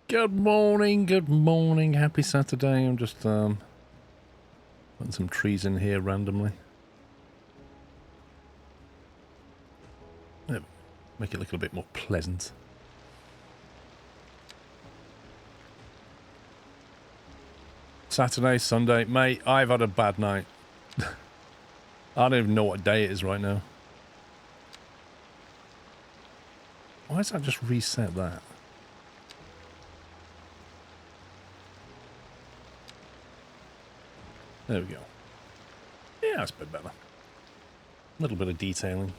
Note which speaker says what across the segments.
Speaker 1: Good morning, happy Saturday. I'm just putting some trees in here randomly. Make it look a little bit more pleasant. Saturday, Sunday, mate, I've had a bad night. I don't even know what day it is right now. Why does that just reset that? There we go. Yeah, that's a bit better. A little bit of detailing.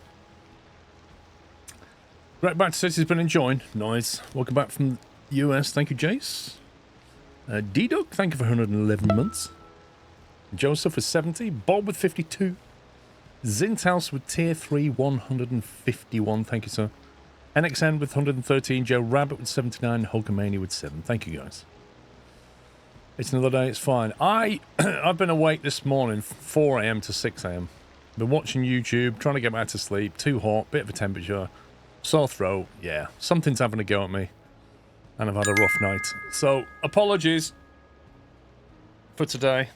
Speaker 1: Right, back to City's been enjoying. Nice. Welcome back from the US. Thank you, Jace. D-Duck, thank you for 111 months. Joseph with 70. Bob with 52. Zinthouse with tier 3, 151. Thank you, sir. NXN with 113. Joe Rabbit with 79. Hulkamania with 7. Thank you, guys. It's another day. It's fine. I've been awake this morning, 4 a.m. to 6 a.m. Been watching YouTube, trying to get back to sleep. Too hot, bit of a temperature. Sore throat. Yeah, something's having a go at me. And I've had a rough night. So, apologies for today.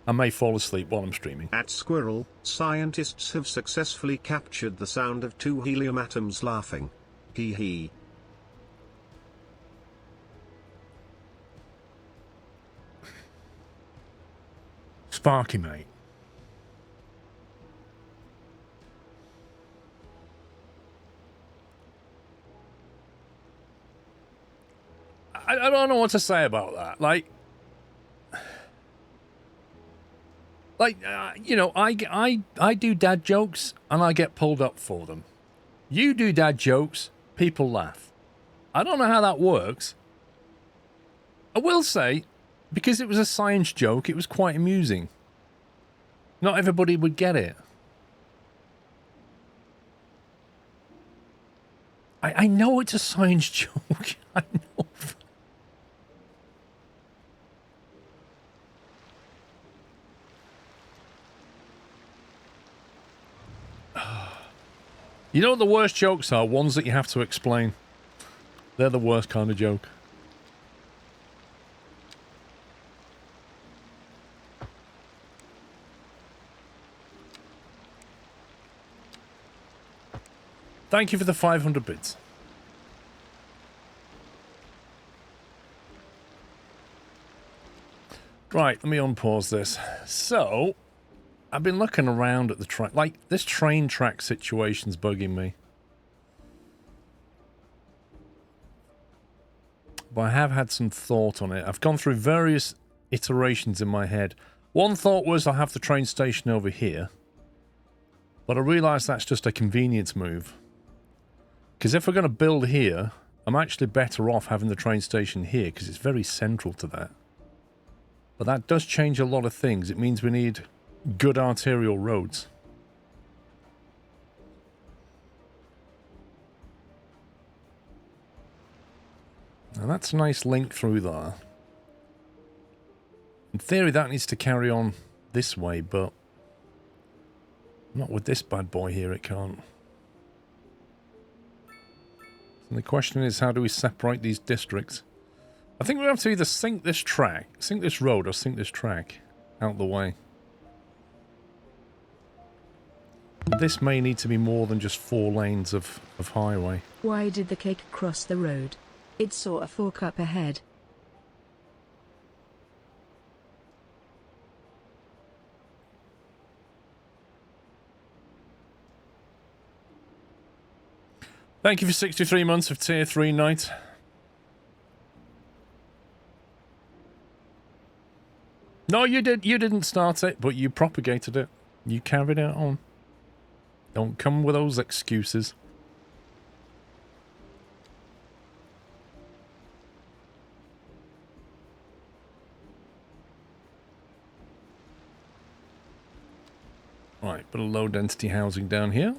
Speaker 1: I may fall asleep while I'm streaming.
Speaker 2: At Squirrel, scientists have successfully captured the sound of two helium atoms laughing. Hee hee.
Speaker 1: Sparky, mate. I don't know what to say about that. You know, I do dad jokes and I get pulled up for them. You do dad jokes, people laugh. I don't know how that works. I will say, because it was a science joke, it was quite amusing. Not everybody would get it. I know it's a science joke. I know. You know what the worst jokes are? Ones that you have to explain. They're the worst kind of joke. Thank you for the 500 bits. Right, let me unpause this. So, I've been looking around at the track. Like, this train track situation's bugging me. But I have had some thought on it. I've gone through various iterations in my head. One thought was I'll have the train station over here. But I realised that's just a convenience move. Because if we're going to build here, I'm actually better off having the train station here because it's very central to that. But that does change a lot of things. It means we need good arterial roads. Now that's a nice link through there. In theory that needs to carry on this way, but not with this bad boy here, it can't. And the question is, how do we separate these districts? I think we have to either sink this road, or sink this track out the way. This may need to be more than just 4 lanes of highway.
Speaker 3: Why did the cake cross the road? It saw a fork up ahead.
Speaker 1: Thank you for 63 months of tier 3 night. No, you didn't start it, but you propagated it. You carried it on. Don't come with those excuses. Right, bit of low density housing down here.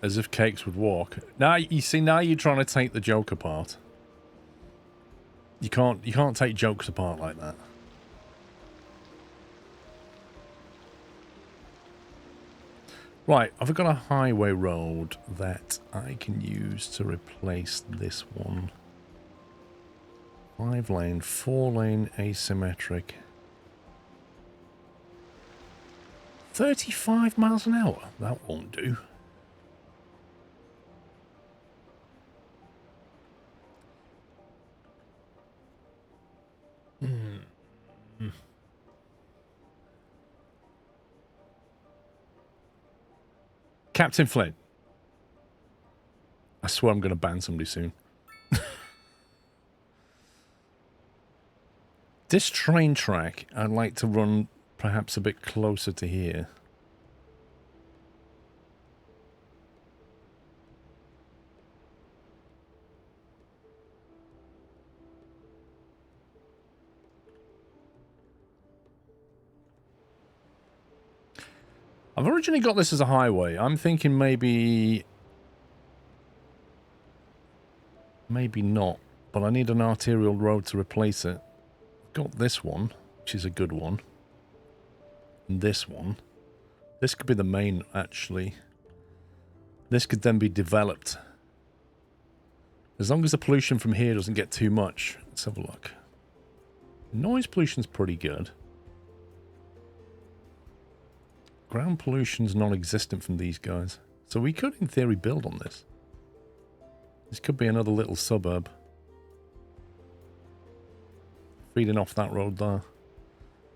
Speaker 1: As if cakes would walk. Now, you see, now you're trying to take the joke apart. You can't take jokes apart like that. Right, I've got a highway road that I can use to replace this one. 5-lane, 4-lane asymmetric. 35 miles an hour? That won't do. Captain Flynn. I swear I'm going to ban somebody soon. This train track, I'd like to run perhaps a bit closer to here. I've originally got this as a highway. I'm thinking maybe not, but I need an arterial road to replace it. Got this one, which is a good one. And this one. This could be the main, actually. This could then be developed. As long as the pollution from here doesn't get too much. Let's have a look. Noise pollution's pretty good. Ground pollution's non-existent from these guys. So we could, in theory, build on this. This could be another little suburb. Feeding off that road there.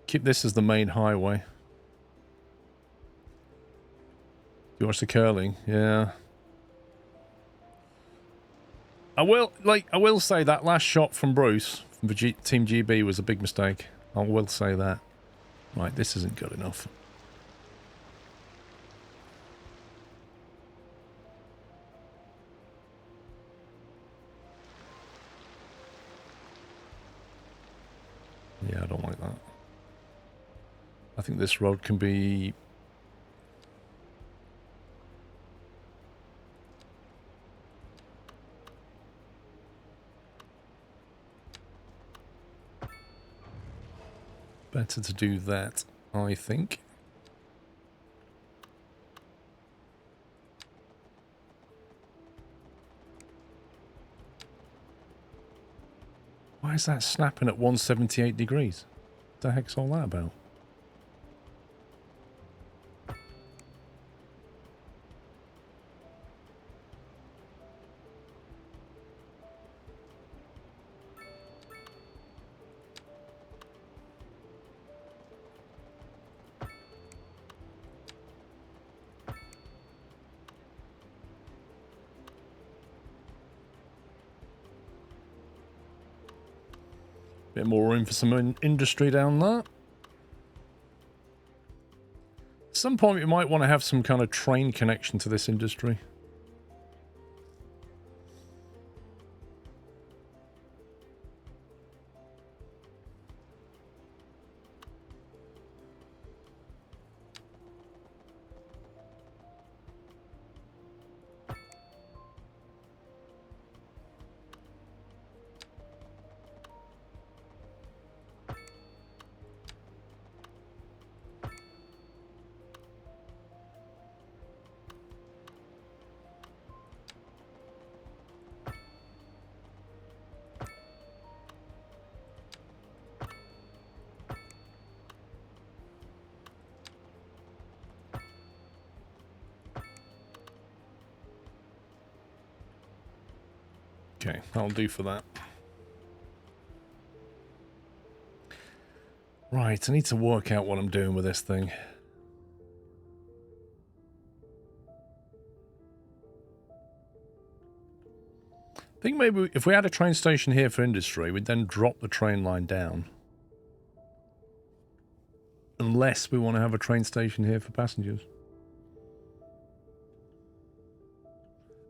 Speaker 1: Keep this as the main highway. Do you watch the curling? Yeah. I will say that last shot from Bruce from Team GB was a big mistake. I will say that. Right, this isn't good enough. Yeah, I don't like that. I think this road can be... better to do that, I think. Why is that snapping at 178 degrees? What the heck's all that about? Bit more room for some industry down there. At some point we might want to have some kind of train connection to this industry. Okay, that'll do for that. Right, I need to work out what I'm doing with this thing. I think maybe if we had a train station here for industry, we'd then drop the train line down. Unless we want to have a train station here for passengers.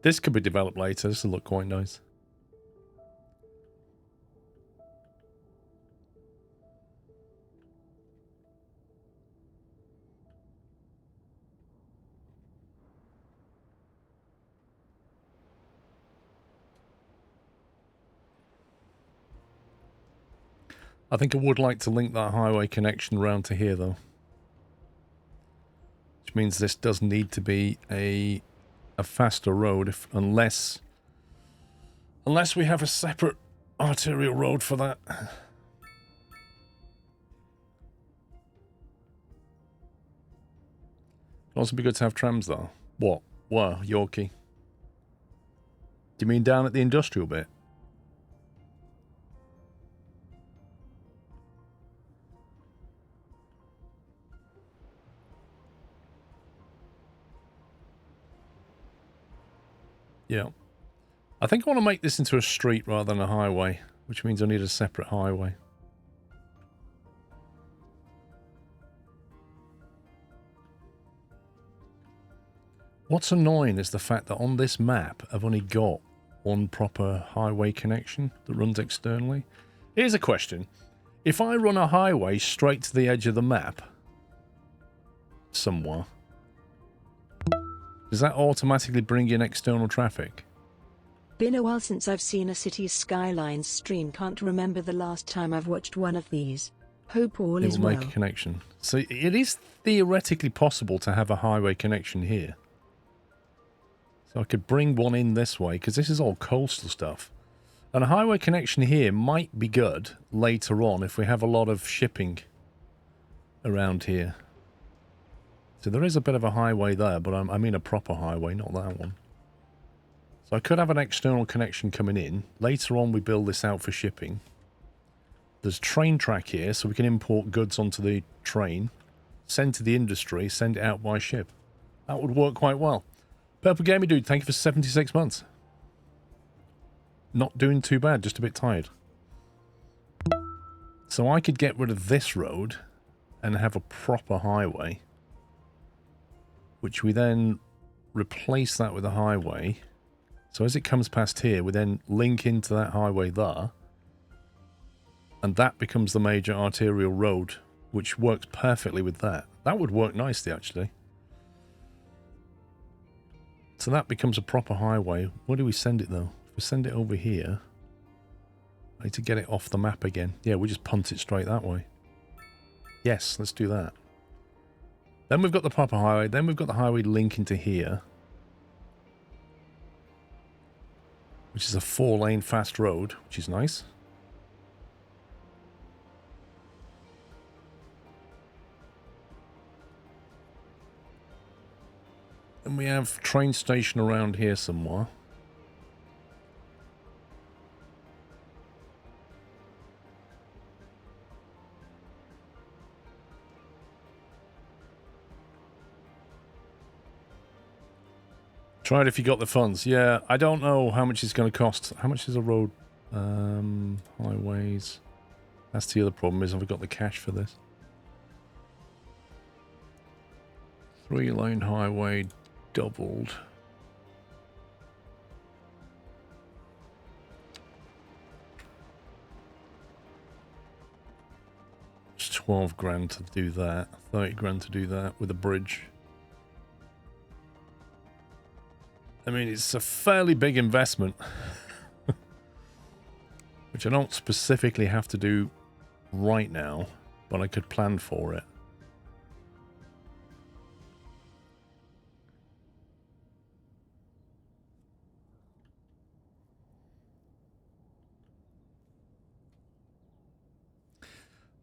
Speaker 1: This could be developed later. This will look quite nice. I think I would like to link that highway connection round to here, though. Which means this does need to be a faster road, unless we have a separate arterial road for that. It'd also be good to have trams, though. What? Where, Yorkie? Do you mean down at the industrial bit? Yeah. I think I want to make this into a street rather than a highway, which means I need a separate highway. What's annoying is the fact that on this map, I've only got one proper highway connection that runs externally. Here's a question. If I run a highway straight to the edge of the map, somewhere, does that automatically bring in external traffic?
Speaker 3: Been a while since I've seen a city's Skylines stream. Can't remember the last time I've watched one of these. Hope all is well.
Speaker 1: It will make a connection. So it is theoretically possible to have a highway connection here. So I could bring one in this way, because this is all coastal stuff. And a highway connection here might be good later on if we have a lot of shipping around here. So there is a bit of a highway there, but I mean a proper highway, not that one. So I could have an external connection coming in. Later on we build this out for shipping. There's train track here, so we can import goods onto the train, send to the industry, send it out by ship. That would work quite well. Purple Gamer Dude, thank you for 76 months. Not doing too bad, just a bit tired. So I could get rid of this road and have a proper highway, which we then replace that with a highway. So as it comes past here, we then link into that highway there, and that becomes the major arterial road, which works perfectly with that. That would work nicely, actually. So that becomes a proper highway. Where do we send it, though? If we send it over here, I need to get it off the map again. Yeah, we just punt it straight that way. Yes, let's do that. Then we've got the proper highway. Then we've got the highway link into here, which is a 4-lane fast road, which is nice. And we have train station around here somewhere. Try it if you got the funds. Yeah, I don't know how much it's going to cost. How much is a road? Highways. That's the other problem, is have I got the cash for this? 3-lane highway doubled. It's 12 grand to do that. 30 grand to do that with a bridge. I mean, it's a fairly big investment, which I don't specifically have to do right now, but I could plan for it.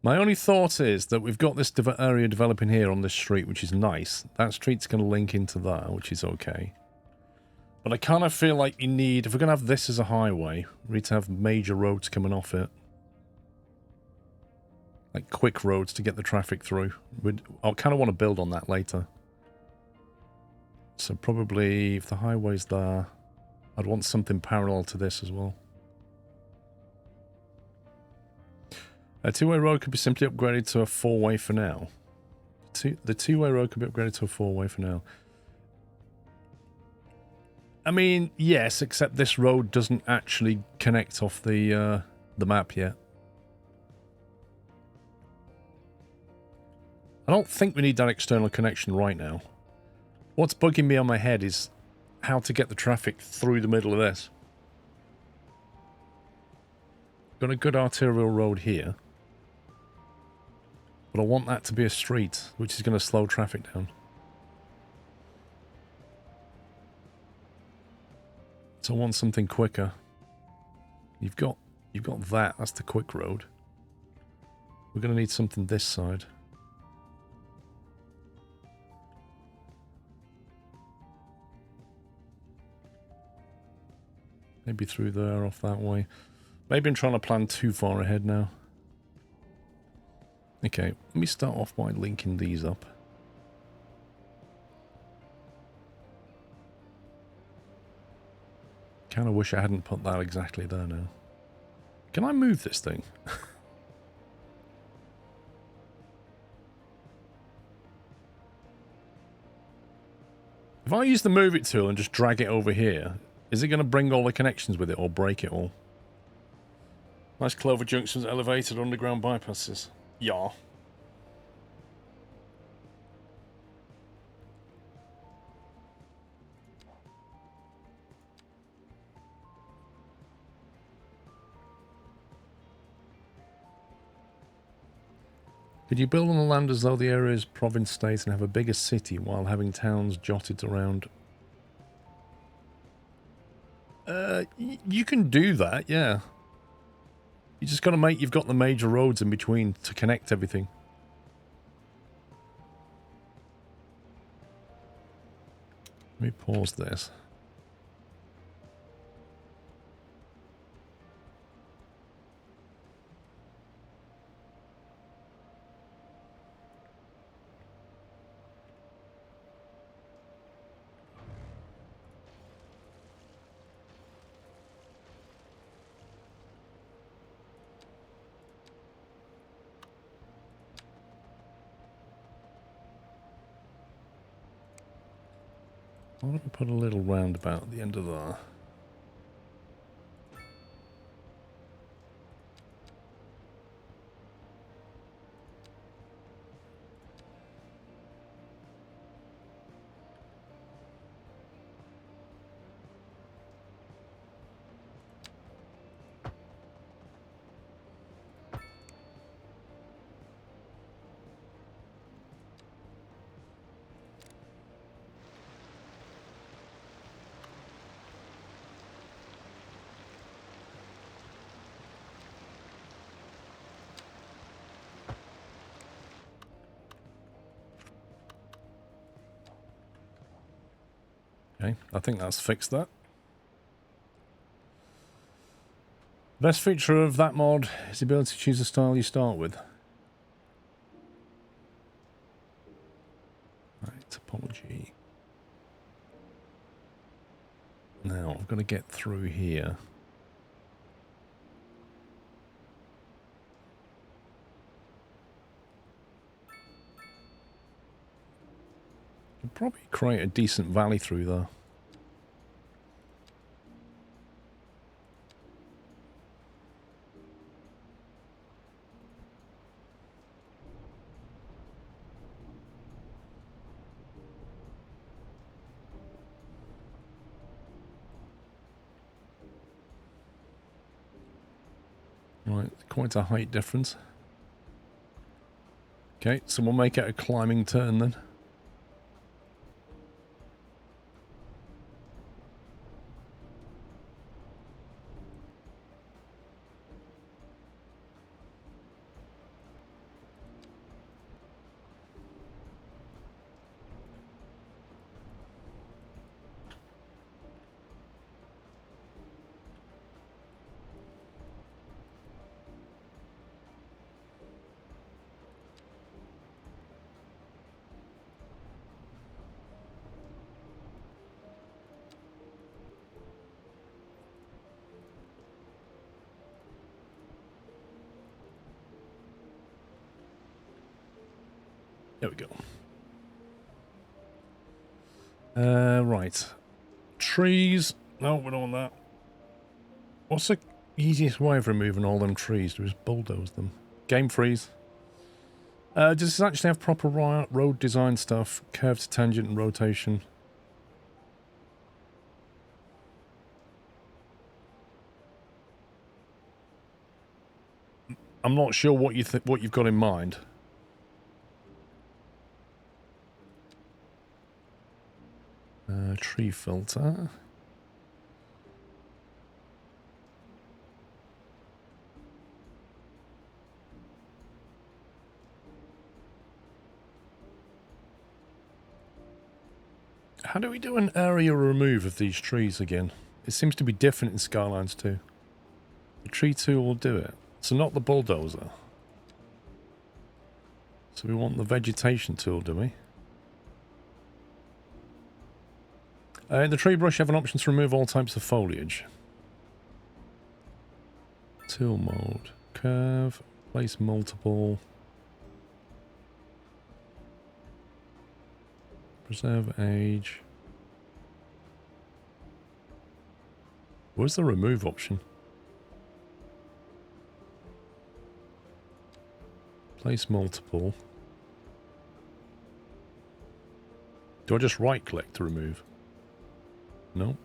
Speaker 1: My only thought is that we've got this area developing here on this street, which is nice. That street's going to link into that, which is okay. But I kind of feel like you need, if we're going to have this as a highway, we need to have major roads coming off it. Like quick roads to get the traffic through. I kind of want to build on that later. So probably, if the highway's there, I'd want something parallel to this as well. A two-way road could be simply upgraded to a four-way for now. The two-way road could be upgraded to a four-way for now. I mean, yes, except this road doesn't actually connect off the map yet. I don't think we need that external connection right now. What's bugging me on my head is how to get the traffic through the middle of this. Got a good arterial road here. But I want that to be a street, which is going to slow traffic down. So I want something quicker. You've got that. That's the quick road. We're going to need something this side. Maybe through there, off that way. Maybe I'm trying to plan too far ahead now. Okay, let me start off by linking these up. Kind of wish I hadn't put that exactly there now. Can I move this thing? If I use the move it tool and just drag it over here, is it going to bring all the connections with it or break it all? Nice Clover Junction's elevated underground bypasses. Yeah. Could you build on the land as though the area is province state and have a bigger city while having towns jotted around? You can do that, yeah. You just got to make, you've got the major roads in between to connect everything. Let me pause this. Why don't we put a little roundabout at the end of that? Okay, I think that's fixed that. Best feature of that mod is the ability to choose the style you start with. Right, topology. Now, I've got to get through here. Could probably create a decent valley through there. Right, quite a height difference. Okay, so we'll make it a climbing turn then. There we go. Right. Trees. No, we don't want that. What's the easiest way of removing all them trees? To just bulldoze them. Game freeze. Does this actually have proper road design stuff? Curve to tangent and rotation. I'm not sure what you've got in mind. tree filter. How do we do an area remove of these trees again? It seems to be different in Skylines too. The tree tool will do it. So not the bulldozer. So we want the vegetation tool, do we? In the tree brush, you have an option to remove all types of foliage. Tool mode. Curve. Place multiple. Preserve age. Where's the remove option? Place multiple. Do I just right click to remove? No.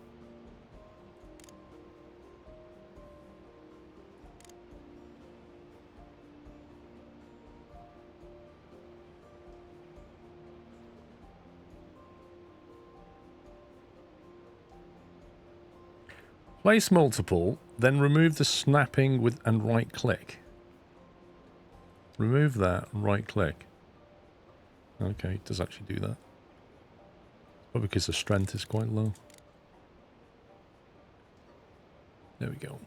Speaker 1: Place multiple, then remove the snapping with and right click. Remove that and right click. Okay, it does actually do that. Probably because the strength is quite low. There we go.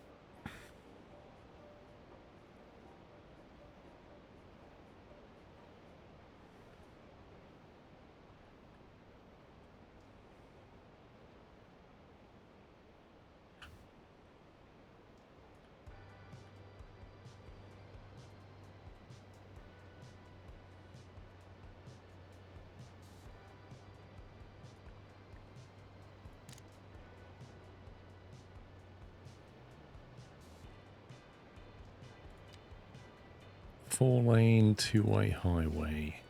Speaker 1: Four-lane, two-way highway.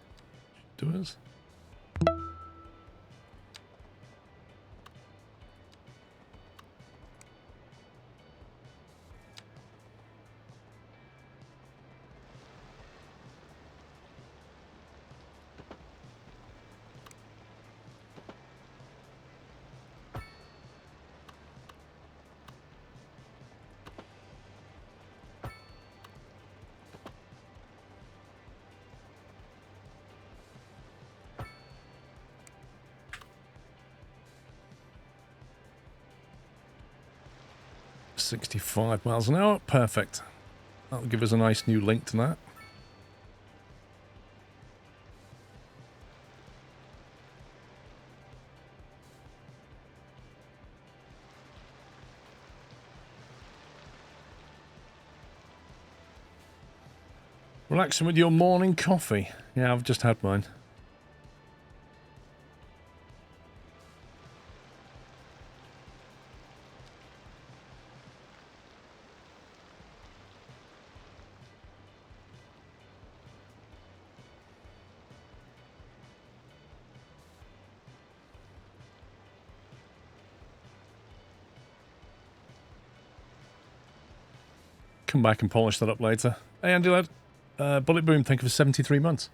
Speaker 1: Do us. $65 miles an hour. Perfect. That'll give us a nice new link to that. Relaxing with your morning coffee. Yeah, I've just had mine. Come back and polish that up later. Hey, Andy lad. Bullet Boom, thank you for 73 months.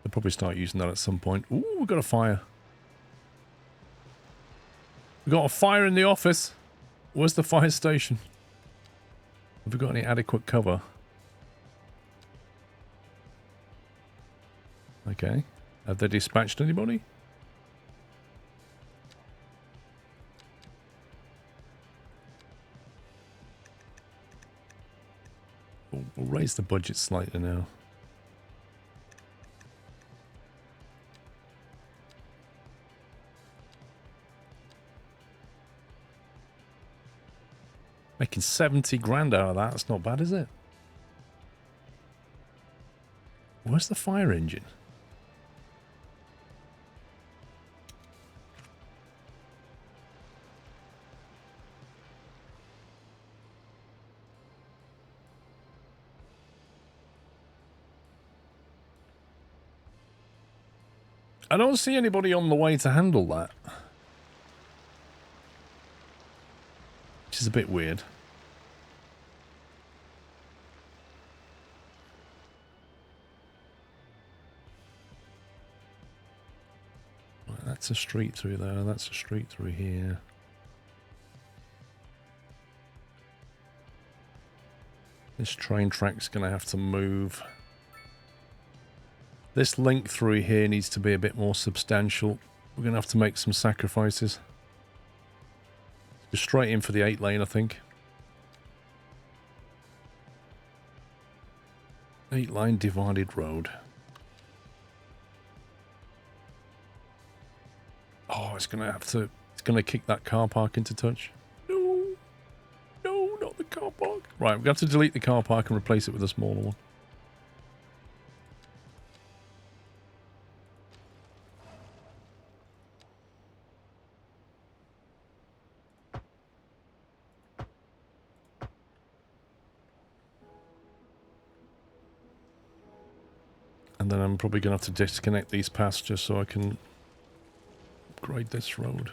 Speaker 1: They'll probably start using that at some point. Ooh, we've got a fire. We've got a fire in the office. Where's the fire station? Have we got any adequate cover? Okay. Have they dispatched anybody? We'll raise the budget slightly now. Making 70 grand out of that. That's not bad, is it? Where's the fire engine? I don't see anybody on the way to handle that. Which is a bit weird. Right, that's That's a street through there. That's a street through here. This train track's going to have to move. This link through here needs to be a bit more substantial. We're going to have to make some sacrifices. Go straight in for the 8 lane, I think. 8 line divided road. Oh, it's going to have to... It's going to kick that car park into touch. No. No, not the car park. Right, we're going to have to delete the car park and replace it with a smaller one. And then I'm probably going to have to disconnect these paths just so I can upgrade this road.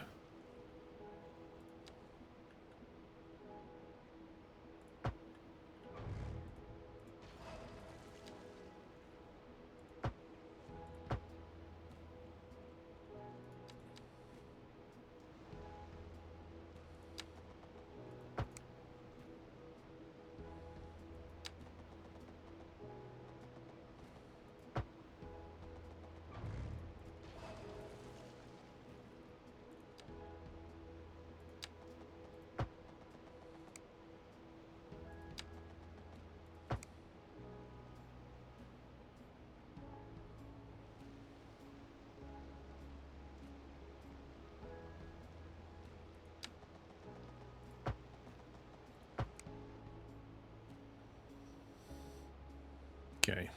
Speaker 1: Okay.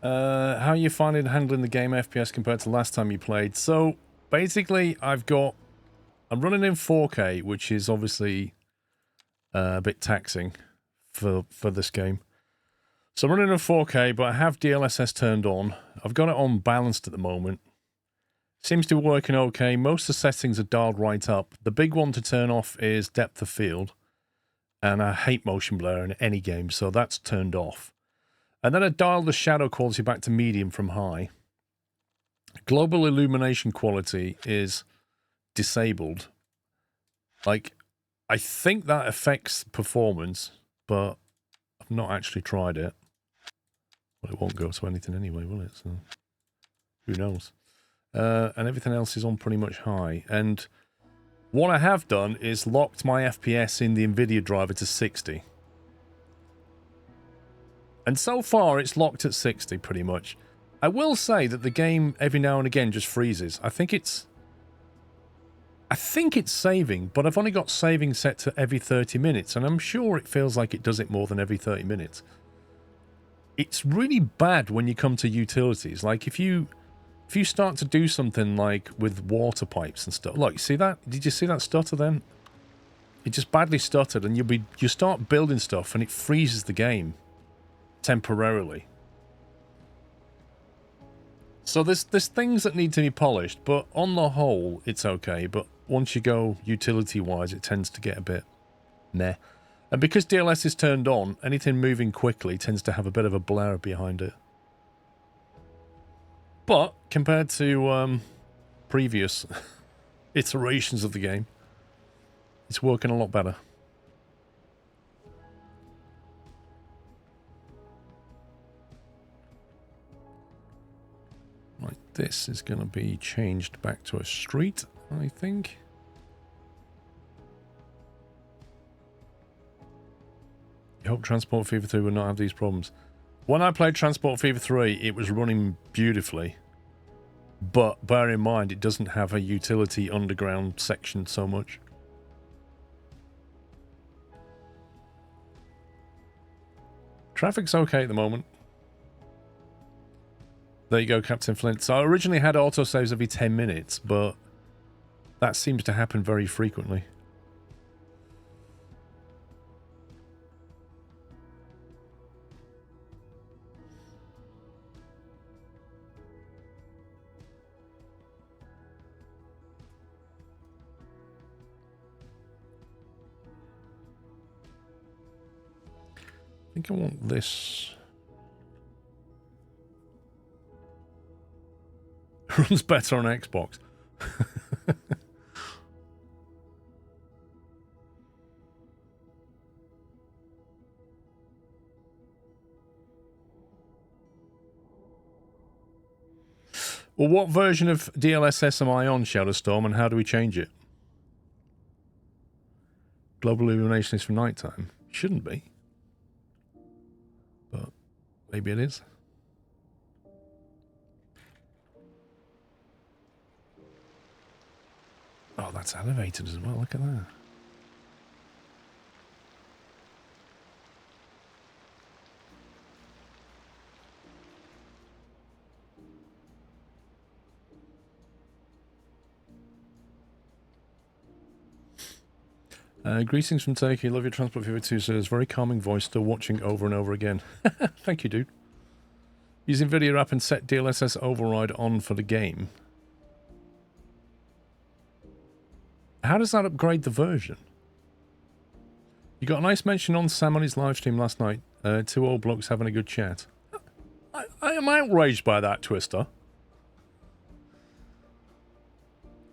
Speaker 1: How are you finding handling the game FPS compared to last time you played? So basically, I'm running in 4K, which is obviously a bit taxing for this game. So I'm running in 4K, but I have DLSS turned on. I've got it on balanced at the moment. Seems to be working okay. Most of the settings are dialed right up. The big one to turn off is depth of field. And I hate motion blur in any game, so that's turned off. And then I dialed the shadow quality back to medium from high. Global illumination quality is disabled. Like, I think that affects performance, but I've not actually tried it. Well, it won't go to anything anyway, will it? So, who knows? And everything else is on pretty much high. And what I have done is locked my FPS in the Nvidia driver to 60. And so far, it's locked at 60, pretty much. I will say that the game, every now and again, just freezes. I think it's saving, but I've only got saving set to every 30 minutes, and I'm sure it feels like it does it more than every 30 minutes. It's really bad when you come to utilities. Like, if you start to do something like with water pipes and stuff. Look, see that? Did you see that stutter then? It just badly stuttered, and you start building stuff, and it freezes the game. Temporarily. So there's things that need to be polished, but on the whole, it's okay. But once you go utility-wise, it tends to get a bit meh. And because DLS is turned on, anything moving quickly tends to have a bit of a blur behind it. But compared to previous iterations of the game, it's working a lot better. Right, this is going to be changed back to a street, I think. You hope Transport Fever 3 will not have these problems. When I played Transport Fever 3, it was running beautifully. But bear in mind, it doesn't have a utility underground section so much. Traffic's okay at the moment. There you go, Captain Flint. So I originally had autosaves every 10 minutes, but that seems to happen very frequently. I think I want this. Runs better on Xbox. Well, what version of DLSS am I on, Shadowstorm, and how do we change it? Global illumination is for nighttime. Shouldn't be. But maybe it is. Oh, that's elevated as well. Look at that. Greetings from Turkey. Love your Transport Fever 2, sir. Very calming voice. Still watching over and over again. Thank you, dude. Use Nvidia app and set DLSS override on for the game. How does that upgrade the version? You got a nice mention on Sam on his live stream last night. Two old blokes having a good chat. I am outraged by that, Twister.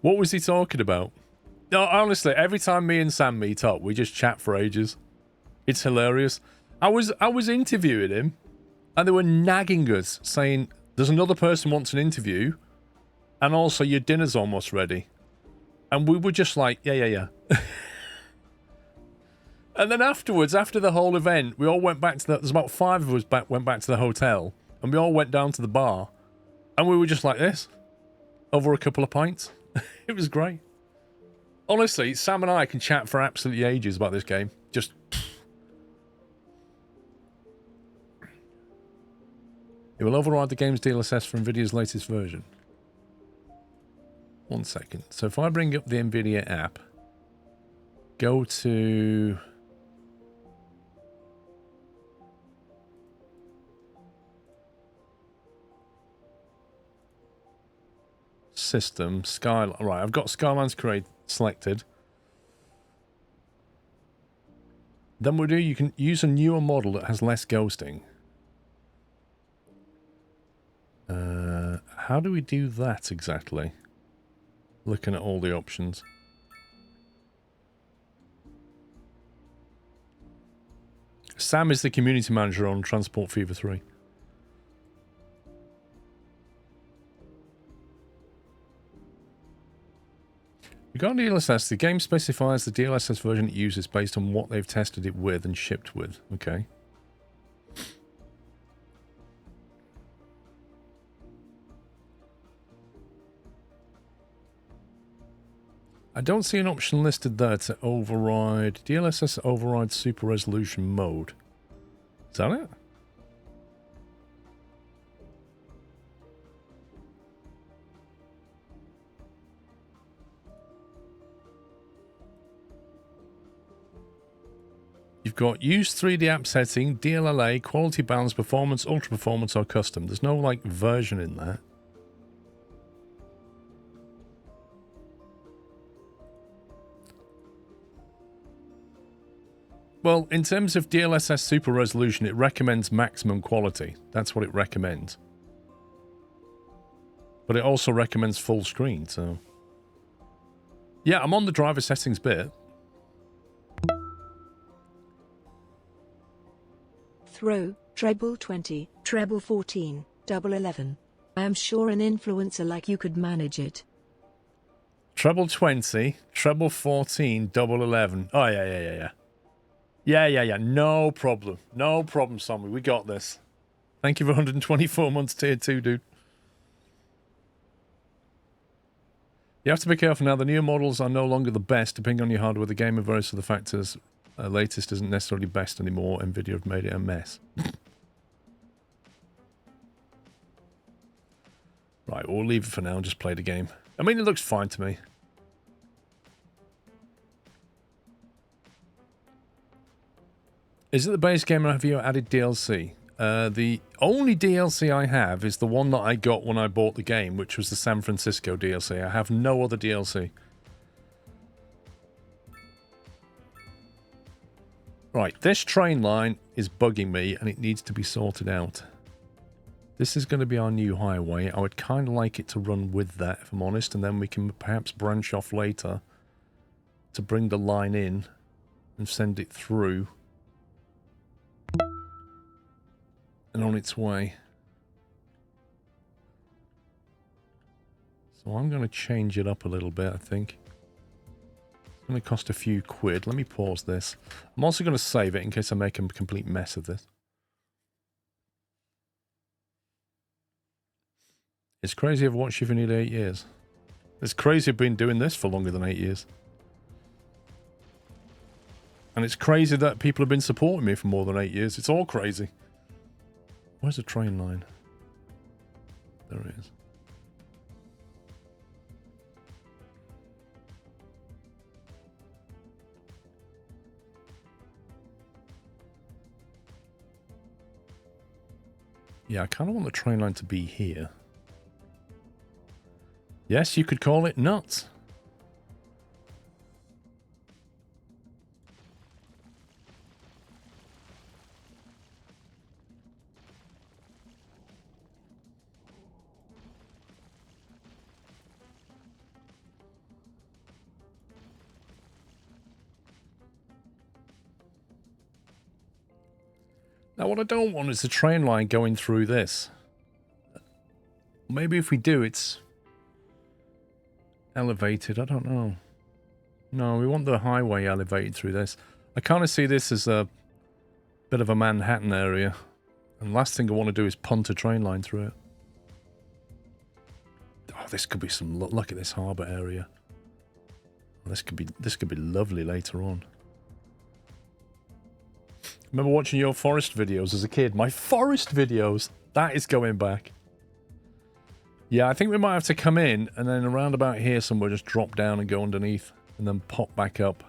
Speaker 1: What was he talking about? No, honestly, every time me and Sam meet up, we just chat for ages. It's hilarious. I was interviewing him, and they were nagging us, saying, there's another person wants an interview, and also your dinner's almost ready. And we were just like, yeah. And then afterwards, after the whole event, we all went back to the... There's about 5 of us went back to the hotel, and we all went down to the bar, and we were just like this, over a couple of pints. It was great. Honestly, Sam and I can chat for absolutely ages about this game. Just... It will override the game's DLSS for Nvidia's latest version. 1 second. So if I bring up the Nvidia app, go to... System, Skyline. Right, I've got Skylines selected. Then we'll do, you can use a newer model that has less ghosting. How do we do that exactly? Looking at all the options. Sam is the community manager on Transport Fever 3. Regarding DLSS, the game specifies the DLSS version it uses based on what they've tested it with and shipped with. Okay. I don't see an option listed there to override... DLSS override super resolution mode. Is that it? You've got use 3D app setting, DLLA, quality balance, performance, ultra performance, or custom. There's no, like, version in there. Well, in terms of DLSS super resolution, it recommends maximum quality. That's what it recommends. But it also recommends full screen, so... Yeah, I'm on the driver settings bit.
Speaker 3: Throw, treble 20, treble 14, double 11. I am sure an influencer like you could manage it.
Speaker 1: Treble 20, treble 14, double 11. Oh, yeah. Yeah. No problem. No problem, Sammy. We got this. Thank you for 124 months tier 2, dude. You have to be careful now. The newer models are no longer the best, depending on your hardware. The game and various other factors. Latest isn't necessarily best anymore. Nvidia have made it a mess. Right, we'll leave it for now and just play the game. I mean, it looks fine to me. Is it the base game or have you added DLC? The only DLC I have is the one that I got when I bought the game, which was the San Francisco DLC. I have no other DLC. Right, this train line is bugging me and it needs to be sorted out. This is going to be our new highway. I would kind of like it to run with that, if I'm honest, and then we can perhaps branch off later to bring the line in and send it through and on its way. So I'm going to change it up a little bit, I think. It's going to cost a few quid. Let me pause this. I'm also going to save it in case I make a complete mess of this. It's crazy I've watched you for nearly 8 years. It's crazy I've been doing this for longer than 8 years. And it's crazy that people have been supporting me for more than 8 years. It's all crazy. Where's the train line? There it is. Yeah, I kind of want the train line to be here. Yes, you could call it nuts. Now, what I don't want is a train line going through this. Maybe if we do, it's elevated. I don't know. No, we want the highway elevated through this. I kind of see this as a bit of a Manhattan area. And last thing I want to do is punt a train line through it. Oh, this could be some... Look at this harbour area. This could be lovely later on. Remember watching your forest videos as a kid? My forest videos! That is going back. Yeah, I think we might have to come in and then around about here somewhere just drop down and go underneath and then pop back up.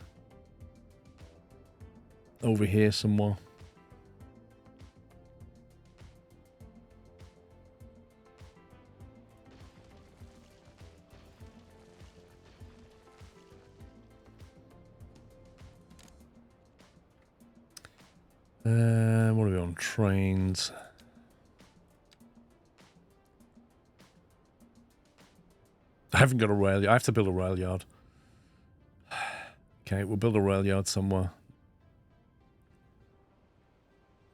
Speaker 1: Over here somewhere. What are we on? Trains. I haven't got a rail yard. I have to build a rail yard. Okay, we'll build a rail yard somewhere.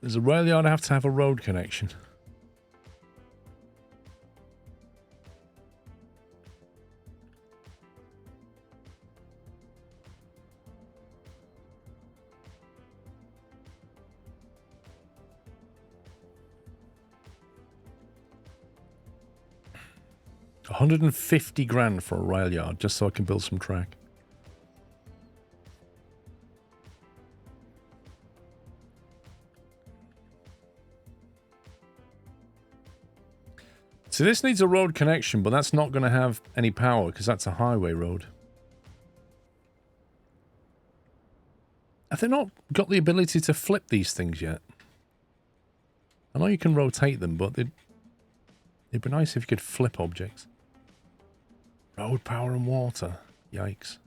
Speaker 1: There's a rail yard. I have to have a road connection. $150 for a rail yard just so I can build some track. So this needs a road connection, but that's not going to have any power because that's a highway road. Have they not got the ability to flip these things yet? I know you can rotate them, but it'd be nice if you could flip objects. Road, power and water. Yikes.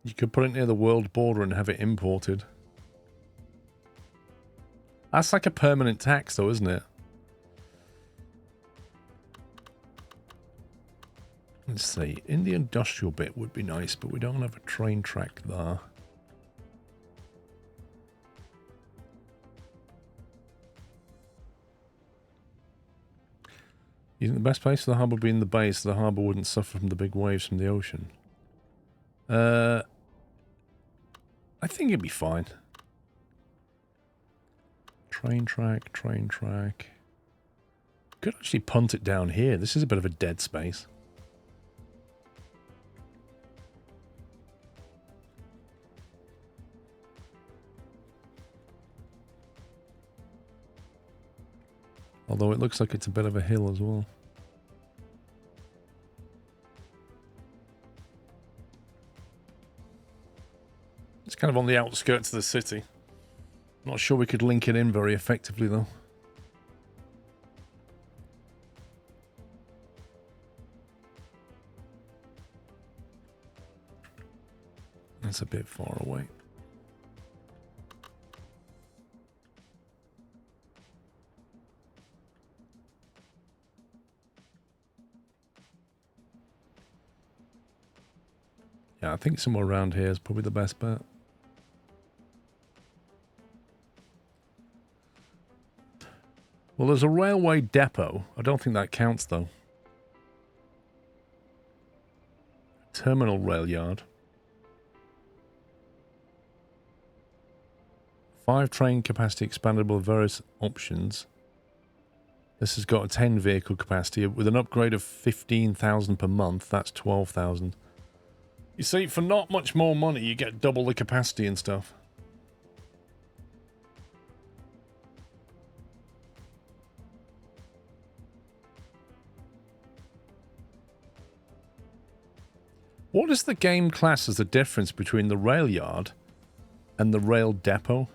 Speaker 1: You could put it near the world border and have it imported. That's like a permanent tax though, isn't it? Let's see. In the industrial bit would be nice, but we don't have a train track there. You think the best place for the harbour would be in the bay so the harbour wouldn't suffer from the big waves from the ocean? I think it'd be fine. Train track, train track. Could actually punt it down here. This is a bit of a dead space. Although it looks like it's a bit of a hill as well. It's kind of on the outskirts of the city. Not sure we could link it in very effectively though. That's a bit far away. Yeah, I think somewhere around here is probably the best bet. Well, there's a railway depot. I don't think that counts, though. Terminal rail yard. 5 train capacity expandable, various options. This has got a 10 vehicle capacity with an upgrade of 15,000 per month. That's 12,000. You see, for not much more money, you get double the capacity and stuff. What is the game class as the difference between the rail yard and the rail depot?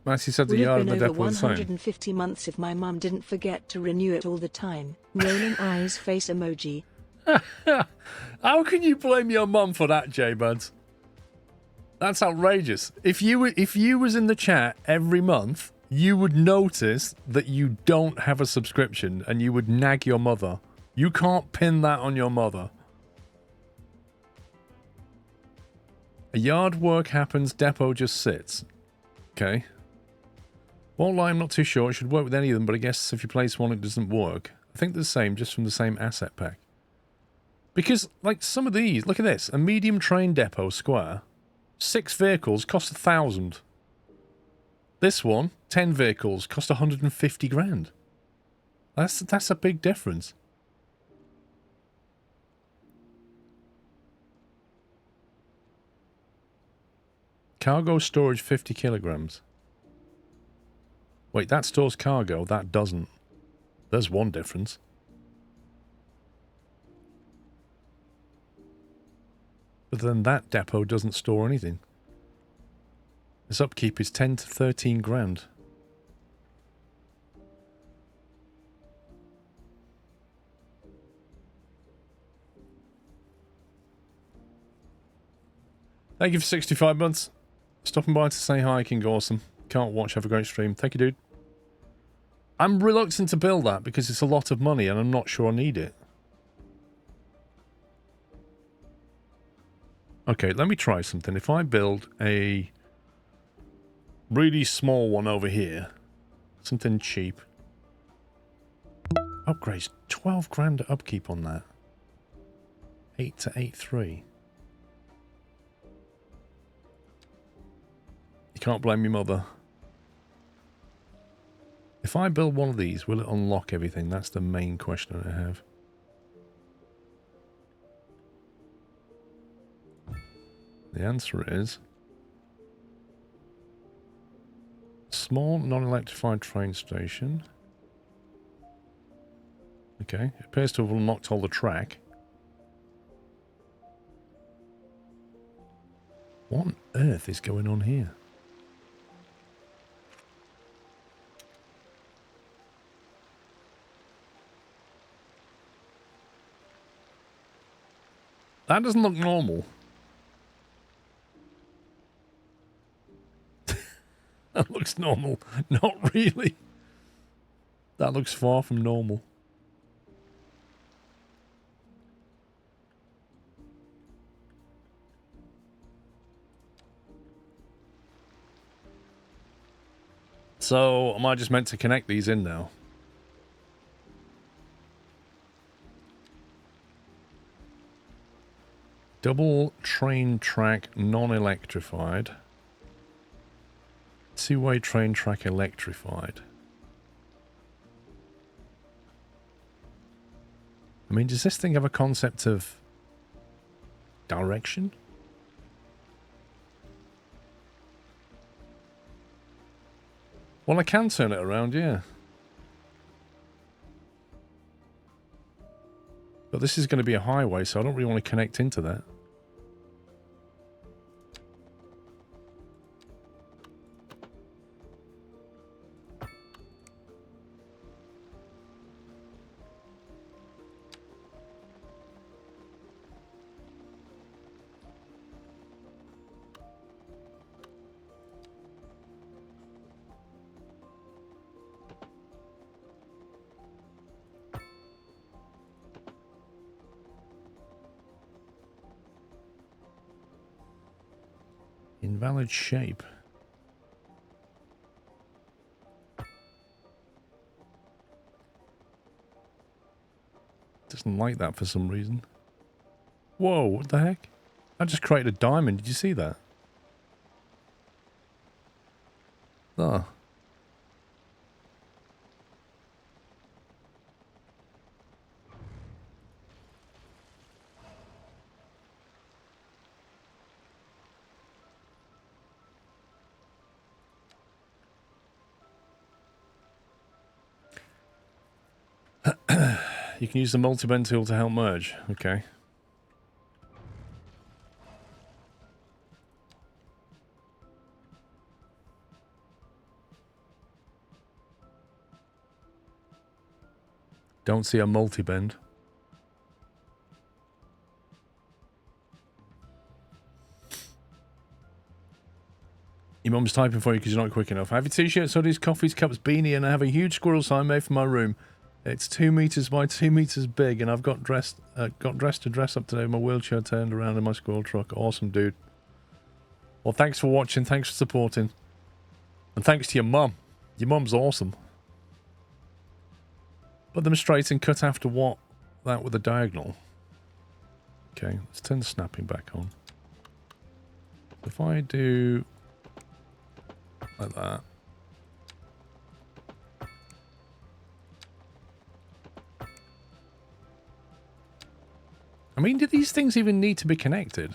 Speaker 1: Matthew said the
Speaker 3: Would have
Speaker 1: yard and
Speaker 3: been
Speaker 1: the
Speaker 3: over
Speaker 1: depot were the same.
Speaker 3: 150 months if my mum didn't forget to renew it all the time. Rolling eyes face emoji.
Speaker 1: How can you blame your mum for that, J-Buds? That's outrageous. If you was in the chat every month, you would notice that you don't have a subscription and you would nag your mother. You can't pin that on your mother. A yard work happens, depot just sits. Okay. Well, I'm not too sure. It should work with any of them, but I guess if you place one, it doesn't work. I think they're the same, just from the same asset pack. Because, like, some of these, look at this. A medium train depot square, 6 vehicles cost 1,000. This one, 10 vehicles, cost 150 grand. That's a big difference. Cargo storage 50 kilograms. Wait, that stores cargo, that doesn't. There's one difference. But then that depot doesn't store anything. Its upkeep is 10 to 13 grand. Thank you for 65 months. Stopping by to say hi, King Awesome. Can't watch, have a great stream. Thank you, dude. I'm reluctant to build that because it's a lot of money and I'm not sure I need it. Okay, let me try something. If I build a really small one over here, something cheap. Upgrades, 12 grand upkeep on that. 8 to 8.3. You can't blame your mother. If I build one of these, will it unlock everything? That's the main question I have. The answer is small non-electrified train station. Okay, it appears to have unlocked all the track. What on earth is going on here? That doesn't look normal. That looks normal. Not really. That looks far from normal. So, am I just meant to connect these in now? Double train track, non-electrified. Two-way train track electrified. I mean, does this thing have a concept of direction? Well, I can turn it around, yeah. But this is going to be a highway, so I don't really want to connect into that. Invalid shape. Doesn't like that for some reason. Whoa, what the heck? I just created a diamond. Did you see that? Oh. You can use the multi-bend tool to help merge. Okay. Don't see a multi-bend. Your mum's typing for you because you're not quick enough. I have your t-shirts, hoodies, coffees, cups, beanie, and I have a huge squirrel sign made for my room. It's 2 meters by 2 meters big, and I've got dressed to dress up today. My wheelchair turned around in my squirrel truck. Awesome, dude. Well, thanks for watching. Thanks for supporting. And thanks to your mum. Your mum's awesome. Put them straight and cut after what? That with a diagonal. Okay, let's turn the snapping back on. If I do like that. I mean, do these things even need to be connected?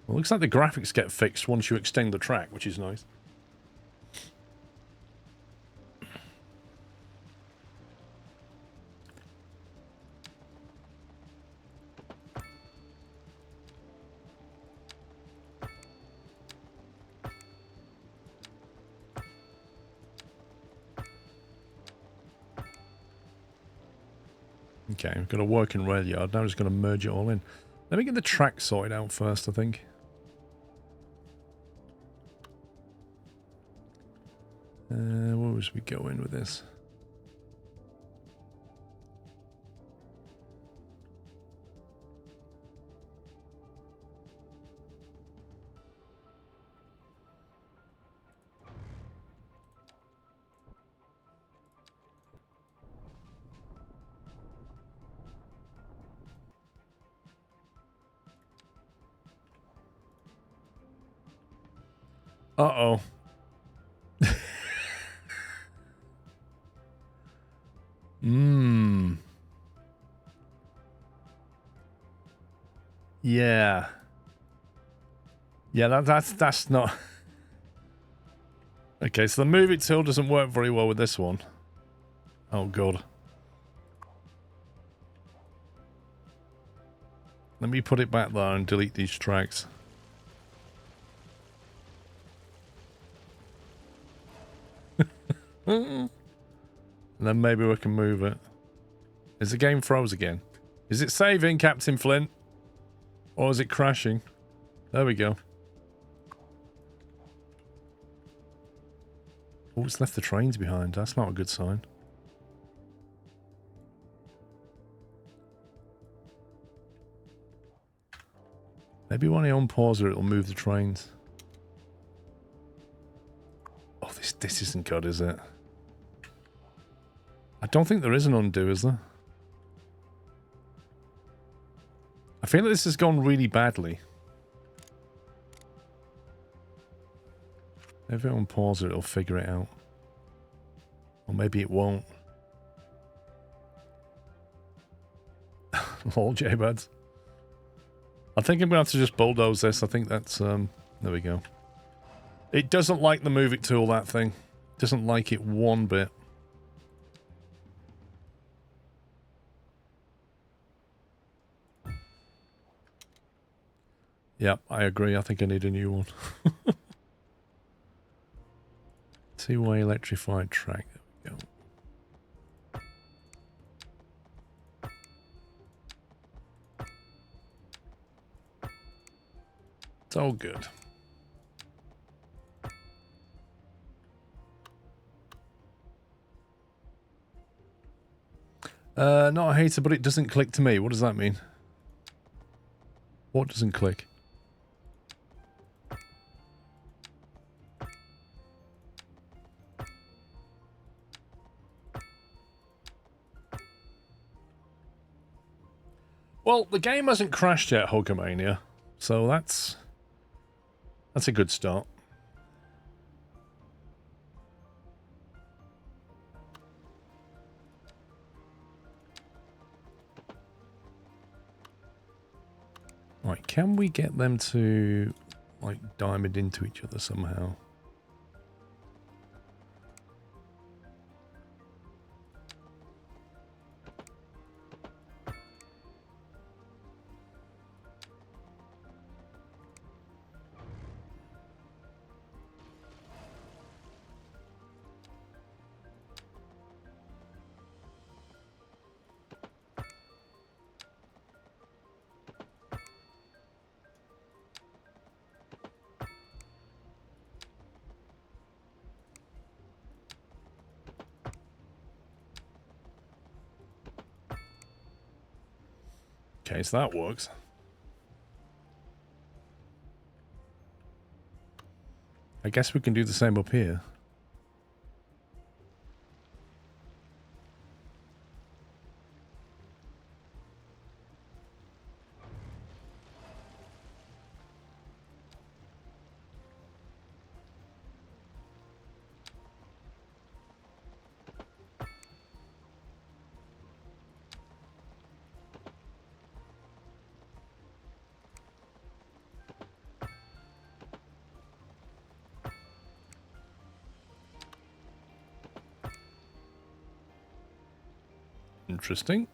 Speaker 1: Well, it looks like the graphics get fixed once you extend the track, which is nice. Okay, we've got a working rail yard. Now we're just going to merge it all in. Let me get the track sorted out first, I think. Where was we going with this? Uh-oh. Yeah. Yeah, that's not... Okay, so the move it tool doesn't work very well with this one. Oh, God. Let me put it back there and delete these tracks. And then maybe we can move it. Is the game froze again? Is it saving, Captain Flint? Or is it crashing? There we go. Oh, it's left the trains behind. That's not a good sign. Maybe when I unpause it, it'll move the trains. Oh, this isn't good, is it? I don't think there is an undo, is there? I feel like this has gone really badly. If everyone pause it, it'll figure it out. Or maybe it won't. Lol, J-Buds. I think I'm going to have to just bulldoze this. I think that's... there we go. It doesn't like the move it tool, that thing. Doesn't like it one bit. Yep, I agree. I think I need a new one. Two-way electrified track. There we go. It's all good. Not a hater, but it doesn't click to me. What does that mean? What doesn't click? Well, the game hasn't crashed yet, Hulkamania, so that's a good start. Right, can we get them to, like, diamond into each other somehow? Okay, so that works. I guess we can do the same up here. Interesting.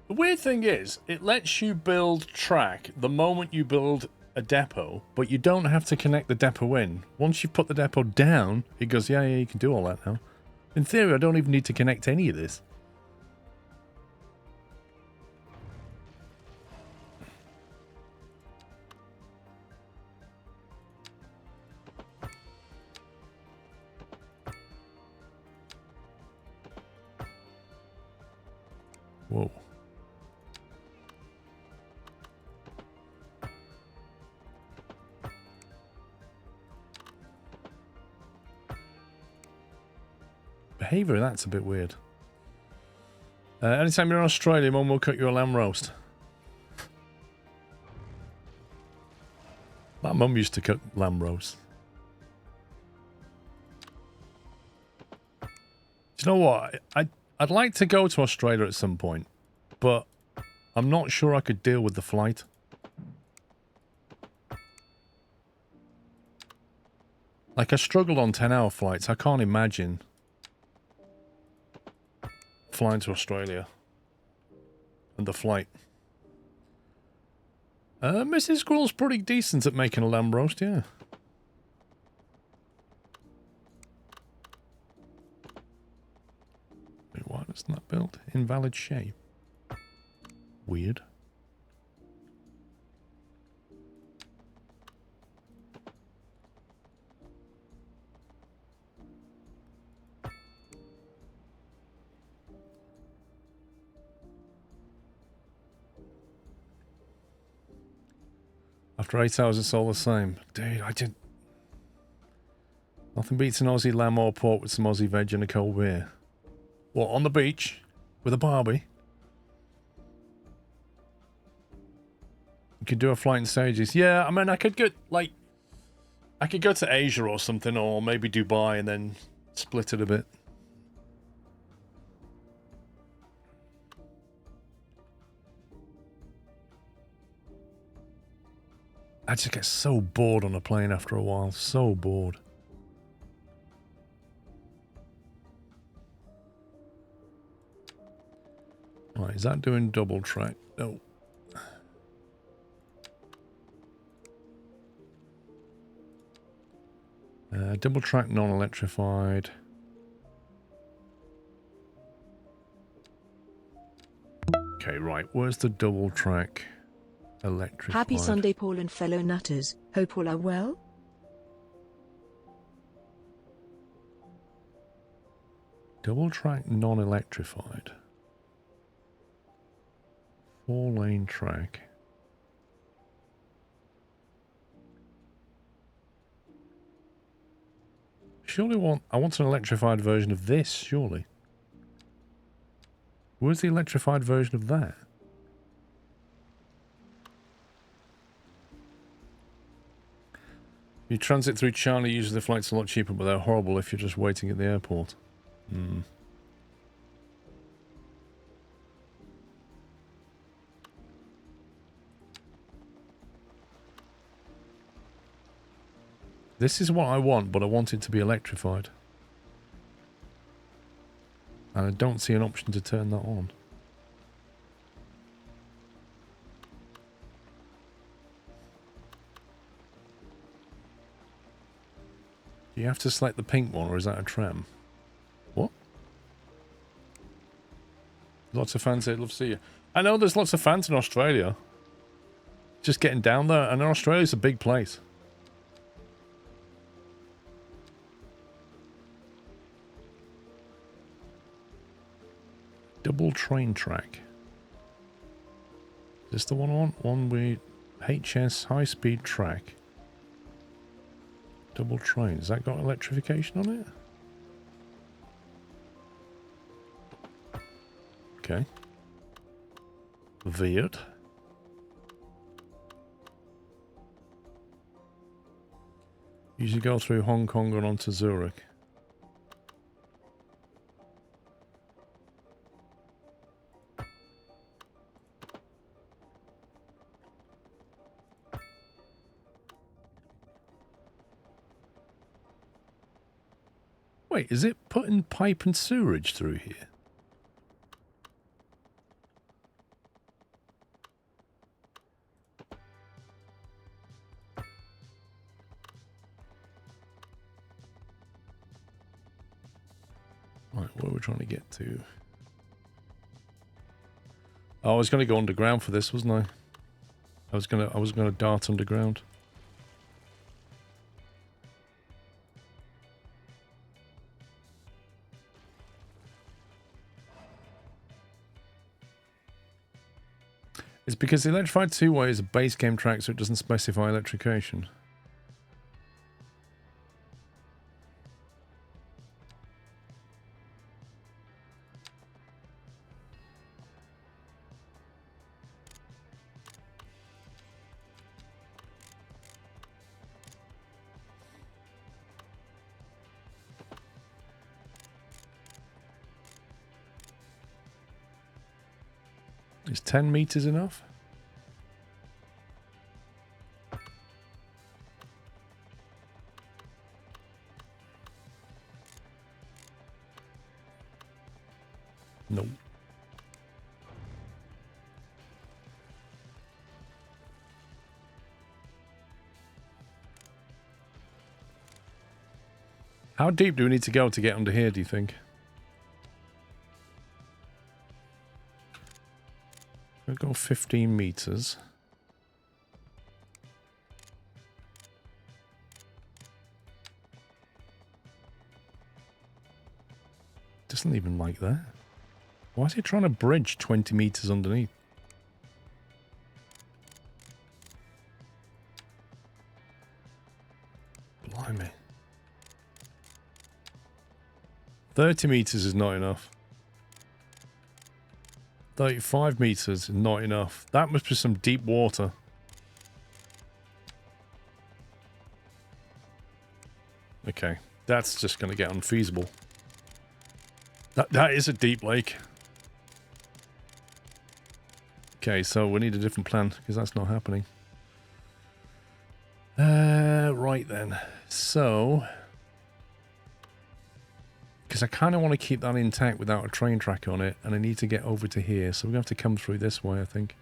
Speaker 1: The weird thing is, it lets you build track the moment you build a depot, but you don't have to connect the depot in. Once you've put the depot down, it goes, yeah, you can do all that now. In theory, I don't even need to connect any of this. Whoa. Behaviour, that's a bit weird. Anytime you're in Australia, Mum will cook you a lamb roast. My mum used to cook lamb roast. Do you know what? I'd like to go to Australia at some point, but I'm not sure I could deal with the flight. Like, I struggled on 10-hour flights. I can't imagine flying to Australia and the flight. Mrs. Squirrel's pretty decent at making a lamb roast, yeah. Wait, why isn't that built? Invalid shape. Weird. After 8 hours, it's all the same. Dude, nothing beats an Aussie lamb or pork with some Aussie veg and a cold beer. What, on the beach? With a barbie? You could do a flight in stages. Yeah, I mean, I could go, like... I could go to Asia or something, or maybe Dubai and then split it a bit. I just get so bored on a plane after a while. So bored. Right, is that doing double track? No. Double track non-electrified. Okay, right. Where's the double track electrified?
Speaker 3: Happy Sunday, Paul and fellow nutters. Hope all are well.
Speaker 1: Double track non-electrified. 4-lane track. Surely I want an electrified version of this, surely. Where's the electrified version of that? You transit through China, usually the flight's a lot cheaper, but they're horrible if you're just waiting at the airport. Hmm. This is what I want, but I want it to be electrified. And I don't see an option to turn that on. Do you have to select the pink one, or is that a tram? What? Lots of fans here. Love to see you. I know there's lots of fans in Australia. Just getting down there. And Australia's a big place. Double train track. Is this the one I want? One with HS high speed track. Double train. Has that got electrification on it? Okay. Weird. Usually go through Hong Kong and on to Zurich. Wait, is it putting pipe and sewerage through here? Right, what are we trying to get to? Oh, I was going to go underground for this, wasn't I? I was gonna dart underground. It's because the electrified two-way is a base game track, so it doesn't specify electrification. Is 10 meters enough? No. How deep do we need to go to get under here, do you think? We'll go 15 meters. Doesn't even like that. Why is he trying to bridge 20 meters underneath? Blimey. 30 meters is not enough. 35 meters is not enough. That must be some deep water. Okay, that's just going to get unfeasible. That is a deep lake. Okay, so we need a different plan because that's not happening. Right then. So, because I kind of want to keep that intact without a train track on it, and I need to get over to here, so we're going to have to come through this way, I think.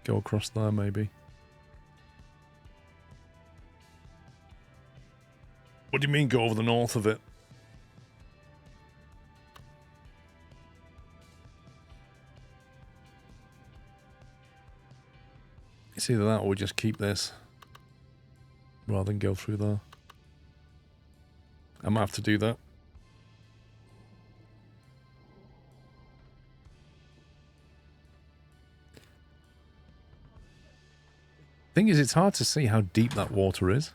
Speaker 1: Go across there, maybe. What do you mean, go over the north of it? It's either that or we just keep this rather than go through there. I might have to do that. Thing is, it's hard to see how deep that water is.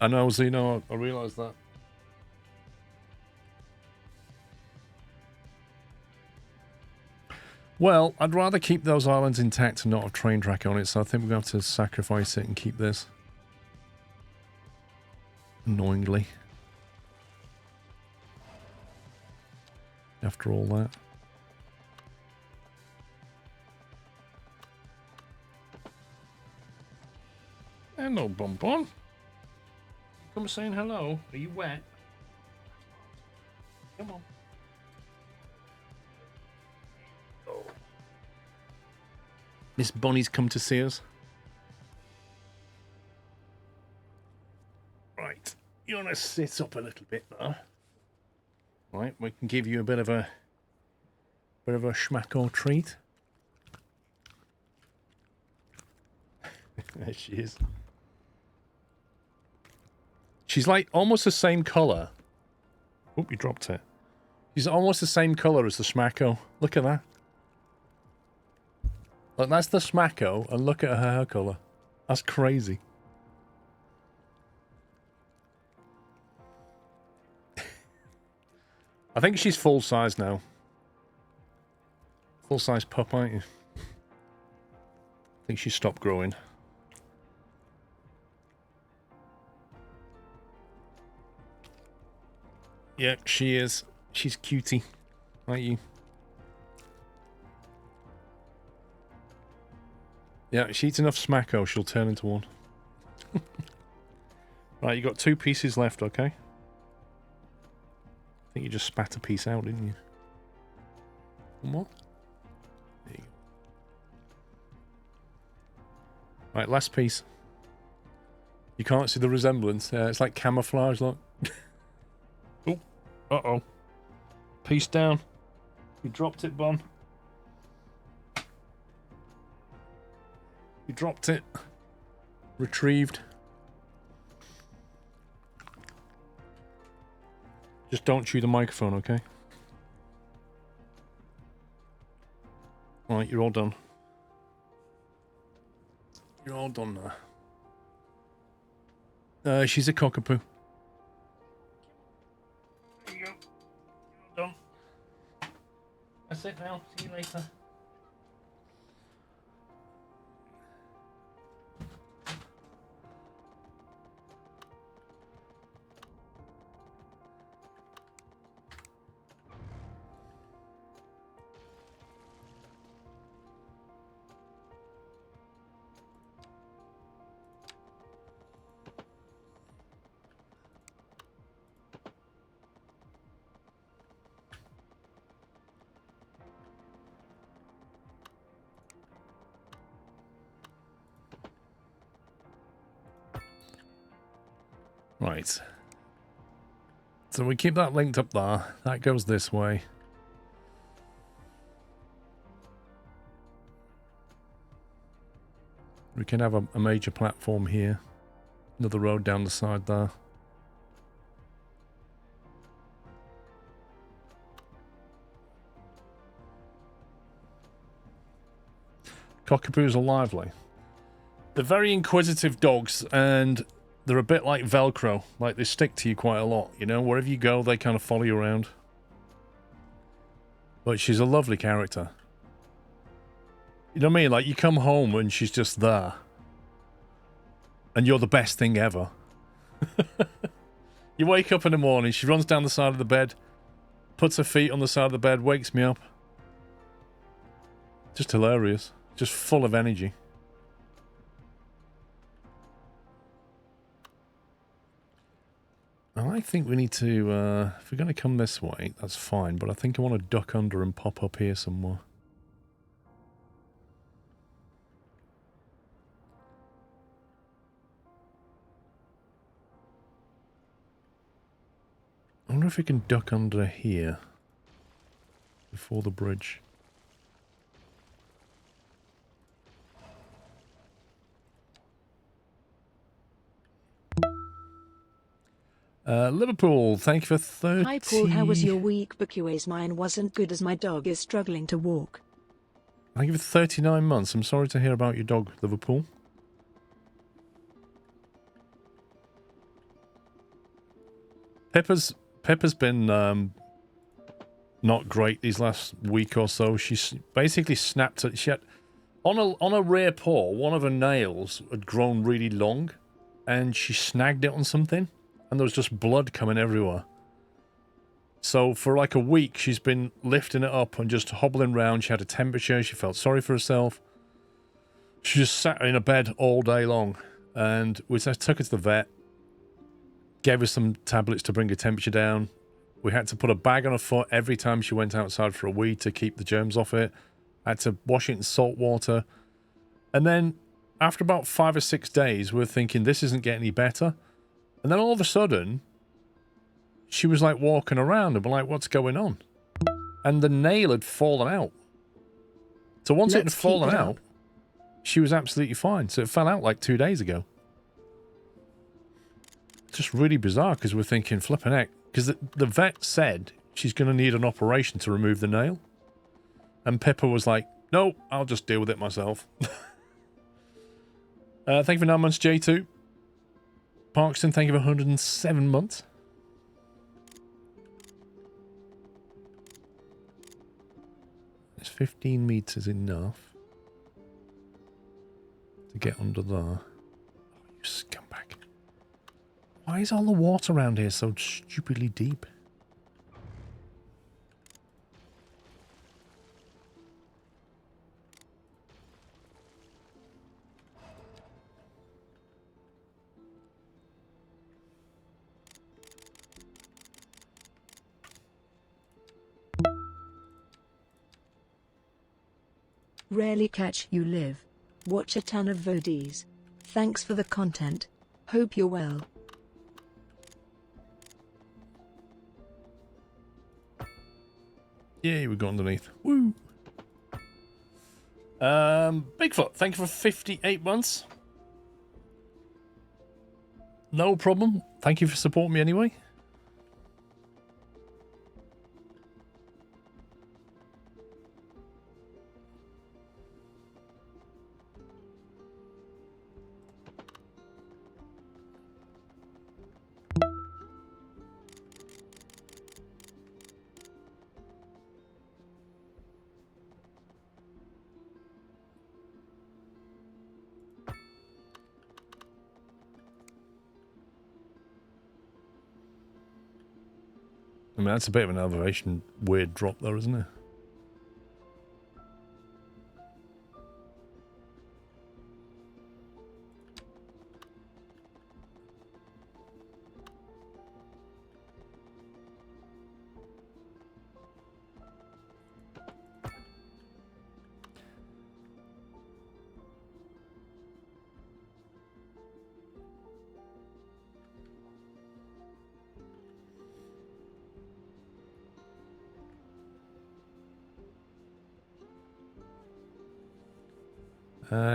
Speaker 1: I know, Zeno, I realise that. Well, I'd rather keep those islands intact and not have train track on it, so I think we're going to have to sacrifice it and keep this. Annoyingly. After all that. Hello, Bonbon. Come saying hello. Are you wet? Come on. Oh. Miss Bonnie's come to see us. Right. You want to sit up a little bit there? Right, we can give you a bit of a schmack or treat. There she is. She's like almost the same colour. Oop, you dropped it. She's almost the same colour as the Smacko. Look at that. Look, that's the Smacko, and look at her hair colour. That's crazy. I think she's full size now. Full size pup, aren't you? I think she stopped growing. Yeah, she is. She's cutie, aren't you? Yeah, she eats enough Smacko, she'll turn into one. Right, you got 2 pieces left, okay? I think you just spat a piece out, didn't you? One more? There you go. Right, last piece. You can't see the resemblance. It's like camouflage, look. Oh, uh-oh. Piece down. You dropped it, Bon. You dropped it. Retrieved. Just don't chew the microphone, okay? Alright, you're all done. You're all done now. She's a cockapoo. There you go. You're all done. That's it now. See you later. Right. So we keep that linked up there. That goes this way. We can have a major platform here. Another road down the side there. Cockapoos are lively. They're very inquisitive dogs, and they're a bit like Velcro. Like, they stick to you quite a lot, you know? Wherever you go, they kind of follow you around. But she's a lovely character. You know what I mean? Like, you come home and she's just there. And you're the best thing ever. You wake up in the morning, she runs down the side of the bed, puts her feet on the side of the bed, wakes me up. Just hilarious. Just full of energy. I think we need to, if we're going to come this way, that's fine, but I think I want to duck under and pop up here somewhere. I wonder if we can duck under here before the bridge. Liverpool, thank you for 30.
Speaker 3: Hi Paul, how was your week? Because mine wasn't good as my dog is struggling to walk.
Speaker 1: Thank you for 39 months. I'm sorry to hear about your dog, Liverpool. Pippa's been not great these last week or so. She's basically snapped it. She had on a rear paw, one of her nails had grown really long, and she snagged it on something. And there was just blood coming everywhere. So for like a week, she's been lifting it up and just hobbling around. She had a temperature. She felt sorry for herself. She just sat in a bed all day long. And we just took her to the vet. Gave her some tablets to bring her temperature down. We had to put a bag on her foot every time she went outside for a wee to keep the germs off it. Had to wash it in salt water. And then after about 5 or 6 days, we're thinking this isn't getting any better. And then all of a sudden, she was like walking around and we're like, what's going on? And the nail had fallen out. So once it had fallen out, she was absolutely fine. So it fell out like 2 days ago. It's just really bizarre because we're thinking, flipping heck. Because the vet said she's going to need an operation to remove the nail. And Pippa was like, no, I'll just deal with it myself. Thank you for 9 months, J2. Parkston, thank you for 107 months. Is 15 meters enough to get under there? Oh, you scumbag. Why is all the water around here so stupidly deep?
Speaker 3: Rarely catch you live. Watch a ton of VODs. Thanks for the content. Hope you're well.
Speaker 1: Yay, we got underneath. Woo! Bigfoot, thank you for 58 months. No problem. Thank you for supporting me anyway. I mean, that's a bit of an elevation weird drop there, isn't it?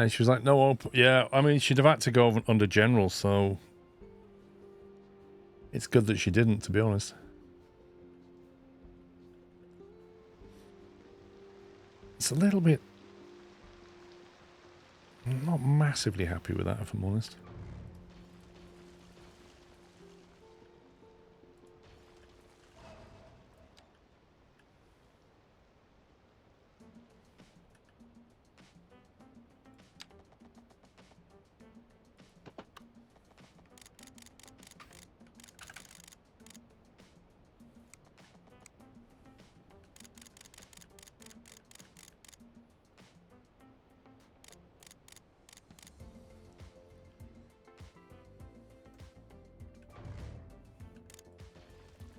Speaker 1: She was like, no, yeah, I mean, she'd have had to go under general, so it's good that she didn't, to be honest. It's a little bit I'm not massively happy with that, if I'm honest.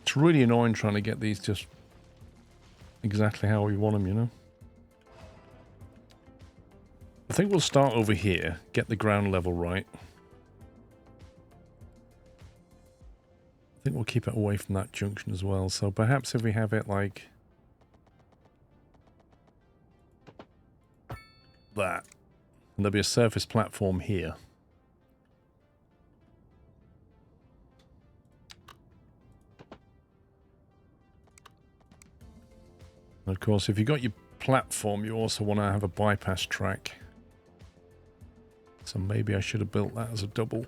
Speaker 1: It's really annoying trying to get these just exactly how we want them, you know? I think we'll start over here, get the ground level right. I think we'll keep it away from that junction as well. So perhaps if we have it like that, and there'll be a surface platform here. And of course, if you've got your platform, you also want to have a bypass track. So maybe I should have built that as a double.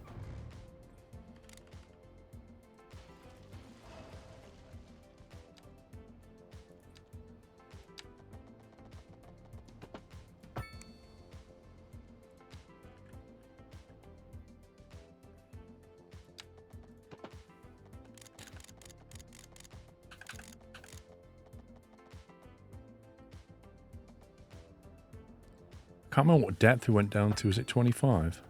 Speaker 1: Can't remember what depth we went down to. Is it 25?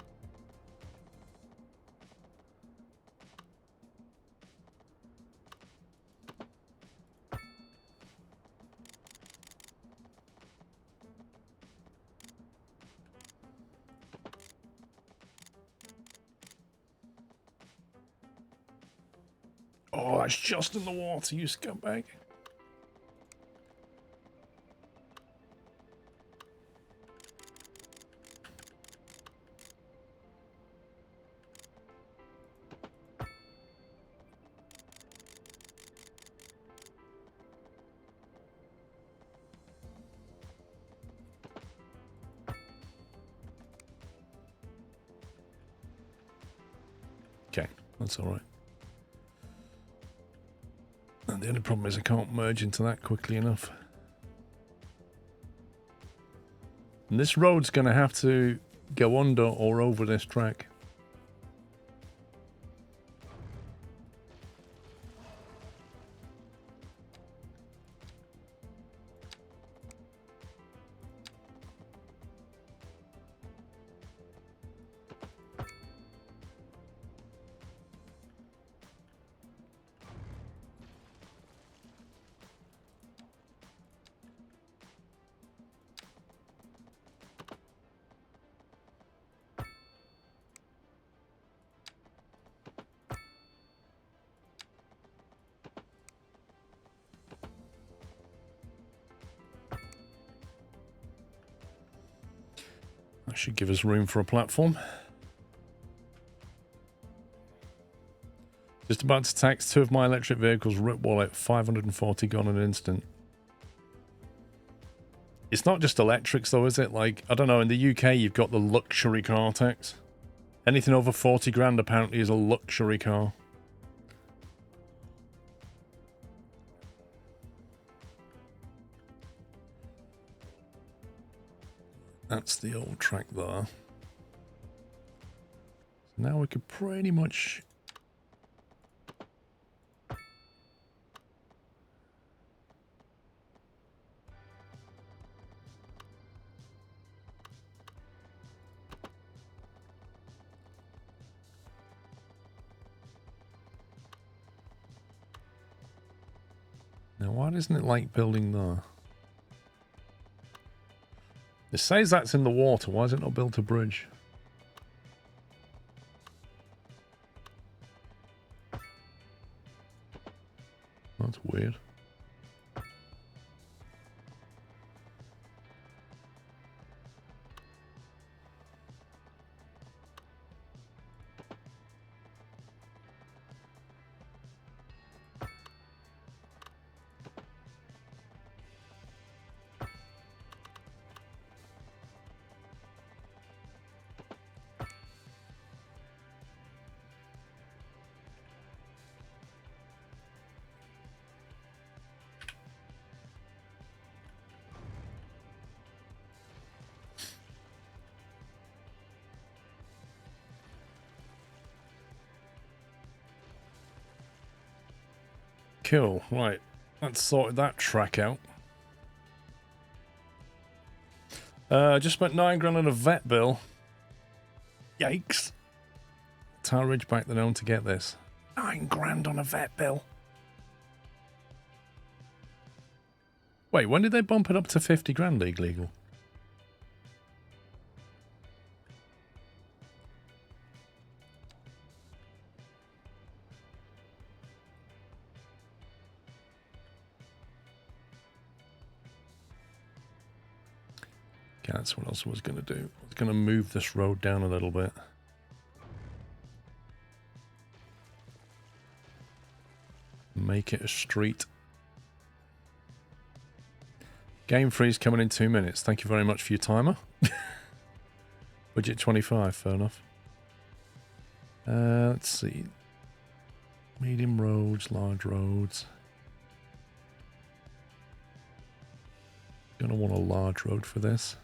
Speaker 1: Oh, that's just in the water, you scumbag. Okay, that's all right. And the only problem is I can't merge into that quickly enough. And this road's going to have to go under or over this track. That should give us room for a platform. Just about to tax 2 of my electric vehicles. Rip wallet, 540 gone in an instant. It's not just electrics though, is it? Like, I don't know, in the UK you've got the luxury car tax. Anything over 40 grand apparently is a luxury car. That's the old track there. Now we could pretty much... Now why doesn't it like building there? It says that's in the water. Why is it not built a bridge? That's weird. Cool. Right. Let's sort that track out. Just spent 9 grand on a vet bill. Yikes. Tower Ridge back the known to get this. 9 grand on a vet bill. Wait, when did they bump it up to 50 grand legal? Okay, that's what else I was going to do. I was going to move this road down a little bit. Make it a street. Game freeze coming in 2 minutes. Thank you very much for your timer. Budget 25, fair enough. Let's see. Medium roads, large roads. Gonna want a large road for this.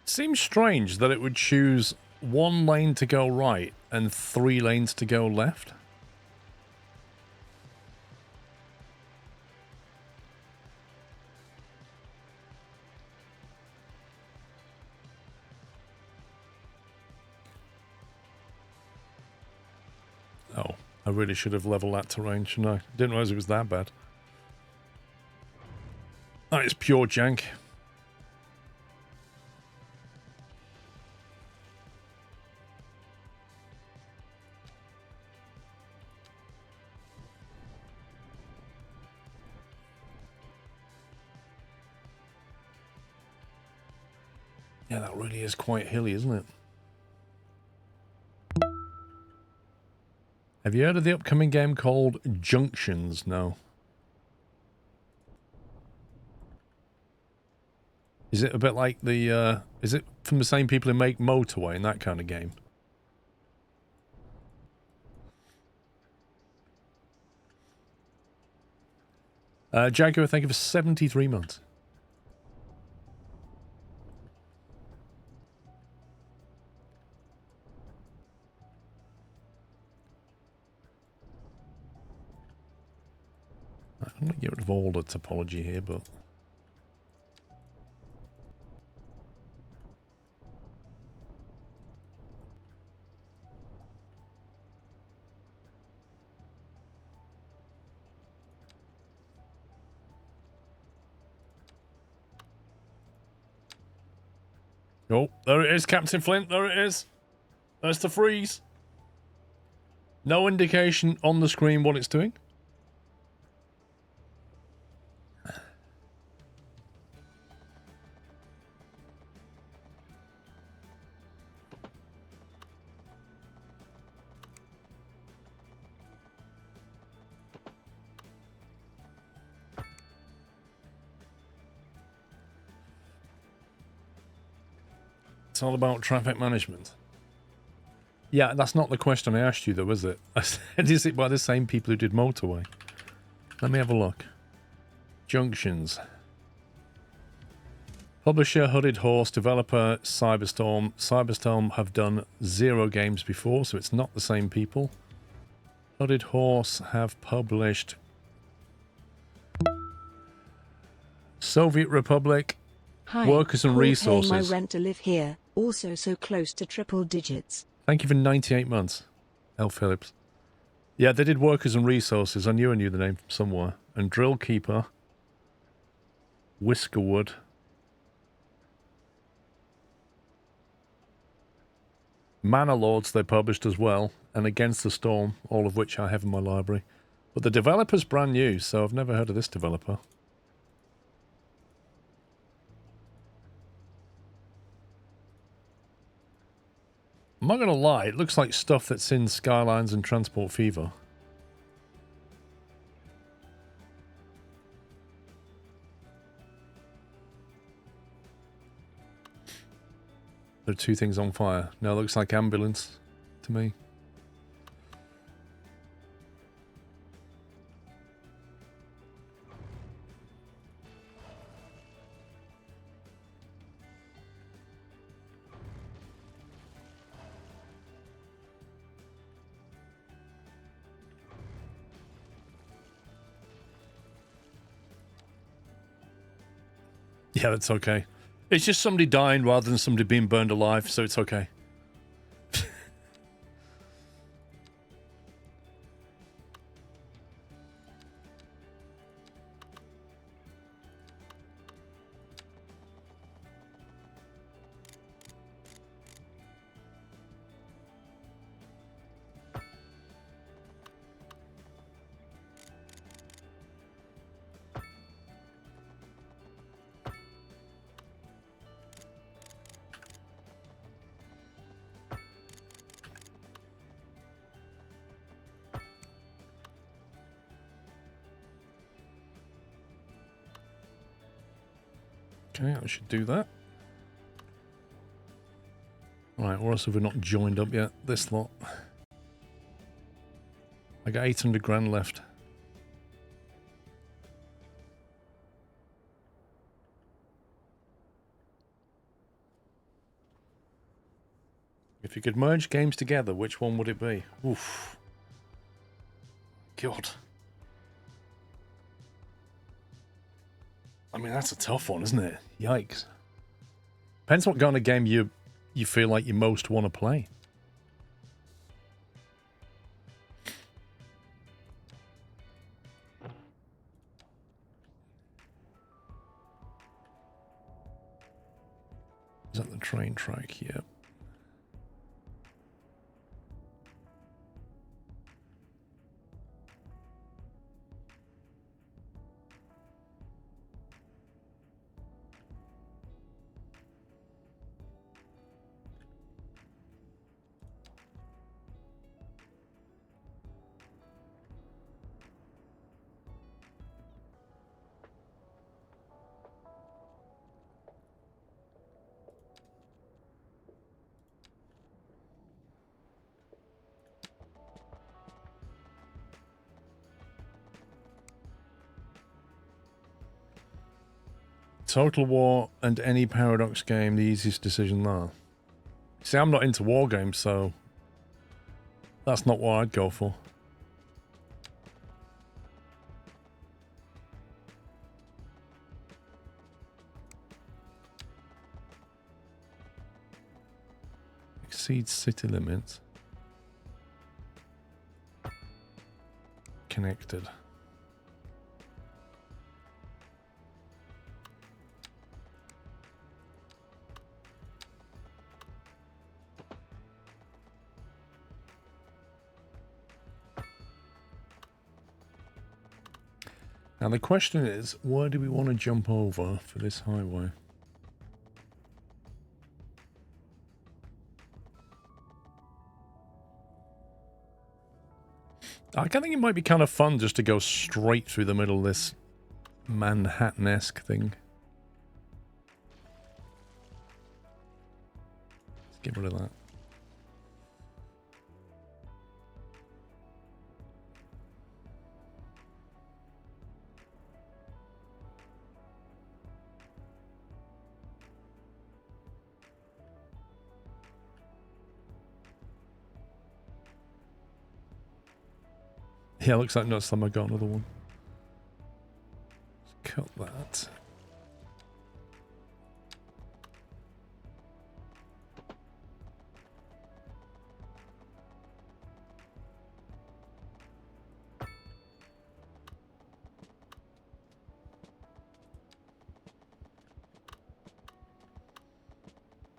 Speaker 1: Seems strange that it would choose 1 lane to go right and 3 lanes to go left. Oh, I really should have leveled that terrain, shouldn't I? Didn't realize it was that bad. That is pure jank. Yeah, that really is quite hilly, isn't it? Have you heard of the upcoming game called Junctions? No. Is it a bit like the, is it from the same people who make Motorway and that kind of game? Jaguar, thank you for 73 months. I'm going to get rid of all the topology here, but... Oh, there it is, Captain Flint, there it is. There's the freeze. No indication on the screen what it's doing. It's all about traffic management. Yeah, that's not the question I asked you though, is it? I said, is it by the same people who did Motorway? Let me have a look. Junctions. Publisher, Hooded Horse. Developer, Cyberstorm. Cyberstorm have done 0 games before, so it's not the same people. Hooded Horse have published Soviet Republic,
Speaker 3: Hi,
Speaker 1: Workers and
Speaker 3: Paul paying
Speaker 1: Resources.
Speaker 3: my rent to live here, also so close to triple digits.
Speaker 1: Thank you for 98 months, L. Phillips. Yeah, they did Workers and Resources. I knew the name from somewhere. And Drill Keeper, Whiskerwood. Manor Lords they published as well, and Against the Storm, all of which I have in my library. But the developer's brand new, so I've never heard of this developer. I'm not going to lie, it looks like stuff that's in Skylines and Transport Fever. There are two things on fire. Now it looks like ambulance to me. Yeah, that's okay. It's just somebody dying rather than somebody being burned alive, so it's okay. Okay, I should do that. Right, or else have we not joined up yet? This lot. I got 800 grand left. If you could merge games together, which one would it be? Oof. God. I mean, that's a tough one, isn't it? Yikes. Depends what kind of game you feel like you most want to play. Is that the train track? Yep. Total War and any Paradox game, the easiest decision there. See, I'm not into war games, so that's not what I'd go for. Exceeds city limits. Connected. Now the question is, where do we want to jump over for this highway? I think it might be kind of fun just to go straight through the middle of this Manhattan-esque thing. Let's get rid of that. Yeah, looks like next time I got another one. Let's cut that.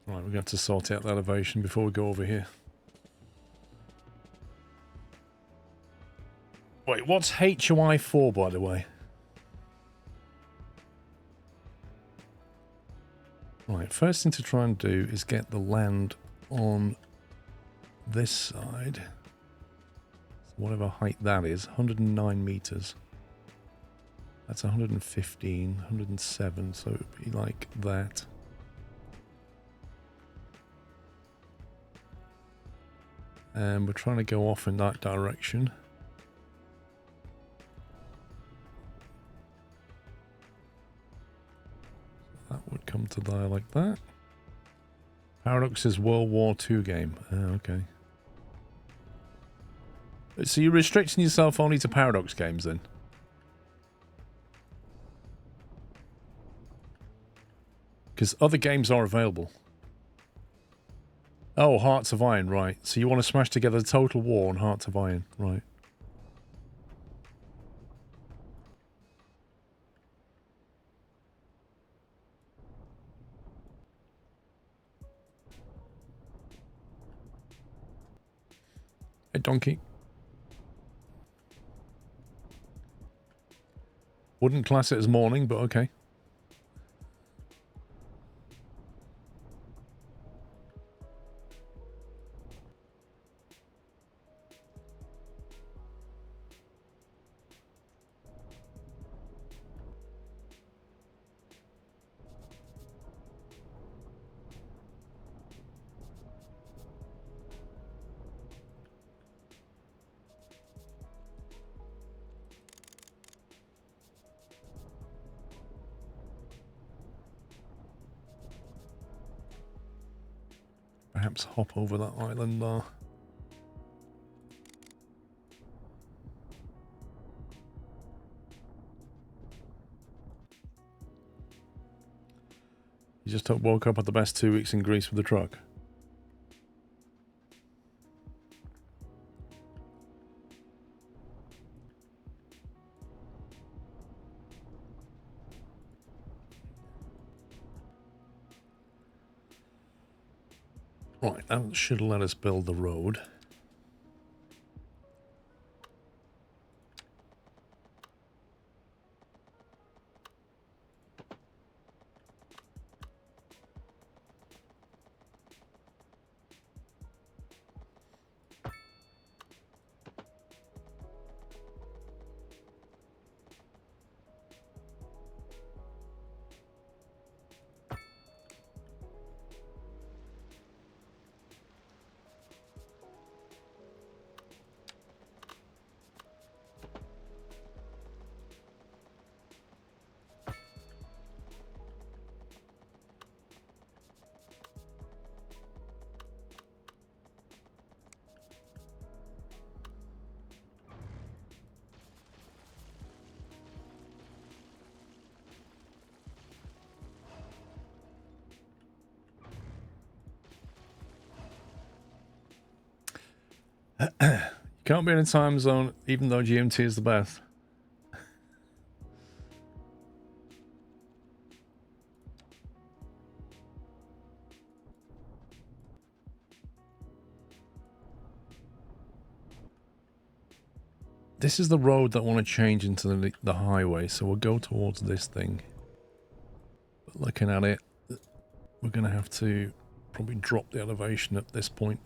Speaker 1: Right, we're going to have to sort out the elevation before we go over here. Wait, what's HOI for, by the way? Right, first thing to try and do is get the land on this side. So whatever height that is, 109 meters. That's 115, 107, so it would be like that. And we're trying to go off in that direction. That would come to there like that. Paradox is World War II game. Okay. So you're restricting yourself only to Paradox games then? Because other games are available. Oh, Hearts of Iron, right. So you want to smash together Total War and Hearts of Iron, right. Hey, donkey. Wouldn't class it as morning, but okay. Perhaps hop over that island there. You just woke up at the best 2 weeks in Greece with the truck. Right, that should let us build the road. Can't be in a time zone, even though GMT is the best. This is the road that I want to change into the highway, so we'll go towards this thing. But looking at it, we're going to have to probably drop the elevation at this point.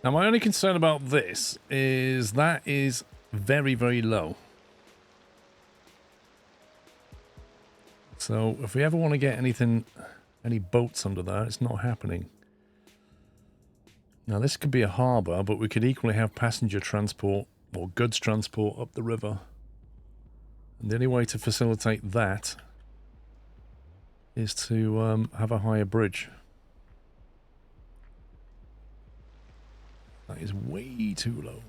Speaker 1: Now, my only concern about this is that is very, very low. So if we ever want to get anything, any boats under there, it's not happening. Now, this could be a harbour, but we could equally have passenger transport or goods transport up the river. And the only way to facilitate that is to have a higher bridge. That is way too low.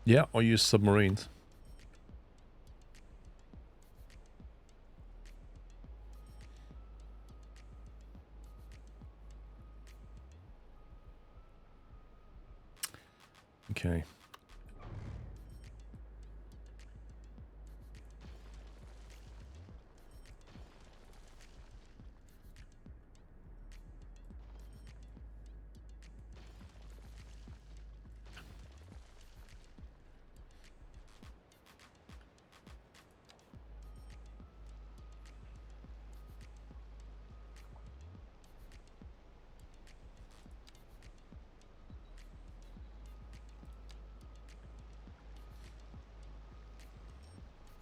Speaker 1: Yeah, or use submarines. Okay.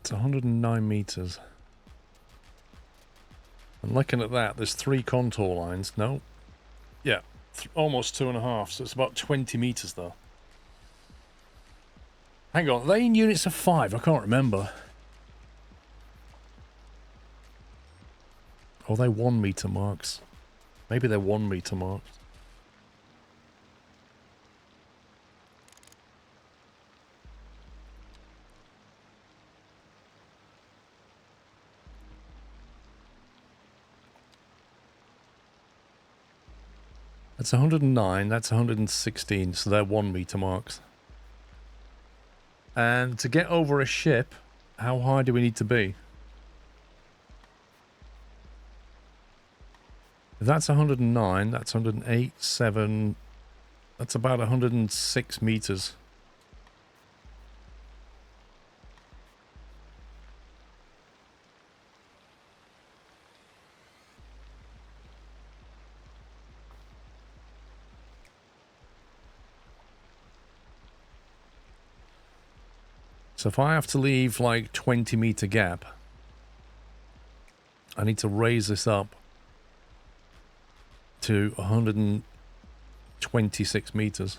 Speaker 1: It's 109 meters. And looking at that, there's 3 contour lines. No. Yeah, almost 2.5, so it's about 20 meters though. Hang on, are they in units of 5? I can't remember. Or are they 1 meter marks? Maybe they're 1 meter marks. That's 109, that's 116, so they're 1 meter marks. And to get over a ship, how high do we need to be? If that's 109, that's 108, 7, that's about 106 meters. So if I have to leave like 20 meter gap, I need to raise this up to 126 meters.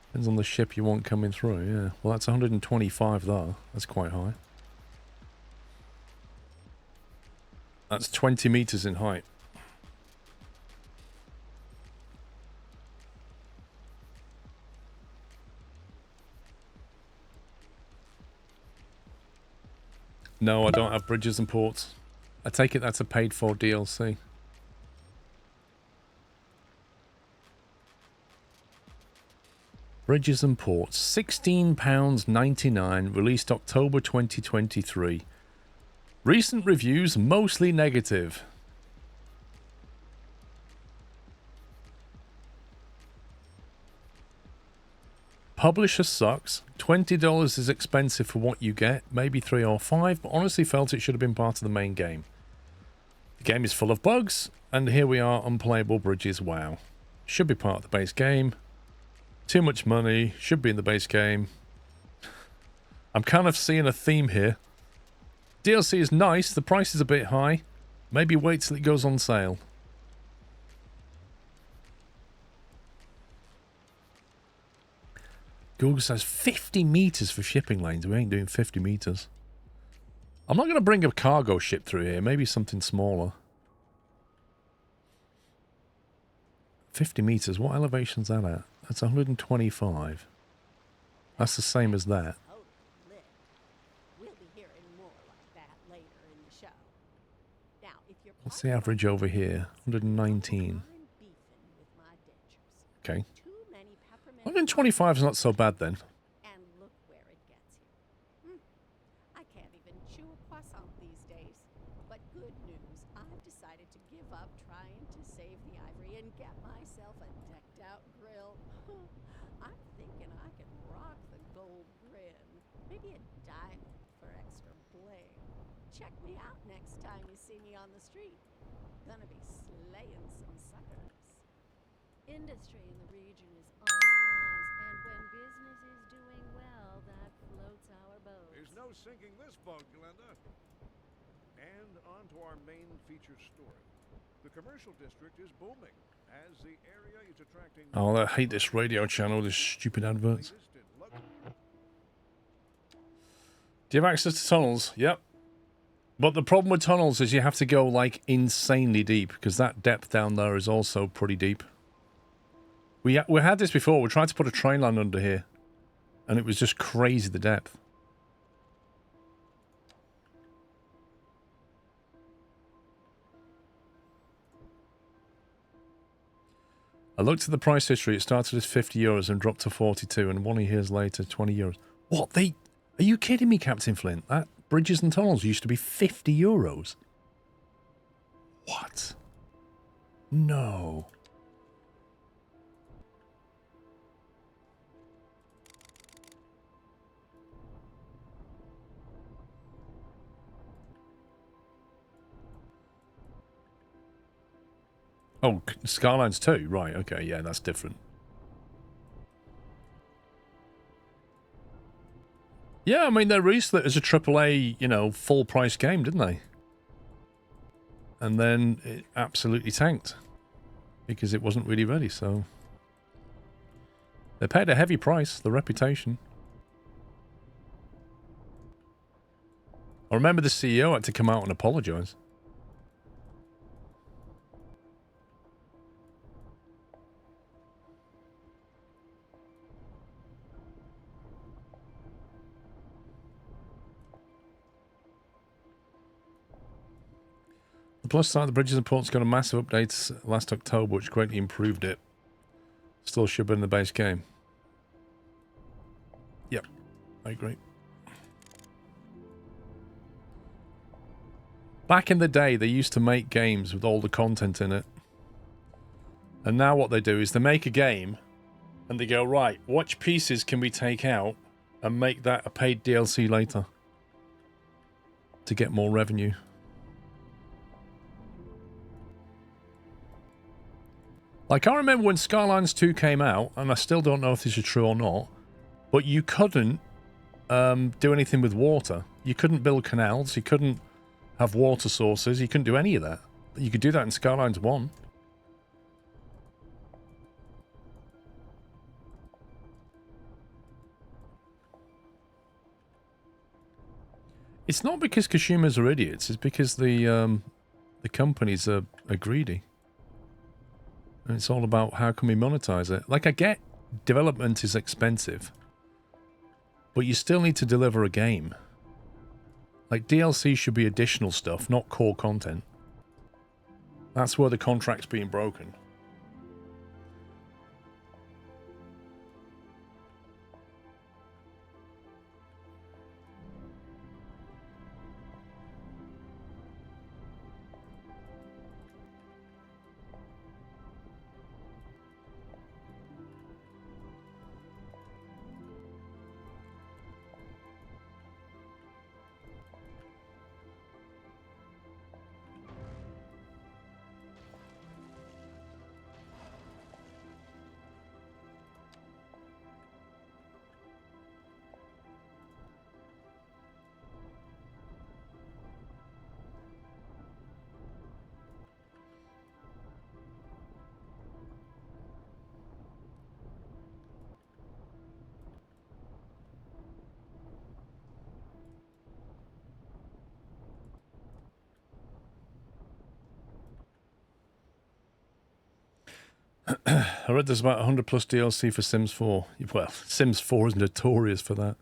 Speaker 1: Depends on the ship you want coming through, yeah. Well, that's 125 there. That's quite high. That's 20 meters in height. No, I don't have bridges and ports. I take it that's a paid-for DLC. Bridges and ports. £16.99. Released October 2023. Recent reviews mostly negative. Publisher sucks. $20 is expensive for what you get. Maybe 3 or 5, but honestly felt it should have been part of the main game. The game is full of bugs, and here we are, unplayable bridges. Wow. Should be part of the base game. Too much money. Should be in the base game. I'm kind of seeing a theme here. DLC is nice. The price is a bit high. Maybe wait till it goes on sale. Google says 50 meters for shipping lanes. We ain't doing 50 meters. I'm not going to bring a cargo ship through here. Maybe something smaller. 50 meters. What elevation's that at? That's 125. That's the same as that. What's the average over here? 119. Okay. 125 is not so bad then.
Speaker 4: And look where it gets you. I can't even chew a croissant these days. But good news, I've decided to give up trying to save the ivory and get myself a decked out grill. I'm thinking I can rock check me out next time you see me on the street. Gonna be slaying some suckers. Industry in the region is on the rise, and when business is doing well, that floats our boat.
Speaker 5: There's no sinking this boat, Glenda. And on to our main feature story. The commercial district is booming, as the area is attracting...
Speaker 1: Oh, I hate this radio channel, this stupid adverts. Do you have access to tunnels? Yep. But the problem with tunnels is you have to go, like, insanely deep, because that depth down there is also pretty deep. We had this before. We tried to put a train line under here, and it was just crazy, the depth. I looked at the price history. It started as €50 and dropped to 42, and 1 years later, €20. What? Are you kidding me, Captain Flint? That bridges and tunnels used to be €50. What? No. Oh, Skylines 2? Right, okay, yeah, that's different. Yeah, I mean, they released it as a AAA, you know, full-price game, didn't they? And then it absolutely tanked. Because it wasn't really ready, so... They paid a heavy price, the reputation. I remember the CEO had to come out and apologise. The plus side, the bridges and ports got a massive update last October, which greatly improved it. Still should be in the base game. Yep, I agree. Back in the day, they used to make games with all the content in it. And now what they do is they make a game, and they go, right, which pieces can we take out and make that a paid DLC later to get more revenue. Like, I remember when Skylines 2 came out, and I still don't know if this is true or not, but you couldn't do anything with water. You couldn't build canals, you couldn't have water sources, you couldn't do any of that. You could do that in Skylines 1. It's not because consumers are idiots, it's because the companies are greedy. And it's all about how can we monetize it. Like, I get development is expensive, but you still need to deliver a game. Like, DLC should be additional stuff, not core content. That's where the contract's being broken. I read there's about 100 plus DLC for Sims 4. Well, Sims 4 is notorious for that.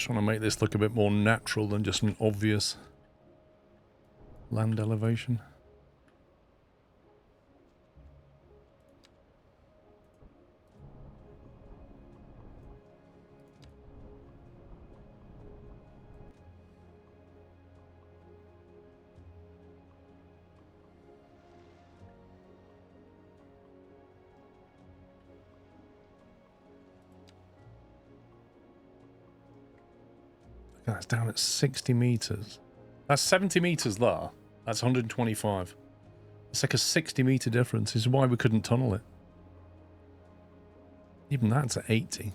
Speaker 1: Trying to make this look a bit more natural than just an obvious land elevation. That's down at 60 meters. That's 70 meters there. That's 125. It's like a 60-meter difference. This is why we couldn't tunnel it. Even that's at 80.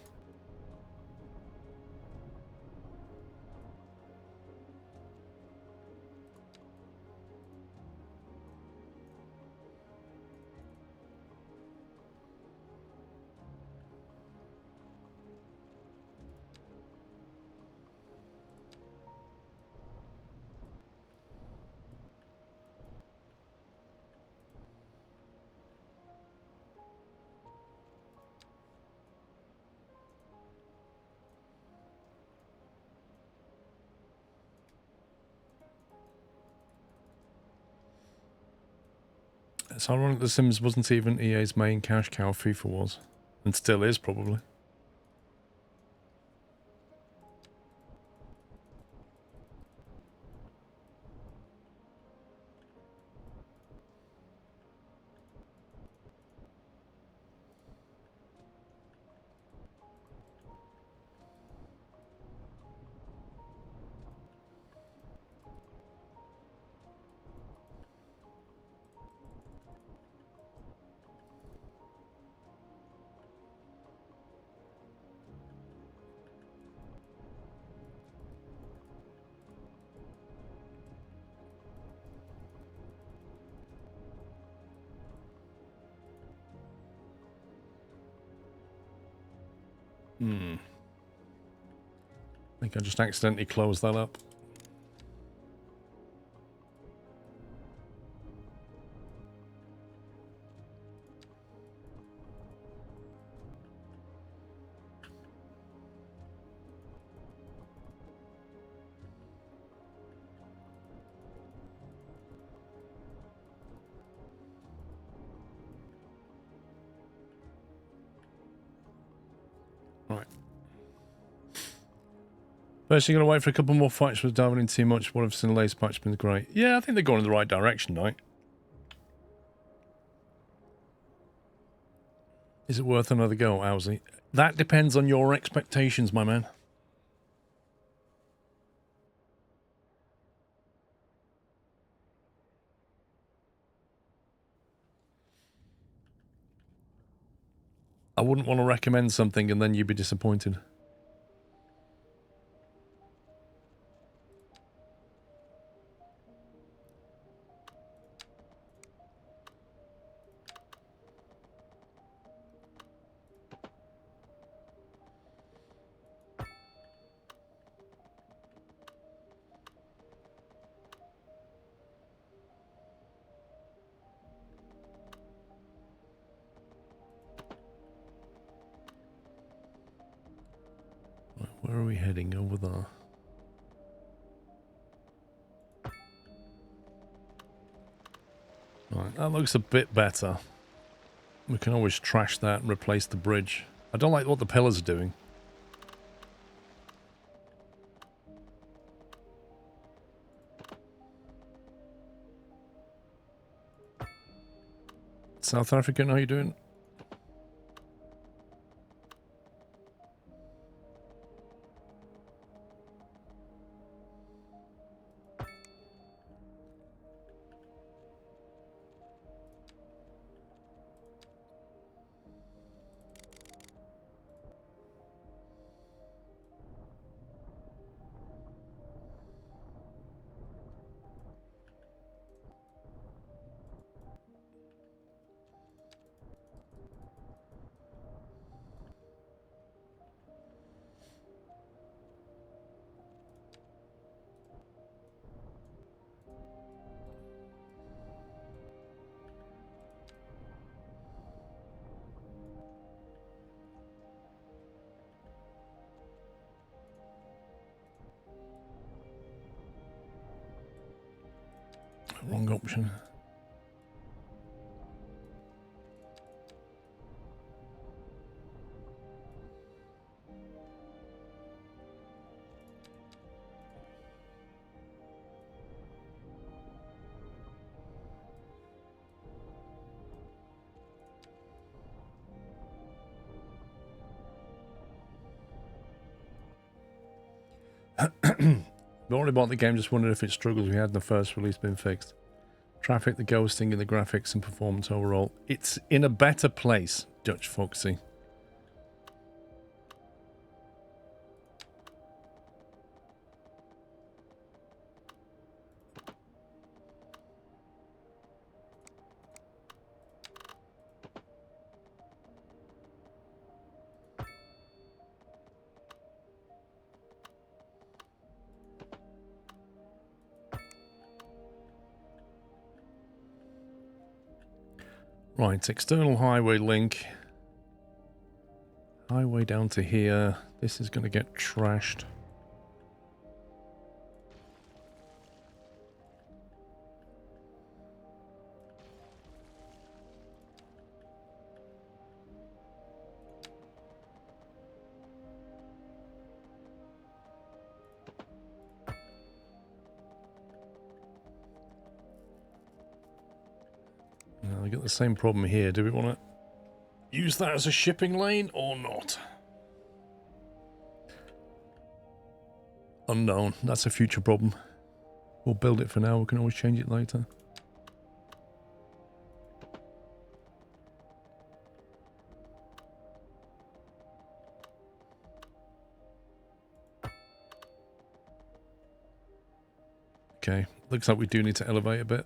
Speaker 1: It's ironic The Sims wasn't even EA's main cash cow. FIFA was. And still is, probably. I think I just accidentally closed that up. Right. First, you're going to wait for a couple more fights with diving in too much. What if seen the latest patch been great? Yeah, I think they're going in the right direction, right? Is it worth another go, Owsy? That depends on your expectations, my man. I wouldn't want to recommend something and then you'd be disappointed. Where are we heading? Over there. Right, that looks a bit better. We can always trash that and replace the bridge. I don't like what the pillars are doing. South African, how you doing? wrong option. We already bought the game, just wondered if its struggles we had in the first release been fixed. Traffic, the ghosting, and the graphics and performance overall. It's in a better place, Dutch Foxy. Right, external highway link. Highway down to here. This is going to get trashed. Now we got the same problem here. Do we want to use that as a shipping lane or not? Unknown. That's a future problem. We'll build it for now. We can always change it later. Okay. Looks like we do need to elevate a bit.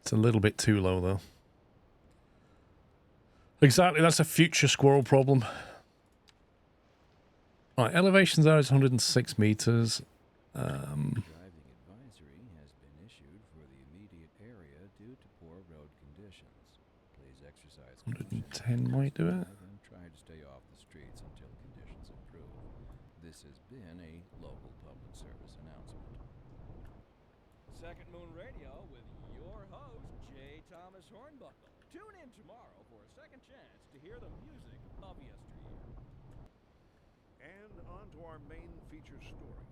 Speaker 1: It's a little bit too low, though. Exactly, that's a future squirrel problem. Right, elevation there is 106 meters.
Speaker 6: Driving advisory has been issued for the immediate area due to poor road conditions. Please exercise
Speaker 1: 110 might do it.
Speaker 6: and try to stay off the streets until conditions improve. This has been a local public service announcement.
Speaker 7: Second Moon Radio with your host, J. Thomas Hornbuckle. Tune in tomorrow for a second chance to hear the music of yesteryear.
Speaker 5: And on to our main feature story.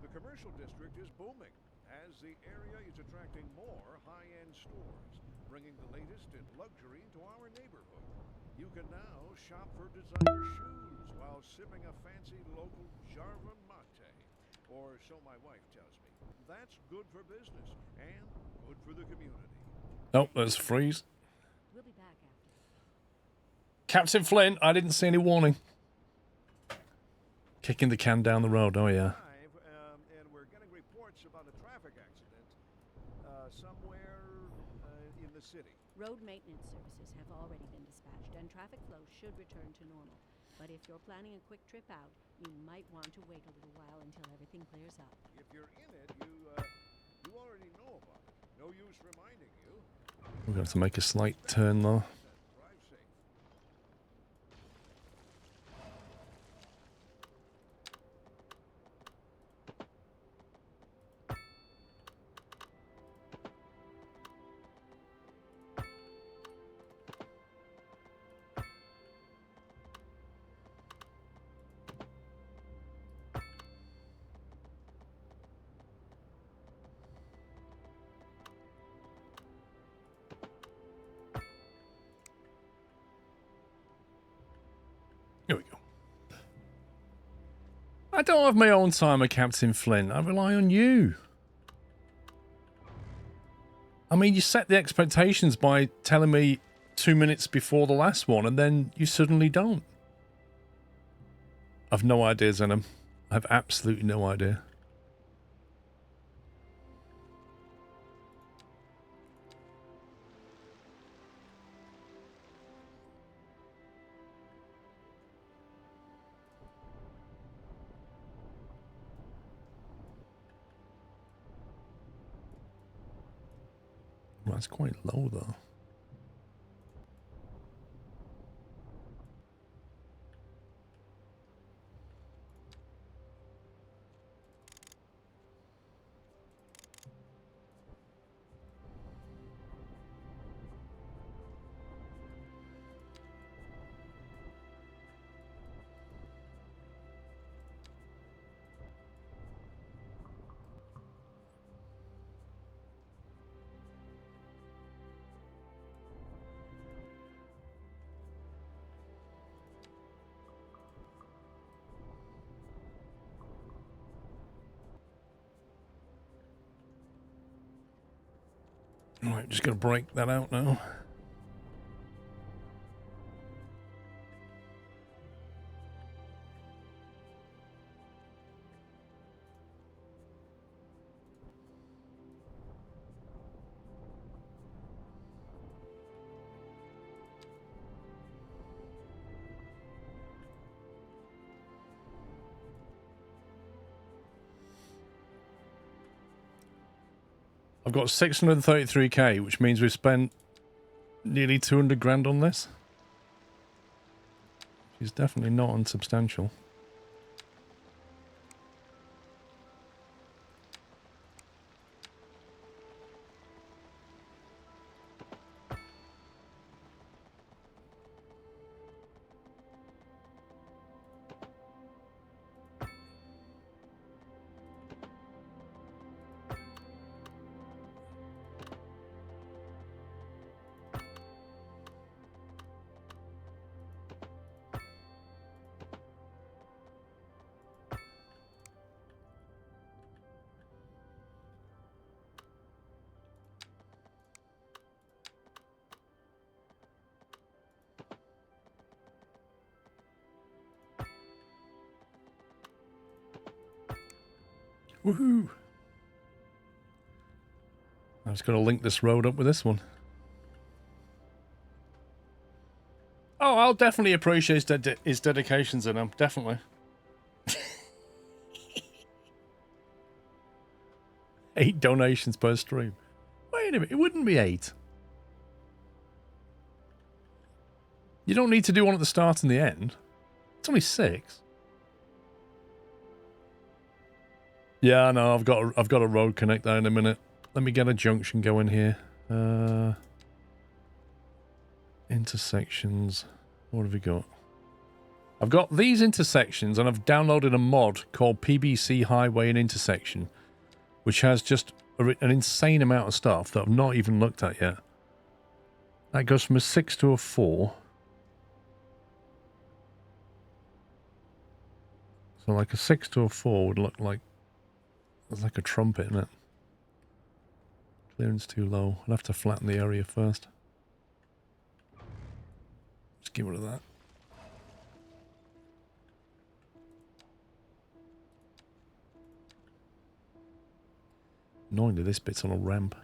Speaker 5: The commercial district is booming as the area is attracting more high-end stores, bringing the latest in luxury to our neighborhood. You can now shop for designer shoes while sipping a fancy local Jarva mate. Or so my wife tells me. That's good for business and good for the community.
Speaker 1: Nope, let's freeze.
Speaker 4: We'll be back after.
Speaker 1: Captain Flint, I didn't see any warning. Kicking the can down the road, oh yeah.
Speaker 5: And we're getting reports about a traffic accident somewhere in the city.
Speaker 4: Road maintenance services have already been dispatched, and traffic flow should return to normal. But if you're planning a quick trip out, you might want to wait a little while until everything clears up.
Speaker 5: If you're in it, you already know about it. No use reminding you.
Speaker 1: We're going to have to make a slight turn though.
Speaker 5: Drive safe.
Speaker 1: Here we go. I don't have my own timer, Captain Flint. I rely on you. I mean, you set the expectations by telling me 2 minutes before the last one, and then you suddenly don't. I've no idea, Zenom. I have absolutely no idea. Well, that's quite low, though. Right, just going to break that out now. I've got 633k, which means we've spent nearly 200 grand on this. Which is definitely not unsubstantial. Woohoo! I was going to link this road up with this one. Oh, I'll definitely appreciate his dedications in them. Definitely. 8 donations per stream. Wait a minute, it wouldn't be 8. You don't need to do one at the start and the end. It's only 6. Yeah, no, I've got a road connect there in a minute. Let me get a junction going here. Intersections. What have we got? I've got these intersections, and I've downloaded a mod called PBC Highway and Intersection, which has just an insane amount of stuff that I've not even looked at yet. That goes from a 6 to a 4. So like a 6 to a 4 would look like... It's like a trumpet, isn't it? Clearance too low. I'll have to flatten the area first. Just get rid of that. Annoyingly, this bit's on a ramp.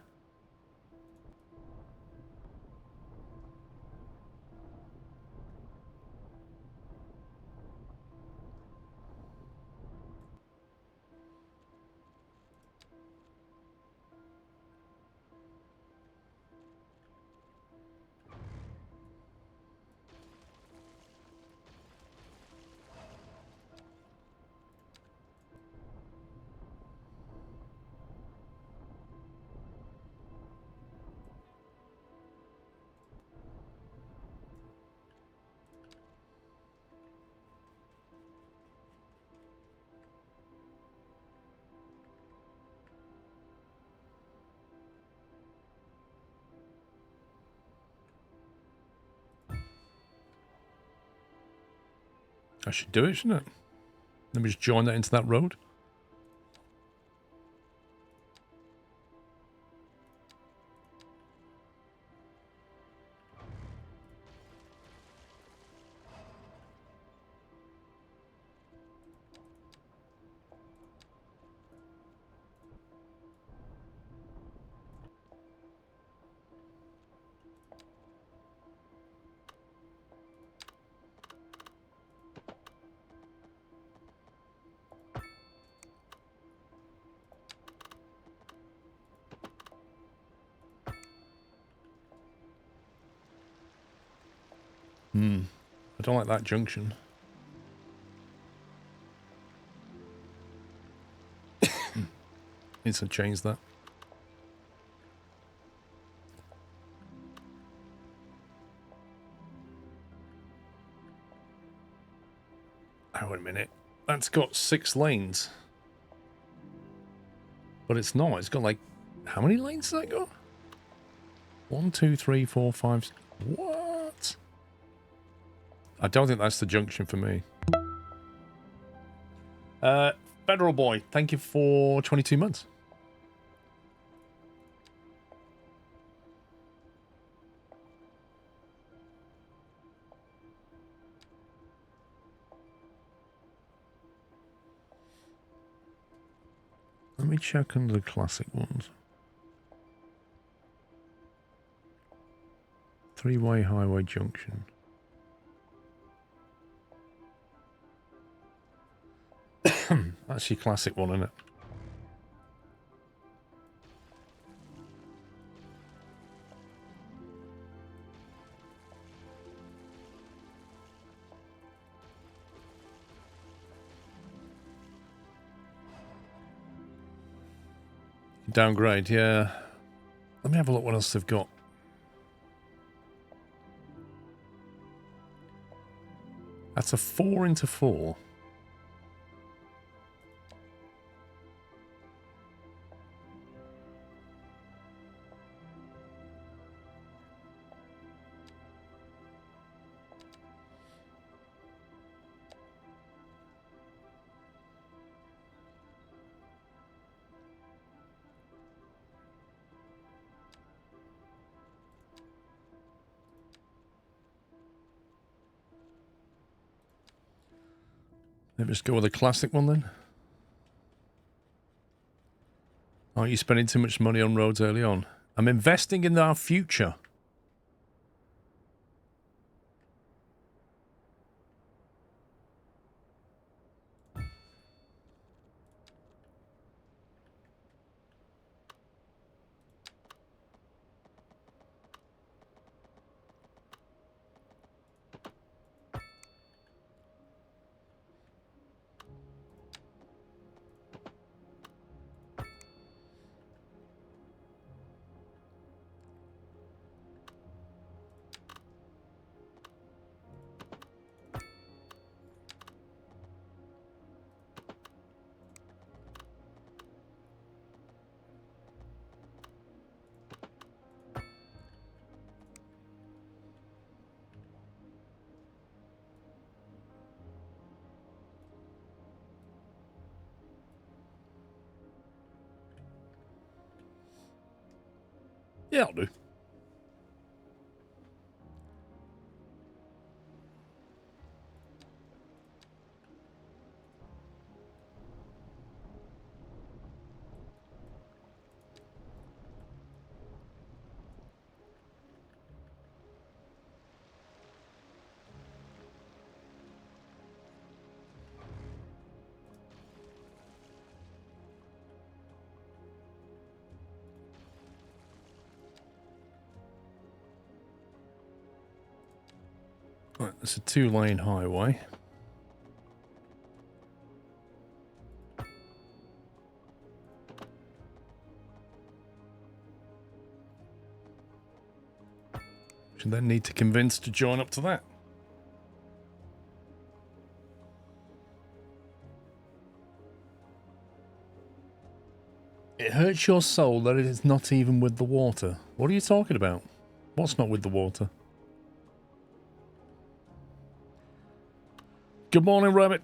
Speaker 1: I should do it, shouldn't it? Let me just join that into that road. I don't like that junction. Needs to change that. Oh, wait a minute. That's got 6 lanes. But it's not. It's got like... How many lanes does that got? 1, 2, 3, 4, 5... What? I don't think that's the junction for me. Federal Boy, thank you for 22 months. me check under the classic ones. Three-way highway junction. That's your classic one, isn't it? Downgrade, yeah. Let me have a look what else they've got. That's a 4x4. Let me just go with a classic one then. Aren't you spending too much money on roads early on? I'm investing in our future. Yeah, I'll do. Right, it's a 2-lane highway. Should then need to convince to join up to that. It hurts your soul that it is not even with the water. What are you talking about? What's not with the water? Good morning, Rabbit.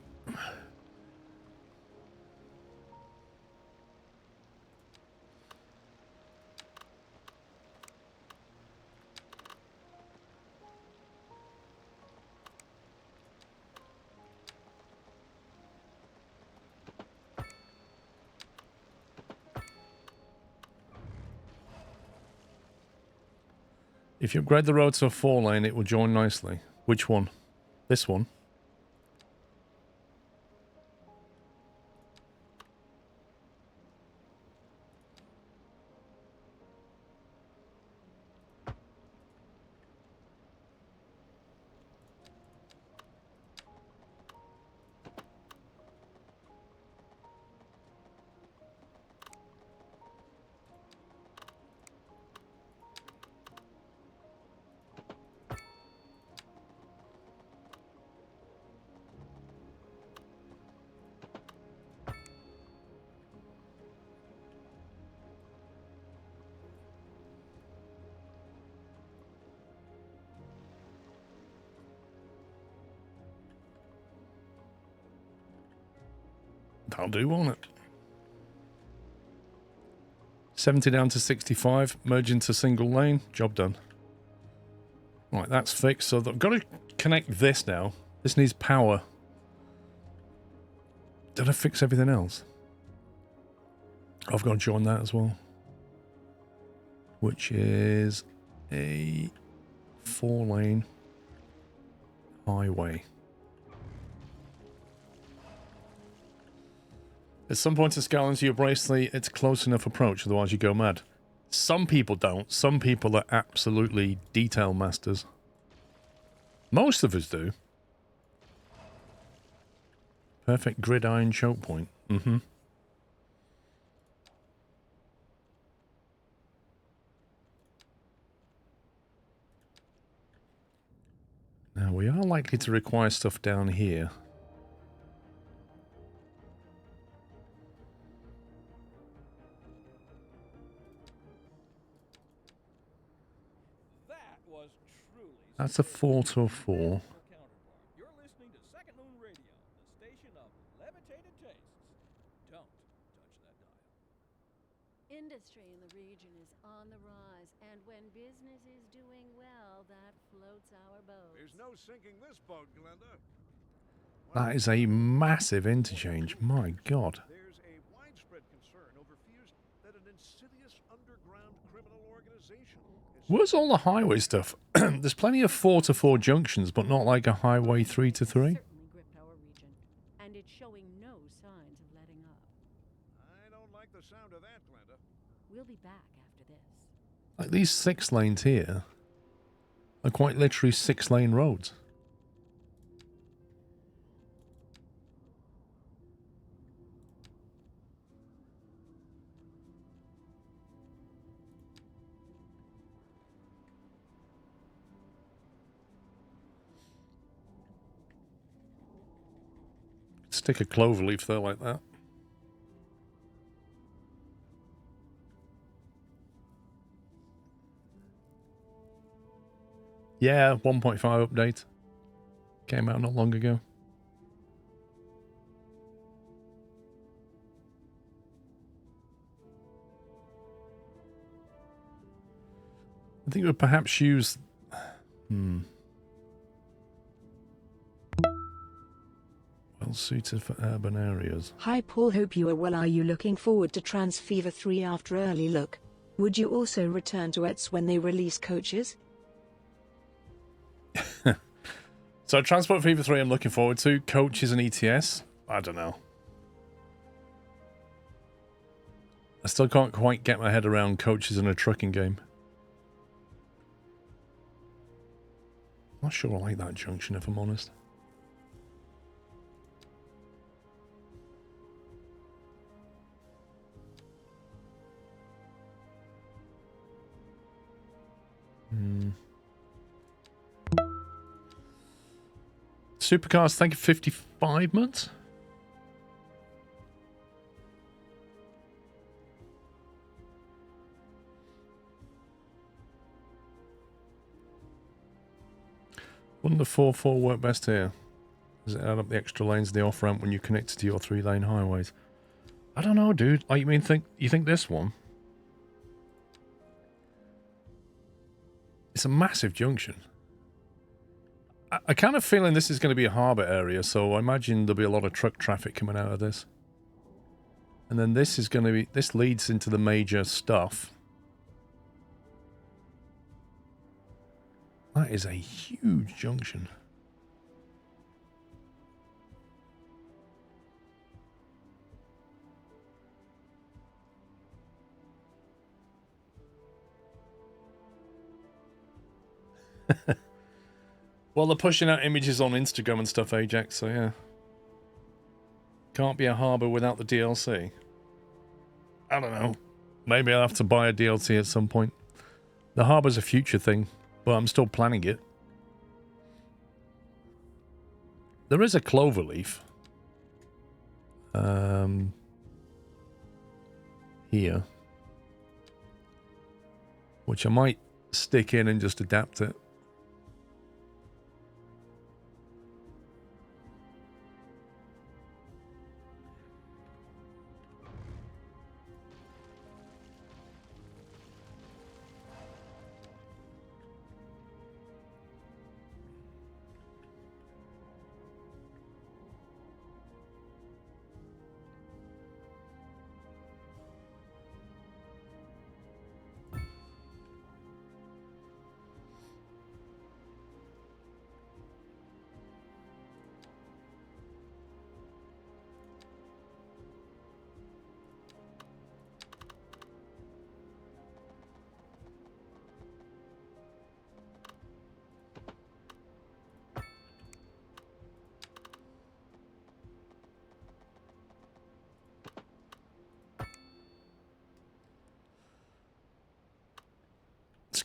Speaker 1: If you upgrade the road to a 4-lane, it will join nicely. Which one? This one? That'll do, won't it? 70 down to 65, merge into single lane, job done. Right, that's fixed. So I've got to connect this now. This needs power. Did I fix everything else? I've got to join that as well, which is a 4-lane highway. At some point in Skylines, you embrace the "it's close enough" approach, otherwise you go mad. Some people don't. Some people are absolutely detail masters. Most of us do. Perfect gridiron choke point. Mm-hmm. Now, we are likely to require stuff down here.
Speaker 7: That was truly
Speaker 1: That's a 4 to a 4.
Speaker 7: counterpart. You're listening to Second Moon Radio, the station of levitated tastes. Don't touch that dial.
Speaker 4: Industry in the region is on the rise, and when business is doing well, that floats our boat.
Speaker 5: There's no sinking this boat, Glenda.
Speaker 1: That is a massive interchange. My God.
Speaker 5: There's a widespread concern over fears that an insidious underground criminal organization is
Speaker 1: Where's all the highway stuff? There's plenty of 4 to 4 junctions, but not like a highway 3 to 3.
Speaker 4: Certainly gripped our region, and it's showing no signs of letting up.
Speaker 5: I don't like the sound of that, Glenda.
Speaker 4: We'll be back after this.
Speaker 1: Like these 6 lanes here are quite literally 6-lane roads. Stick a clover leaf there like that. Yeah, 1.5 update. Came out not long ago. I think we'd perhaps use... Well suited for urban areas.
Speaker 3: Hi Paul, hope you are well. Are you looking forward to Transfever 3 after early look? Would you also return to ETS when they release coaches?
Speaker 1: So Transport Fever 3 I'm looking forward to. Coaches and ETS? I don't know. I still can't quite get my head around coaches in a trucking game. Not sure I like that junction, if I'm honest. Supercars, thank you, 55 months. Wouldn't the 4-4 work best here? Does it add up the extra lanes of the off-ramp when you connect to your 3-lane highways? I don't know, dude. Like, you think this one? It's a massive junction. I kind of feeling this is going to be a harbour area, so I imagine there'll be a lot of truck traffic coming out of this. And then this is going to be... This leads into the major stuff. That is a huge junction. Well, they're pushing out images on Instagram and stuff, Ajax, so yeah. Can't be a harbour without the DLC. I don't know. Maybe I'll have to buy a DLC at some point. The harbour's a future thing, but I'm still planning it. There is a cloverleaf. Here. Which I might stick in and just adapt it.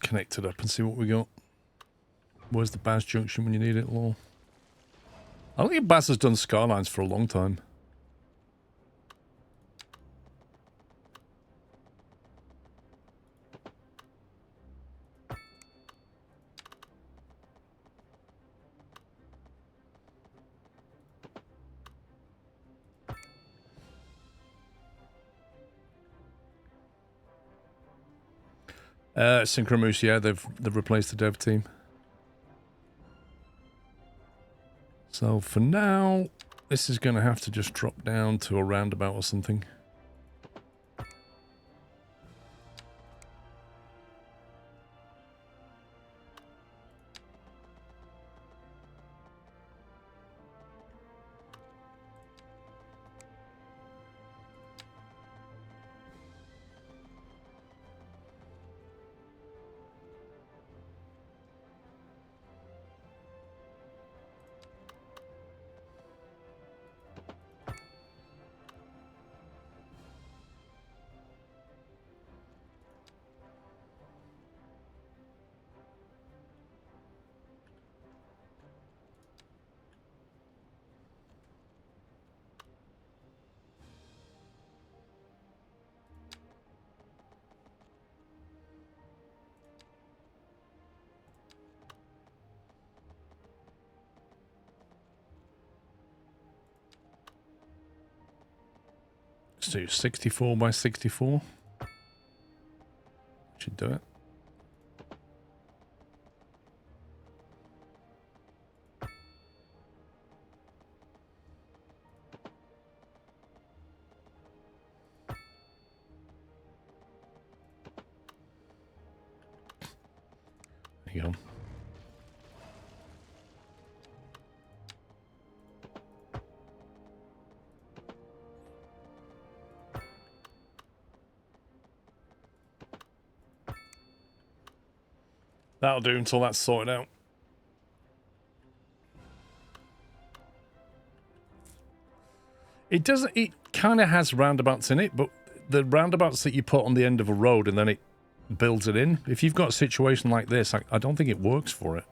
Speaker 1: connect it up and see what we got. Where's the Baz junction when you need it, lol? I don't think Baz has done Skylines for a long time. Synchromoose, yeah, they've replaced the dev team. So for now, this is going to have to just drop down to a roundabout or something. Let's do 64 by 64. Should do it. There you go. That'll do until that's sorted out. It doesn't, it kind of has roundabouts in it, but the roundabouts that you put on the end of a road and then it builds it in, if you've got a situation like this, I don't think it works for it.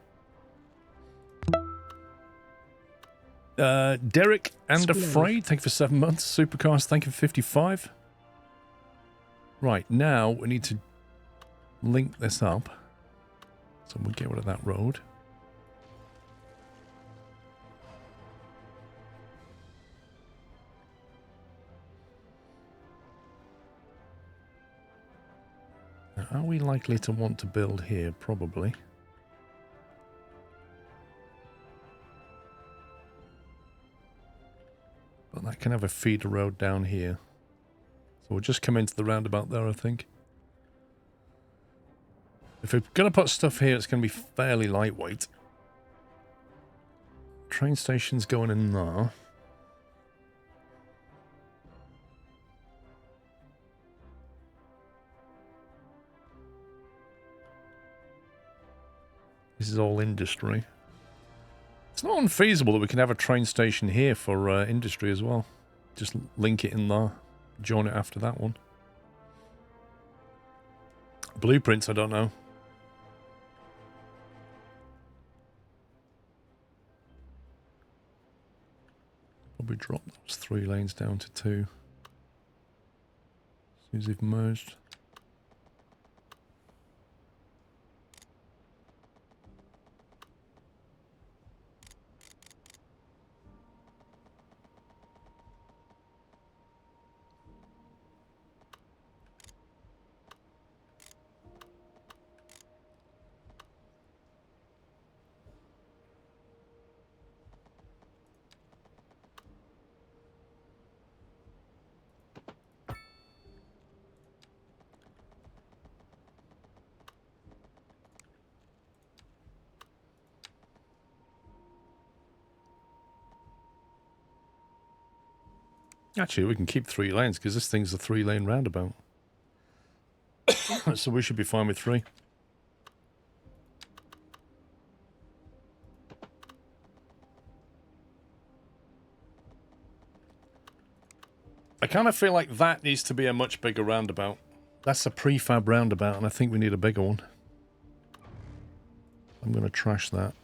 Speaker 1: Derek and Afraid, thank you for 7 months. Supercast, thank you for 55. Right, now we need to link this up. So we'll get rid of that road. Now, are we likely to want to build here? Probably. But that can have a feeder road down here. So we'll just come into the roundabout there, I think. If we're going to put stuff here, it's going to be fairly lightweight. Train station's going in there. This is all industry. It's not unfeasible that we can have a train station here for industry as well. Just link it in there. Join it after that one. Blueprints, I don't know. Probably drop those 3 lanes down to 2. As soon as they've merged. Actually, we can keep 3 lanes because this thing's a 3-lane roundabout. So we should be fine with 3. I kind of feel like that needs to be a much bigger roundabout. That's a prefab roundabout, and I think we need a bigger one. I'm going to trash that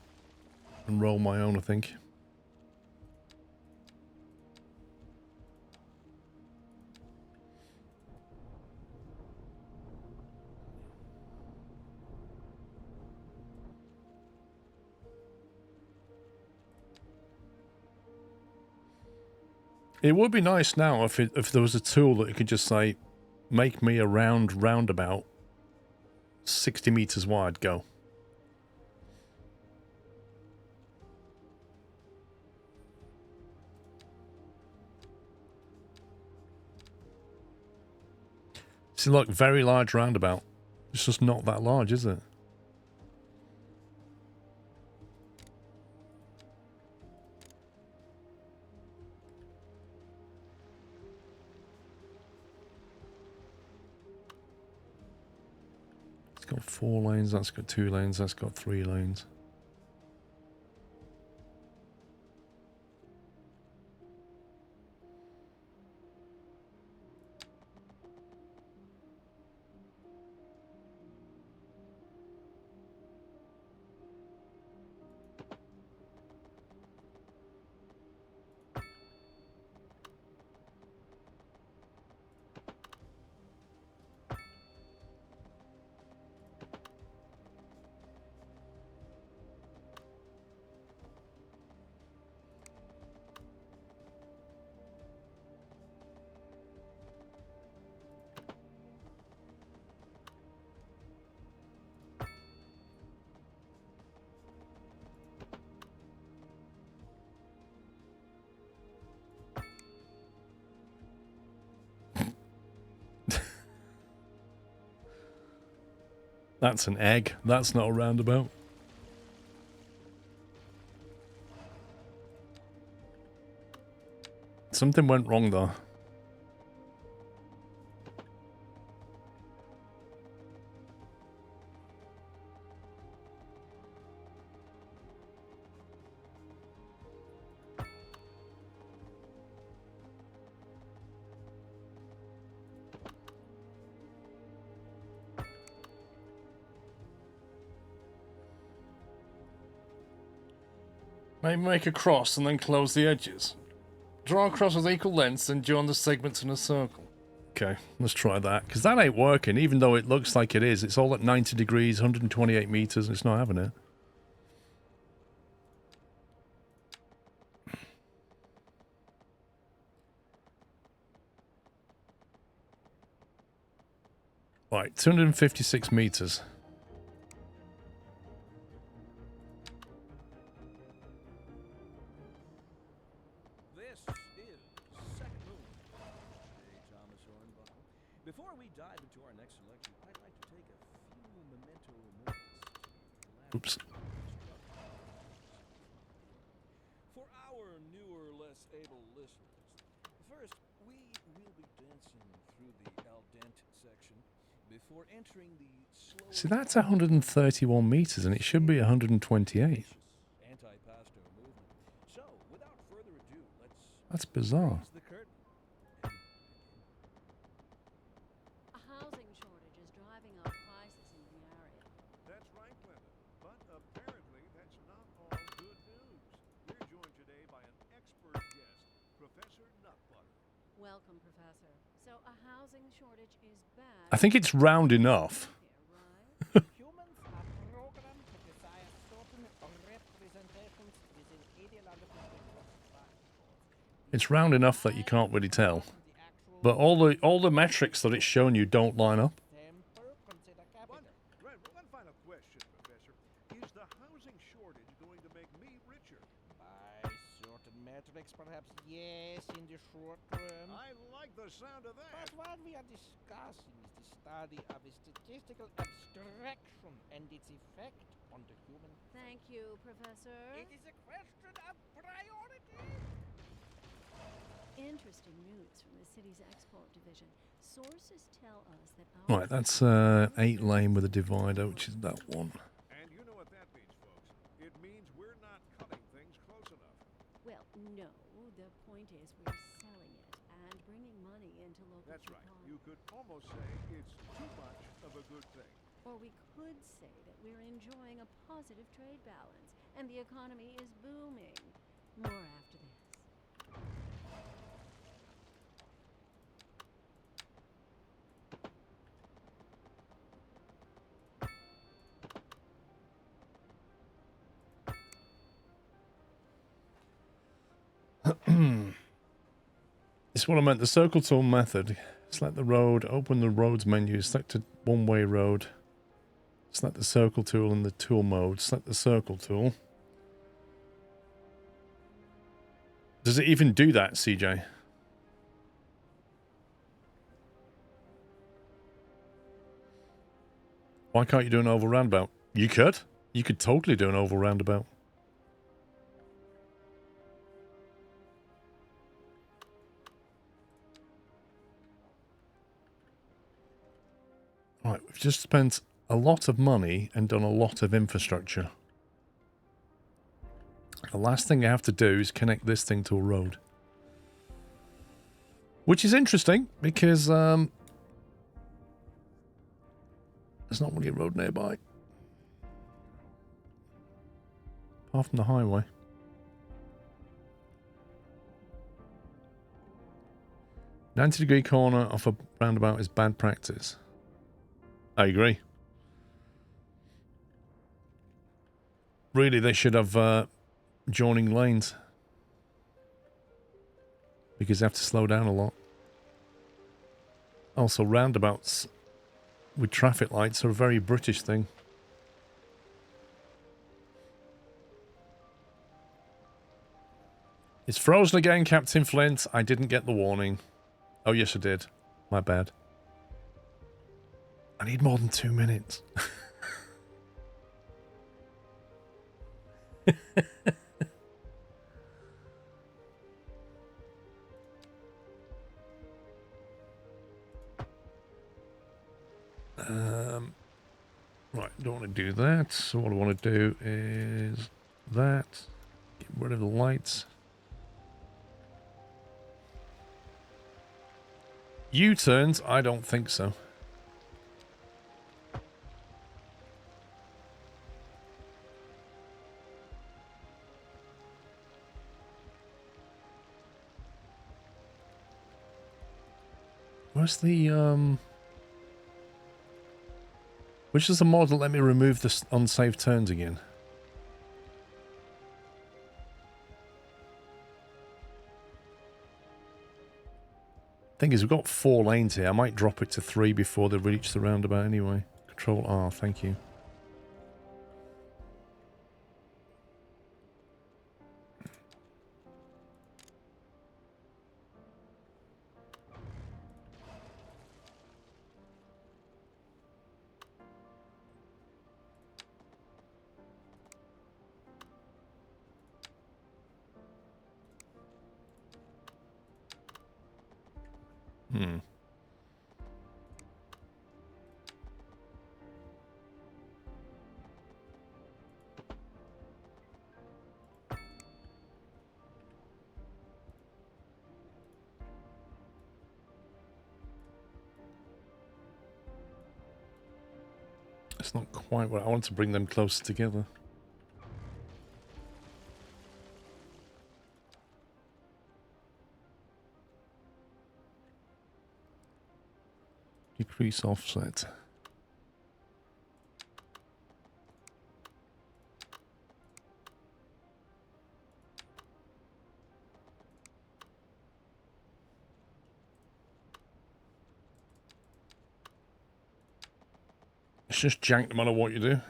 Speaker 1: and roll my own, I think. It would be nice now if there was a tool that could just say, make me a roundabout 60 meters wide, go. See, look, very large roundabout. It's just not that large, is it? It's got 4 lanes, that's got 2 lanes, that's got 3 lanes. That's an egg. That's not a roundabout. Something went wrong though. Maybe make a cross and then close the edges. Draw a cross with equal lengths and join the segments in a circle. Okay, let's try that. Because that ain't working, even though it looks like it is. It's all at 90 degrees, 128 meters, and it's not having it. Right, 256 meters.
Speaker 7: This is Second Moon. Hey, Thomas Hornbuckle. Before we dive into our next selection, I'd like to take a few memento moments.
Speaker 1: Oops.
Speaker 7: For our newer, less able listeners, first, we will be dancing through the al dente section before entering the slow...
Speaker 1: See, that's 131 meters, and it should be 128.
Speaker 7: Anti-pasto movement. So, without further ado, let's...
Speaker 1: That's bizarre.
Speaker 7: raise the curtain.
Speaker 4: A housing shortage is driving up prices in the area.
Speaker 5: That's right, Glenda. But apparently that's not all good news. We're joined today by an expert guest, Professor Nutbutter.
Speaker 4: Welcome, Professor. So a housing shortage is bad.
Speaker 1: I think it's round enough.
Speaker 4: Here, right?
Speaker 8: Humans are programmed to desire certain representations within ideological frameworks.
Speaker 1: It's round enough that you can't really tell. But all the metrics that it's showing you don't line up.
Speaker 5: One final question, Professor. Is the housing shortage going to make me richer?
Speaker 8: By certain metrics, perhaps yes, in the short term.
Speaker 5: I like the sound of that.
Speaker 8: But what we are discussing is the study of a statistical abstraction and its effect on the human.
Speaker 4: Thank you, Professor.
Speaker 8: It is a question of priority.
Speaker 4: Interesting news from the city's export division. Sources tell us that our...
Speaker 1: Right, that's 8 lane with a divider, which is that one.
Speaker 5: And you know what that means, folks. It means we're not cutting things close enough.
Speaker 4: Well, no. The point is we're selling it and bringing money into local
Speaker 5: That's right.
Speaker 4: economy.
Speaker 5: You could almost say it's too much of a good thing.
Speaker 4: Or we could say that we're enjoying a positive trade balance, and the economy is booming. More after this.
Speaker 1: This is what I meant. The circle tool method. Select the road, open the roads menu, select a one-way road. Select the circle tool in the tool mode. Select the circle tool. Does it even do that, CJ? Why can't you do an oval roundabout? You could. You could totally do an oval roundabout. Right, we've just spent a lot of money and done a lot of infrastructure. The last thing I have to do is connect this thing to a road. Which is interesting, because there's not really a road nearby. Apart from the highway. A 90-degree corner off a roundabout is bad practice. I agree. Really, they should have joining lanes. Because they have to slow down a lot. Also, roundabouts with traffic lights are a very British thing. It's frozen again, Captain Flint. I didn't get the warning. Oh, yes, I did. My bad. I need more than 2 minutes. Right, don't want to do that. So what I want to do is that. Get rid of the lights. U-turns? I don't think so. Where's the, which is the mod that let me remove the unsafe turns again? Thing is, we've got 4 lanes here. I might drop it to 3 before they reach the roundabout anyway. Control R, thank you. It's not quite what I want to bring them closer together. Decrease offset. It's just jank no matter what you do.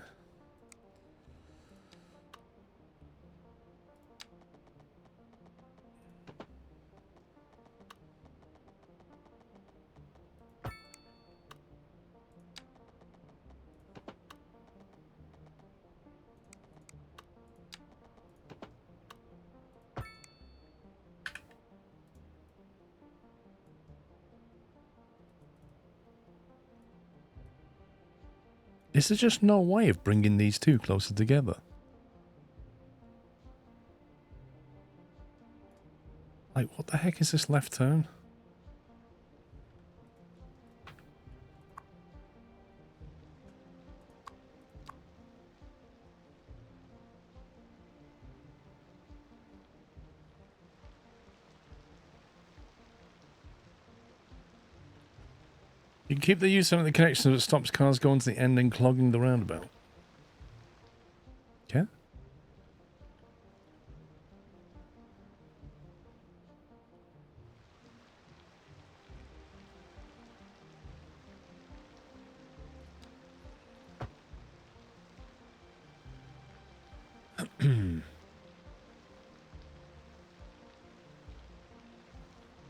Speaker 1: Is there just no way of bringing these two closer together? Like, what the heck is this left turn? You can keep the U-turn at the connection so it stops cars going to the end and clogging the roundabout. Okay.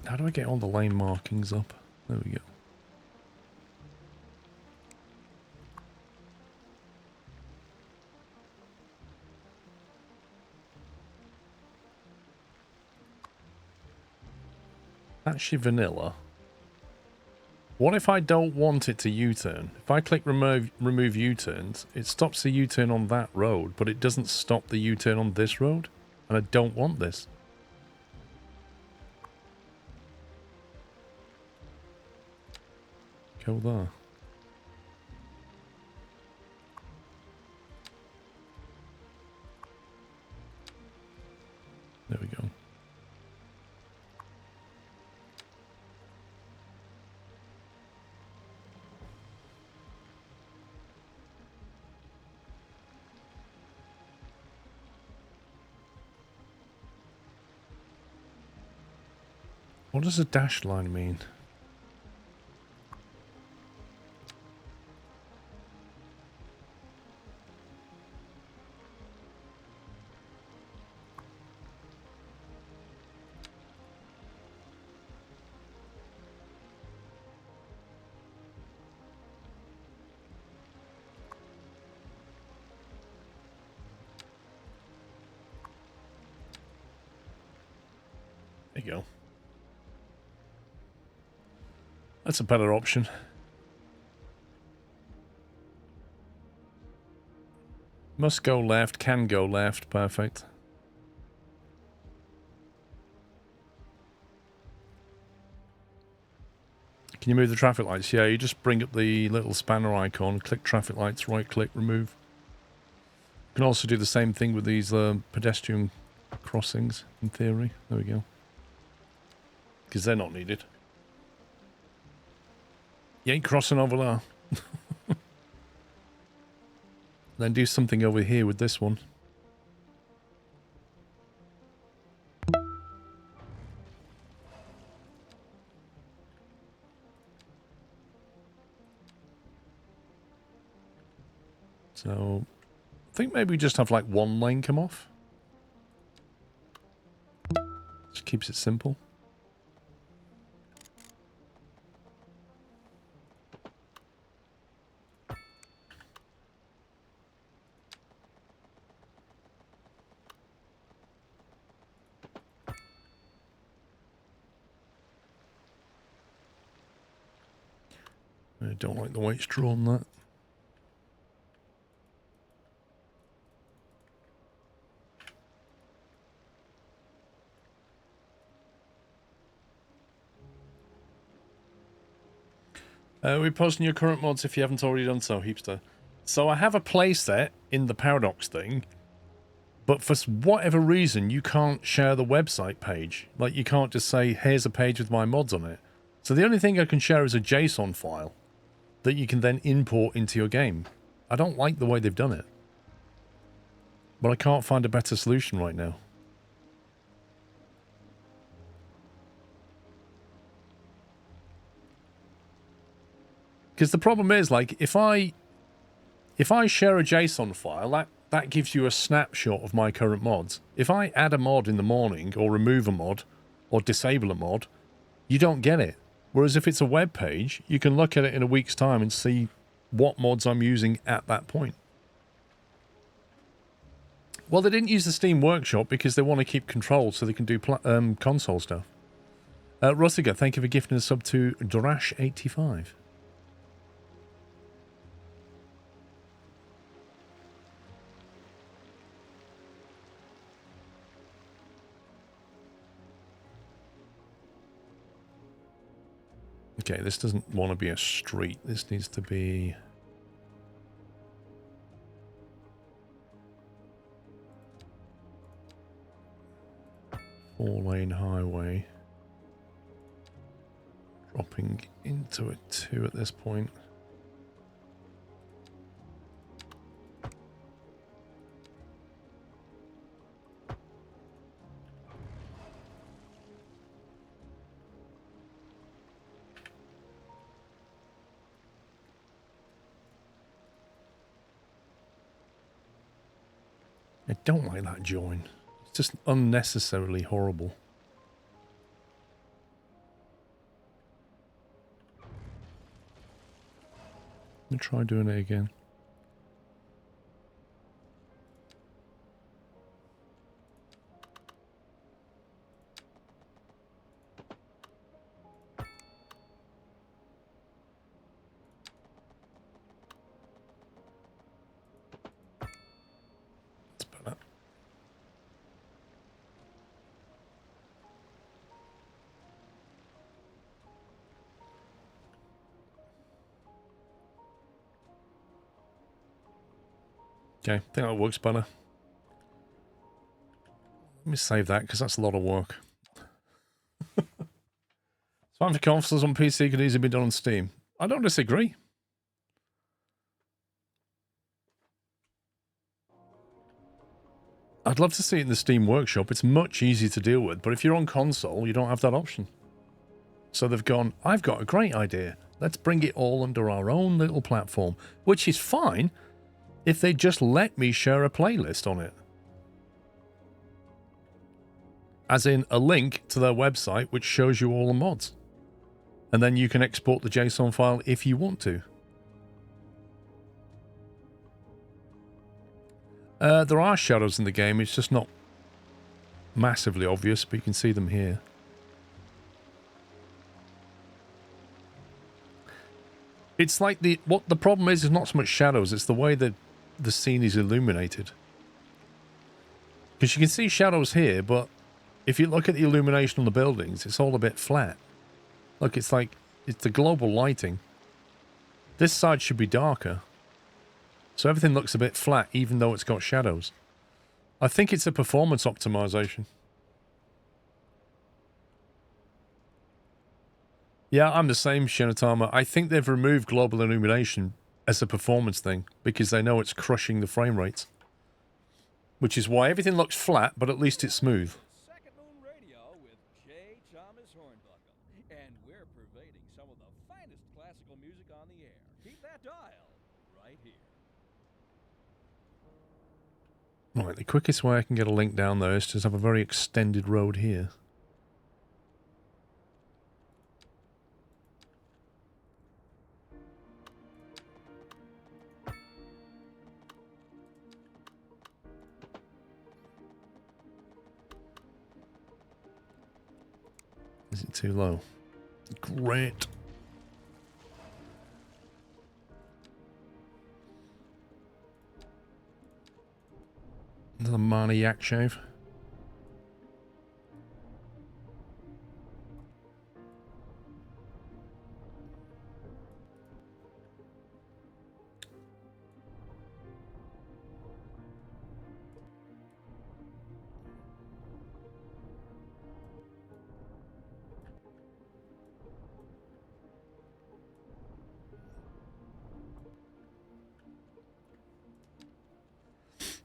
Speaker 1: How do I get all the lane markings up? There we go. Actually, vanilla. What if I don't want it to U-turn? If I click remove U-turns, it stops the U-turn on that road, but it doesn't stop the U-turn on this road. And I don't want this. Go there. There we go. What does a dashed line mean? There you go. That's a better option. Must go left, can go left, perfect. Can you move the traffic lights? Yeah, you just bring up the little spanner icon, click traffic lights, right click, remove. You can also do the same thing with these pedestrian crossings, in theory. There we go. Because they're not needed. You ain't crossing over there. Then do something over here with this one. So, I think maybe we just have like one lane come off. Just keeps it simple. I don't like the way it's drawn that. We're posting your current mods if you haven't already done so, Heapster. So I have a playset in the Paradox thing, but for whatever reason, you can't share the website page. Like, you can't just say, here's a page with my mods on it. So the only thing I can share is a JSON file that you can then import into your game. I don't like the way they've done it. But I can't find a better solution right now. Because the problem is, like, if I share a JSON file, that gives you a snapshot of my current mods. If I add a mod in the morning, or remove a mod, or disable a mod, you don't get it. Whereas if it's a web page, you can look at it in a week's time and see what mods I'm using at that point. Well, they didn't use the Steam Workshop because they want to keep control so they can do console stuff. Russiga, thank you for gifting a sub to Drash85. Okay, this doesn't want to be a street. This needs to be... four-lane highway. Drop jumping into it too at this point. I don't like that join. It's just unnecessarily horrible. Let me try doing it again. That's better. Okay, I think that works better. Let me save that because that's a lot of work. Time for consoles on PC could easily be done on Steam. I don't disagree. I'd love to see it in the Steam Workshop. It's much easier to deal with, but if you're on console, you don't have that option. So they've gone, I've got a great idea. Let's bring it all under our own little platform, which is fine if they just let me share a playlist on it. As in a link to their website which shows you all the mods. And then you can export the JSON file if you want to. There are shadows in the game, it's just not massively obvious, but you can see them here. It's like the problem is not so much shadows, it's the way that the scene is illuminated. Because you can see shadows here, but if you look at the illumination on the buildings, it's all a bit flat. Look, it's like, it's the global lighting. This side should be darker. So everything looks a bit flat, even though it's got shadows. I think it's a performance optimization. Yeah, I'm the same, Shinatama. I think they've removed global illumination as a performance thing, because they know it's crushing the frame rates. Which is why everything looks flat, but at least it's smooth.
Speaker 7: Second Moon Radio with J. Thomas Hornbuckle. And we're pervading some of the finest classical music on the air. Keep that dial right here.
Speaker 1: Right, the quickest way I can get a link down there is to have a very extended road here. Is it too low? Great. Another Marnie yak shave.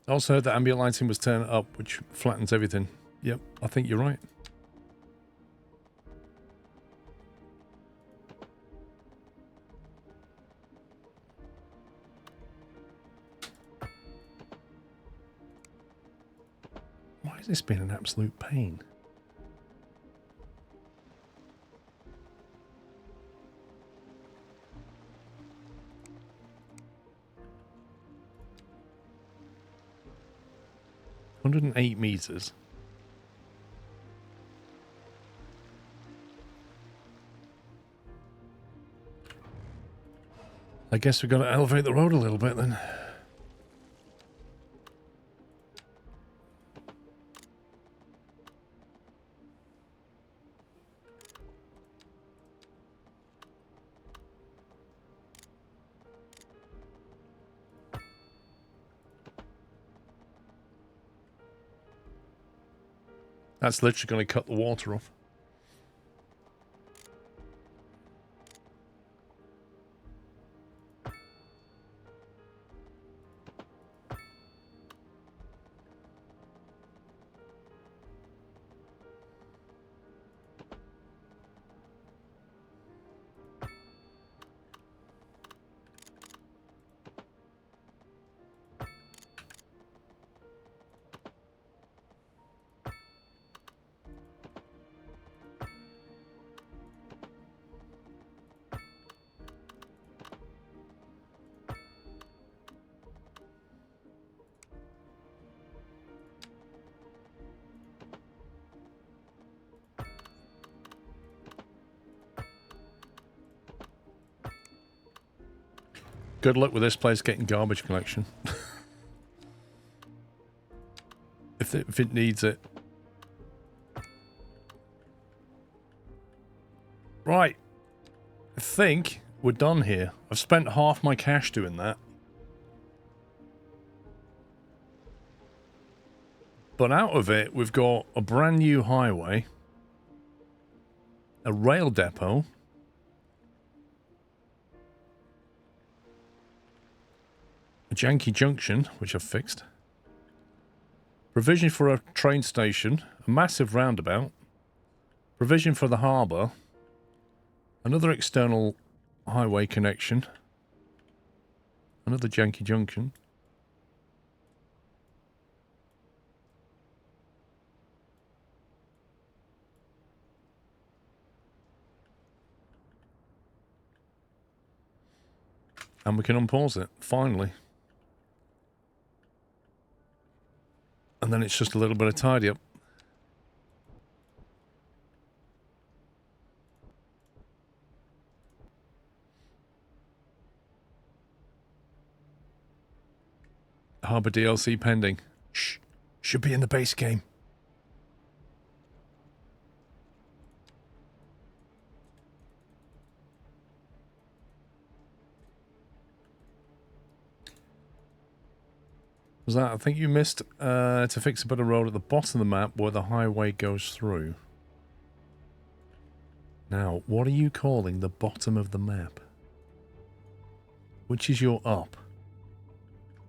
Speaker 1: I also heard that ambient lighting was turned up, which flattens everything. Yep, I think you're right. Why has this been an absolute pain? $108 meters. I guess we've got to elevate the road a little bit then. That's literally going to cut the water off. Good luck with this place getting garbage collection. if it needs it. Right. I think we're done here. I've spent half my cash doing that. But out of it, we've got a brand new highway, a rail depot, a janky junction, which I've fixed, provision for a train station, a massive roundabout, provision for the harbour, another external highway connection, another janky junction, and we can unpause it, finally. And then it's just a little bit of tidy up. Harbour DLC pending. Shh. Should be in the base game. Was that? I think you missed to fix a bit of road at the bottom of the map where the highway goes through. Now, what are you calling the bottom of the map? Which is your up?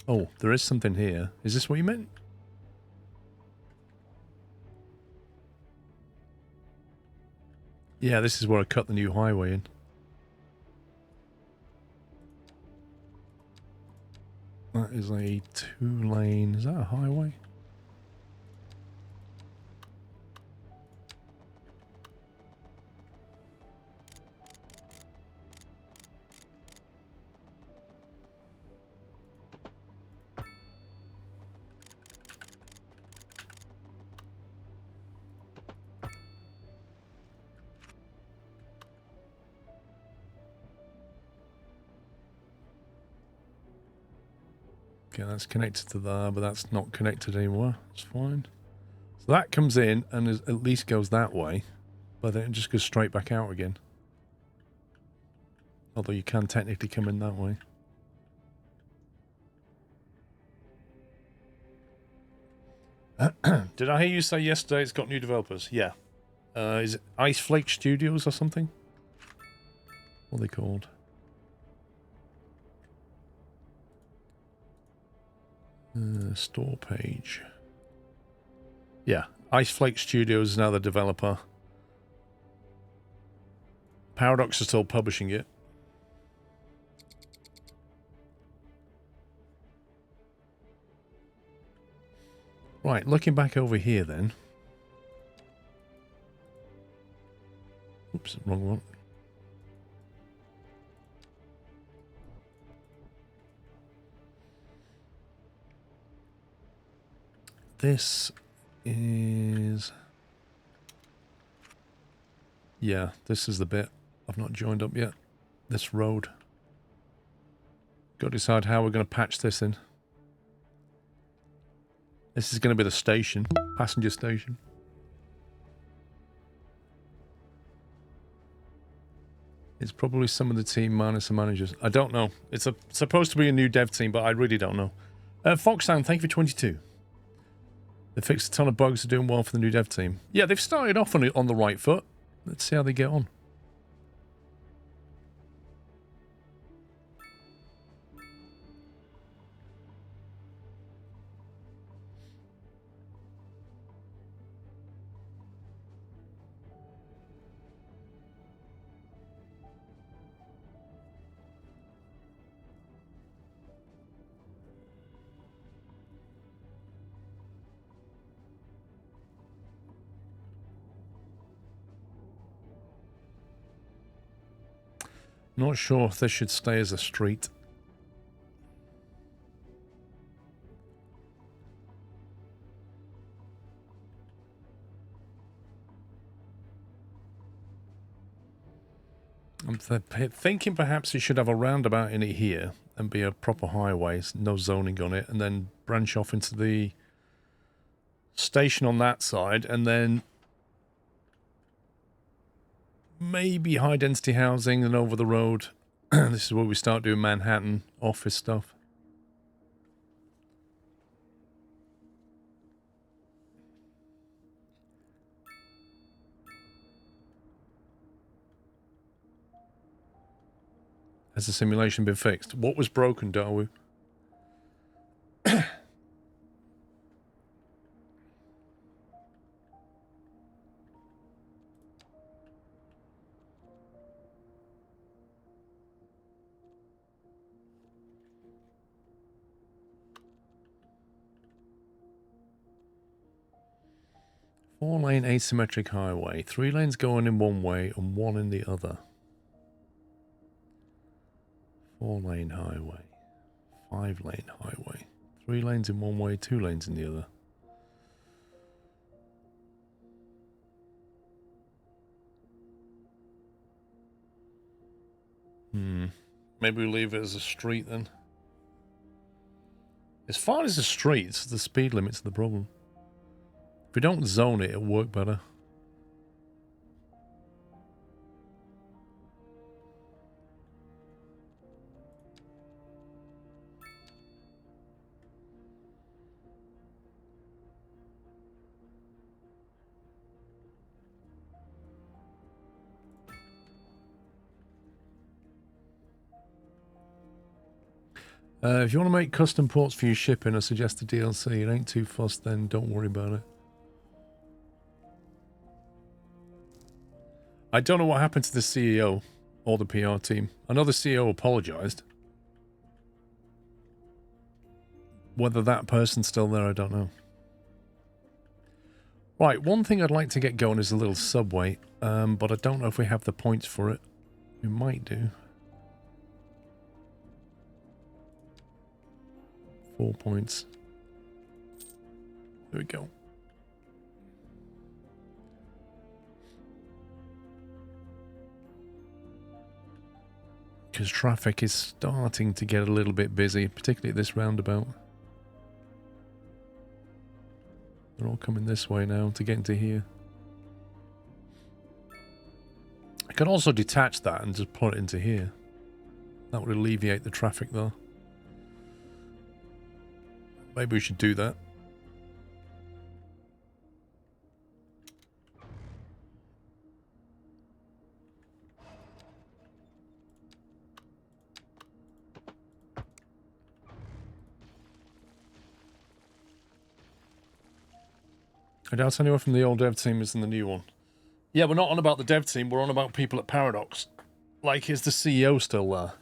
Speaker 1: Oh, there is something here. Is this what you meant? Yeah, this is where I cut the new highway in. That is a 2-lane... Is that a highway? Okay, that's connected to there, but that's not connected anymore. It's fine. So that comes in and is, at least goes that way, but then it just goes straight back out again. Although you can technically come in that way. Did I hear you say yesterday it's got new developers? Yeah. Is it Ice Flake Studios or something? What are they called? Store page. Yeah, Ice Flake Studios is now the developer. Paradox is still publishing it. Right, looking back over here then. Oops, wrong one. This is... Yeah, this is the bit I've not joined up yet. This road. Got to decide how we're going to patch this in. This is going to be the station. Passenger station. It's probably some of the team minus the managers. I don't know. It's supposed to be a new dev team, but I really don't know. Foxhound, thank you for 22. They fixed a ton of bugs. They're doing well for the new dev team. Yeah, they've started off on the right foot. Let's see how they get on. Not sure if this should stay as a street. I'm thinking perhaps it should have a roundabout in it here, and be a proper highway, no zoning on it, and then branch off into the station on that side, and then maybe high density housing and over the road. This is where we start doing Manhattan office stuff. Has the simulation been fixed? What was broken, Dawu? 4-lane asymmetric highway. 3 lanes going in one way and 1 in the other. 4-lane highway. 5-lane highway. 3 lanes in one way, 2 lanes in the other. Maybe we leave it as a street then. As far as the streets, the speed limit's the problem. If we don't zone it, it'll work better. If you want to make custom ports for your shipping, I suggest the DLC. It ain't too fussed, then don't worry about it. I don't know what happened to the CEO or the PR team. I know the CEO apologized. Whether that person's still there, I don't know. Right, one thing I'd like to get going is a little subway, but I don't know if we have the points for it. We might do. 4 points. There we go. Because traffic is starting to get a little bit busy, particularly at this roundabout. They're all coming this way now to get into here. I could also detach that and just put it into here. That would alleviate the traffic though. Maybe we should do that. I doubt anyone from the old dev team is in the new one. Yeah, we're not on about the dev team, we're on about people at Paradox. Like, is the CEO still there?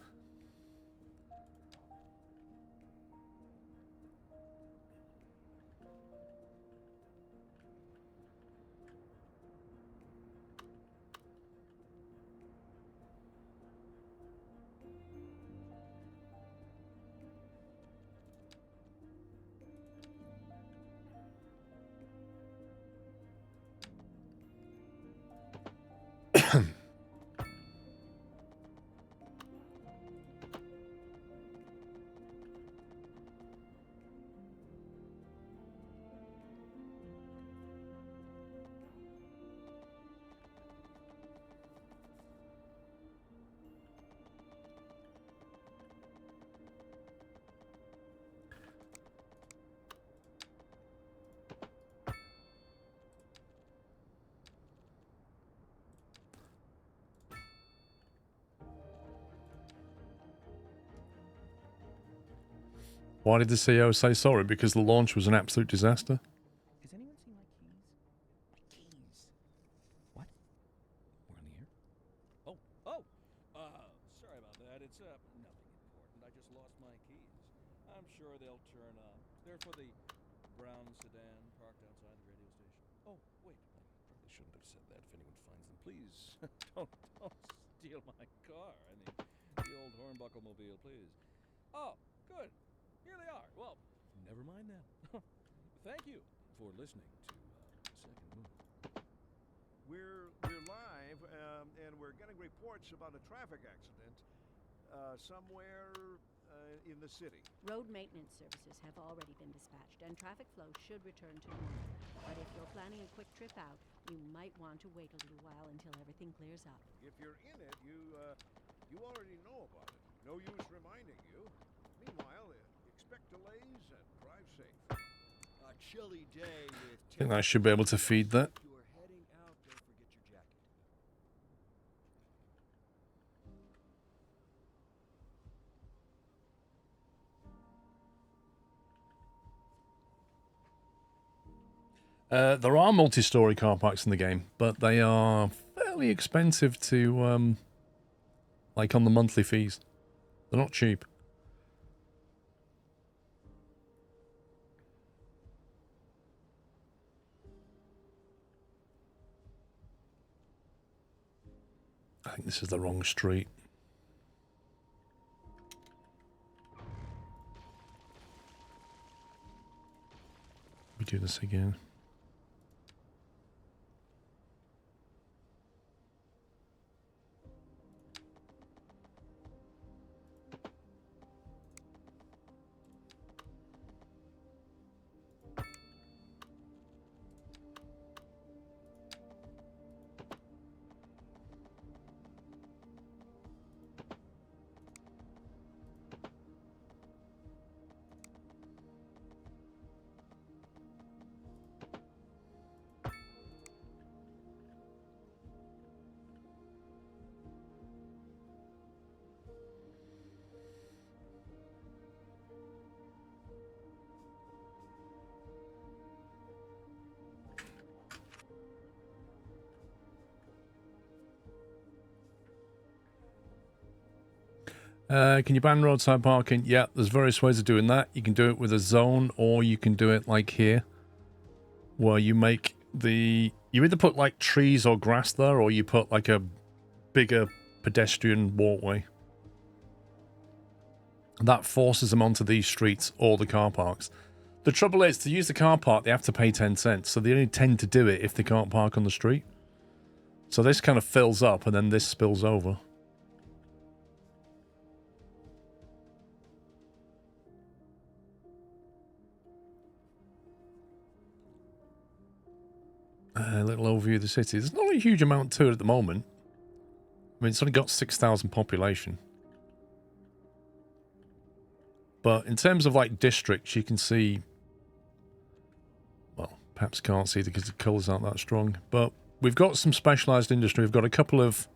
Speaker 1: Why did the CEO say sorry? Because the launch was an absolute disaster?
Speaker 6: Has anyone seen my keys? My keys? What? We're on the air?
Speaker 7: Sorry about that. It's, nothing important. I just lost my keys. I'm sure they'll turn up. They're for the brown sedan parked outside the radio station. Oh, wait. I probably shouldn't have said that. If anyone finds them, please don't steal my car. I mean, the old Hornbuckle mobile, please. Oh, good. Here they are. Well, never mind then. Thank you for listening to Second Move.
Speaker 5: We're live, and we're getting reports about a traffic accident somewhere in the city?
Speaker 4: Road maintenance services have already been dispatched, and traffic flow should return to normal. But if you're planning a quick trip out, you might want to wait a little while until everything clears up.
Speaker 5: If you're in it, you already know about it. No use reminding you. Meanwhile, expect delays and drive safe.
Speaker 9: A chilly day with
Speaker 1: I think I should be able to feed that.
Speaker 9: You're heading out, don't forget your jacket.
Speaker 1: There are multi-story car parks in the game, but they are fairly expensive to, like on the monthly fees. They're not cheap. I think this is the wrong street. We do this again. Can you ban roadside parking? Yeah, there's various ways of doing that. You can do it with a zone, or you can do it like here, where you make the... You either put like trees or grass there, or you put like a bigger pedestrian walkway. That forces them onto these streets or the car parks. The trouble is, to use the car park, they have to pay 10 cents, so they only tend to do it if they can't park on the street. So this kind of fills up, and then this spills over. A little overview of the city. There's not a huge amount to it at the moment. I mean, it's only got 6,000 population. But in terms of, like, districts, you can see... Well, perhaps can't see because the colours aren't that strong. But we've got some specialised industry. We've got a couple of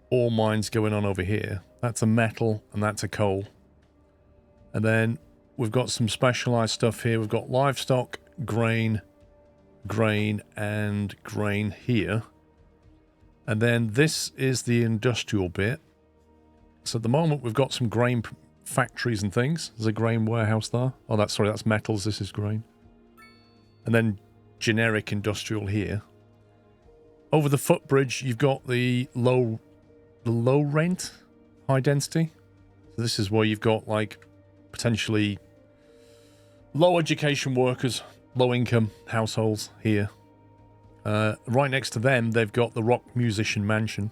Speaker 1: ore mines going on over here. That's a metal and that's a coal. And then we've got some specialised stuff here. We've got livestock, grain, and grain here. And then this is the industrial bit. So at the moment we've got some grain factories and things. There's a grain warehouse there. Oh, that's metals. This is grain. And then generic industrial here. Over the footbridge you've got the low rent, high density. So this is where you've got like potentially low education workers, low income households here. Right next to them, they've got the rock musician mansion.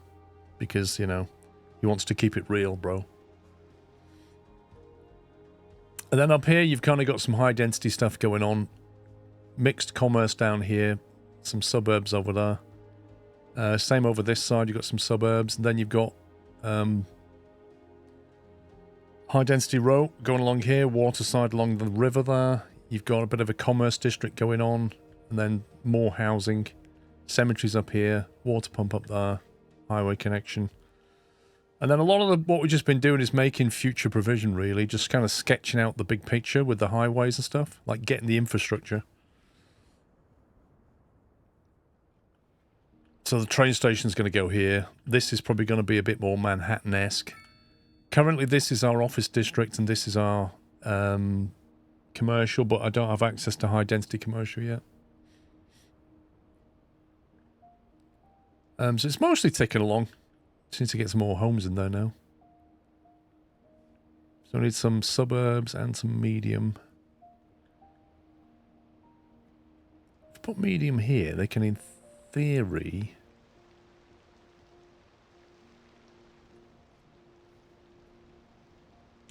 Speaker 1: Because, you know, he wants to keep it real, bro. And then up here, you've kind of got some high density stuff going on. Mixed commerce down here. Some suburbs over there. Same over this side, you've got some suburbs. And then you've got high density road going along here. Waterside along the river there. You've got a bit of a commerce district going on, and then more housing. Cemeteries up here, water pump up there, highway connection. And then a lot of what we've just been doing is making future provision, really. Just kind of sketching out the big picture with the highways and stuff. Like getting the infrastructure. So the train station's going to go here. This is probably going to be a bit more Manhattan-esque. Currently, this is our office district, and this is our... commercial, but I don't have access to high density commercial yet. So it's mostly ticking along. Just need to get some more homes in there now. So I need some suburbs and some medium. If I put medium here, they can in theory...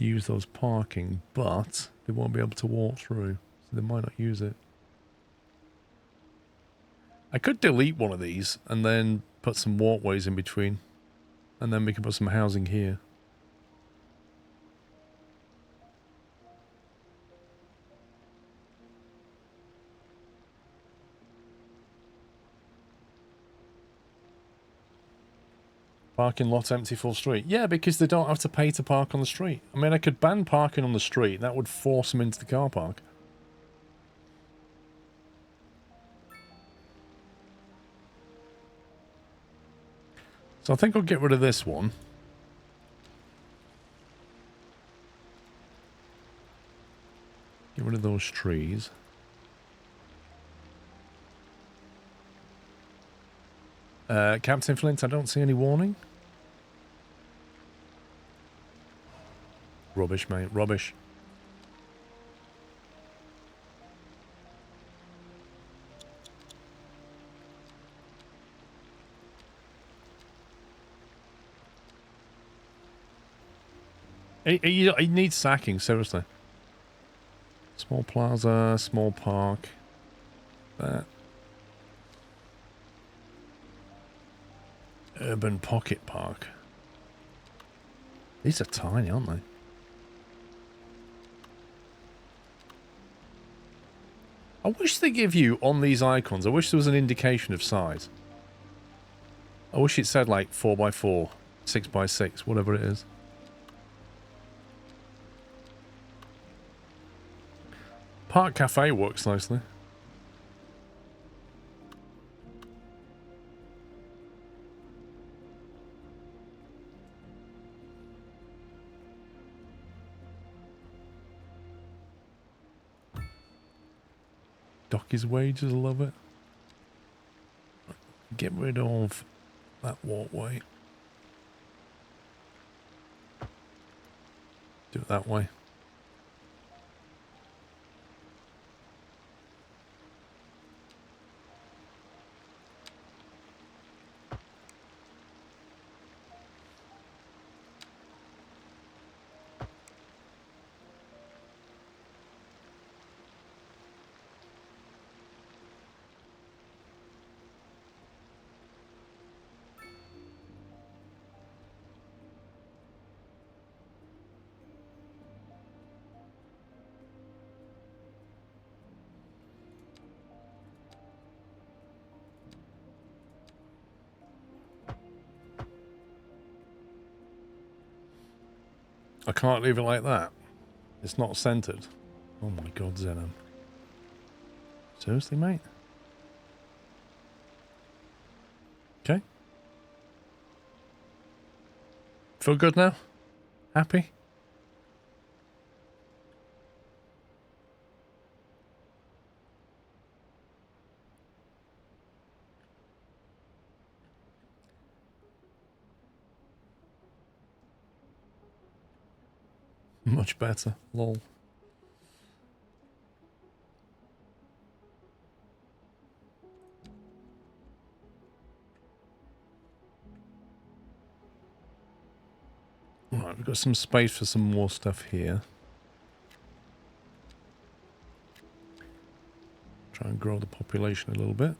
Speaker 1: use those parking, but they won't be able to walk through, so they might not use it. I could delete one of these and then put some walkways in between, and then we can put some housing here. Parking lot empty full street. Yeah, because they don't have to pay to park on the street. I mean, I could ban parking on the street. That would force them into the car park. So I think I'll get rid of this one. Get rid of those trees. Captain Flint, I don't see any warning. Rubbish, mate. Rubbish. He needs sacking, seriously. Small plaza, small park. That. Urban pocket park. These are tiny, aren't they? I wish they give you, on these icons, I wish there was an indication of size. I wish it said like 4x4, 6x6, whatever it is. Park Cafe works nicely. Dock his wages, I love it. Get rid of that walkway. Do it that way. I can't leave it like that. It's not centered. Oh my god, Zenon. Seriously, mate? Okay. Feel good now? Happy? Much better. Lol. Right, we've got some space for some more stuff here. Try and grow the population a little bit.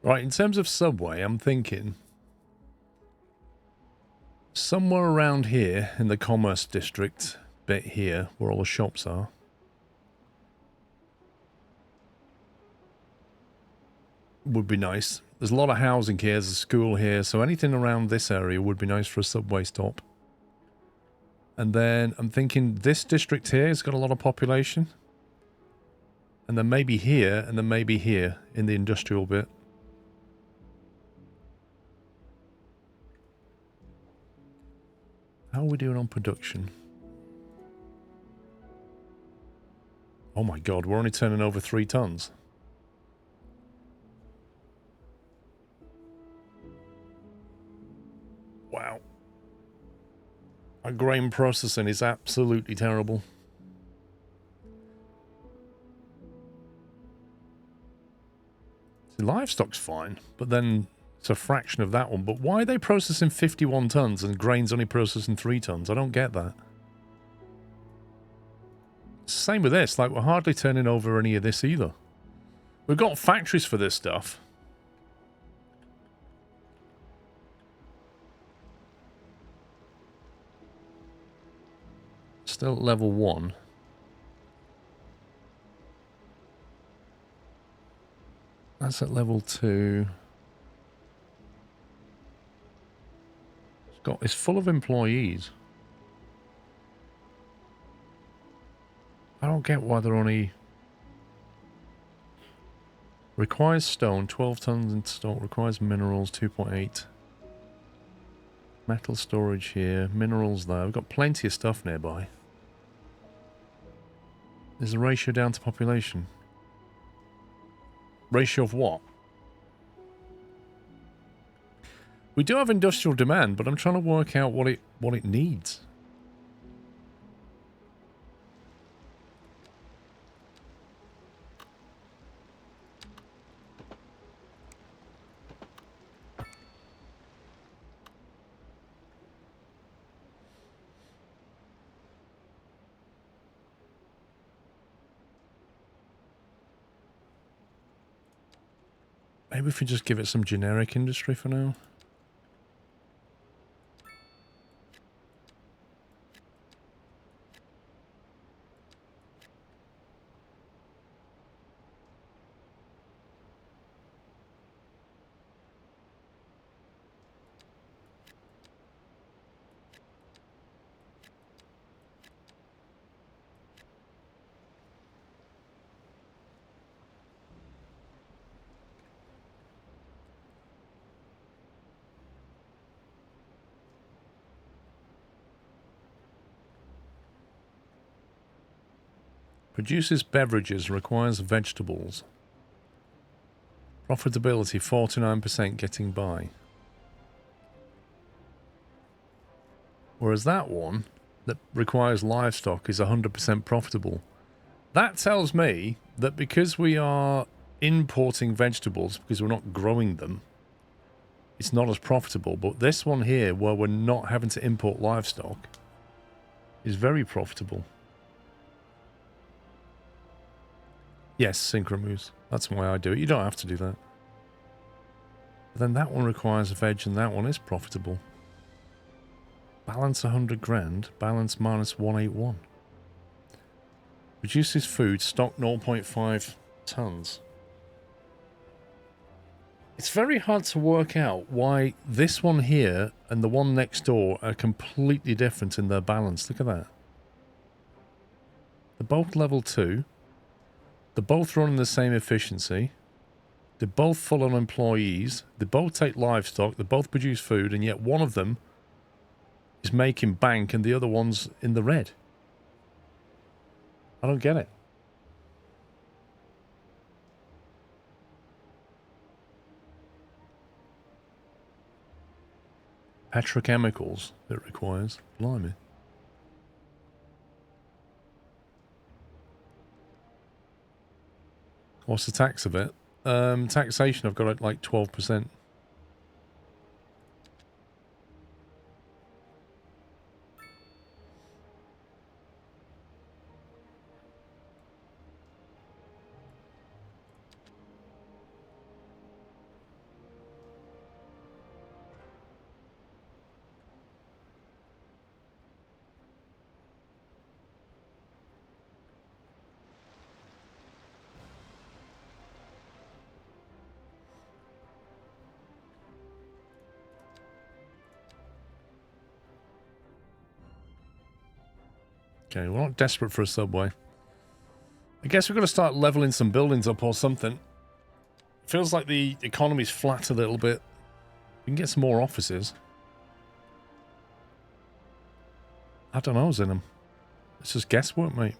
Speaker 1: Right, in terms of subway, I'm thinking somewhere around here in the commerce district bit here, where all the shops are. Would be nice. There's a lot of housing here, there's a school here, so anything around this area would be nice for a subway stop. And then I'm thinking this district here has got a lot of population. And then maybe here, and then maybe here in the industrial bit. How are we doing on production? Oh my god, we're only turning over 3 tons. Wow. Our grain processing is absolutely terrible. See, livestock's fine, but then it's a fraction of that one. But why are they processing 51 tons and grain's only processing 3 tons? I don't get that. Same with this, like we're hardly turning over any of this either. We've got factories for this stuff. Still at level 1. That's at level 2. It's full of employees. I don't get why they're only... Requires stone, 12 tons in stock. Requires minerals, 2.8. Metal storage here. Minerals there. We've got plenty of stuff nearby. There's a ratio down to population. Ratio of what? We do have industrial demand, but I'm trying to work out what it needs. Maybe if we just give it some generic industry for now. Produces beverages, requires vegetables. Profitability 49% getting by. Whereas that one that requires livestock is 100% profitable. That tells me that because we are importing vegetables, because we're not growing them, it's not as profitable. But this one here, where we're not having to import livestock, is very profitable. Yes, synchro moves. That's why I do it. You don't have to do that. But then that one requires veg and that one is profitable. Balance 100 grand. Balance minus 181. Reduces food. Stock 0.5 tons. It's very hard to work out why this one here and the one next door are completely different in their balance. Look at that. They're both level 2. They're both running the same efficiency. They're both full on employees. They both take livestock. They both produce food. And yet one of them is making bank and the other one's in the red. I don't get it. Petrochemicals it requires. Blimey. What's the tax of it? Taxation, I've got it like 12%. Okay, we're not desperate for a subway. I guess we've got to start leveling some buildings up or something. Feels like the economy's flat a little bit. We can get some more offices. I don't know, Zinham. It's just guesswork, mate.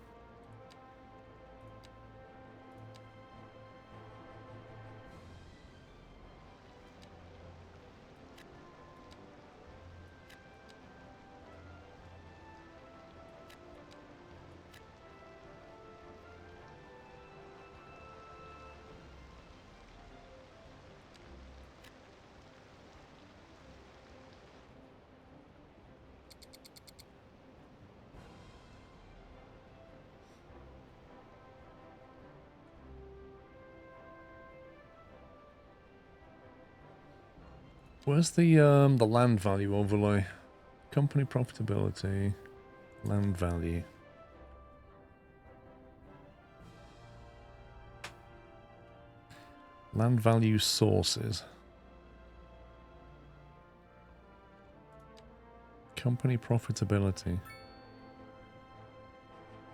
Speaker 1: Where's the land value overlay? Company profitability, land value. Land value sources. Company profitability.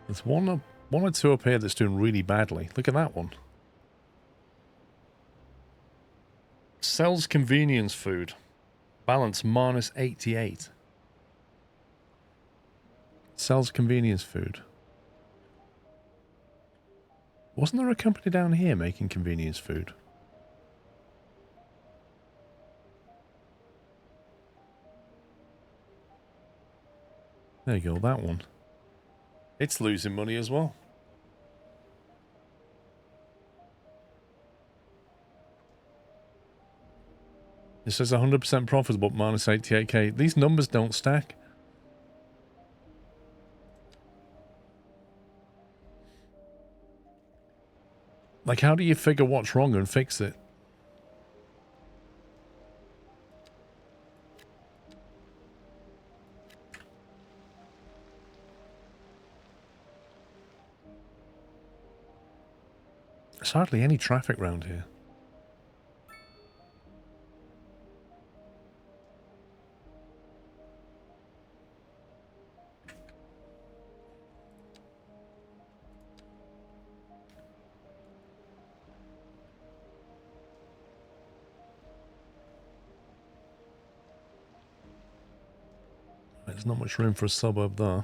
Speaker 1: There's one or two up here that's doing really badly. Look at that one. Sells convenience food. Balance minus 88. Sells convenience food. Wasn't there a company down here making convenience food? There you go, that one. It's losing money as well. It says 100% profitable, minus 88k. These numbers don't stack. Like, how do you figure what's wrong and fix it? There's hardly any traffic around here. There's not much room for a suburb there.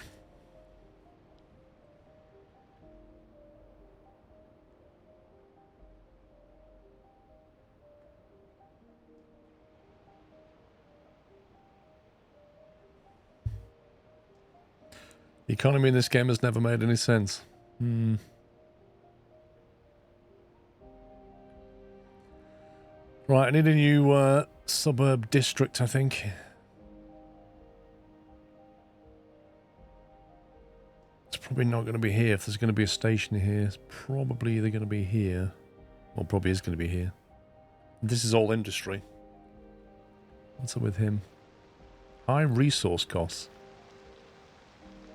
Speaker 1: The economy in this game has never made any sense. Right, I need a new suburb district, I think. It's probably not going to be here. If there's going to be a station here, it's probably either going to be here. Well, probably is going to be here. This is all industry. What's up with him? High resource costs.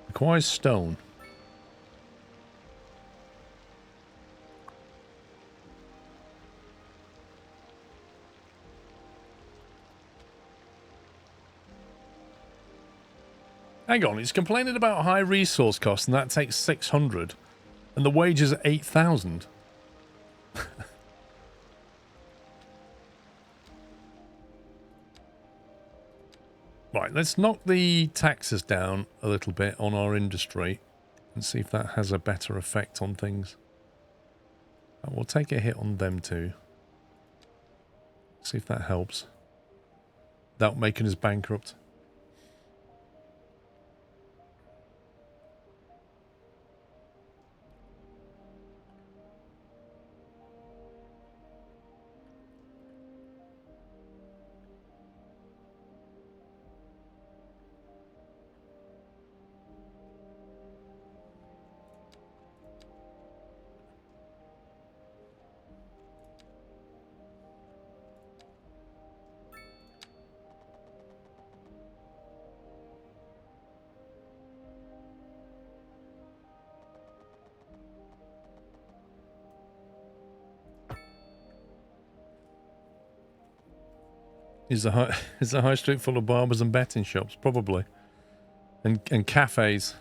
Speaker 1: Requires stone. Hang on, he's complaining about high resource costs, and that takes 600, and the wages are 8,000. Right, let's knock the taxes down a little bit on our industry and see if that has a better effect on things. We'll take a hit on them too. See if that helps. Without making us bankrupt. Is the high street full of barbers and betting shops? Probably. And cafes.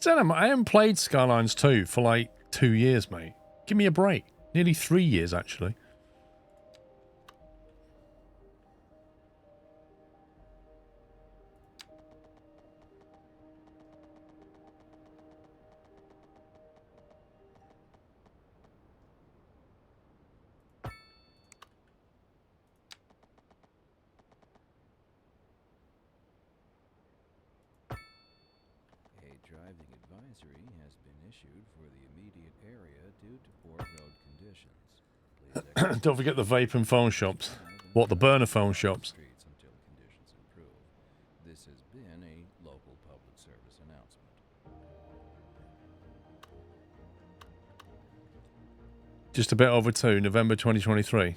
Speaker 1: Zenom, I haven't played Skylines 2 for like 2 years, mate. Give me a break. Nearly 3 years, actually.
Speaker 6: Driving advisory has been issued for the immediate area due to poor road conditions. Please
Speaker 1: Don't forget the vape and phone shops. What, the burner phone shops?
Speaker 6: streets until conditions improve. This has been a local public service announcement.
Speaker 1: Just a bit over 2, November 2023.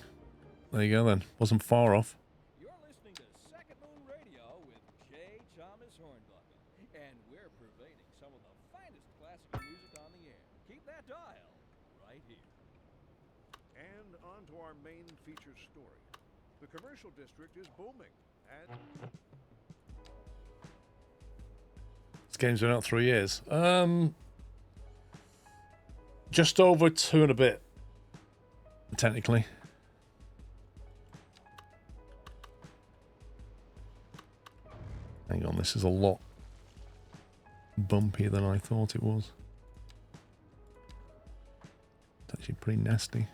Speaker 1: There you go then. Wasn't far off.
Speaker 7: You're listening to Second Moon Radio with J. Thomas Hornbuckle, and we're pervading some of the finest classical music on the air. Keep that dial right here.
Speaker 5: And on to our main feature story. The commercial district is booming, and
Speaker 1: This game's been out 3 years. Just over 2 and a bit. Technically. Hang on, this is a lot bumpier than I thought it was. It's actually pretty nasty.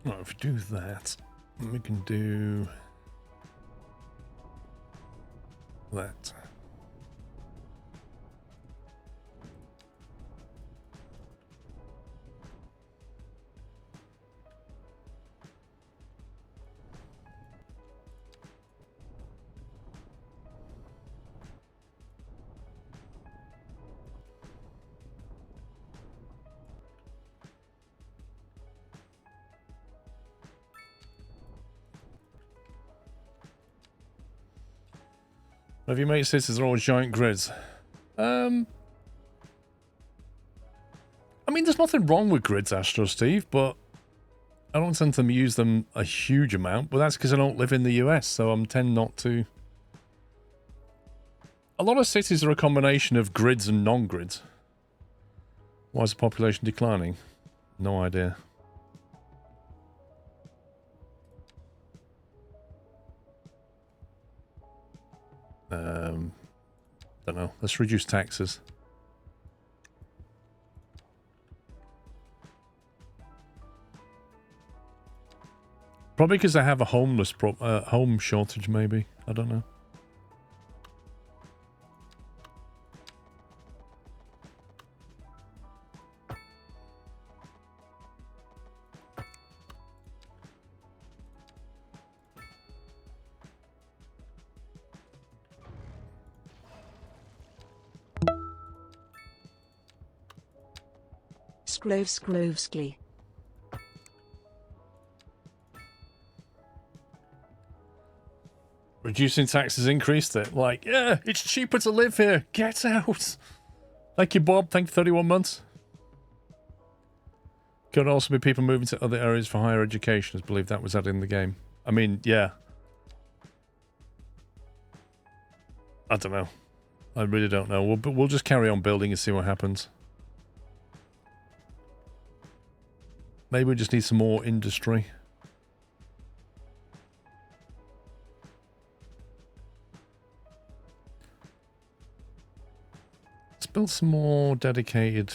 Speaker 1: Right, if we do that, we can do that. Have you made cities are all giant grids? I mean, there's nothing wrong with grids, Astro Steve, but I don't tend to use them a huge amount. But that's because I don't live in the US, so I tend not to. A lot of cities are a combination of grids and non-grids. Why is the population declining? No idea. Don't know. Let's reduce taxes. Probably because they have a homeless home shortage, maybe. I don't know.
Speaker 3: Sklovsky.
Speaker 1: Reducing taxes increased it. Like, yeah, it's cheaper to live here. Get out. Thank you, Bob. Thank you, 31 months. Could also be people moving to other areas for higher education. I believe that was added in the game. I mean, yeah. I don't know. I really don't know. We'll just carry on building and see what happens. Maybe we just need some more industry. Let's build some more dedicated.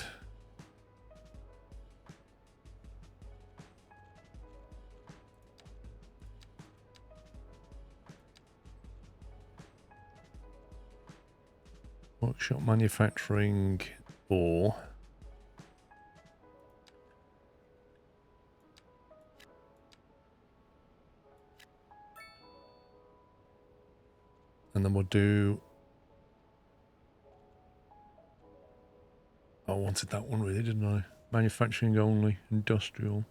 Speaker 1: Workshop manufacturing or... And then we'll do... I wanted that one really, didn't I? Manufacturing only, industrial.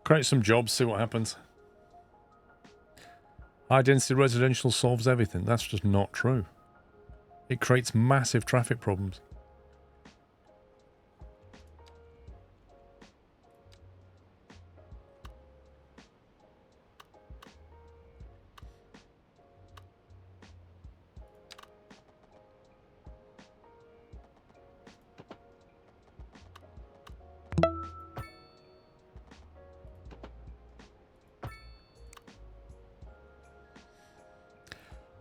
Speaker 1: Create some jobs, see what happens. High density residential solves everything. That's just not true. It creates massive traffic problems.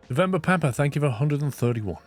Speaker 1: November Pepper, thank you for 131.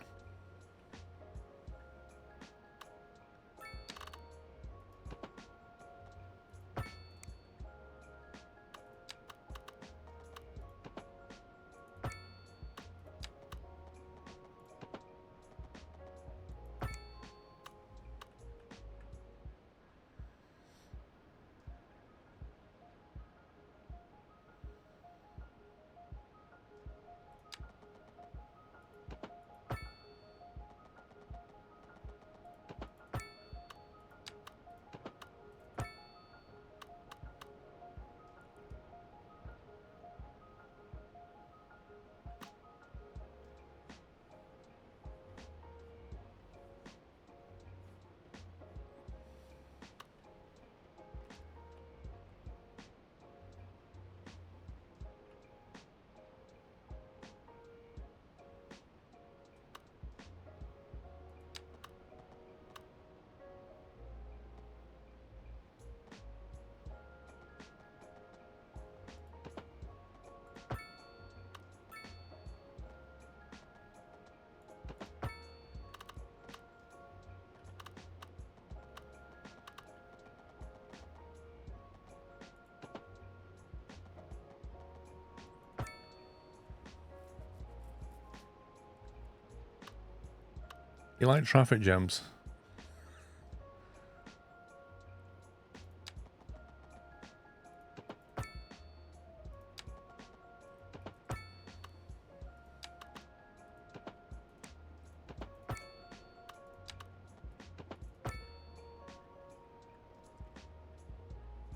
Speaker 1: You like traffic jams?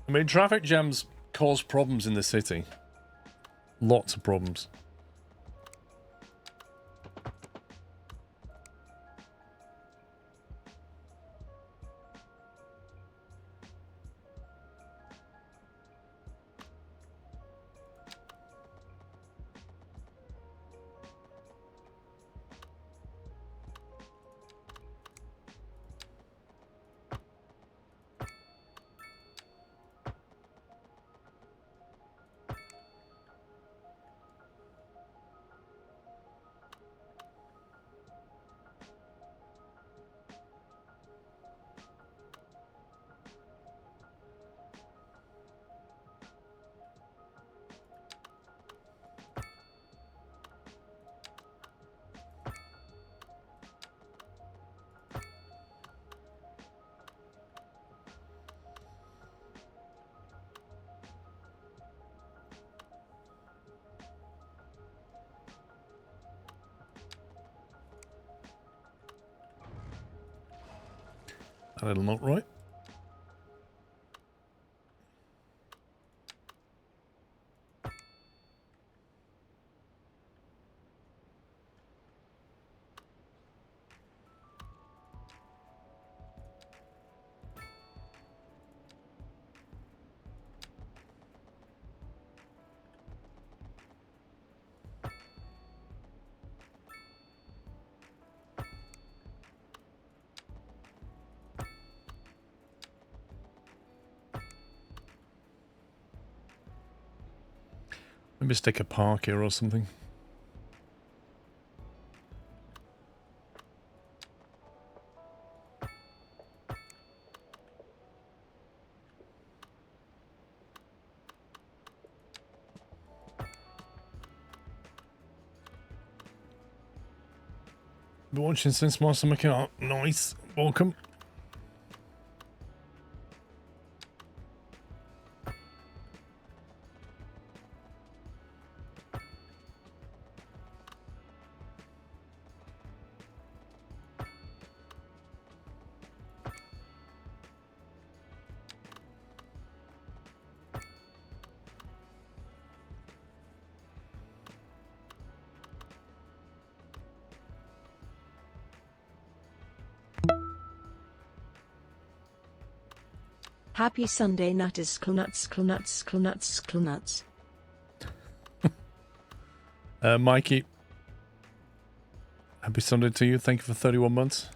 Speaker 1: I mean, traffic jams cause problems in the city. Lots of problems. A little not right. Maybe stick a park here or something. Been watching since my summer car. Nice. Welcome.
Speaker 3: Happy Sunday, nutters, nuts, nuts, nuts, nuts.
Speaker 1: Mikey. Happy Sunday to you. Thank you for 31 months.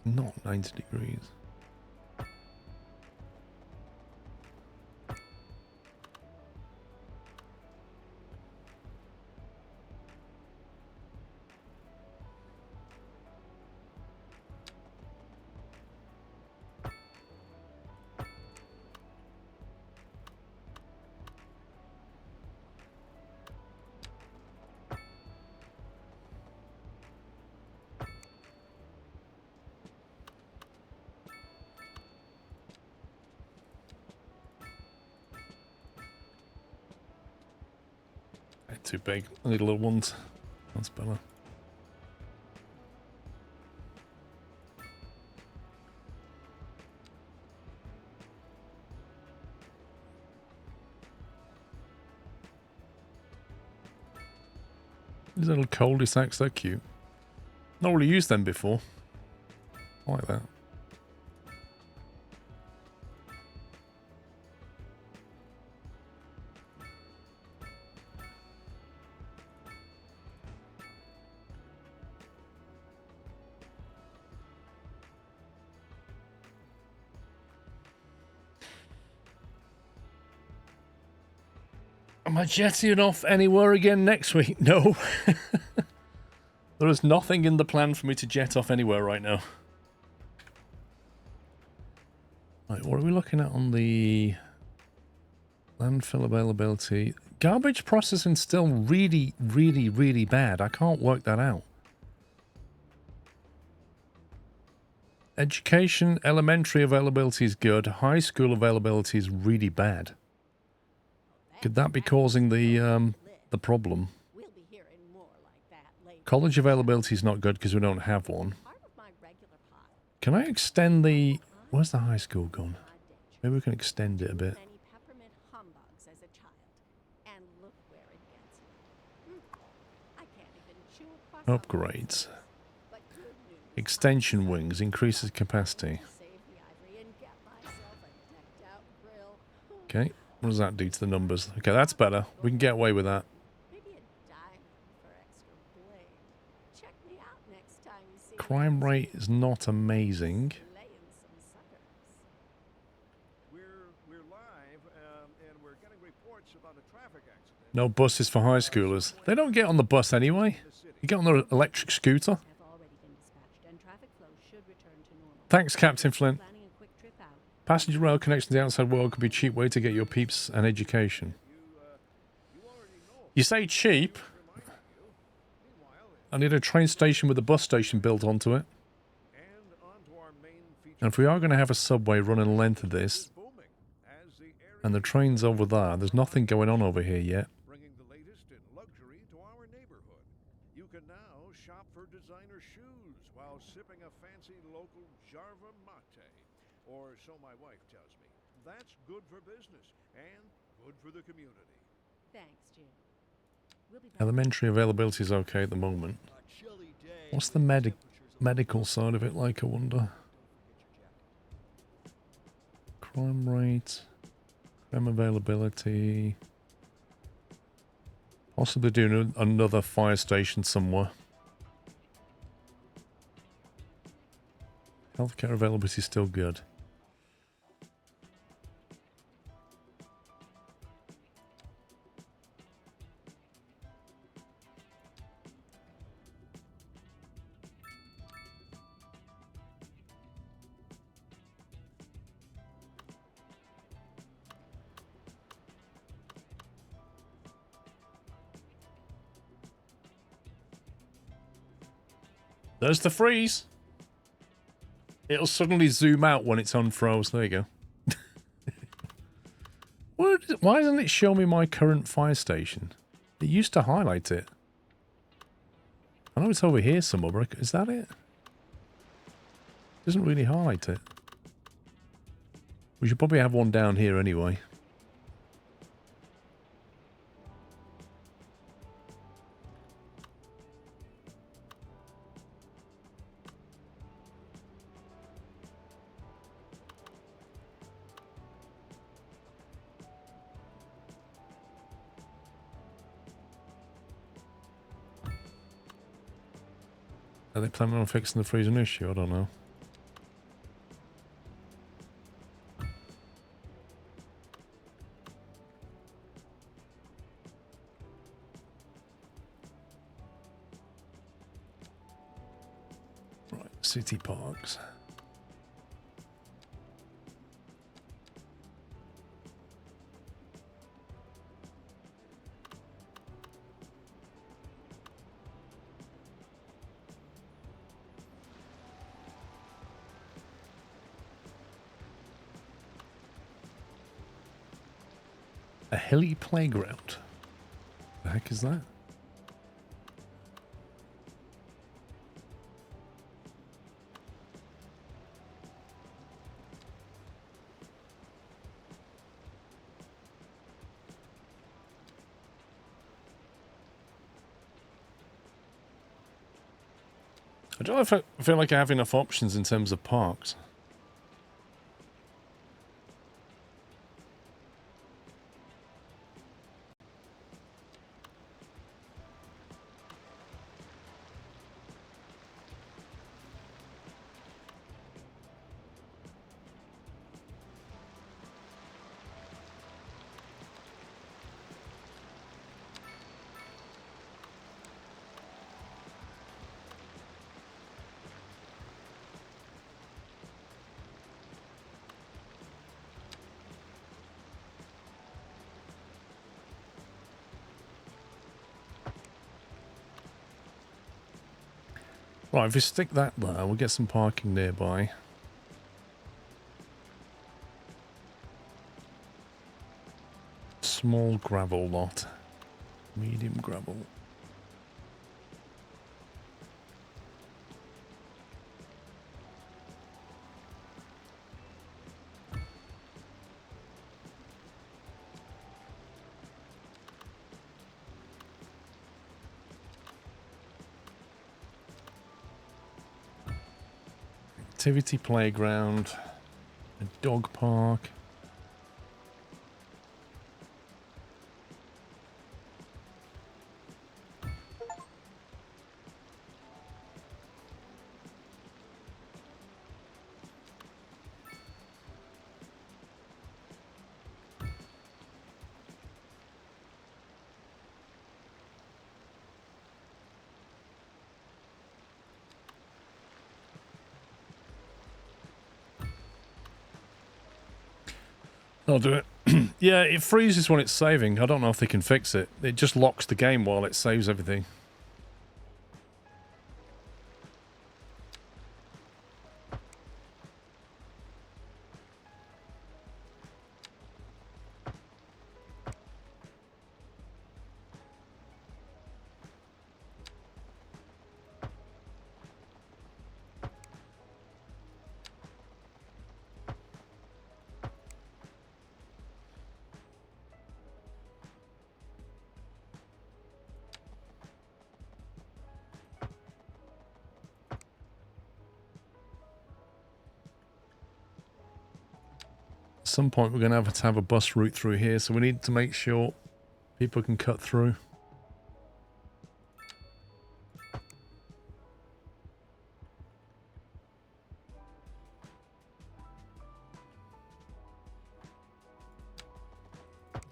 Speaker 1: Not 90 degrees. Too big. I need little ones. That's better. These little cul-de-sacs, they're cute. Not really used them before. I like that. Am I jetting off anywhere again next week? No. There is nothing in the plan for me to jet off anywhere right now. Right, what are we looking at on the landfill availability? Garbage processing still really, really, really bad. I can't work that out. Education, elementary availability is good. High school availability is really bad. Could that be causing the problem? College availability is not good because we don't have one. Can I extend the... Where's the high school gone? Maybe we can extend it a bit. Upgrades. Extension wings increases capacity. Okay. What does that do to the numbers? Okay, that's better. We can get away with that. Crime rate is not amazing.
Speaker 5: We're live, and we're getting reports about a traffic accident.
Speaker 1: No buses for high schoolers. They don't get on the bus anyway. You get on their electric scooter. Thanks, Captain Flint. Passenger rail connection to the outside world could be a cheap way to get your peeps an education. You say cheap? I need a train station with a bus station built onto it. And if we are going to have a subway running length of this, and the train's over there, there's nothing going on over here yet.
Speaker 5: Bringing the latest in luxury to our neighborhood. You can now shop for designer shoes while sipping a fancy local Jarva mate. Or so my wife tells me. That's good for business and good for the community.
Speaker 4: Thanks, Jim. We'll be back.
Speaker 1: Elementary availability is okay at the moment. What's the medical side of it like, I wonder? Crime rate, crime availability. Possibly doing another fire station somewhere. Healthcare availability is still good. There's the freeze. It'll suddenly zoom out when it's unfroze. There you go. Why doesn't it show me my current fire station? It used to highlight it. I know it's over here somewhere, but is that it? Doesn't really highlight it. We should probably have one down here anyway. Are they planning on fixing the freezing issue? I don't know. Right, city parks. A hilly playground. The heck is that? I don't know if I feel like I have enough options in terms of parks. Right, if we stick that there, we'll get some parking nearby. Small gravel lot. Medium gravel. Activity playground, a dog park. I'll do it. Yeah, it freezes when it's saving. I don't know if they can fix it. It just locks the game while it saves everything. At some point we're going to have a bus route through here, so we need to make sure people can cut through.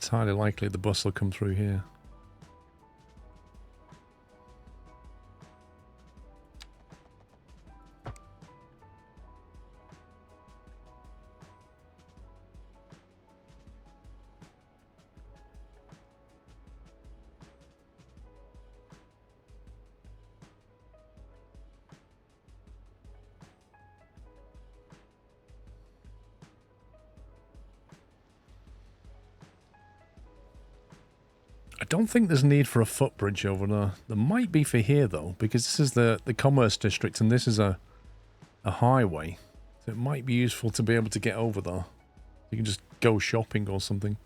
Speaker 1: It's highly likely the bus will come through here. I don't think there's need for a footbridge over there. There might be for here though, because this is the commerce district and this is a highway. So it might be useful to be able to get over there. You can just go shopping or something.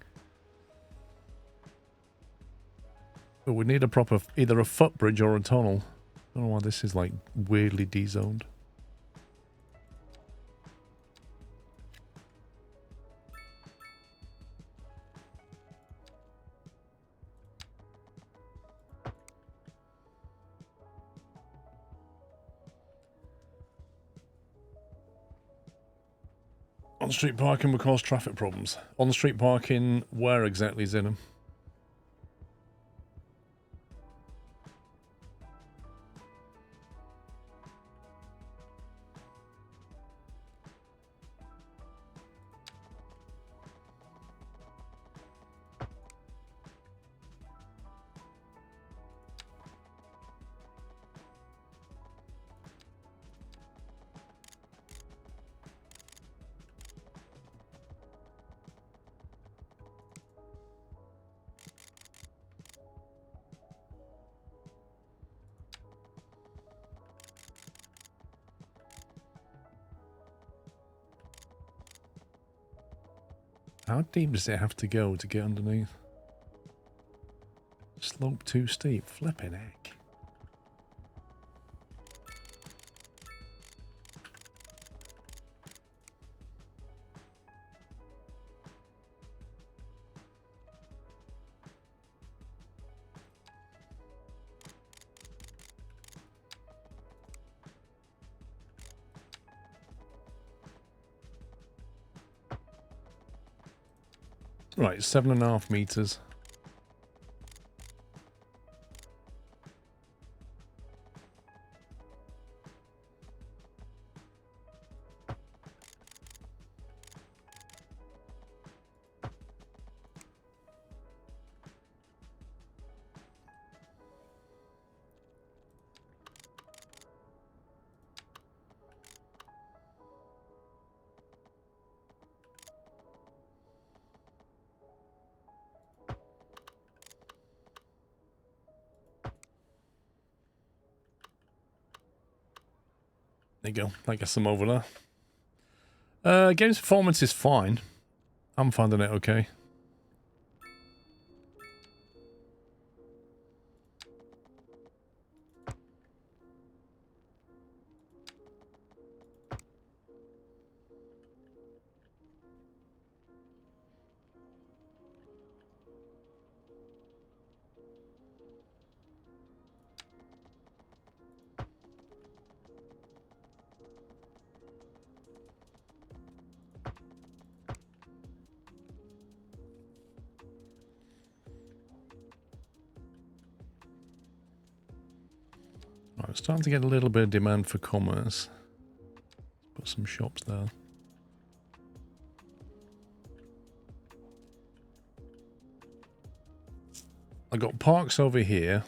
Speaker 1: But we need a proper, either a footbridge or a tunnel. I don't know why this is like weirdly de-zoned. On-street parking will cause traffic problems. On-street parking, where exactly is in them? How deep does it have to go to get underneath? Slope too steep. Flipping heck. Right, 7.5 meters. There you go. I guess I'm over there. Game's performance is fine. I'm finding it okay. Right, starting to get a little bit of demand for commerce. Put some shops there. I got parks over here.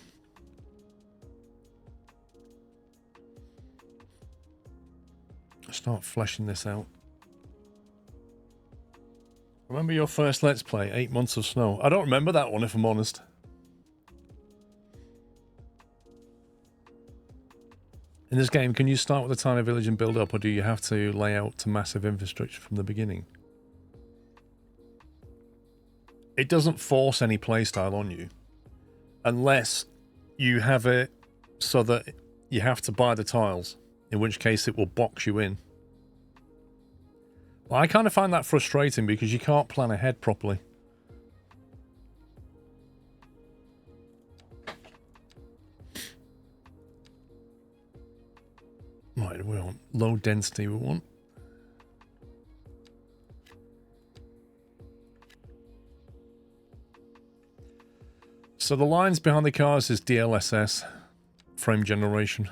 Speaker 1: Start fleshing this out. Remember your first Let's Play, 8 Months of Snow? I don't remember that one, if I'm honest. In this game, can you start with a tiny village and build up, or do you have to lay out to massive infrastructure from the beginning? It doesn't force any playstyle on you, unless you have it so that you have to buy the tiles, in which case it will box you in. Well, I kind of find that frustrating because you can't plan ahead properly. Right, we want low density, we want. So the lines behind the cars is DLSS, frame generation.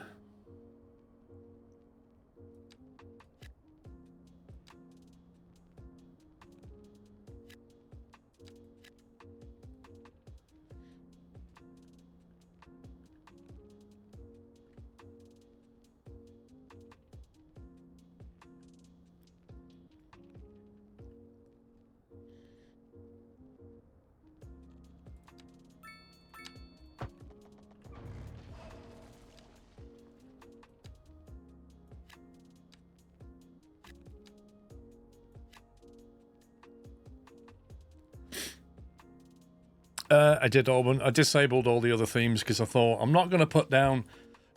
Speaker 1: I did, Auburn. I disabled all the other themes because I thought I'm not going to put down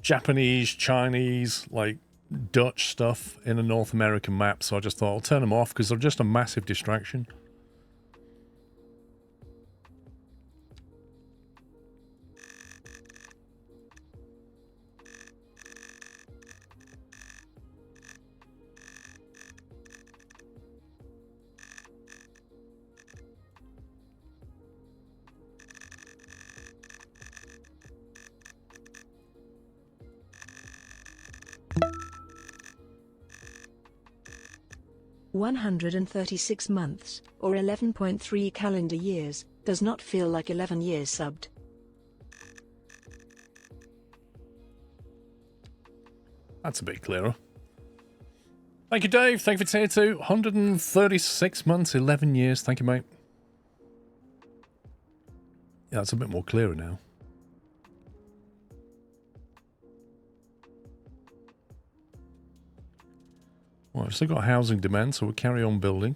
Speaker 1: Japanese, Chinese, like Dutch stuff in a North American map. So I just thought I'll turn them off because they're just a massive distraction.
Speaker 3: $136 months, or 11.3 calendar years, does not feel like 11 years subbed.
Speaker 1: That's a bit clearer. Thank you, Dave. Thank you for tier 2. 136 months, 11 years. Thank you, mate. Yeah, that's a bit more clearer now. Well, I've still got housing demand, so we'll carry on building.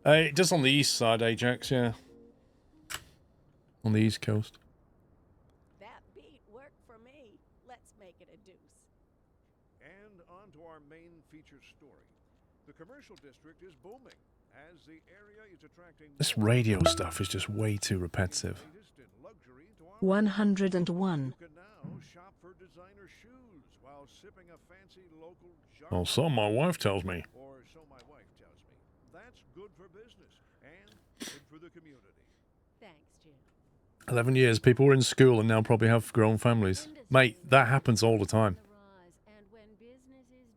Speaker 1: It does on the east side, Ajax, yeah. On the east coast.
Speaker 4: That beat worked for me. Let's make it a deuce.
Speaker 5: And on to our main feature story. The commercial district is booming as the area is attracting
Speaker 1: This radio stuff is just way too repetitive.
Speaker 3: 101.
Speaker 5: You can now shop for designer shoes while sipping a fancy local jar.
Speaker 1: Well, so my wife tells me.
Speaker 5: Or so my wife tells me. That's good for business and good for the community.
Speaker 4: Thanks, Jim.
Speaker 1: 11 years, people were in school and now probably have grown families. Mate, that happens all the time.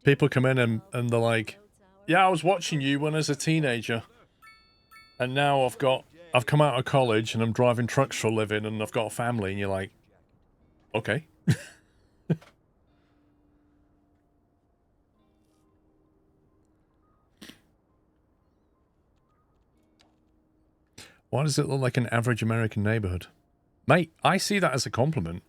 Speaker 1: People come in and they're like, yeah, I was watching you when I was a teenager. And now I've come out of college and I'm driving trucks for a living and I've got a family. And you're like, okay. Why does it look like an average American neighborhood? Mate, I see that as a compliment.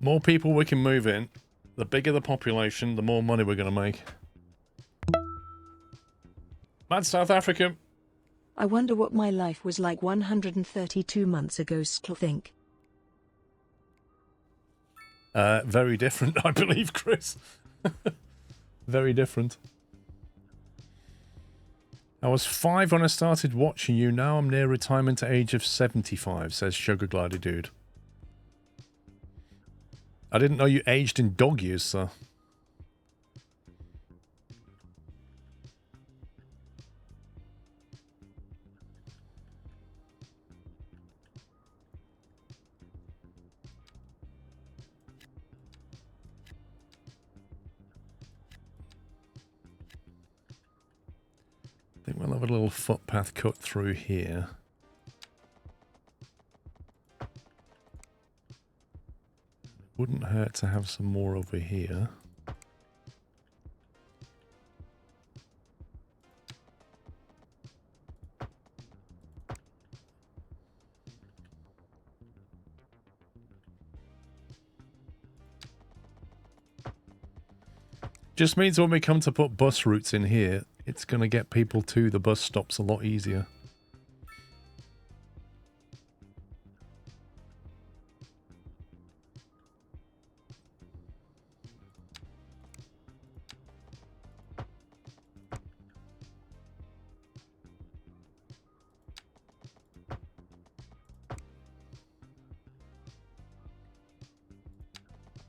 Speaker 1: More people we can move in, the bigger the population, the more money we're going to make. Mad South Africa.
Speaker 3: I wonder what my life was like 132 months ago, think.
Speaker 1: Very different, I believe, Chris. Very different. I was 5 when I started watching you. Now I'm near retirement age of 75, says Sugar Glider Dude. I didn't know you aged in dog years, sir. I think we'll have a little footpath cut through here. Wouldn't hurt to have some more over here. Just means when we come to put bus routes in here, it's going to get people to the bus stops a lot easier.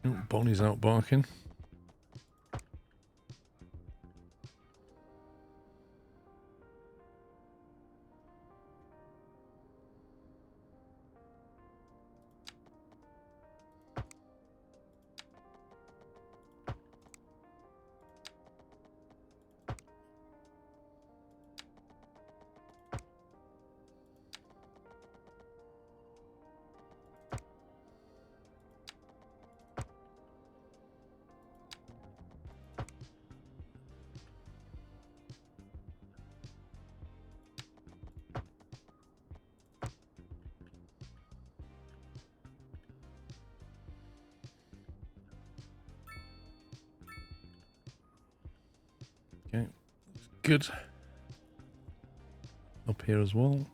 Speaker 1: Oh, Bonnie's out barking. Okay, good. Up here as well.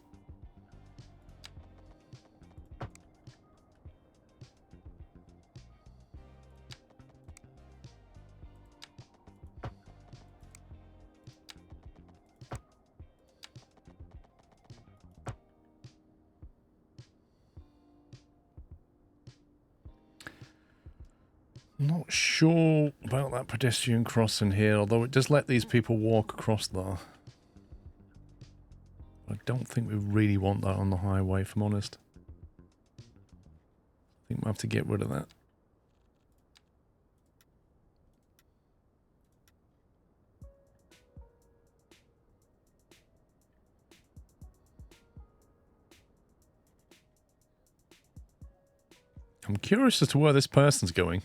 Speaker 1: Not sure about that pedestrian crossing here, although it does let these people walk across there. I don't think we really want that on the highway, if I'm honest. I think we'll have to get rid of that. I'm curious as to where this person's going.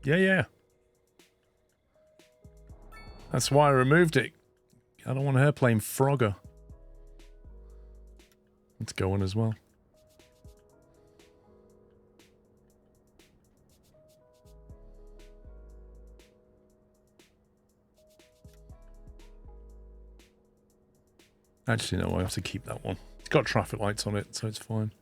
Speaker 1: Yeah. That's why I removed it. I don't want her playing Frogger. Let's go on as well. Actually, no, I have to keep that one. It's got traffic lights on it, so it's fine.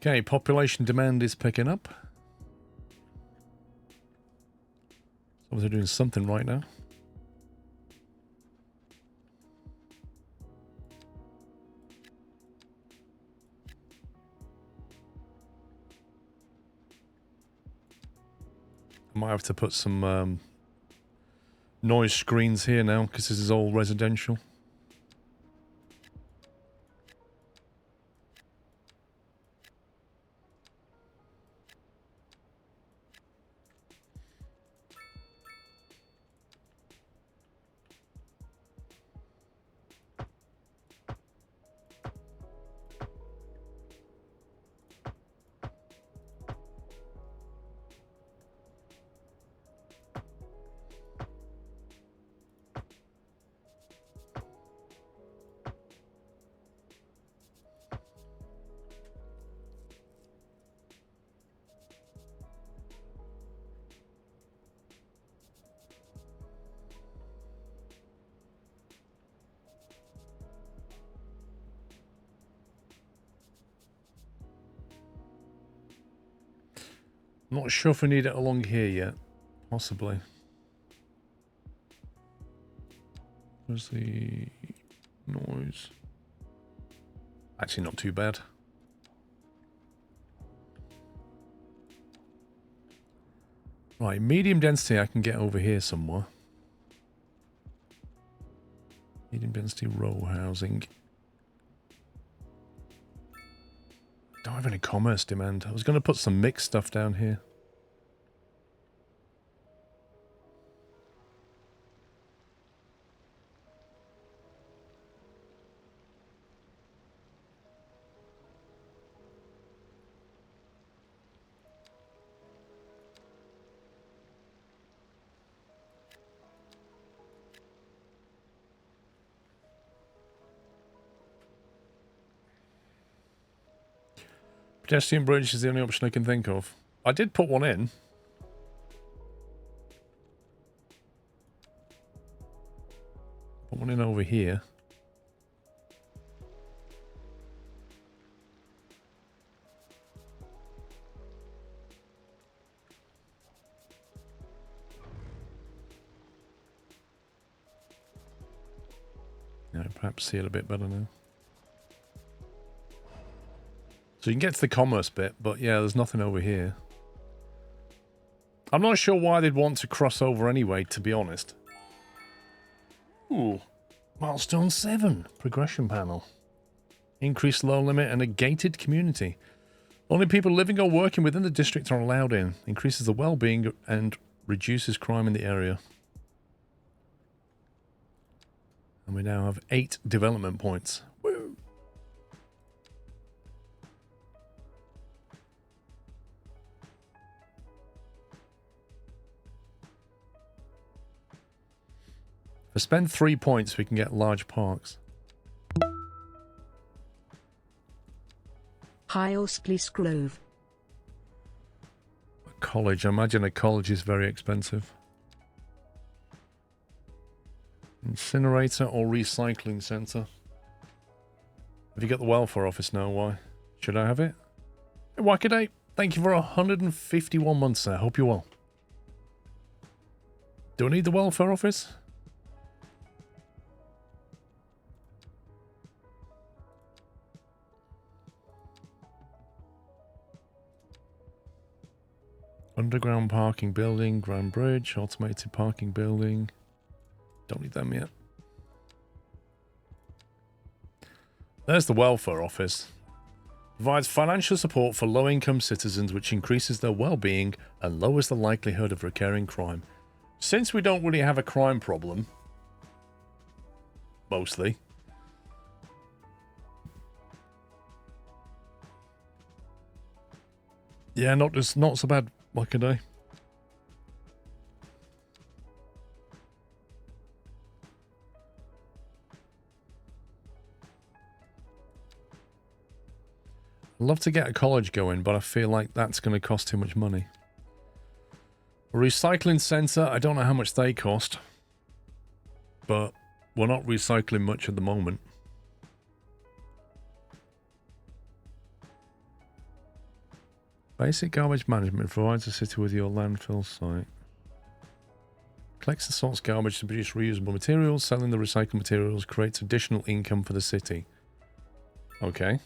Speaker 1: Okay, population demand is picking up. So they're doing something right now. I might have to put some noise screens here now, because this is all residential. Not sure if we need it along here yet. Possibly. Where's the noise? Actually, not too bad. Right, medium density I can get over here somewhere. Medium density row housing. Don't have any commerce demand. I was going to put some mixed stuff down here. Pedestrian bridge is the only option I can think of. I did put one in. Put one in over here. Yeah, perhaps see it a bit better now. So you can get to the commerce bit, but yeah, there's nothing over here. I'm not sure why they'd want to cross over anyway, to be honest. Ooh. Milestone 7. Progression panel. Increased low limit and a gated community. Only people living or working within the district are allowed in. Increases the well-being and reduces crime in the area. And we now have 8 development points. Woo! For spend 3 points, we can get large parks.
Speaker 3: High Spleece Grove.
Speaker 1: A college. I imagine a college is very expensive. Incinerator or recycling centre. Have you got the welfare office now? Why? Should I have it? Hey, Wackaday, thank you for 151 months there. Hope you're well. Do I need the welfare office? Underground parking building, Grand Bridge, automated parking building. Don't need them yet. There's the welfare office. Provides financial support for low-income citizens, which increases their well-being and lowers the likelihood of recurring crime. Since we don't really have a crime problem, mostly, yeah, not so bad like a day. I'd love to get a college going, but I feel like that's going to cost too much money. A recycling centre, I don't know how much they cost, but we're not recycling much at the moment. Basic garbage management provides the city with your landfill site. Collects and sorts garbage to produce reusable materials. Selling the recycled materials creates additional income for the city. Okay.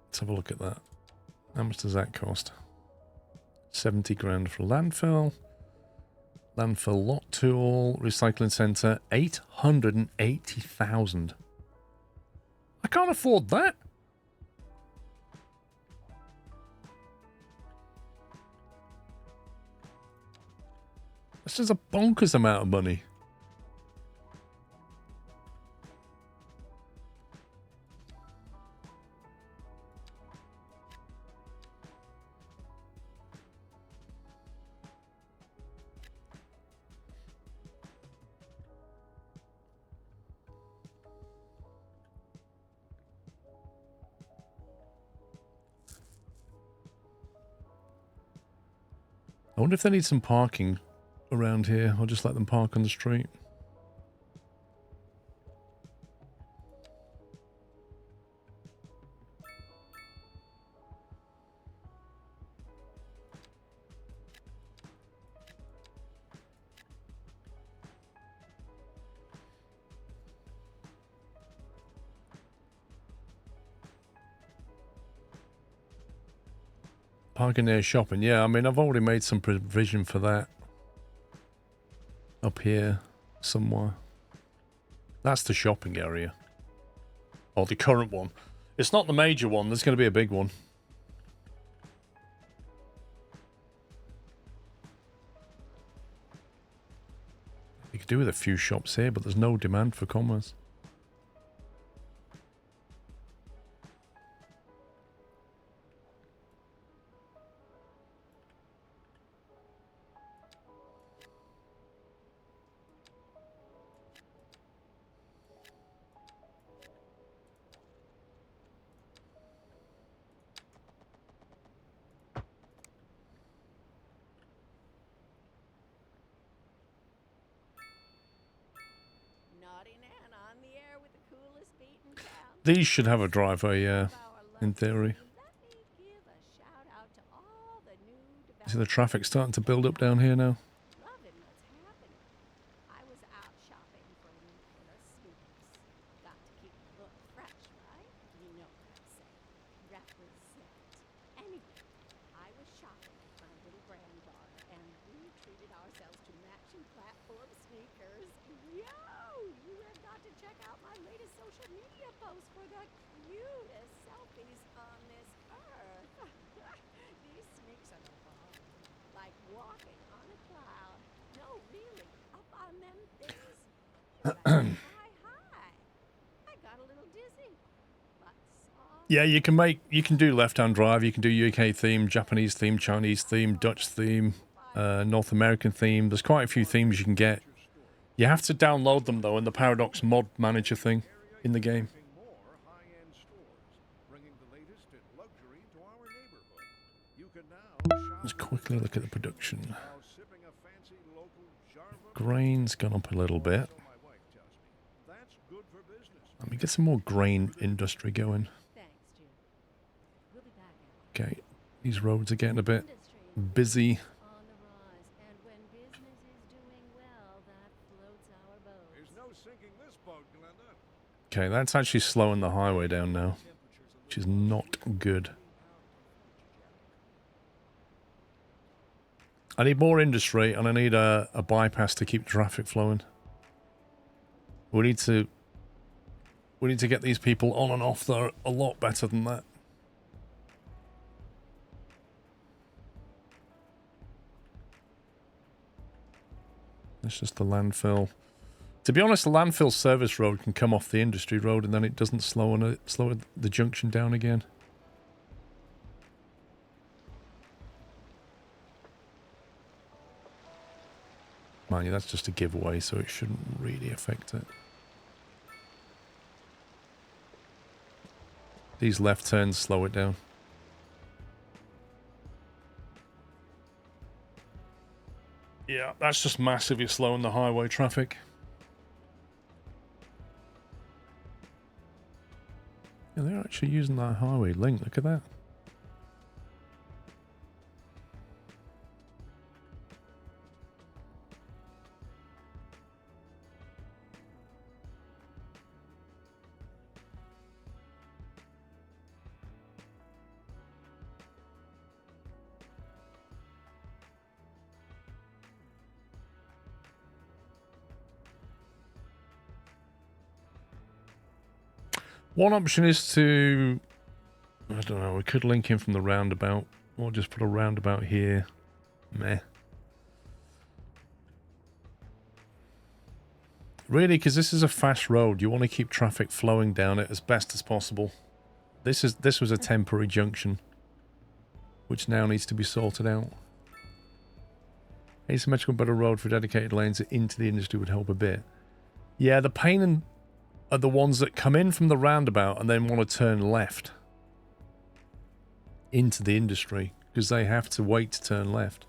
Speaker 1: Let's have a look at that. How much does that cost? 70 grand for landfill. Landfill lot tool, recycling centre, 880,000. I can't afford that. This is a bonkers amount of money. I wonder if they need some parking around here. I'll just let them park on the street. Parking near shopping. Yeah, I mean, I've already made some provision for that. Up here, somewhere. That's the shopping area. Or the current one. It's not the major one. There's going to be a big one. You could do with a few shops here, but there's no demand for commerce. These should have a driveway, yeah, in theory. See the traffic starting to build up down here now?
Speaker 4: Loving what's happening. I was out shopping for a new pair of sneakers. Got to keep the look fresh, right? You know what I'm saying. Represent. Anyway, I was shopping with my little granddaughter, and we treated ourselves to matching platform sneakers. Yo! You have got to check out my latest social media post for the cutest selfies on this earth. These sneaks are the bomb. Like walking on a cloud. No, really, up on them things. Hi. I got a little dizzy. But soft.
Speaker 1: Yeah, you can do left-hand drive, you can do UK theme, Japanese theme, Chinese theme, Dutch theme, North American theme. There's quite a few themes you can get. You have to download them though in the Paradox mod manager thing in the game. Let's quickly look at the production. Grain's gone up a little bit. Let me get some more grain industry going. Okay, these roads are getting a bit busy. Okay, that's actually slowing the highway down now, which is not good. I need more industry, and I need a bypass to keep traffic flowing. We need to get these people on and off there a lot better than that. That's just the landfill. To be honest, the landfill service road can come off the industry road, and then it doesn't slow the junction down again. Mind you, that's just a giveaway, so it shouldn't really affect it. These left turns slow it down. Yeah, that's just massively slowing the highway traffic. Yeah, they're actually using that highway link. Look at that. One option is to, I don't know, we could link in from the roundabout, or just put a roundabout here. Meh. Really, because this is a fast road, you want to keep traffic flowing down it as best as possible. This was a temporary junction, which now needs to be sorted out. Asymmetrical better road for dedicated lanes into the industry would help a bit. Yeah, the pain are the ones that come in from the roundabout and then want to turn left into the industry, because they have to wait to turn left.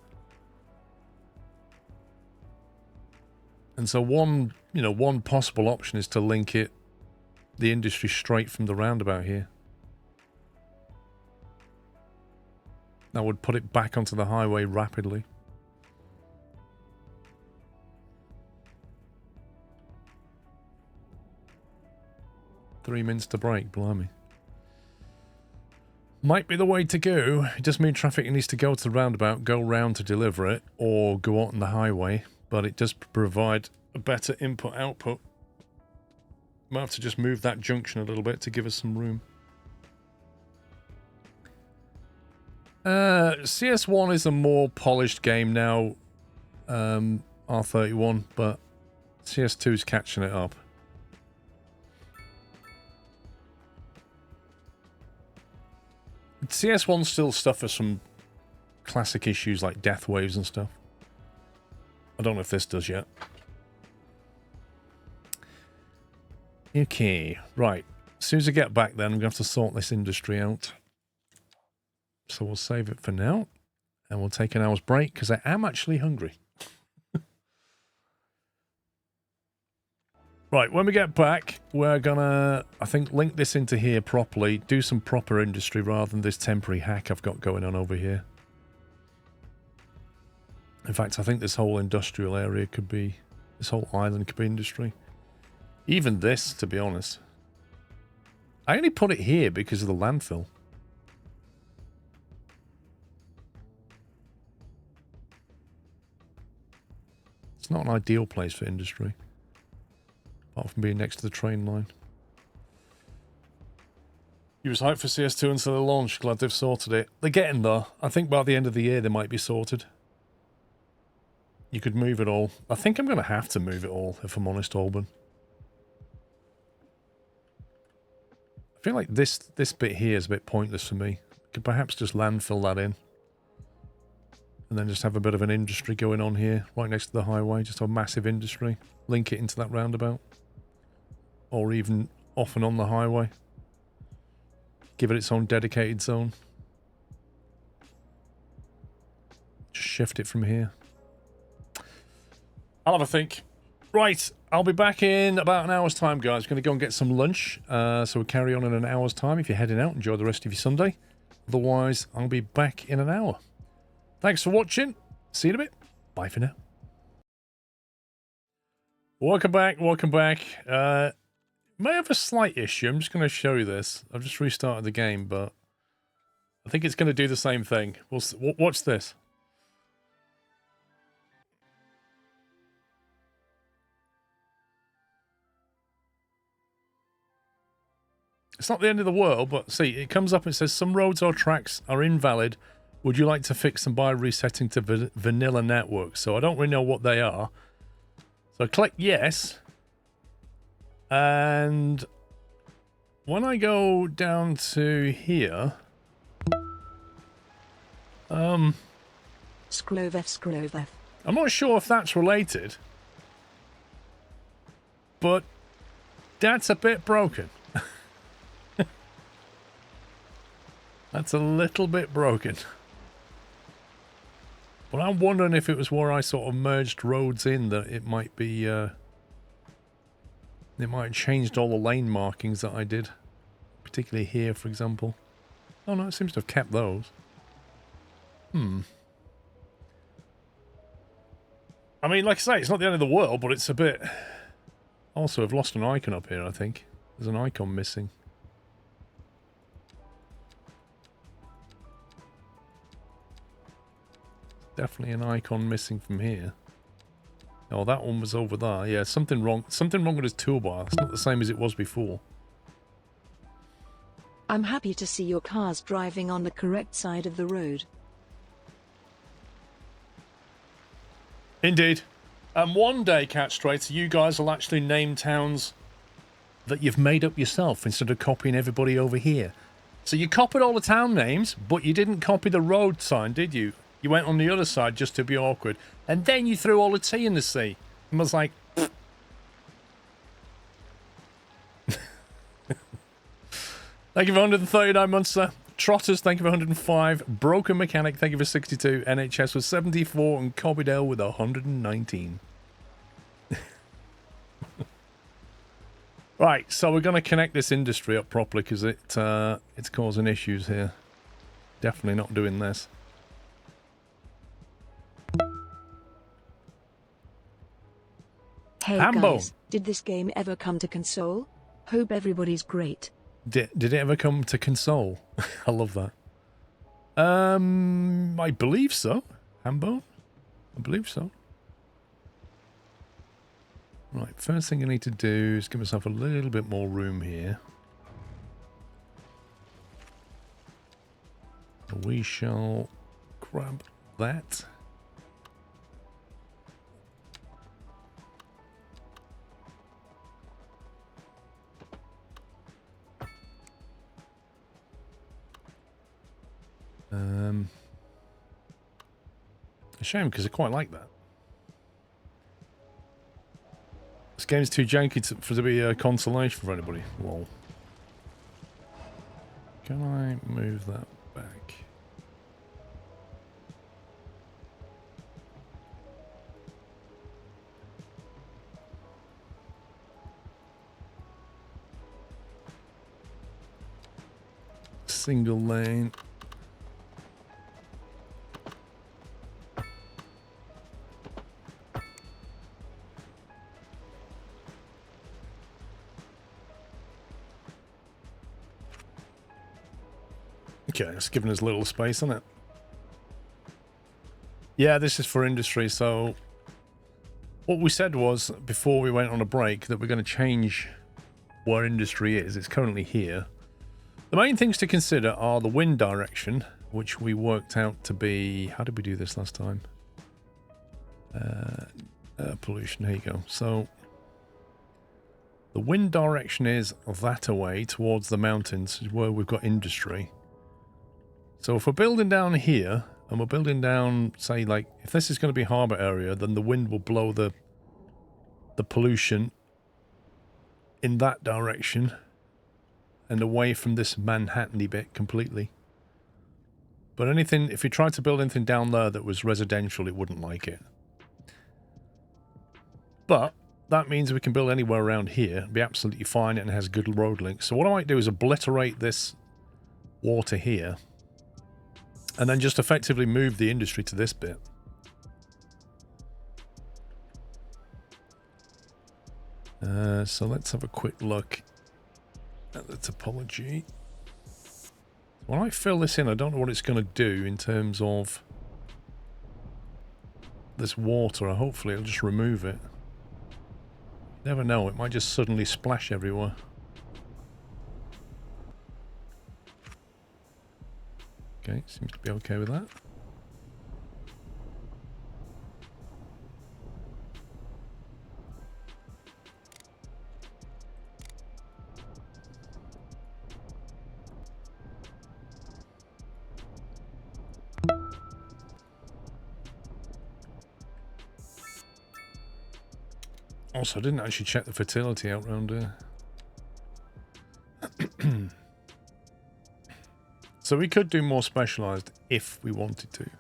Speaker 1: And so one possible option is to link the industry straight from the roundabout here. That would put it back onto the highway rapidly. Three minutes to break, blimey. Might be the way to go. It does mean traffic needs to go to the roundabout, go round to deliver it, or go out on the highway, but it does provide a better input-output. Might have to just move that junction a little bit to give us some room. CS1 is a more polished game now, R31, but CS2 is catching it up. CS1 still suffers from classic issues like death waves and stuff. I don't know if this does yet. Okay, right. As soon as I get back then, I'm going to have to sort this industry out. So we'll save it for now. And we'll take an hour's break, because I am actually hungry. Right, when we get back, we're gonna, I think, link this into here properly, do some proper industry rather than this temporary hack I've got going on over here. In fact, I think this whole industrial area could be, this whole island could be industry. Even this, to be honest. I only put it here because of the landfill. It's not an ideal place for industry. Apart from being next to the train line. He was hyped for CS2 until they launched. Glad they've sorted it. They're getting there. I think by the end of the year they might be sorted. You could move it all. I think I'm going to have to move it all, if I'm honest, Alban. I feel like this bit here is a bit pointless for me. Could perhaps just landfill that in. And then just have a bit of an industry going on here, right next to the highway. Just a massive industry. Link it into that roundabout. Or even off and on the highway. Give it its own dedicated zone. Just shift it from here. I'll have a think. Right, I'll be back in about an hour's time, guys. Going to go and get some lunch. So we'll carry on in an hour's time. If you're heading out, enjoy the rest of your Sunday. Otherwise, I'll be back in an hour. Thanks for watching. See you in a bit. Bye for now. Welcome back. Welcome back. May have a slight issue. I'm just going to show you this. I've just restarted the game, but I think it's going to do the same thing. Watch this. It's not the end of the world, but see, it comes up and says some roads or tracks are invalid. Would you like to fix them by resetting to vanilla network? So I don't really know what they are. So I click yes. And when I go down to here,
Speaker 3: SquirrelPlus.
Speaker 1: I'm not sure if that's related, but that's a bit broken. That's a little bit broken. But I'm wondering if it was where I sort of merged roads in that it might be, it might have changed all the lane markings that I did. Particularly here, for example. Oh no, it seems to have kept those. I mean, like I say, it's not the end of the world, but it's a bit... Also, I've lost an icon up here, I think. There's an icon missing. Definitely an icon missing from here. Oh, that one was over there. Yeah, something wrong. Something wrong with his toolbar. It's not the same as it was before.
Speaker 3: I'm happy to see your cars driving on the correct side of the road.
Speaker 1: Indeed. And one day, Catch Trader, you guys will actually name towns that you've made up yourself instead of copying everybody over here. So you copied all the town names, but you didn't copy the road sign, did you? You went on the other side just to be awkward. And then you threw all the tea in the sea. And was like... Thank you for 139, Monster. Trotters, thank you for 105. Broken Mechanic, thank you for 62. NHS was 74. And Cobbydale with 119. Right, so we're going to connect this industry up properly because it's causing issues here. Definitely not doing this.
Speaker 3: Hey
Speaker 1: Hambo.
Speaker 3: guys, did this game ever come to console? Hope everybody's great.
Speaker 1: Did it ever come to console? I love that. I believe so. Hambo? I believe so. Right, first thing I need to do is give myself a little bit more room here. We shall grab that. A shame because I quite like that. This game's too janky to be a consolation for anybody. Lol. Can I move that back? single lane. Okay, it's giving us a little space, isn't it? Yeah, this is for industry, so what we said was, before we went on a break, that we're going to change where industry is. It's currently here. The main things to consider are the wind direction, which we worked out to be... How did we do this last time? Pollution, here you go. So, the wind direction is that away towards the mountains, where we've got industry. So if we're building down here, and we're building down, say, like, if this is going to be harbour area, then the wind will blow the pollution in that direction and away from this Manhattan-y bit completely. But anything, if you tried to build anything down there that was residential, it wouldn't like it. But that means we can build anywhere around here, be absolutely fine, and it has good road links. So what I might do is obliterate this water here, and then just effectively move the industry to this bit. So let's have a quick look at the topology. When I fill this in, I don't know what it's going to do in terms of this water. Hopefully it'll just remove it. Never know, it might just suddenly splash everywhere. Okay, seems to be okay with that. Also, I didn't actually check the fertility out round here. So we could do more specialised if we wanted to.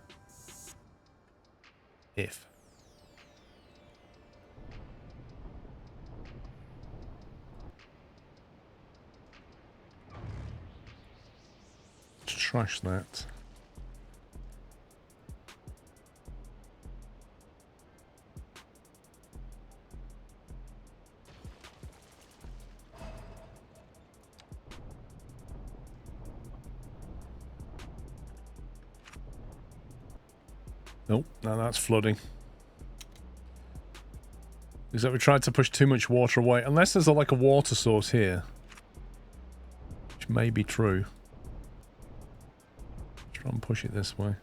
Speaker 1: If. Let's trash that. Nope, no, that's flooding. Is that we tried to push too much water away? Unless there's like a water source here. Which may be true. Try and push it this way.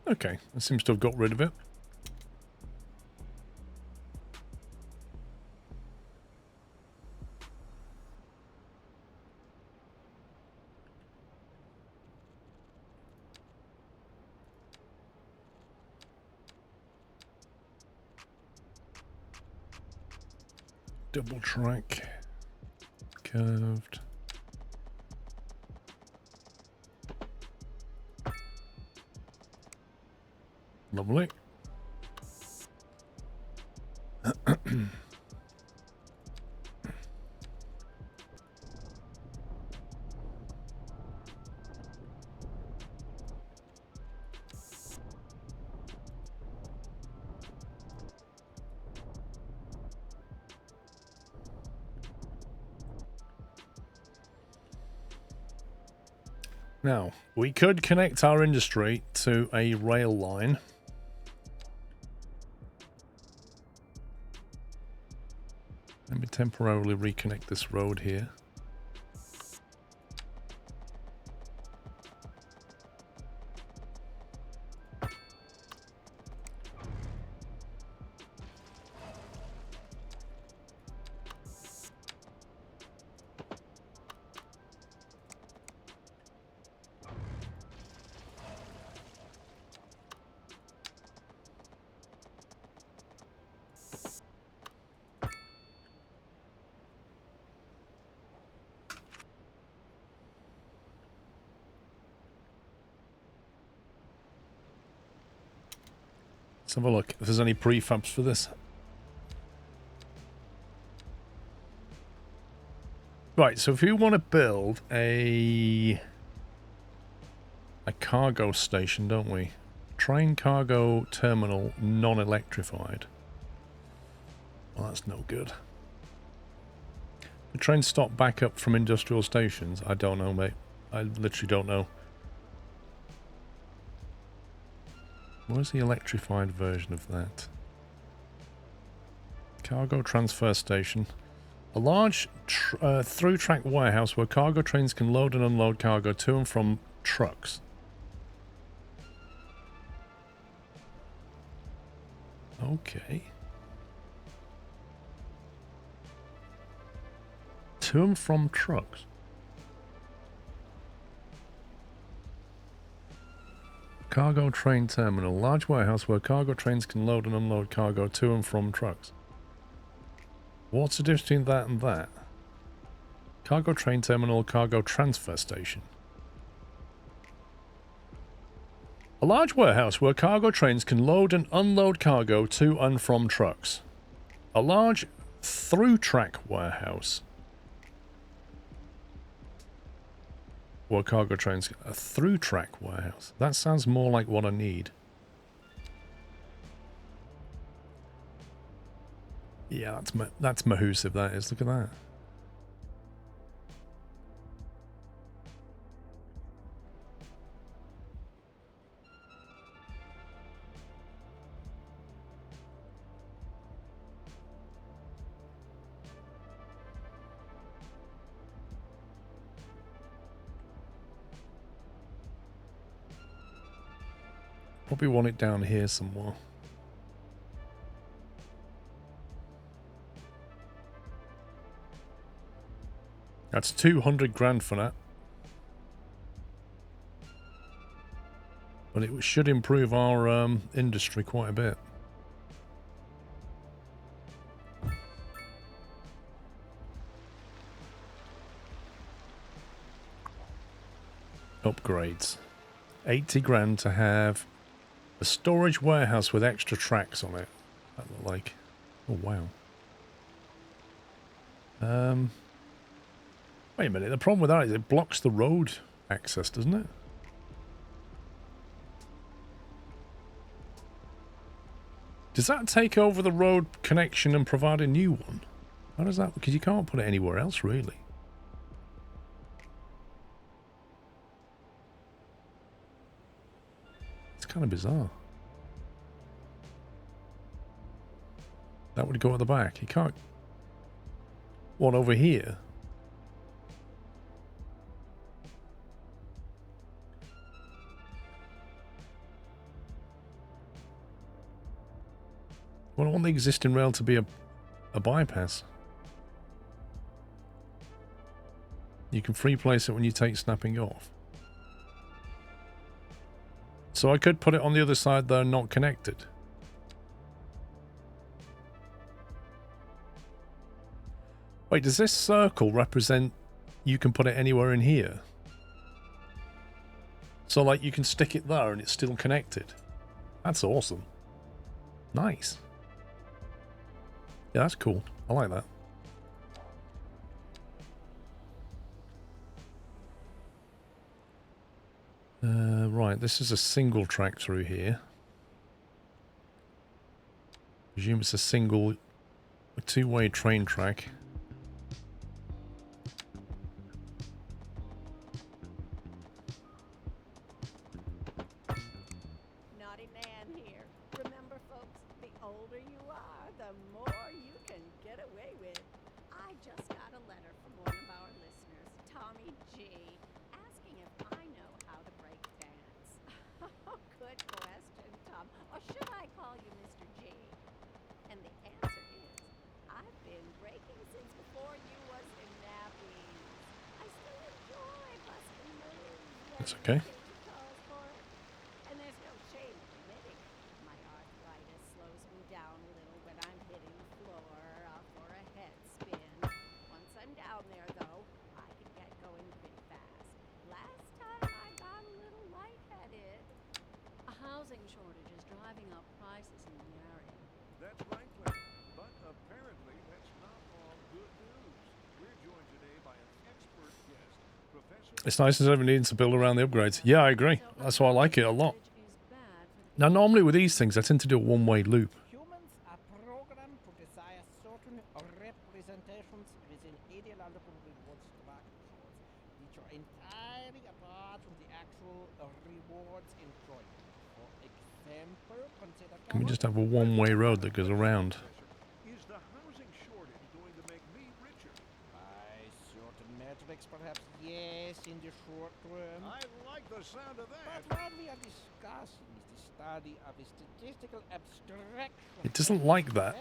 Speaker 1: Okay, that seems to have got rid of it. Double track. Curved. Lovely. Now, we could connect our industry to a rail line. Let me temporarily reconnect this road here. Let's have a look if there's any prefabs for this. Right, so if you want to build a cargo station, don't we? Train cargo terminal non-electrified. Well, that's no good. The trains stop back up from industrial stations. I don't know, mate. I literally don't know. Where's the electrified version of that? Cargo transfer station. A large through-track warehouse where cargo trains can load and unload cargo to and from trucks. Okay. To and from trucks. Cargo train terminal. Large warehouse where cargo trains can load and unload cargo to and from trucks. What's the difference between that and that? Cargo train terminal, cargo transfer station. A large warehouse where cargo trains can load and unload cargo to and from trucks. A large through-track warehouse. Where cargo trains... A through-track warehouse. That sounds more like what I need. Yeah, that's mahoosive, that is. Look at that. Probably want it down here somewhere. That's 200 grand for that. But it should improve our industry quite a bit. Upgrades. 80 grand to have a storage warehouse with extra tracks on it. That look like... Oh, wow. Wait a minute, the problem with that is it blocks the road access, doesn't it? Does that take over the road connection and provide a new one? How does that... Because you can't put it anywhere else, really. It's kind of bizarre. That would go at the back. You can't... What, over here? Well, I want the existing rail to be a bypass. You can free place it when you take snapping off. So I could put it on the other side though, not connected. Wait, does this circle represent you can put it anywhere in here? So like you can stick it there and it's still connected. That's awesome. Nice. Yeah, that's cool. I like that. Right, this is a single track through here. Presume it's a two-way train track.
Speaker 4: Naughty man here. Remember, folks, the older you are, the more you can get away with. I just got a letter from one of our listeners, Tommy G, asking if I know how to break dance. Good question, Tom. Or should I call you Mr. G? And the answer is, I've been breaking since before you was in nappies. I still enjoy busting moves.
Speaker 1: That's okay.
Speaker 4: And there's no shame in admitting it. My arthritis slows me down a little when I'm hitting the floor for a head spin. Once I'm down there, though, I can get going pretty fast. Last time I got a little lightheaded. A housing shortage is driving up prices devices in the area.
Speaker 5: That's right, Clem. But apparently that's not all good news. We're joined today by an expert guest, Professor...
Speaker 1: It's nice instead of needing to build around the upgrades. Yeah, I agree. That's why I like it a lot. Now, normally with these things, I tend to do a one-way loop.
Speaker 8: Humans are programmed to desire certain representations within ideological reward structures, which are entirely apart from the actual rewards enjoyed. For example, consider...
Speaker 1: Can we just have a one-way road that goes around?
Speaker 5: Is the housing shortage going to make me richer?
Speaker 8: By certain metrics, perhaps yes, in the short term.
Speaker 5: I like the sound of that.
Speaker 8: But what we are discussing is the study of a statistical abstraction.
Speaker 1: It doesn't like that.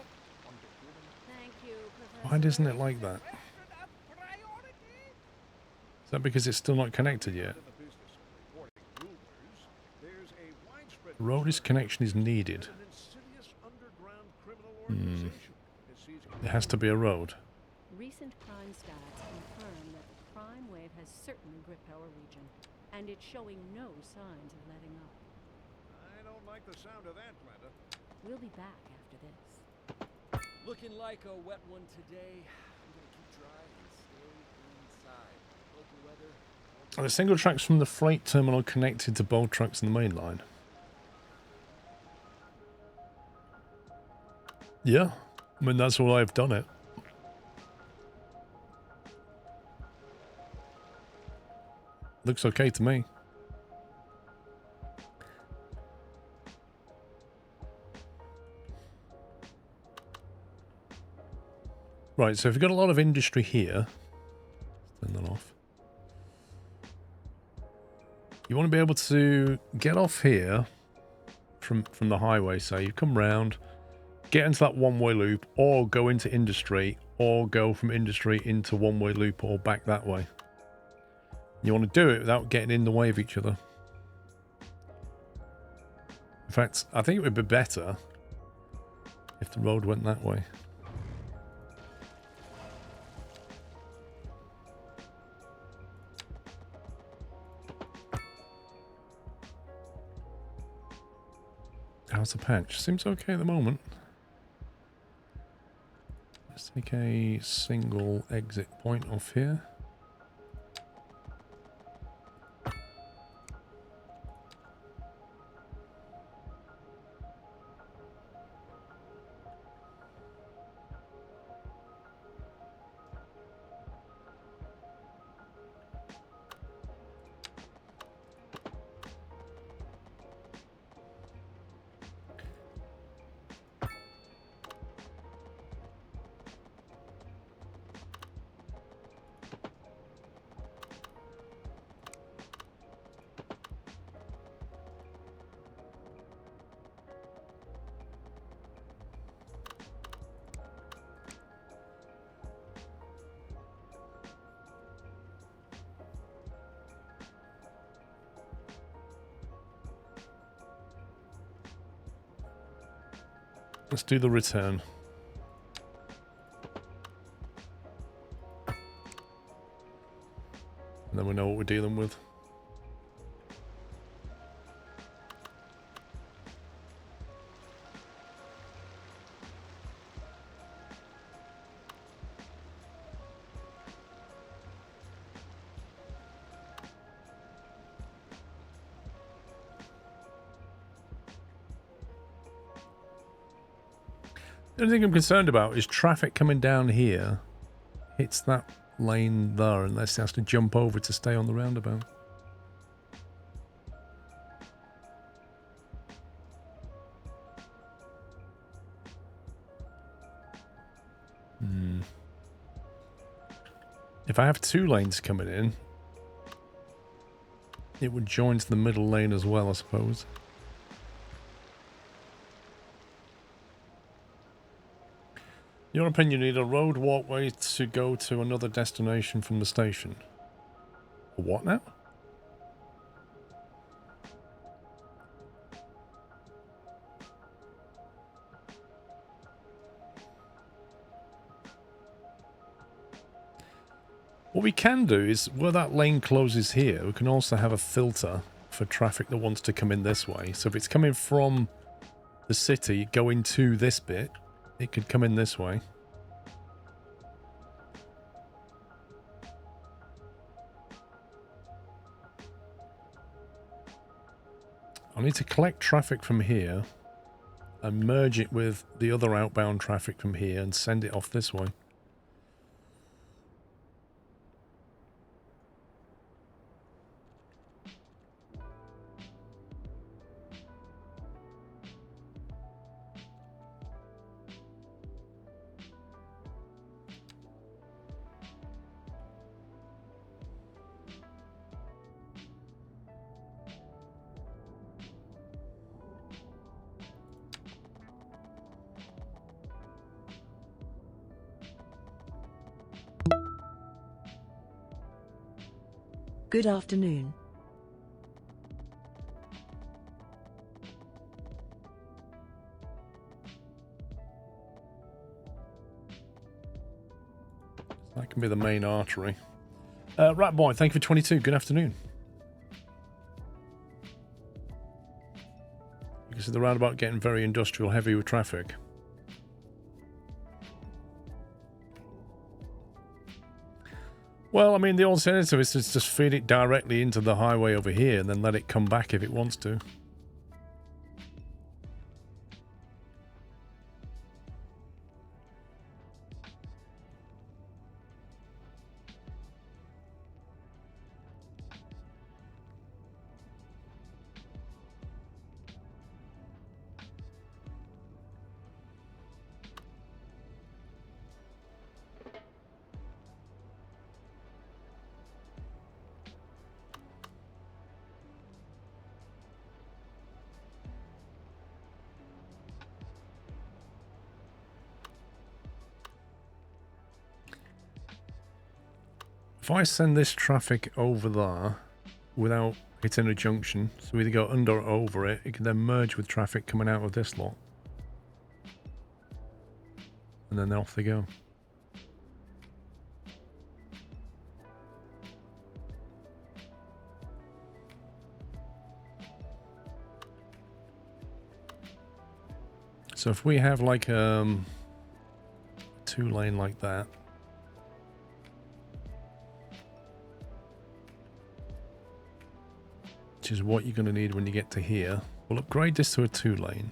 Speaker 4: Thank you, Professor.
Speaker 1: Why doesn't it like that?
Speaker 8: Question of priority.
Speaker 1: Is that because it's still not connected yet?
Speaker 5: In the business of reporting rumors, there's a widespread
Speaker 1: Roadist connection is needed.
Speaker 5: an insidious underground criminal organization is seizing
Speaker 1: It has to be a road.
Speaker 4: Recent crime stats confirm that the crime wave has certainly gripped our region, and it's showing no signs of letting up.
Speaker 5: I don't like the sound of that, Glenda.
Speaker 4: We'll be back after this.
Speaker 9: Looking like a wet one today. I'm gonna keep dry and stay inside. Local weather.
Speaker 1: Are the single tracks from the freight terminal connected to both tracks in the main line? Yeah. I mean, that's why I've done it. Looks okay to me. Right, so if you've got a lot of industry here, turn that off. You want to be able to get off here from the highway, say you come round, get into that one-way loop, or go into industry, or go from industry into one-way loop, or back that way. You want to do it without getting in the way of each other. In fact, I think it would be better if the road went that way. How's the patch? Seems okay at the moment. Let's take a single exit point off here. Let's do the return. And then we know what we're dealing with. The only thing I'm concerned about is traffic coming down here hits that lane there unless it has to jump over to stay on the roundabout. If I have two lanes coming in, it would join to the middle lane as well, I suppose. In your opinion, you need a road walkway to go to another destination from the station. A what now? What we can do is, where that lane closes here, we can also have a filter for traffic that wants to come in this way. So if it's coming from the city, go into this bit. It could come in this way. I need to collect traffic from here and merge it with the other outbound traffic from here and send it off this way.
Speaker 3: Good afternoon.
Speaker 1: That can be the main artery. Rat Boy, thank you for 22. Good afternoon. You can see the roundabout getting very industrial heavy with traffic. Well, I mean, the alternative is to just feed it directly into the highway over here and then let it come back if it wants to. If I send this traffic over there without hitting a junction, so either go under or over it, it can then merge with traffic coming out of this lot. And then off they go. So if we have like 2-lane like that, which is what you're going to need when you get to here. We'll upgrade this to a 2-lane.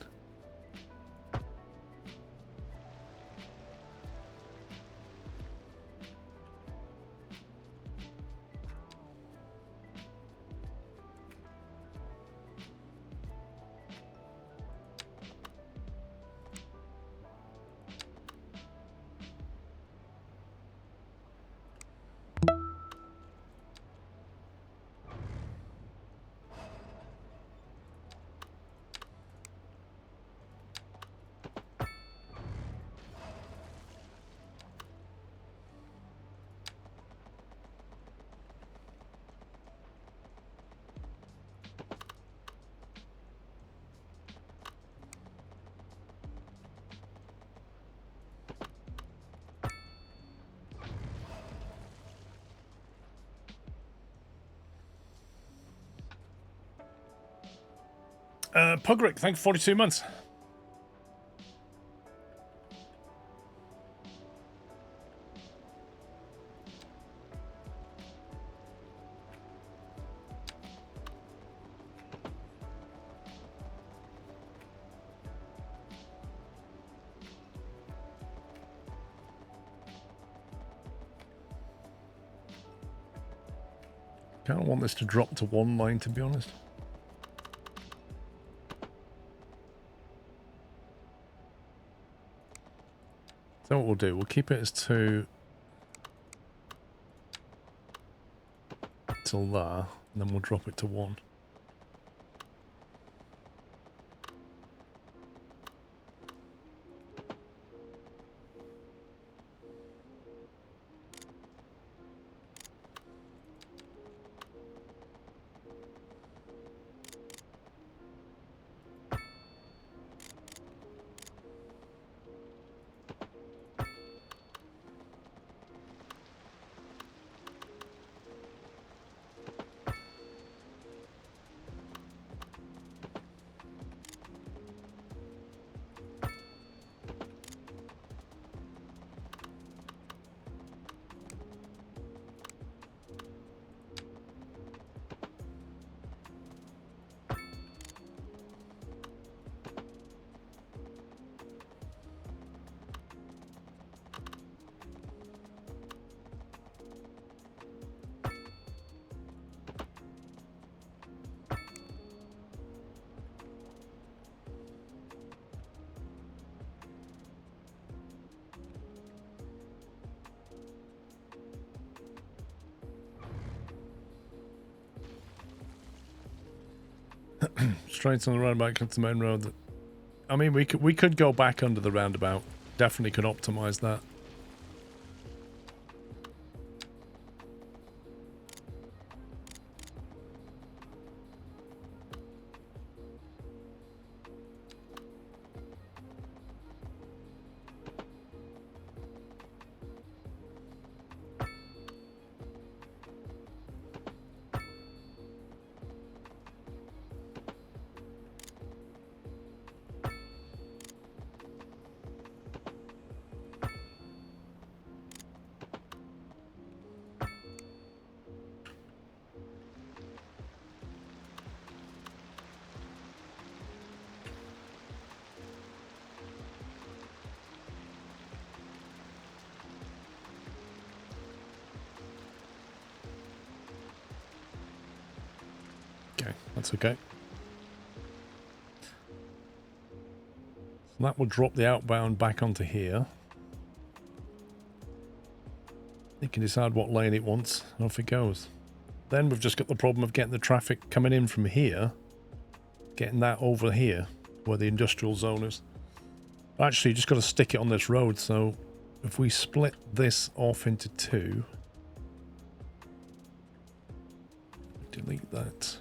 Speaker 1: Pugrick, thank you for 42 months. Kind of want this to drop to 1 line, to be honest. So what we'll do, we'll keep it as 2 till there, and then we'll drop it to 1. Straight on the roundabaut to the main road. I mean, we could go back under the roundabout. Definitely could optimize that. That's okay. So that will drop the outbound back onto here. It can decide what lane it wants, and off it goes. Then we've just got the problem of getting the traffic coming in from here, getting that over here, where the industrial zone is. Actually, you just got to stick it on this road, so if we split this off into two, delete that.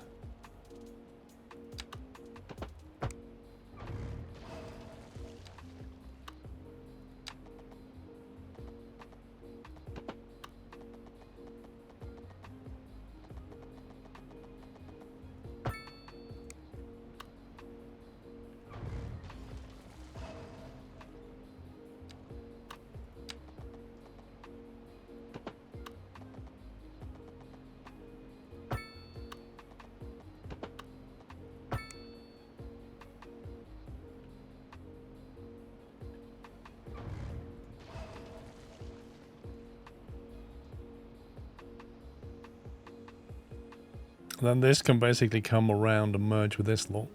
Speaker 1: Then this can basically come around and merge with this lot.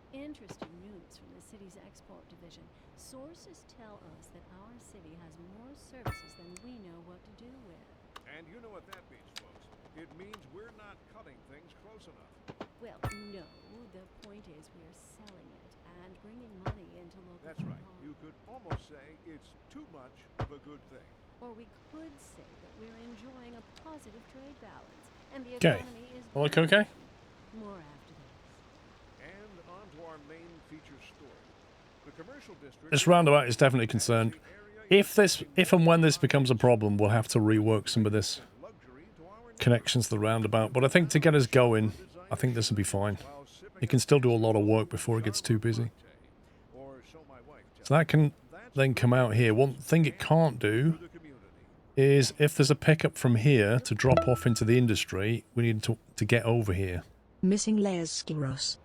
Speaker 4: Interesting news from the city's export division. Sources tell us that our city has more services than we know what to do with.
Speaker 5: And you know what that means, folks. It means we're not cutting things close enough.
Speaker 4: Well, no. The point is we're selling it and bringing money into local.
Speaker 5: That's right. You could almost say it's too much of a good thing.
Speaker 4: Or we could say that we're enjoying a positive trade balance and the
Speaker 1: Okay.
Speaker 4: economy is
Speaker 1: Look okay?
Speaker 4: more after this.
Speaker 5: And on to our main feature story. The commercial district.
Speaker 1: This roundabout is definitely concerned. If and when this becomes a problem, we'll have to rework some of this connections to the roundabout. But I think to get us going, I think this will be fine. You can still do a lot of work before it gets too busy. So that can then come out here. One thing it can't do is if there's a pickup from here to drop off into the industry, we need to get over here.
Speaker 3: Missing layers, Skiros.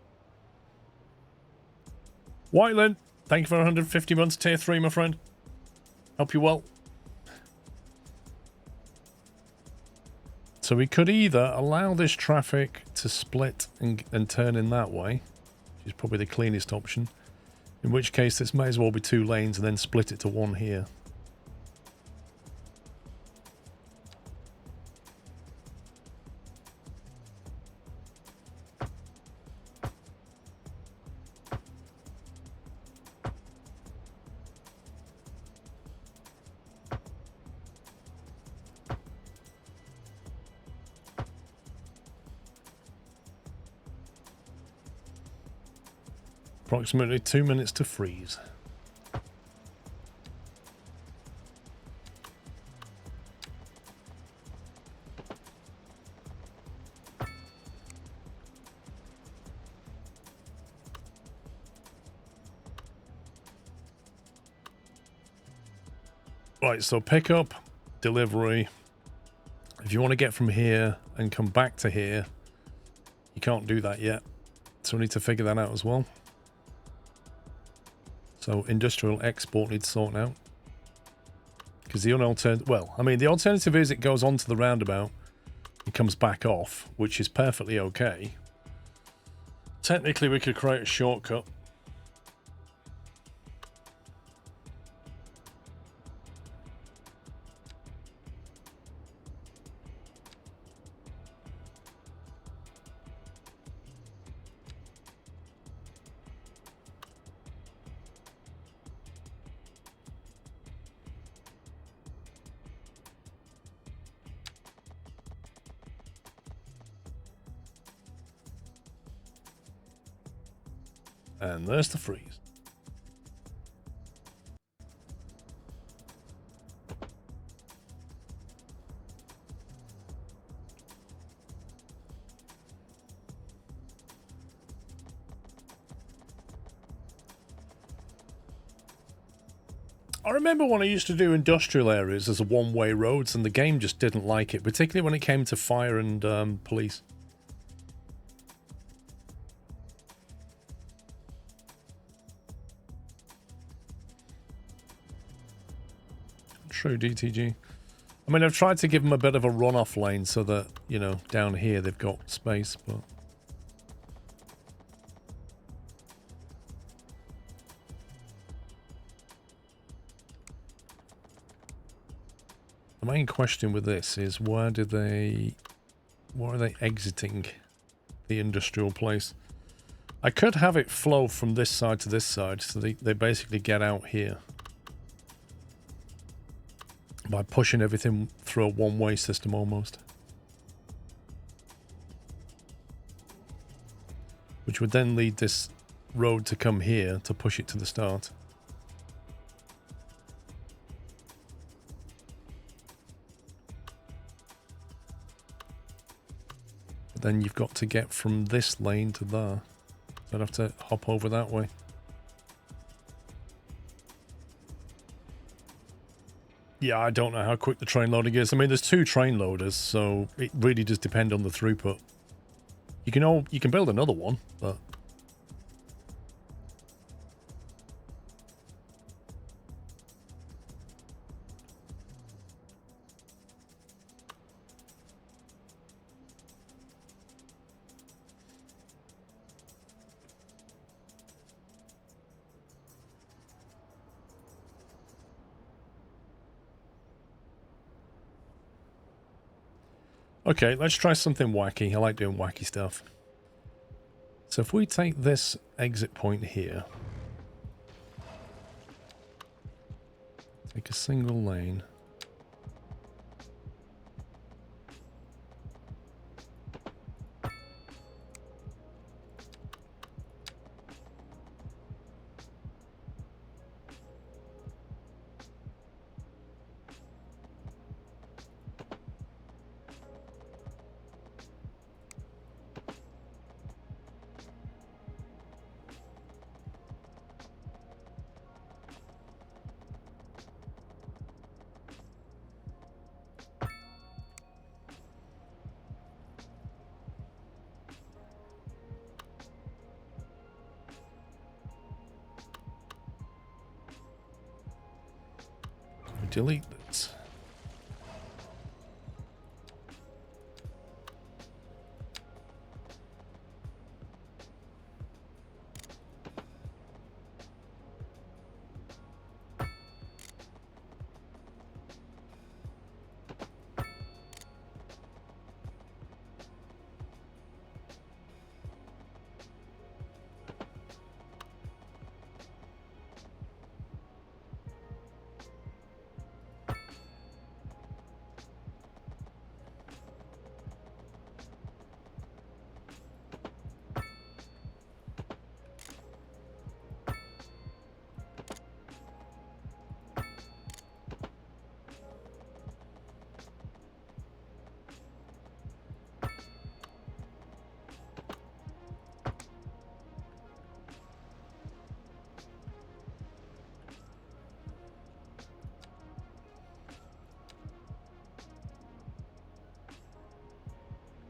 Speaker 1: Whiteland, thank you for 150 months, tier 3, my friend. Hope you well. So we could either allow this traffic to split and turn in that way, which is probably the cleanest option, in which case this may as well be 2 lanes and then split it to 1 here. Approximately 2 minutes to freeze. Right, so pickup, delivery, If you want to get from here and come back to here, you can't do that yet. So we need to figure that out as well. So industrial export needs sorting out. Because the unalternative, well, I mean, the alternative is it goes onto the roundabout and comes back off, which is perfectly okay. Technically, we could create a shortcut. And there's the freeze. I remember when I used to do industrial areas as a one-way roads, and the game just didn't like it, particularly when it came to fire and police. True, DTG. I mean, I've tried to give them a bit of a run-off lane so that, you know, down here they've got space, but... The main question with this is why are they exiting the industrial place? I could have it flow from this side to this side, so they basically get out here. By pushing everything through a one-way system almost. Which would then lead this road to come here to push it to the start. But then you've got to get from this lane to there. So I'd have to hop over that way. Yeah, I don't know how quick the train loading is. I mean, there's 2 train loaders, so it really does depend on the throughput. You can build another one, but... Okay, let's try something wacky. I like doing wacky stuff. So if we take this exit point here, take a single lane, delete this.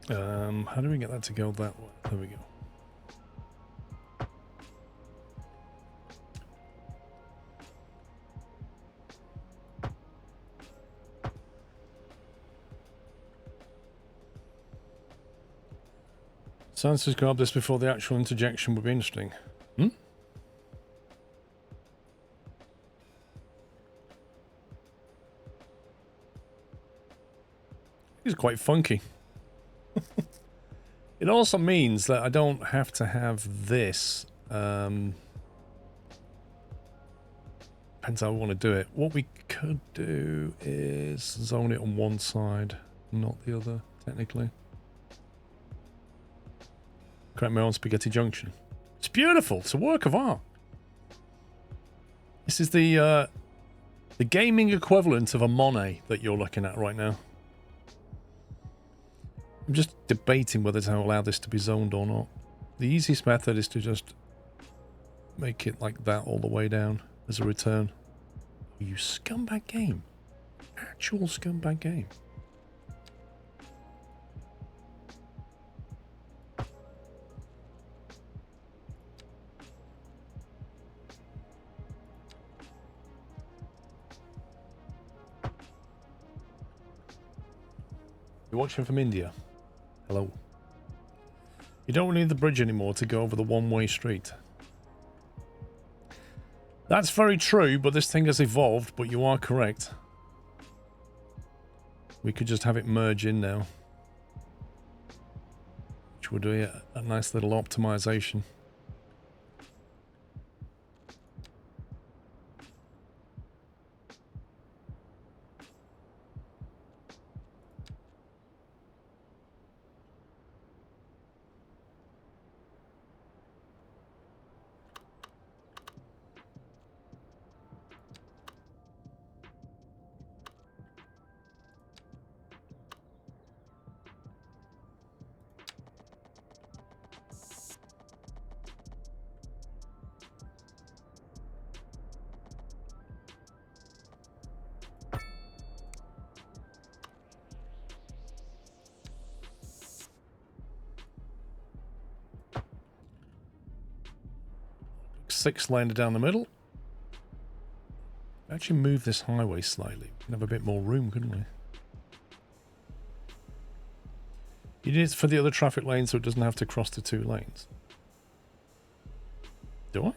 Speaker 1: How do we get that to go that way? There we go. Sounds to grab this before the actual interjection would be interesting. Hmm? It's quite funky. It also means that I don't have to have this. Depends how I want to do it. What we could do is zone it on one side, not the other, technically. Create my own spaghetti junction. It's beautiful. It's a work of art. This is the gaming equivalent of a Monet that you're looking at right now. I'm just debating whether to allow this to be zoned or not. The easiest method is to just make it like that all the way down as a return. Oh, you scumbag game. Actual scumbag game. You're watching from India. Hello. You don't need the bridge anymore to go over the one-way street. That's very true, but this thing has evolved, but you are correct. We could just have it merge in now. Which would be a nice little optimization. Six-laner down the middle. Actually move this highway slightly. We can have a bit more room, couldn't we? You need it for the other traffic lane so it doesn't have to cross the two lanes. Do I?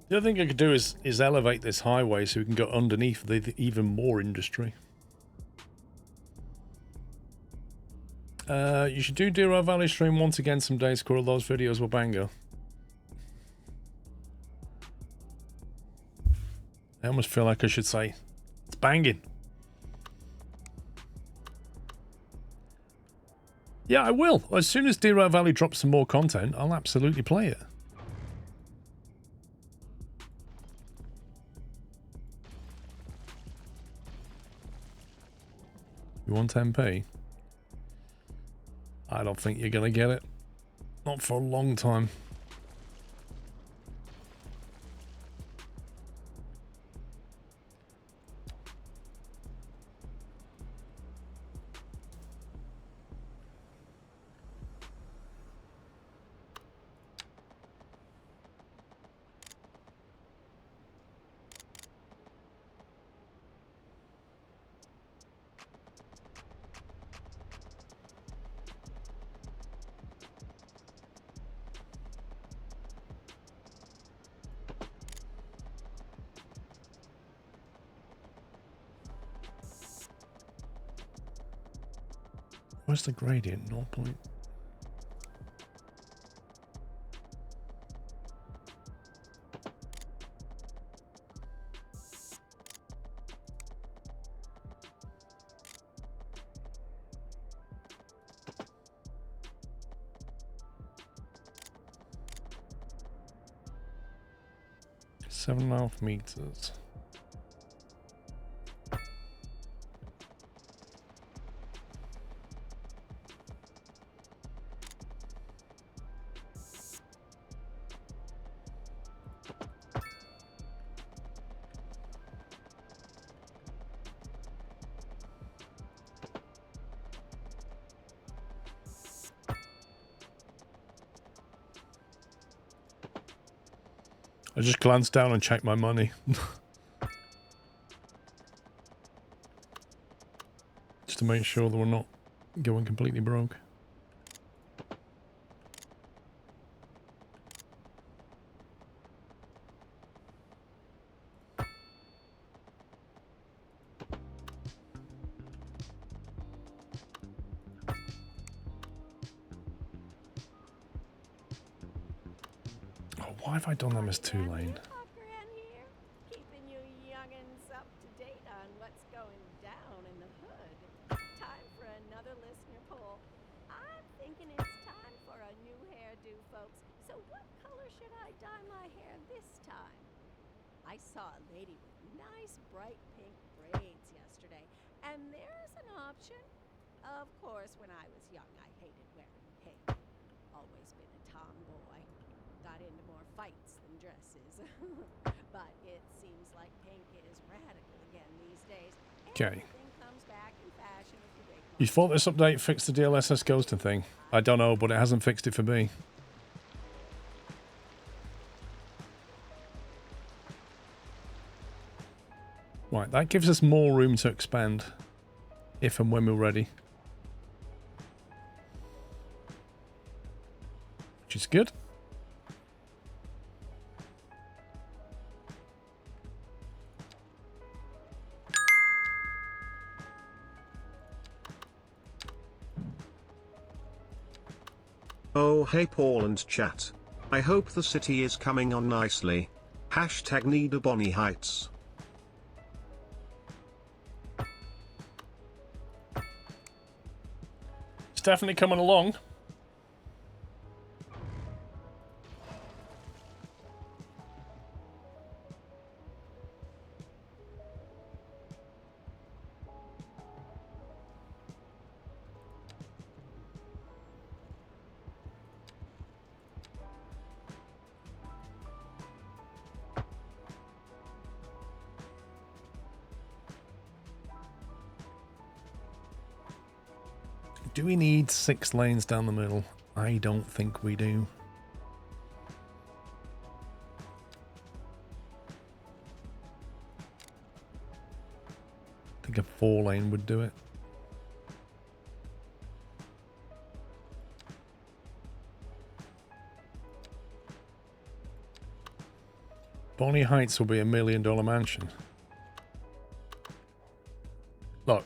Speaker 1: The other thing I could do is elevate this highway so we can go underneath the even more industry. You should do Deer Valley stream once again someday, Squirrel. Those videos were banger. I almost feel like I should say, it's banging. Yeah, I will. As soon as Deer Valley drops some more content, I'll absolutely play it. You want MP? I don't think you're going to get it. Not for a long time. Where's the gradient? 0. Seven and a half meters. I just glanced down and checked my money. Just to make sure that we're not going completely broke. Why have I done them as 2-lane?
Speaker 4: Keeping you youngins up to date on what's going down in the hood. Time for another listener poll. I'm thinking it's time for a new hairdo, folks. So what color should I dye my hair this time? I saw a lady with nice bright pink braids yesterday, and there's an option. Of course, when I was young, I hated wearing pink. Always been a tomboy. Got into more fights than dresses. But it seems like pink is radical again these days.
Speaker 1: Okay.
Speaker 4: Everything comes back in fashion if you wait long
Speaker 1: You thought this update fixed the DLSS ghosting thing? I don't know, but it hasn't fixed it for me. Right, that gives us more room to expand if and when we're ready. Which is good.
Speaker 2: Oh hey Paul and chat. I hope the city is coming on nicely. Hashtag need a Bonnie Heights.
Speaker 1: It's definitely coming along. Do we need 6 lanes down the middle? I don't think we do. I think a 4-lane would do it. Bonnie Heights will be $1 million mansion. Look,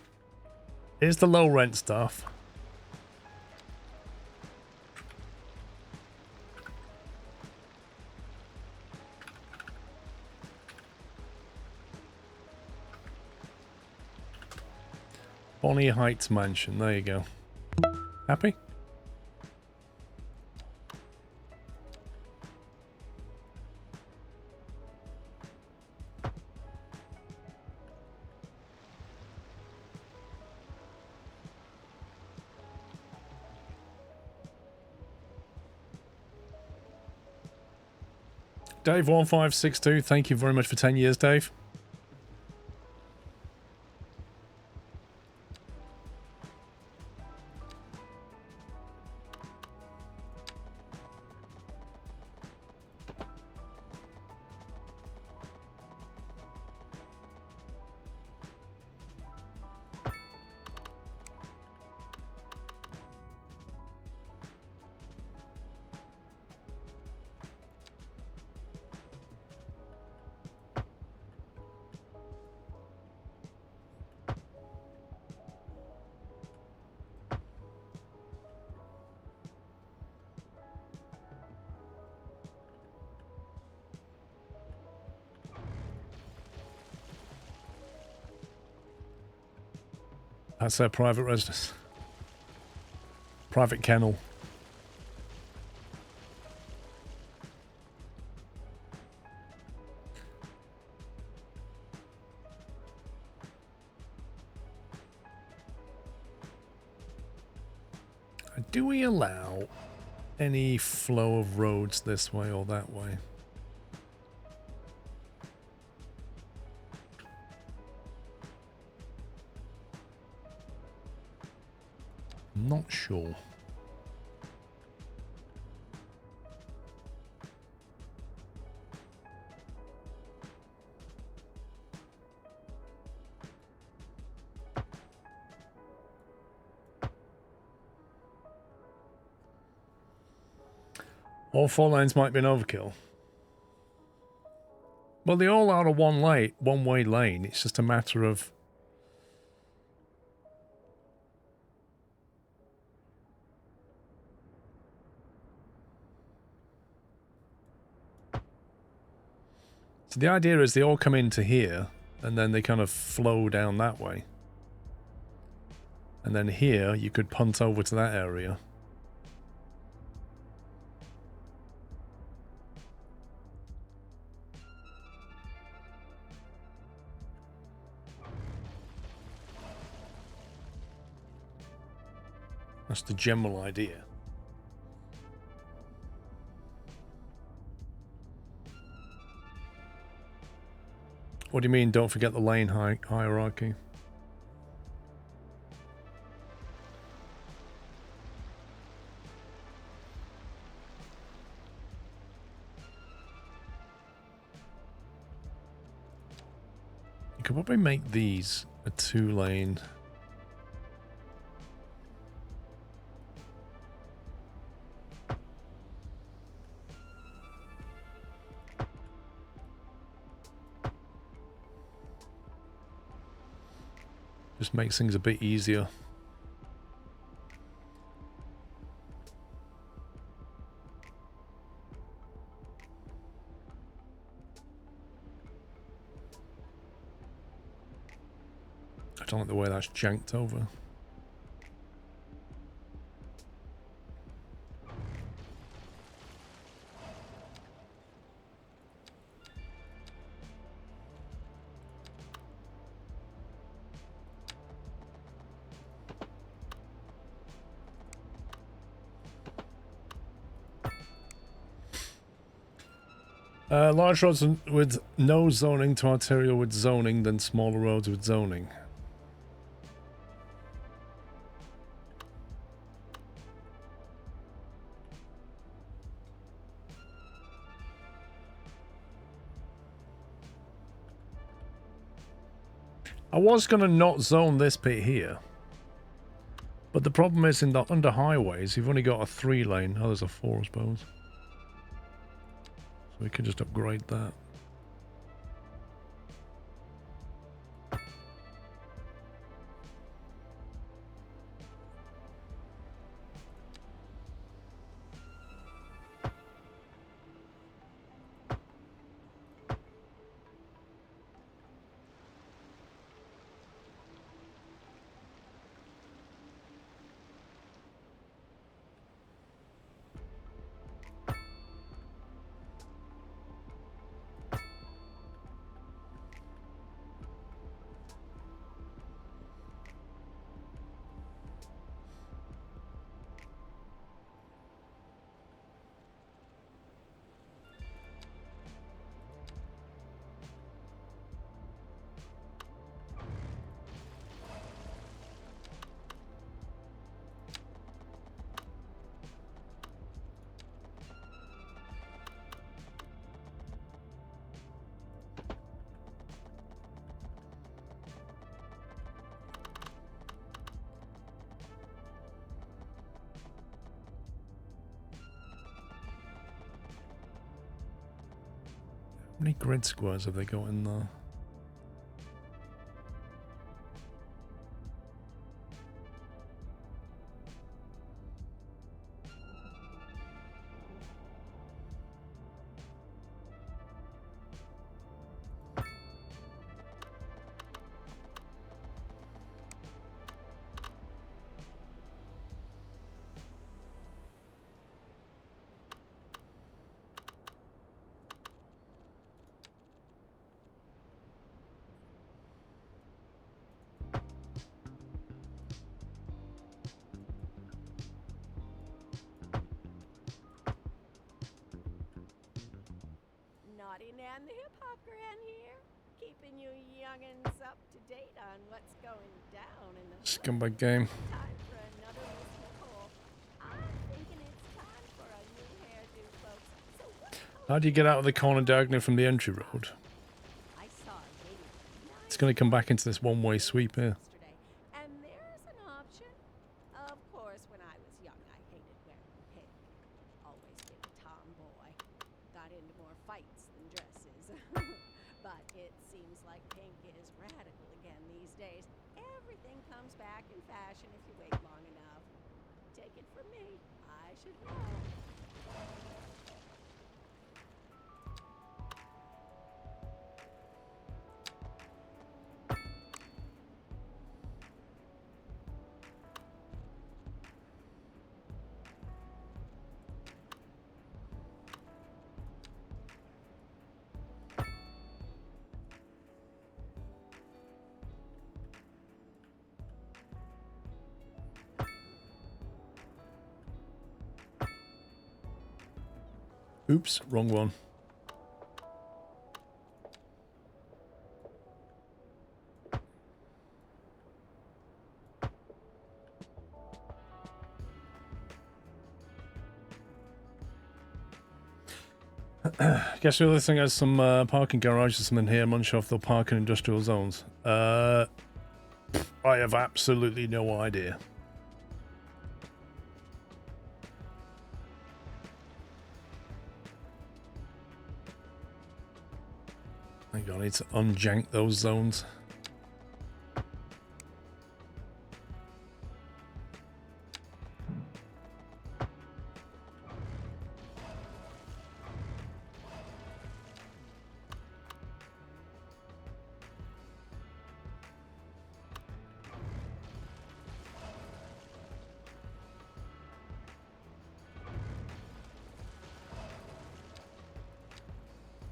Speaker 1: here's the low rent stuff. Bonnie Heights mansion, there you go. Happy? Dave1562, thank you very much for 10 years, Dave. That's their private residence. Private kennel. Do we allow any flow of roads this way or that way? Not sure. All 4 lanes might be an overkill. Well, they all are a one-way lane. It's just a matter of so the idea is they all come into here and then they kind of flow down that way. And then here you could punt over to that area. That's the general idea. What do you mean, don't forget the lane hierarchy? You could probably make these a 2-lane. Just makes things a bit easier. I don't like the way that's janked over. Large roads with no zoning to arterial with zoning, then smaller roads with zoning. I was going to not zone this bit here. But the problem is in the under highways, you've only got a 3-lane. Oh, there's a 4, I suppose. We can just upgrade that. How many grid squares have they got in there?
Speaker 4: Gran here, keeping you youngins up to date on what's going down in the hood.
Speaker 1: Scumbag game.
Speaker 4: Time for another listener call. I'm thinking it's time for a new hairdo, folks. So what
Speaker 1: How do you get out of the corner diagonal from the entry road?
Speaker 4: I saw a lady
Speaker 1: It's going to come back into this one-way sweep here.
Speaker 4: yesterday, and there's an option. Of course, when I was young, I hated wearing pink. Always been a tomboy. Got into more fights than dresses. But it seems like pink is radical again these days. Everything comes back in fashion if you wait long enough. Take it from me, I should know.
Speaker 1: Oops, wrong one. Guess the other thing has some parking garages or something here. I'm unsure if they'll park in industrial zones. I have absolutely no idea. Thank God, I need to unjank those zones.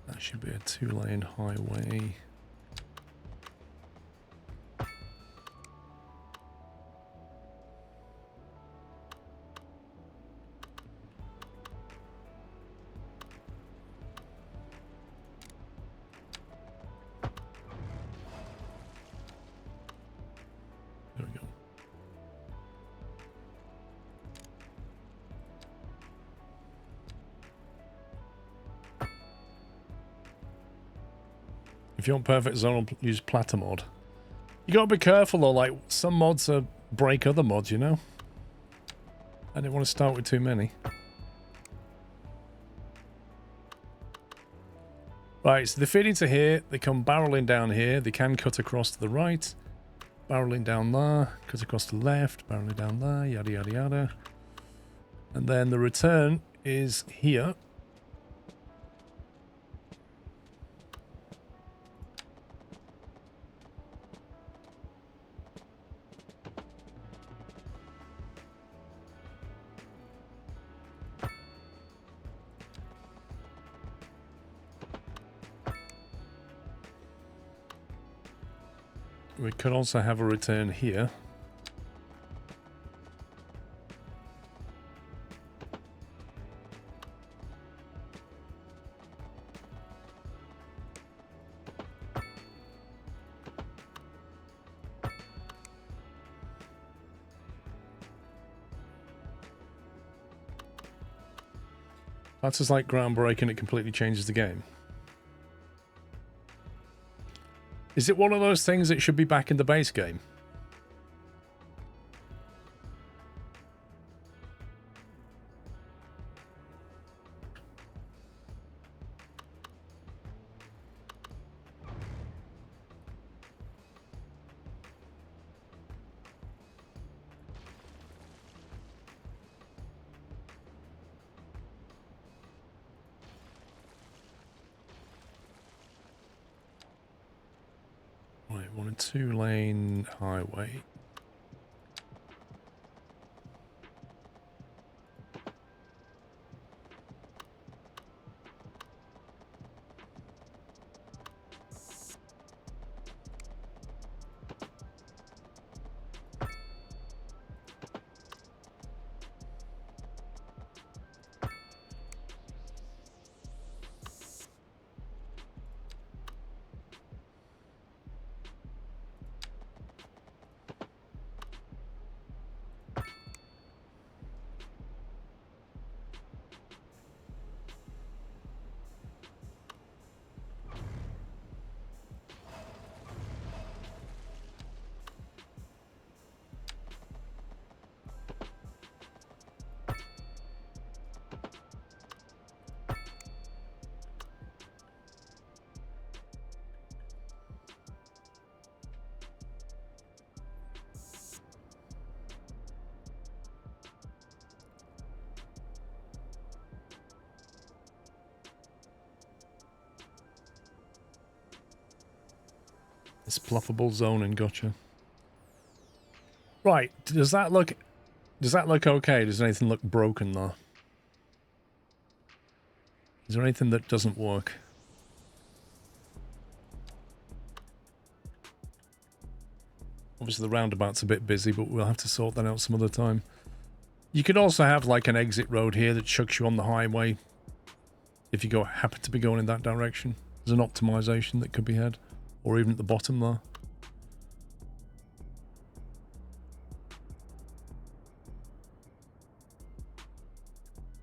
Speaker 1: That should be a 2-lane highway. There we go. If you want perfect zone, use platter mod. You gotta be careful though, like some mods break other mods, you know? I didn't want to start with too many. Right, so they feed into here, they come barreling down here, they can cut across to the right, barreling down there, cut across to the left, barreling down there, yada yada yada. And then the return is here. We could also have a return here. That's just like groundbreaking, it completely changes the game. Is it one of those things that should be back in the base game? Right, want a 2-lane highway. It's pluffable zoning, gotcha. Right, does that look okay? Does anything look broken there? Is there anything that doesn't work? Obviously the roundabout's a bit busy, but we'll have to sort that out some other time. You could also have like an exit road here that chucks you on the highway if you happen to be going in that direction. There's an optimization that could be had, or even at the bottom there.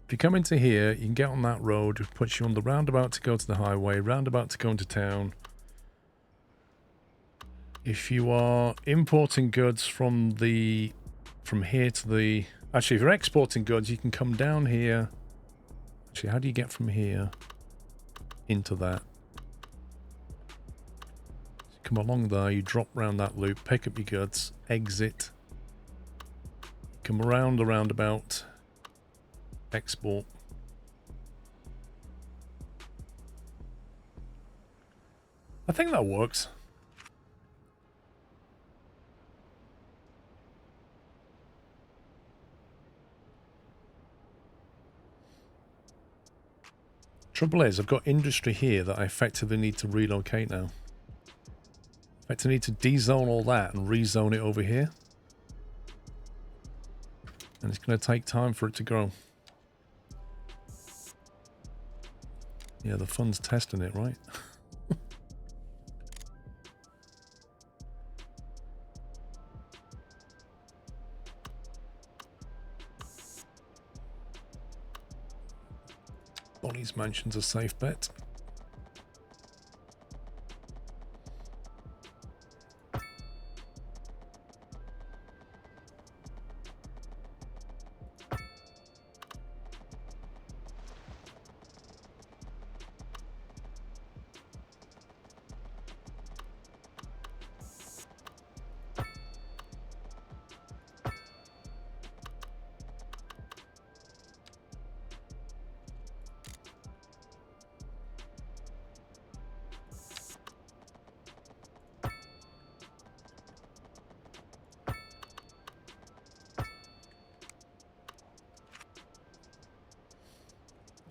Speaker 1: If you come into here, you can get on that road, it puts you on the roundabout to go to the highway, roundabout to go into town. If you are importing goods from here to the... Actually, if you're exporting goods, you can come down here. Actually, how do you get from here into that? So come along there, you drop round that loop, pick up your goods, exit. Come around the roundabout, export. I think that works. Trouble is, I've got industry here that I effectively need to relocate now. In fact, I need to dezone all that and rezone it over here. And it's going to take time for it to grow. Yeah, the fun's testing it, right? Bonnie's Mansion's a safe bet.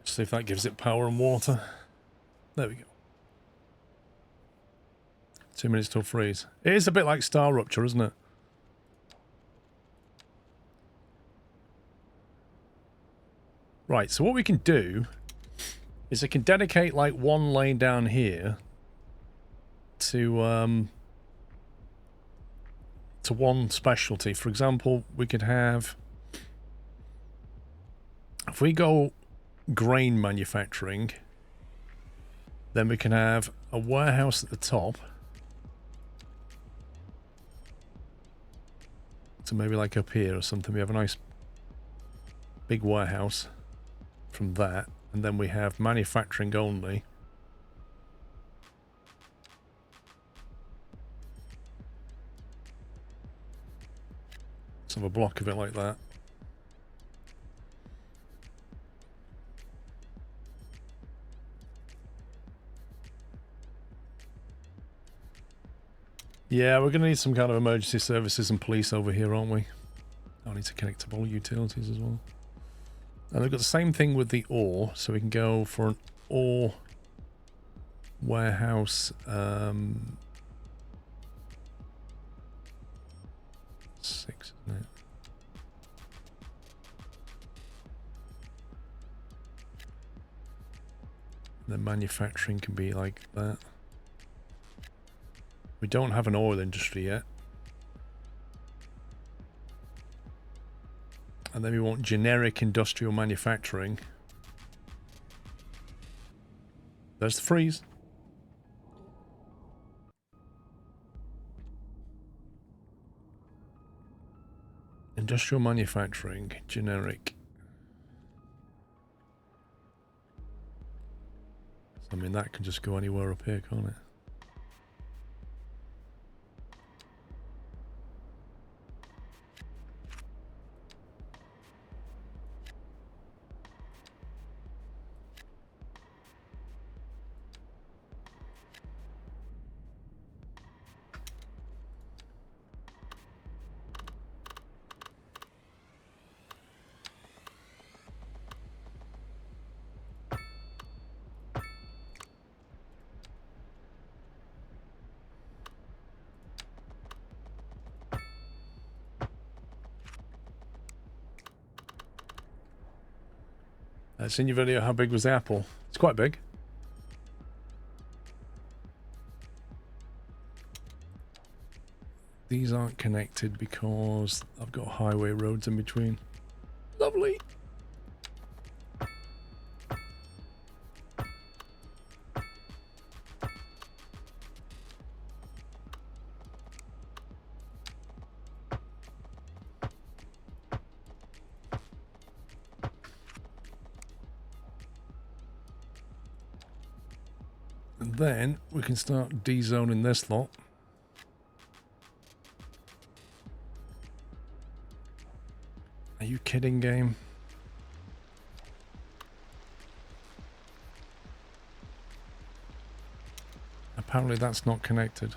Speaker 1: See if that gives it power and water. There we go. 2 minutes till freeze. It is a bit like Star Rupture, isn't it? Right, so what we can do is I can dedicate like one lane down here to one specialty. For example, we could have, if we go grain manufacturing, then we can have a warehouse at the top, so maybe like up here or something. We have a nice big warehouse from that, and then we have manufacturing only. Let's have a block of it like that. Yeah, we're going to need some kind of emergency services and police over here, aren't we? I need to connect to all utilities as well. And we've got the same thing with the ore, so we can go for an ore warehouse. 6, isn't it? The manufacturing can be like that. We don't have an oil industry yet. And then we want generic industrial manufacturing. There's the freeze. Industrial manufacturing, generic. I mean, that can just go anywhere up here, can't it? Seen your video, how big was the apple? It's quite big. These aren't connected because I've got highway roads in between. Lovely. And then we can start de-zoning this lot. Are you kidding, game? Apparently that's not connected.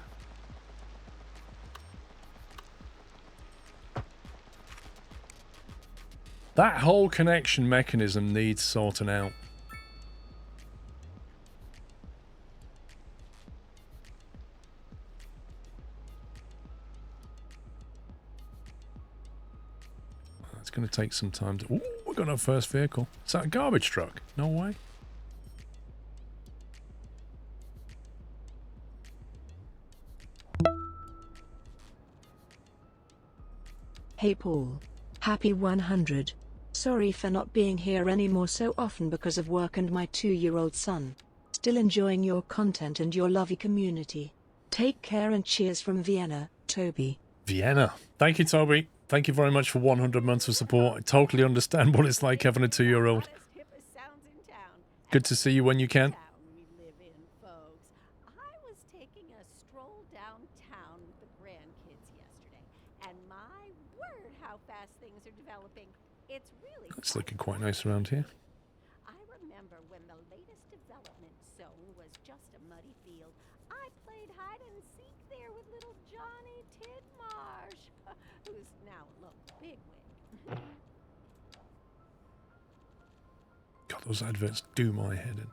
Speaker 1: That whole connection mechanism needs sorting out. It's going to take some time to... Ooh, we got our first vehicle. Is that a garbage truck? No way.
Speaker 3: Hey Paul. Happy 100. Sorry for not being here anymore so often because of work and my 2-year-old son. Still enjoying your content and your lovely community. Take care and cheers from Vienna, Toby.
Speaker 1: Vienna. Thank you, Toby. Thank you very much for 100 months of support. I totally understand what it's like having a 2-year-old. Good to see you when you can. It's looking quite nice around here.
Speaker 4: I remember when the latest development zone was just a muddy field. I played hide and seek there with little Johnny Tidmarsh, who's now a local bigwig.
Speaker 1: God, those adverts do my head in.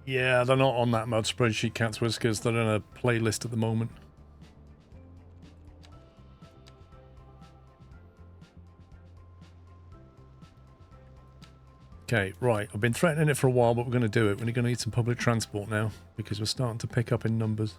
Speaker 1: Yeah, they're not on that mod spreadsheet, Cat's Whiskers. They're in a playlist at the moment. Okay, right. I've been threatening it for a while, but we're going to do it. We're going to need some public transport now because we're starting to pick up in numbers.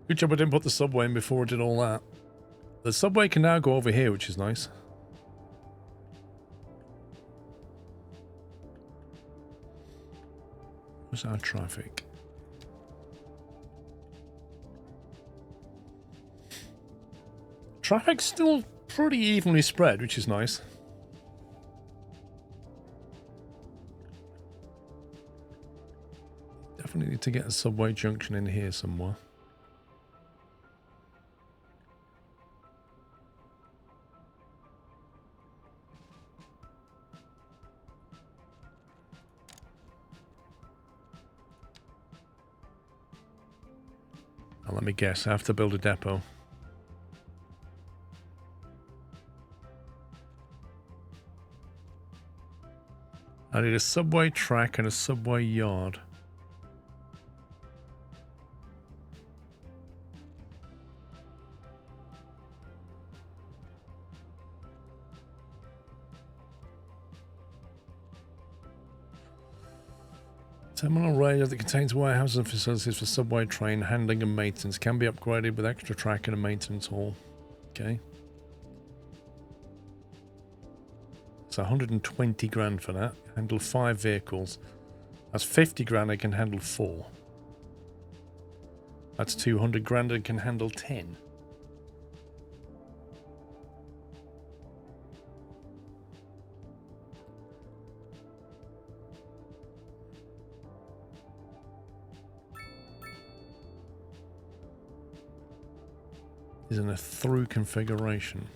Speaker 1: Good job I didn't put the subway in before I did all that. The subway can now go over here, which is nice. Where's our traffic? Traffic's still pretty evenly spread, which is nice. Definitely need to get a subway junction in here somewhere. Now, let me guess, I have to build a depot. I need a subway track and a subway yard. Terminal radio that contains warehouses and facilities for subway train handling and maintenance can be upgraded with extra track and a maintenance hall. Okay. It's 120 grand for that. Handle 5 vehicles. That's 50 grand, I can handle 4. That's 200 grand, I can handle 10. Is in a through configuration.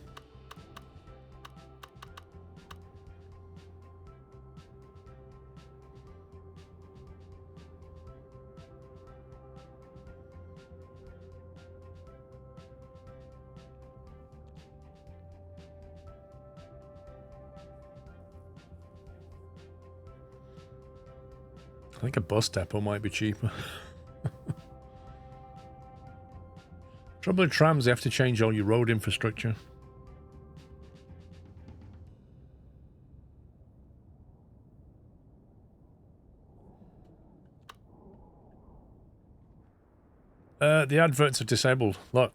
Speaker 1: I think a bus depot might be cheaper. Trouble with trams, they have to change all your road infrastructure. The adverts are disabled. Look.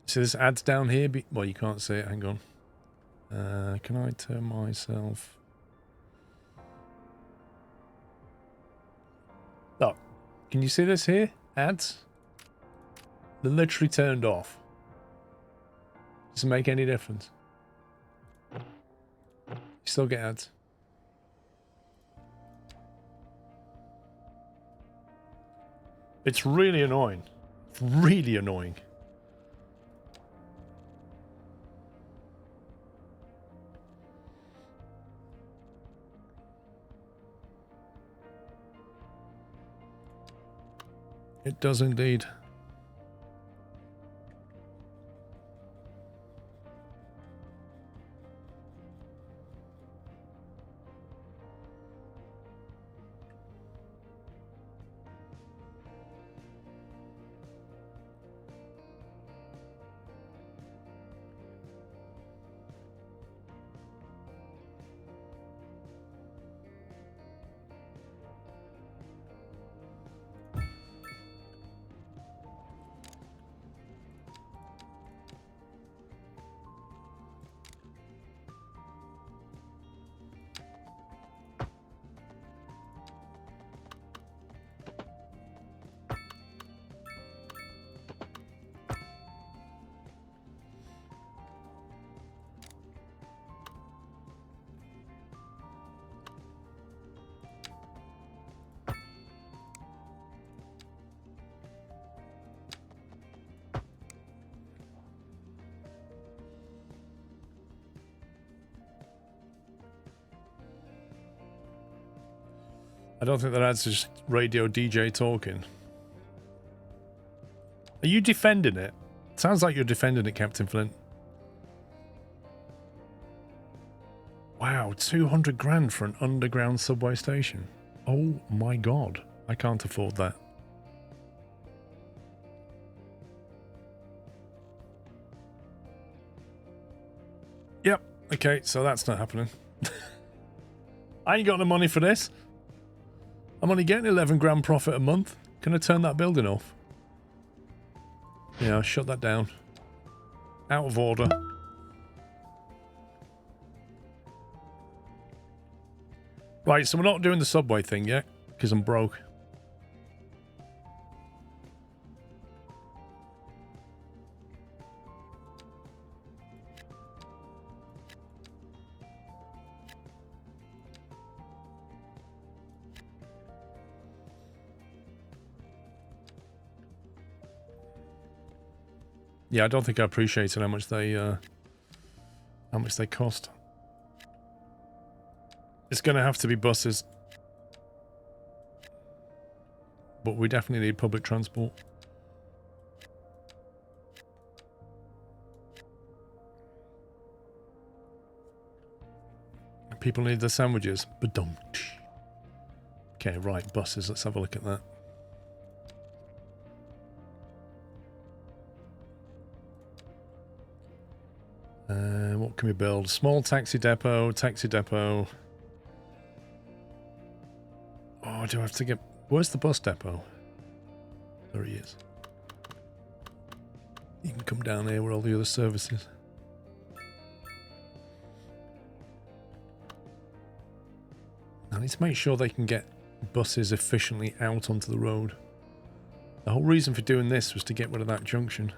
Speaker 1: See this ads down here? Well, you can't see it. Hang on. Can I turn myself... Look. Can you see this here? Ads? They're literally turned off. Doesn't make any difference. You still get ads. It's really annoying. Really annoying. It does indeed. I don't think that adds just radio DJ talking. Are you defending it? Sounds like you're defending it, Captain Flint. Wow, 200 grand for an underground subway station. Oh my god, I can't afford that. Yep, okay, so that's not happening. I ain't got the money for this. I'm only getting 11 grand profit a month. Can I turn that building off? Yeah, shut that down. Out of order. Right, so we're not doing the subway thing yet, because I'm broke. Yeah, I don't think I appreciated how much they cost. It's going to have to be buses. But we definitely need public transport. People need their sandwiches. Ba-dum. Okay, right, buses. Let's have a look at that. What can we build? Small taxi depot, taxi depot. Oh, do I have to get... Where's the bus depot? There he is. You can come down here where all the other services. I need to make sure they can get buses efficiently out onto the road. The whole reason for doing this was to get rid of that junction.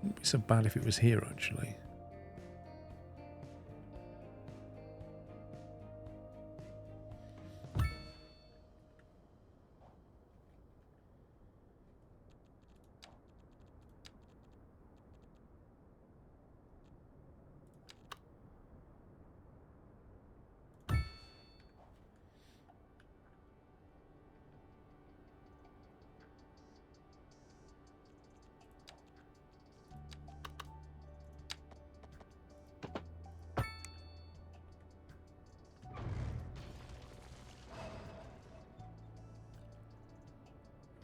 Speaker 1: Wouldn't be so bad if it was here, actually.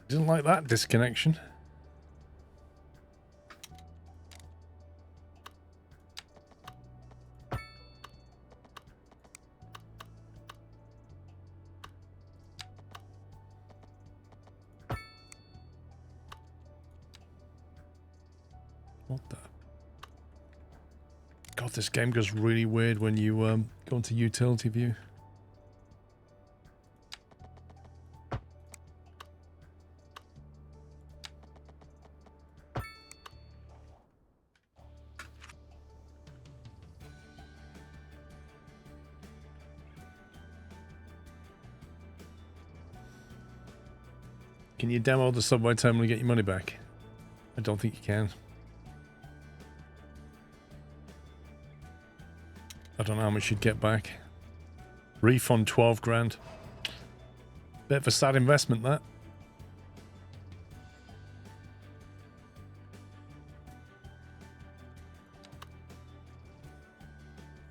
Speaker 1: Didn't like that disconnection. What the? God, this game goes really weird when you go into utility view. Can you demo the subway terminal and get your money back? I don't think you can. I don't know how much you'd get back. Refund 12 grand. Bit of a sad investment, that.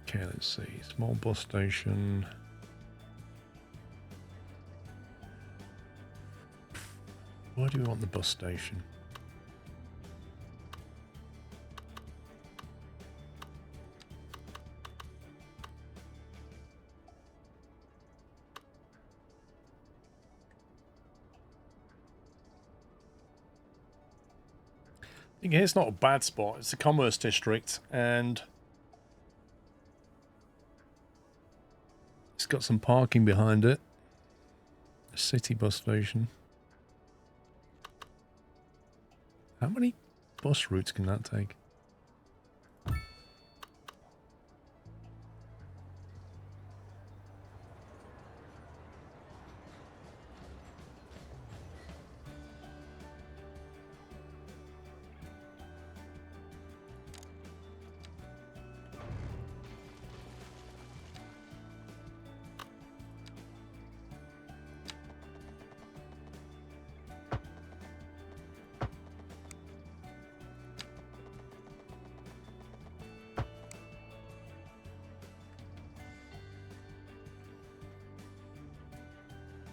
Speaker 1: Okay, let's see. Small bus station. Why do we want the bus station? Again, it's not a bad spot. It's a commerce district, and it's got some parking behind it. A city bus station. How many bus routes can that take?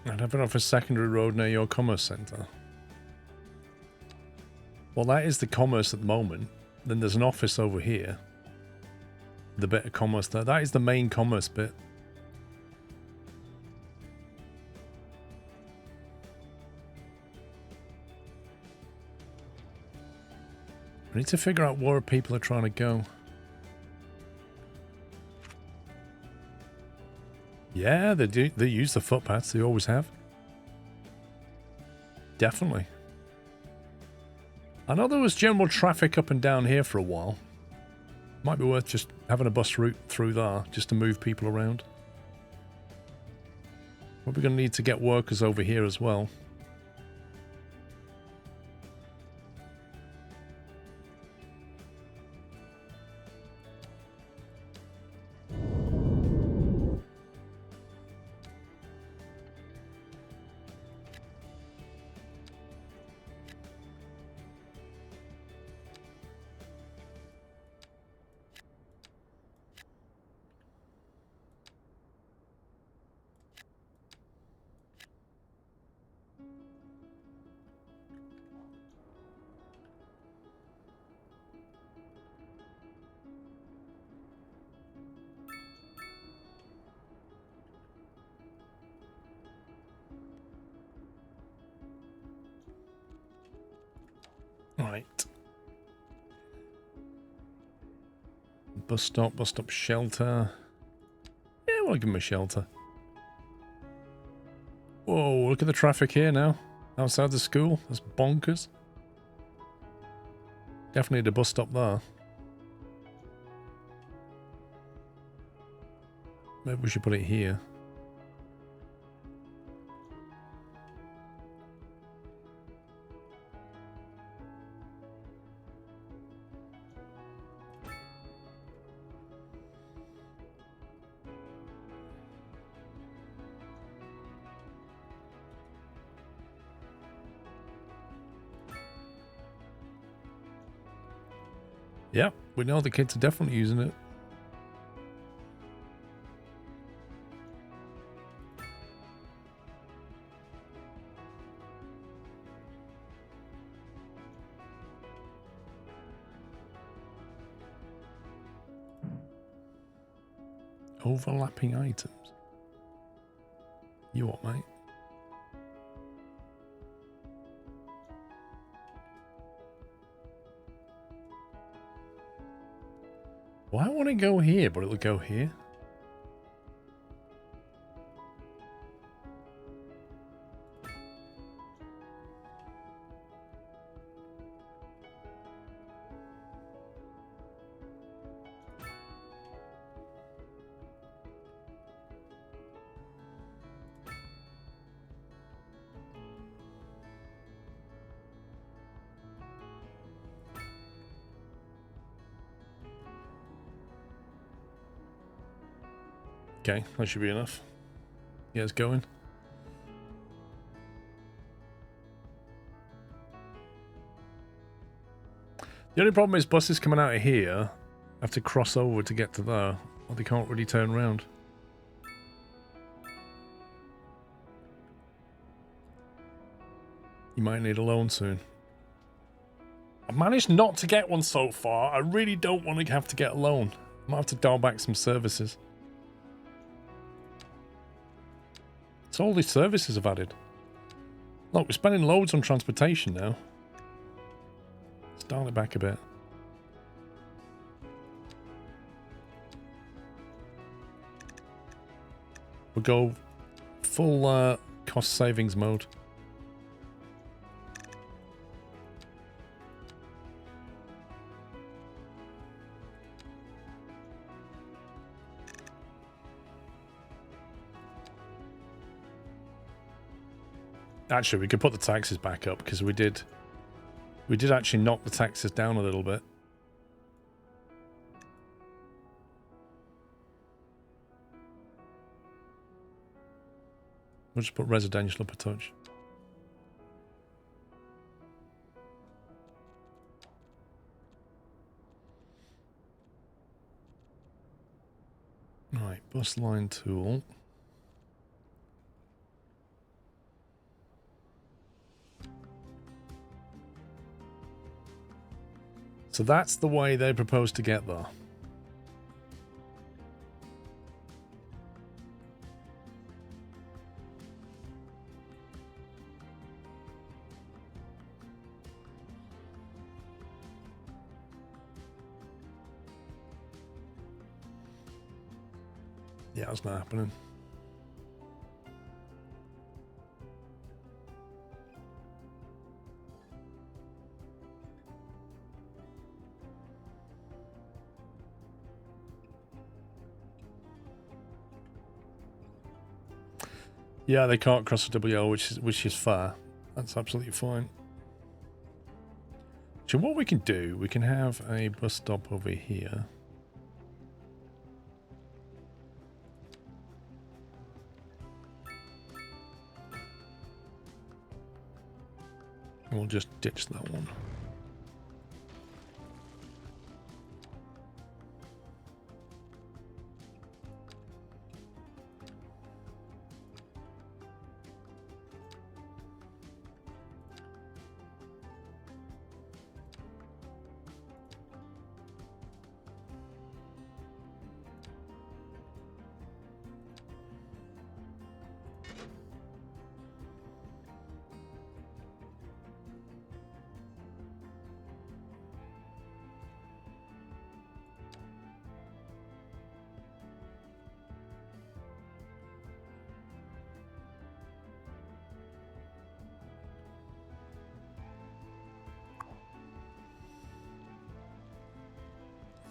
Speaker 1: I'd have it off a secondary road near your commerce centre. Well, that is the commerce at the moment. Then there's an office over here. The bit of commerce there. That is the main commerce bit. I need to figure out where people are trying to go. Yeah, they do. They use the footpaths. They always have. Definitely. I know there was general traffic up and down here for a while. Might be worth just having a bus route through there just to move people around. We're going to need to get workers over here as well. Right. Bus stop shelter. Yeah, we'll give him a shelter. Whoa, look at the traffic here now. Outside the school. That's bonkers. Definitely need a bus stop there. Maybe we should put it here. Yeah, we know the kids are definitely using it. Overlapping items. You what, mate? Well, I want to go here, but it'll go here. Okay, that should be enough. Yeah, it's going. The only problem is buses coming out of here have to cross over to get to there, or they can't really turn around. You might need a loan soon. I managed not to get one so far. I really don't want to have to get a loan. I might have to dial back some services. So all these services have added. Look, we're spending loads on transportation now. Let's dial it back a bit. We'll go full cost savings mode. Actually, we could put the taxes back up because we did actually knock the taxes down a little bit. We'll just put residential up a touch. Right, bus line tool. So that's the way they propose to get there. Yeah, that's not happening. Yeah, they can't cross the WO, which is fair. That's absolutely fine. So what we can do, we can have a bus stop over here. And we'll just ditch that one.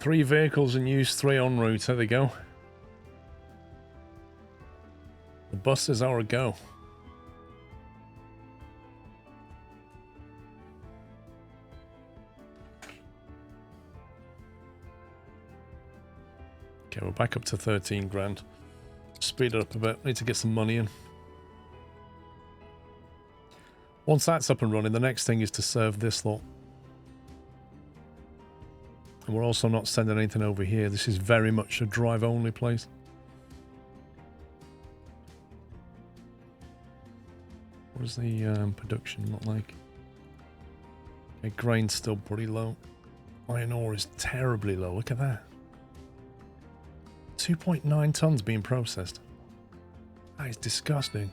Speaker 1: 3 vehicles in use, 3 en route. There they go. The buses are a go. Okay, we're back up to 13 grand. Speed it up a bit. Need to get some money in. Once that's up and running, the next thing is to serve this lot. And we're also not sending anything over here. This is very much a drive-only place. What does the production look like? Okay, grain's still pretty low. Iron ore is terribly low. Look at that. 2.9 tons being processed. That is disgusting.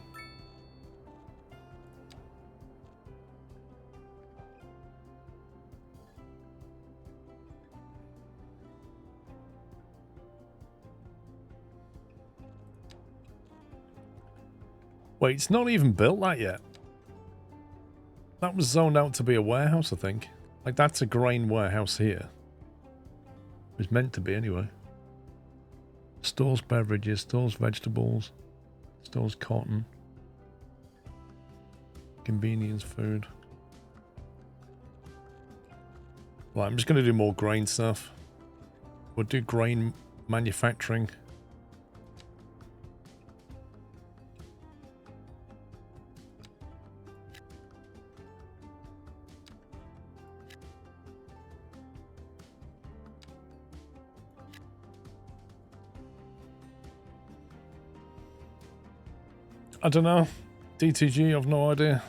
Speaker 1: Wait, it's not even built that yet. That was zoned out to be a warehouse, I think. Like, that's a grain warehouse here. It was meant to be anyway. Stores beverages, stores vegetables, stores cotton. Convenience food. Right, I'm just going to do more grain stuff. We'll do grain manufacturing. I don't know. DTG, I've no idea.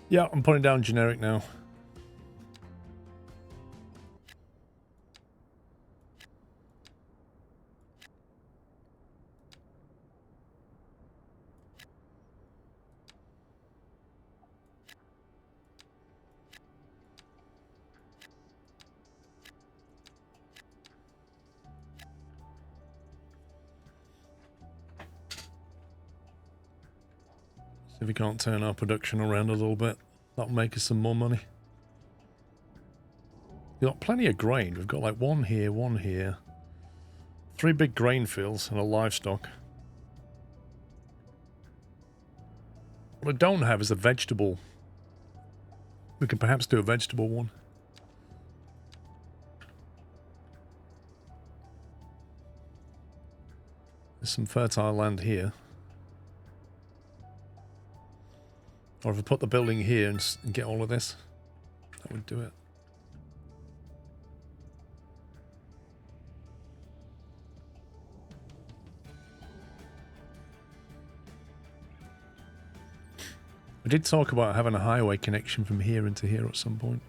Speaker 1: Yeah, I'm putting down generic now. See if we can't turn our production around a little bit. That'll make us some more money. We've got plenty of grain. We've got like one here. 3 big grain fields and a livestock. What I don't have is a vegetable. We could perhaps do a vegetable one. There's some fertile land here. Or if I put the building here and get all of this, that would do it. We did talk about having a highway connection from here into here at some point.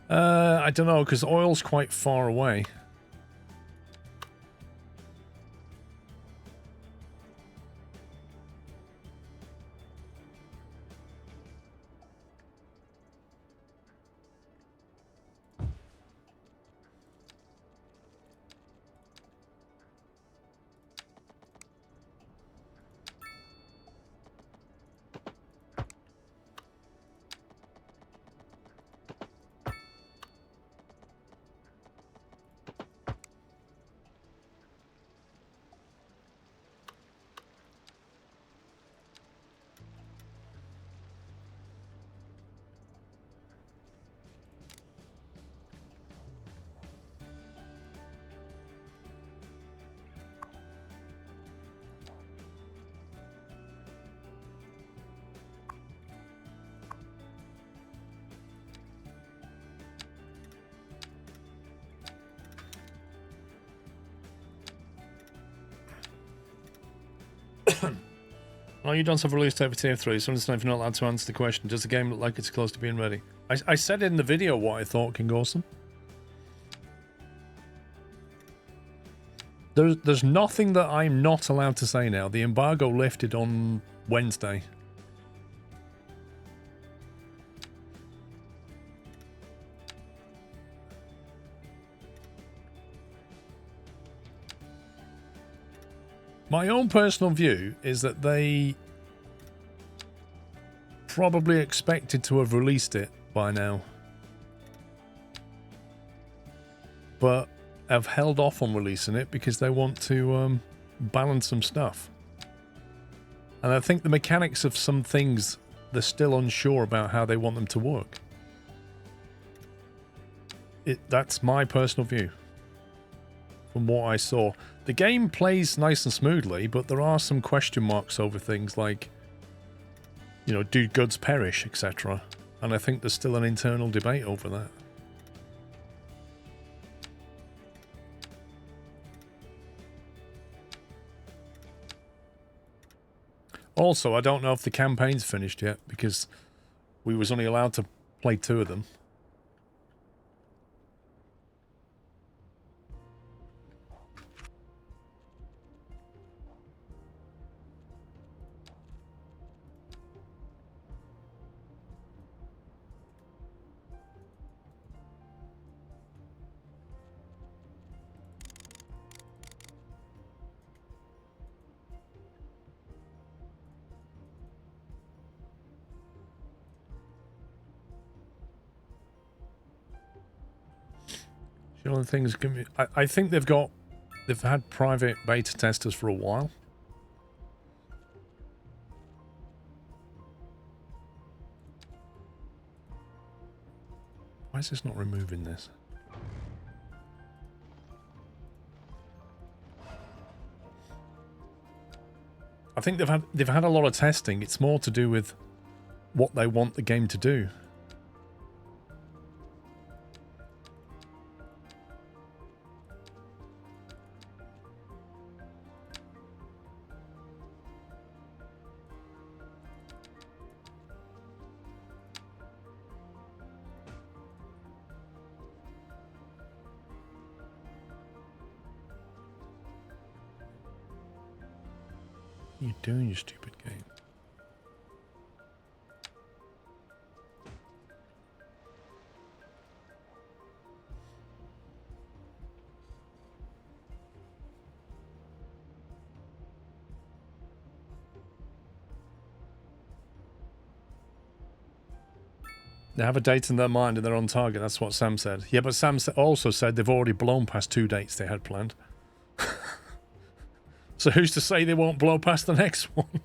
Speaker 1: I don't know, because oil's quite far away. Oh, you don't have a release date for TF3, so I understand if you're not allowed to answer the question. Does the game look like it's close to being ready? I said in the video what I thought, King Awesome. There's nothing that I'm not allowed to say now. The embargo lifted on Wednesday. My own personal view is that they probably expected to have released it by now, but have held off on releasing it because they want to balance some stuff. And I think the mechanics of some things, they're still unsure about how they want them to work. That's my personal view. From what I saw, the game plays nice and smoothly, but there are some question marks over things like, you know, do goods perish, etc. And I think there's still an internal debate over that. Also, I don't know if the campaign's finished yet because we was only allowed to play 2 of them. The only thing is, I think they've had private beta testers for a while. Why is this not removing this? I think they've had a lot of testing. It's more to do with what they want the game to do. What are you doing, you stupid game? They have a date in their mind and they're on target. That's what Sam said. Yeah, but Sam also said they've already blown past 2 dates they had planned. So who's to say they won't blow past the next one?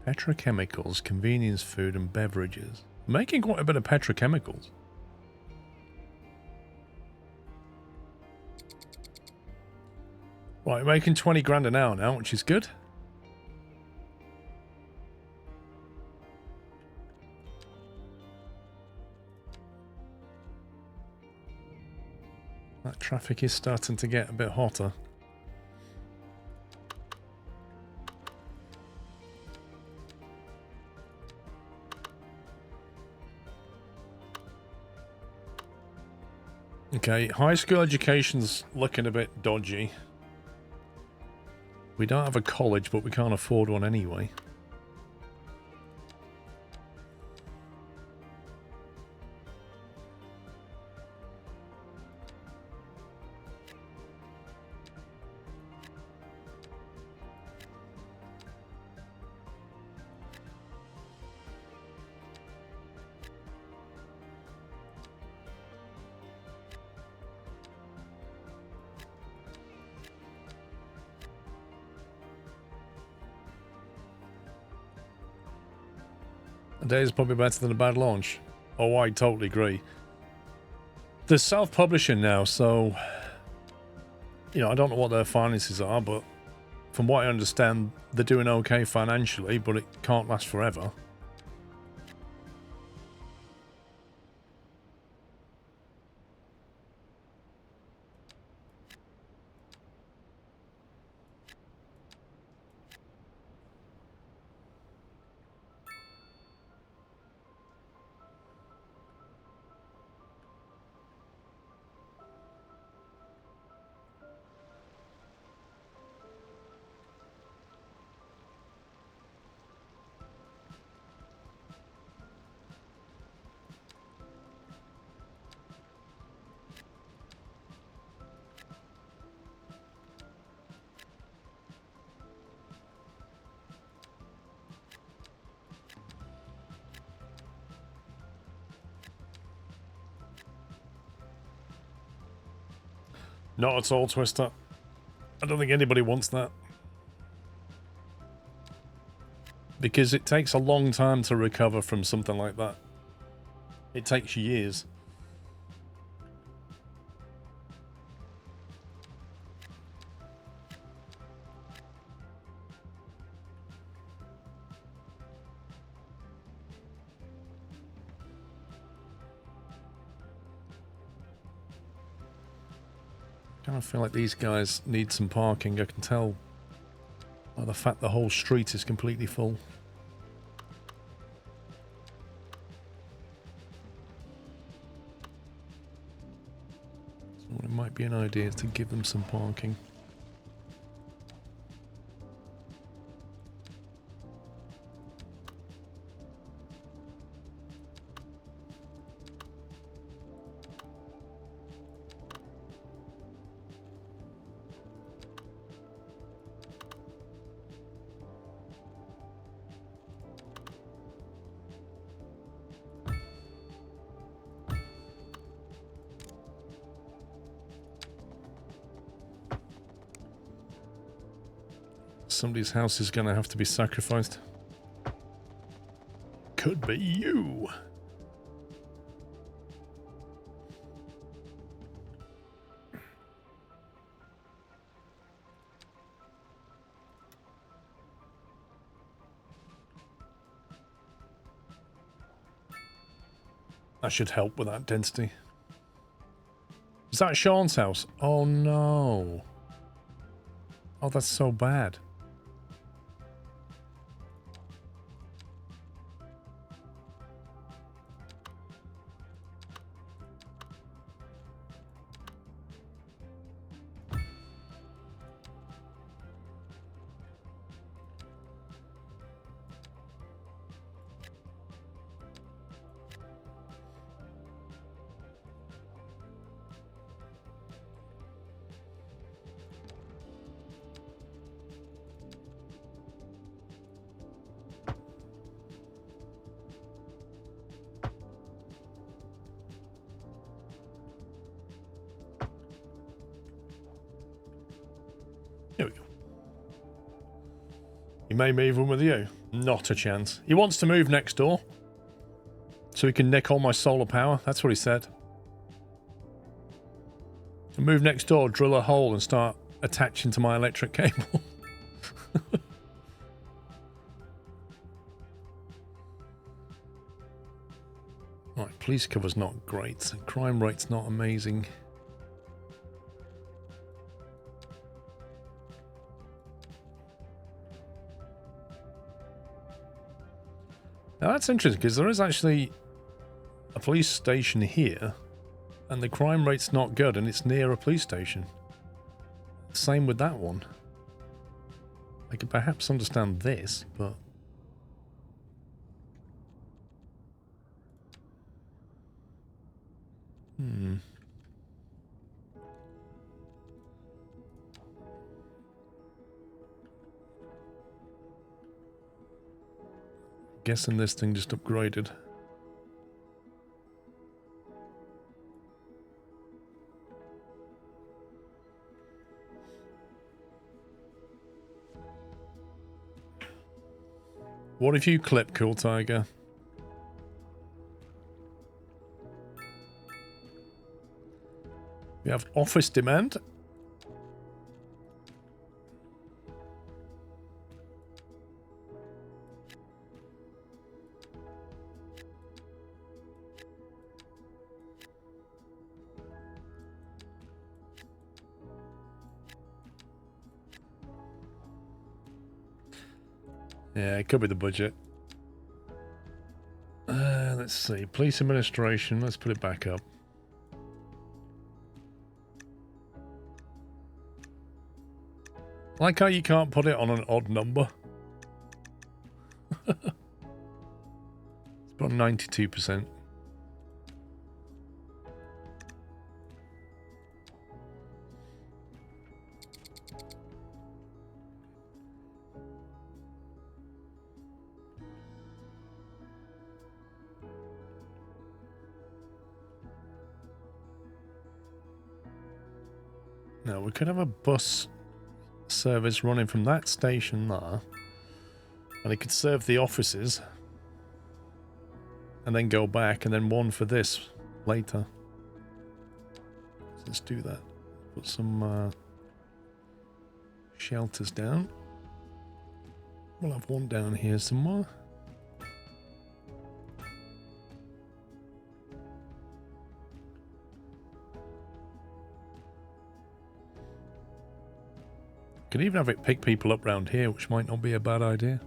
Speaker 1: Petrochemicals, convenience food and beverages. Making quite a bit of petrochemicals. Right, making 20 grand an hour now, which is good. That traffic is starting to get a bit hotter. Okay, high school education's looking a bit dodgy. We don't have a college, but we can't afford one anyway. A day is probably better than a bad launch. Oh, I totally agree. They're self-publishing now, so... You know, I don't know what their finances are, but... From what I understand, they're doing okay financially, but it can't last forever. Not at all, Twister. I don't think anybody wants that. Because it takes a long time to recover from something like that. It takes years. I feel like these guys need some parking. I can tell by the fact the whole street is completely full. So it might be an idea to give them some parking. Somebody's house is going to have to be sacrificed. Could be you. That should help with that density. Is that Sean's house? Oh no. Oh, that's so bad. There we go. He may move in with you. Not a chance. He wants to move next door. So he can nick all my solar power. That's what he said. I'll move next door, drill a hole and start attaching to my electric cable. Right, police cover's not great. Crime rate's not amazing. Now that's interesting because there is actually a police station here and the crime rate's not good and it's near a police station. Same with that one. I could perhaps understand this, but... Guessing this thing just upgraded. What if you clip, Cool Tiger? We have office demand. Yeah, it could be the budget. Let's see. Police administration. Let's put it back up. I like how you can't put it on an odd number. It's about 92%. Now, we could have a bus service running from that station there, and it could serve the offices, and then go back, and then one for this later. Let's do that. Put some shelters down. We'll have one down here somewhere. Could even have it pick people up round here, which might not be a bad idea.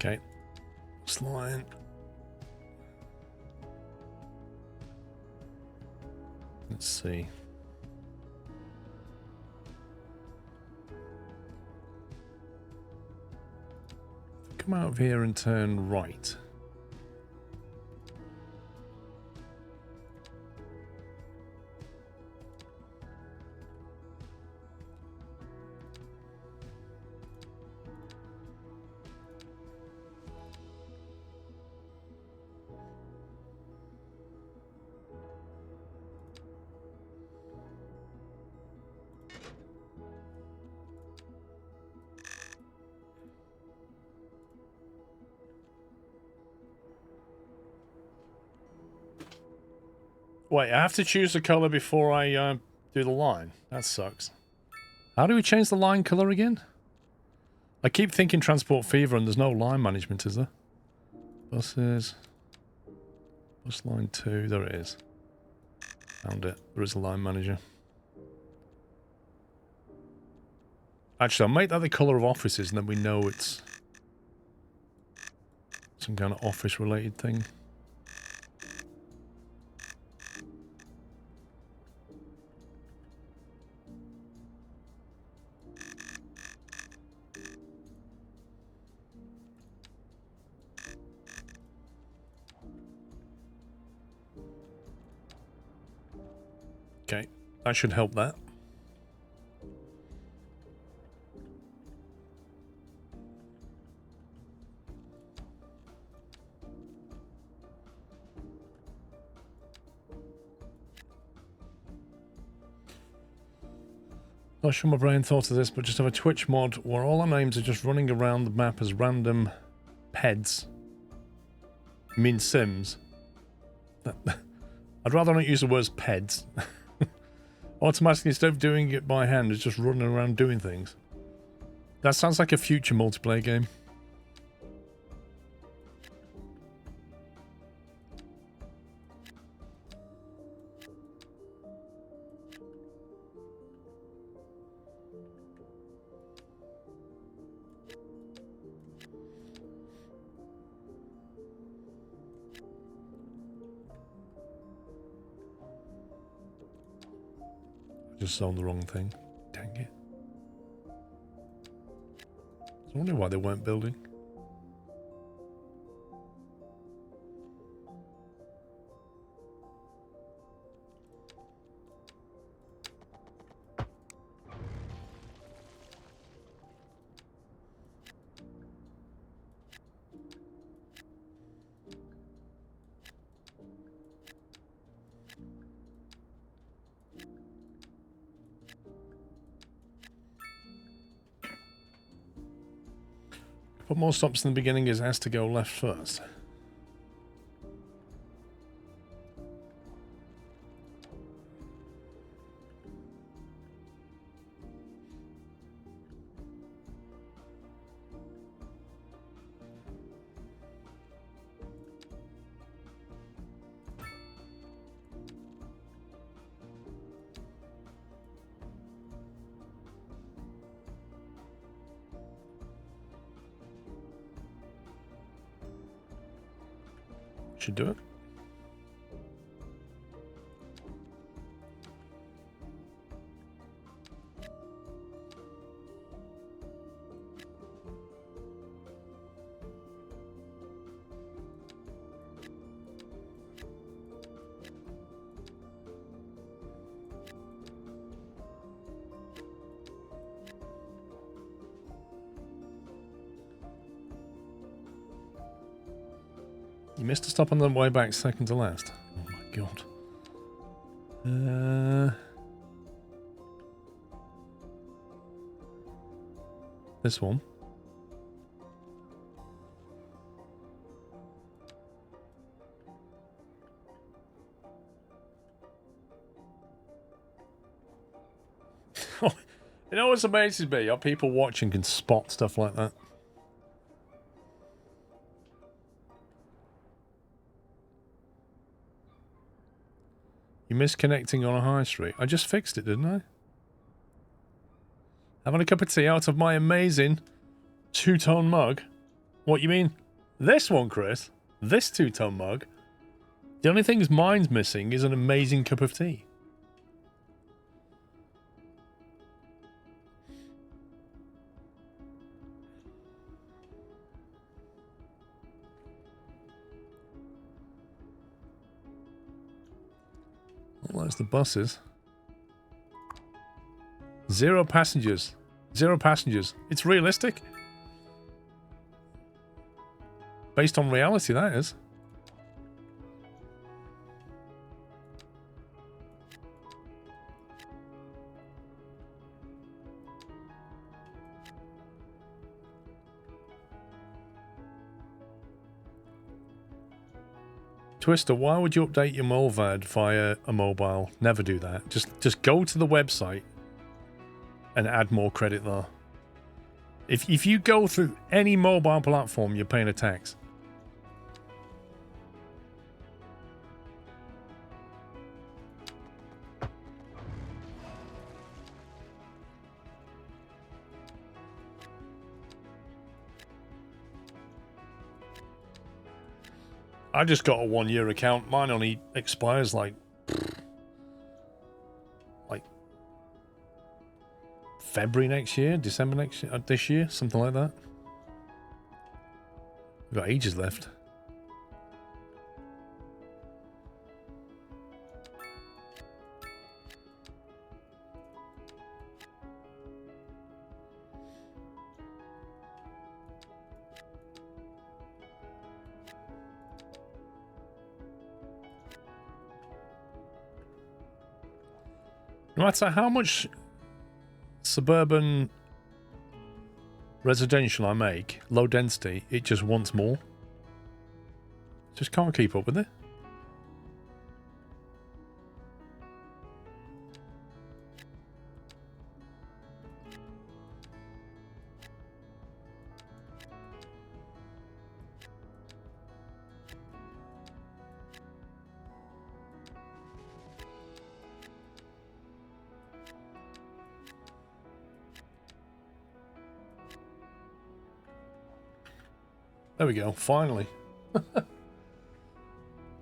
Speaker 1: Okay, line. Let's see. Come out of here and turn right. Wait, I have to choose the color before I do the line. That sucks. How do we change the line color again? I keep thinking Transport Fever and there's no line management, is there? Buses. Bus line 2. There it is. Found it. There is a line manager. Actually, I'll make that the color of offices and then we know it's some kind of office related thing. Okay, that should help that. Not sure my brain thought of this, but just have a Twitch mod where all our names are just running around the map as random peds. I mean Sims. I'd rather not use the words peds. Automatically, instead of doing it by hand, it's just running around doing things. That sounds like a future multiplayer game. Just sold the wrong thing. Dang it. I wonder why they weren't building. Put more stops in the beginning is has to go left first. Should do it. You missed a stop on the way back, second to last. Oh my god. This one. It always amazes me how people watching can spot stuff like that. You missed connecting on a high street. I just fixed it, didn't I? Having a cup of tea out of my amazing two-tone mug. What, you mean this one, Chris? This two-tone mug? The only thing mine's missing is an amazing cup of tea. Well, there's the buses. 0 passengers. 0 passengers. It's realistic. Based on reality, that is. Twister, why would you update your Molvad via a mobile? Never do that. Just go to the website and add more credit there. If you go through any mobile platform, you're paying a tax. I just got a 1-year account. Mine only expires like February next year, December next year, this year, something like that. We've got ages left. No matter how much suburban residential I make, low density, it just wants more. Just can't keep up with it. There we go, finally.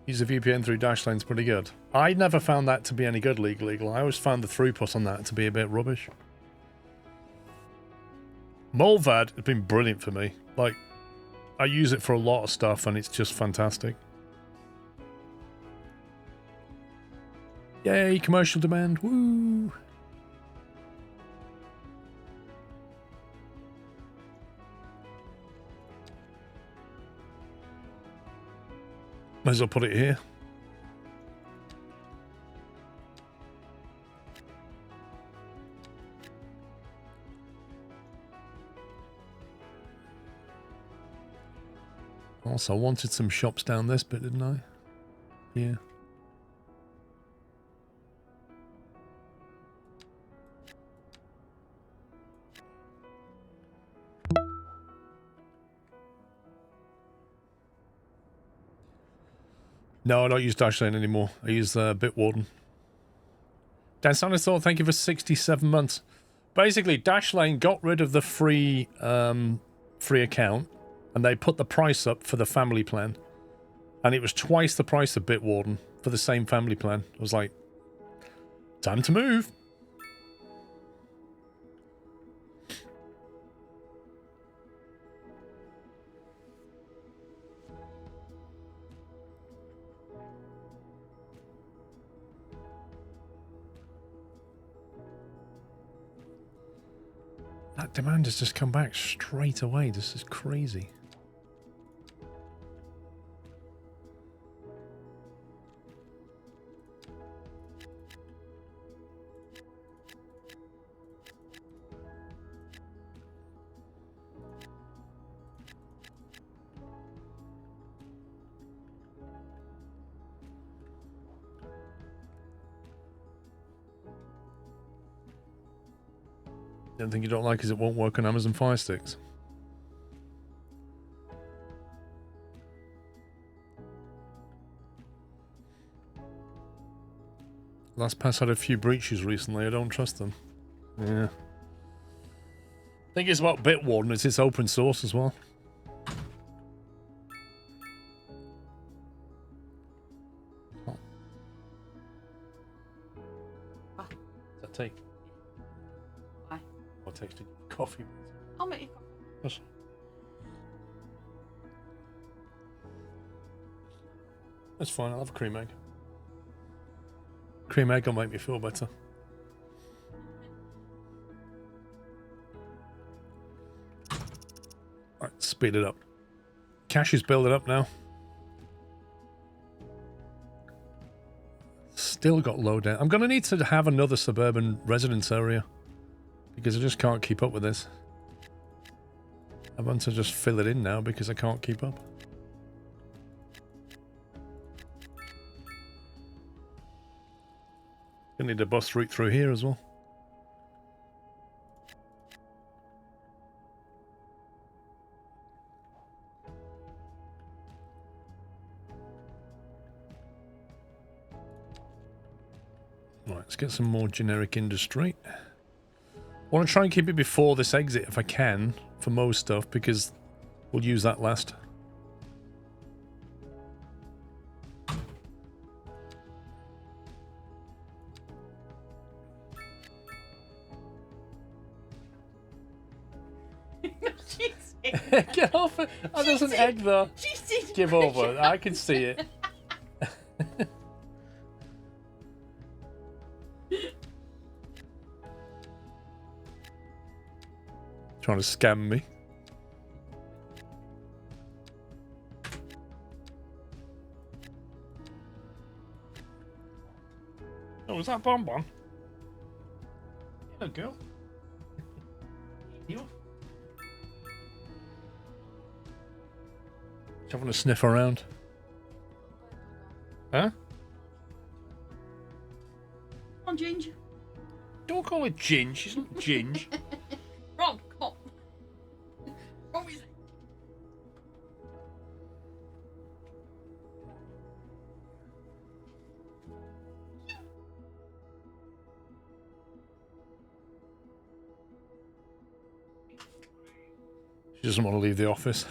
Speaker 1: Use a VPN through Dashlane's pretty good. I never found that to be any good, legal. I always found the throughput on that to be a bit rubbish. Molvad has been brilliant for me. Like, I use it for a lot of stuff and it's just fantastic. Yay, commercial demand. Woo! Might as well put it here. Also, I wanted some shops down this bit, didn't I? Yeah. No, I don't use Dashlane anymore. I use Bitwarden. Dan Sanister, thank you for 67 months. Basically, Dashlane got rid of the free account, and they put the price up for the family plan. And it was twice the price of Bitwarden for the same family plan. I was like, time to move. That demand has just come back straight away. This is crazy. The only thing you don't like is it won't work on Amazon Fire Sticks. LastPass had a few breaches recently. I don't trust them. Yeah. I think it's about Bitwarden. It's open source as well. Oh. What's that take? I texted you coffee.
Speaker 10: I'll make you coffee.
Speaker 1: Yes. That's fine. I'll have a cream egg. Cream egg will make me feel better. Alright, speed it up. Cash is building up now. Still got low down. I'm going to need to have another suburban residence area. Because I just can't keep up with this. I want to just fill it in now because I can't keep up. Gonna need a bus route through here as well. Right, let's get some more generic industry. I want to try and keep it before this exit if I can, for most stuff, because we'll use that last. Get off it! Oh, there's an egg there. Give over. I can see it. Trying to scam me. Oh, was that Bonbon? Hello, girl. You? Just having a sniff around. Huh?
Speaker 10: Come on, Ginge.
Speaker 1: Don't call her Ginge. She's not Ginge.
Speaker 10: Rob, come on. Rob is it?
Speaker 1: She doesn't want to leave the office.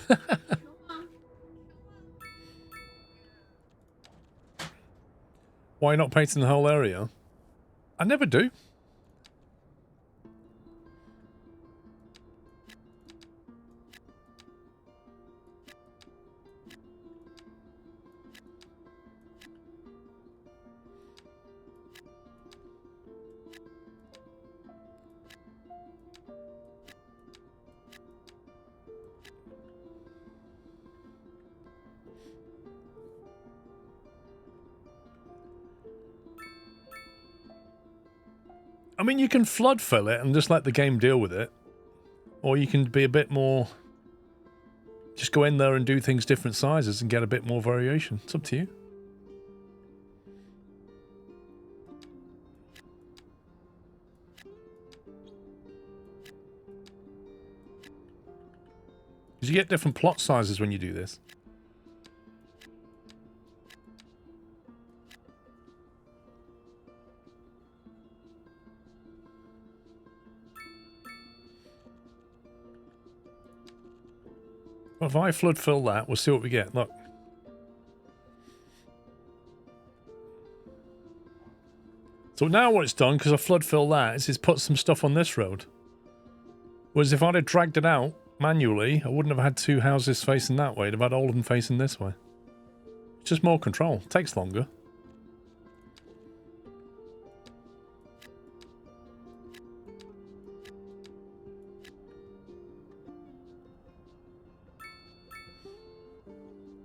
Speaker 1: Why not painting the whole area? I never do. I mean, you can flood fill it and just let the game deal with it. Or you can be a bit more... Just go in there and do things different sizes and get a bit more variation. It's up to you. Because you get different plot sizes when you do this. Well, if I flood fill that, we'll see what we get. Look. So now what it's done, because I flood fill that, is it's put some stuff on this road. Whereas if I'd have dragged it out manually, I wouldn't have had two houses facing that way. I'd have had all of them facing this way. It's just more control. It takes longer.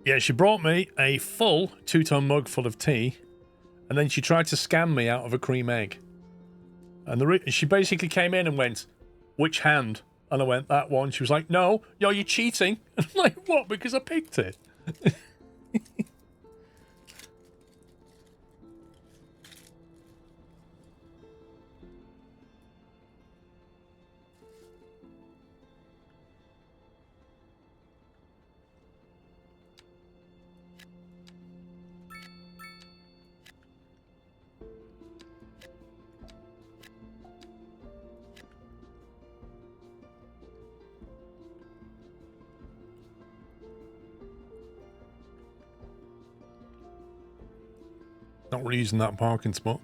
Speaker 1: Yeah, she brought me a full 2-ton mug full of tea, and then she tried to scam me out of a cream egg. And she basically came in and went, "Which hand?" And I went, "That one." She was like, "No, you're cheating." And I'm like, "What? Because I picked it." Not really using that parking spot.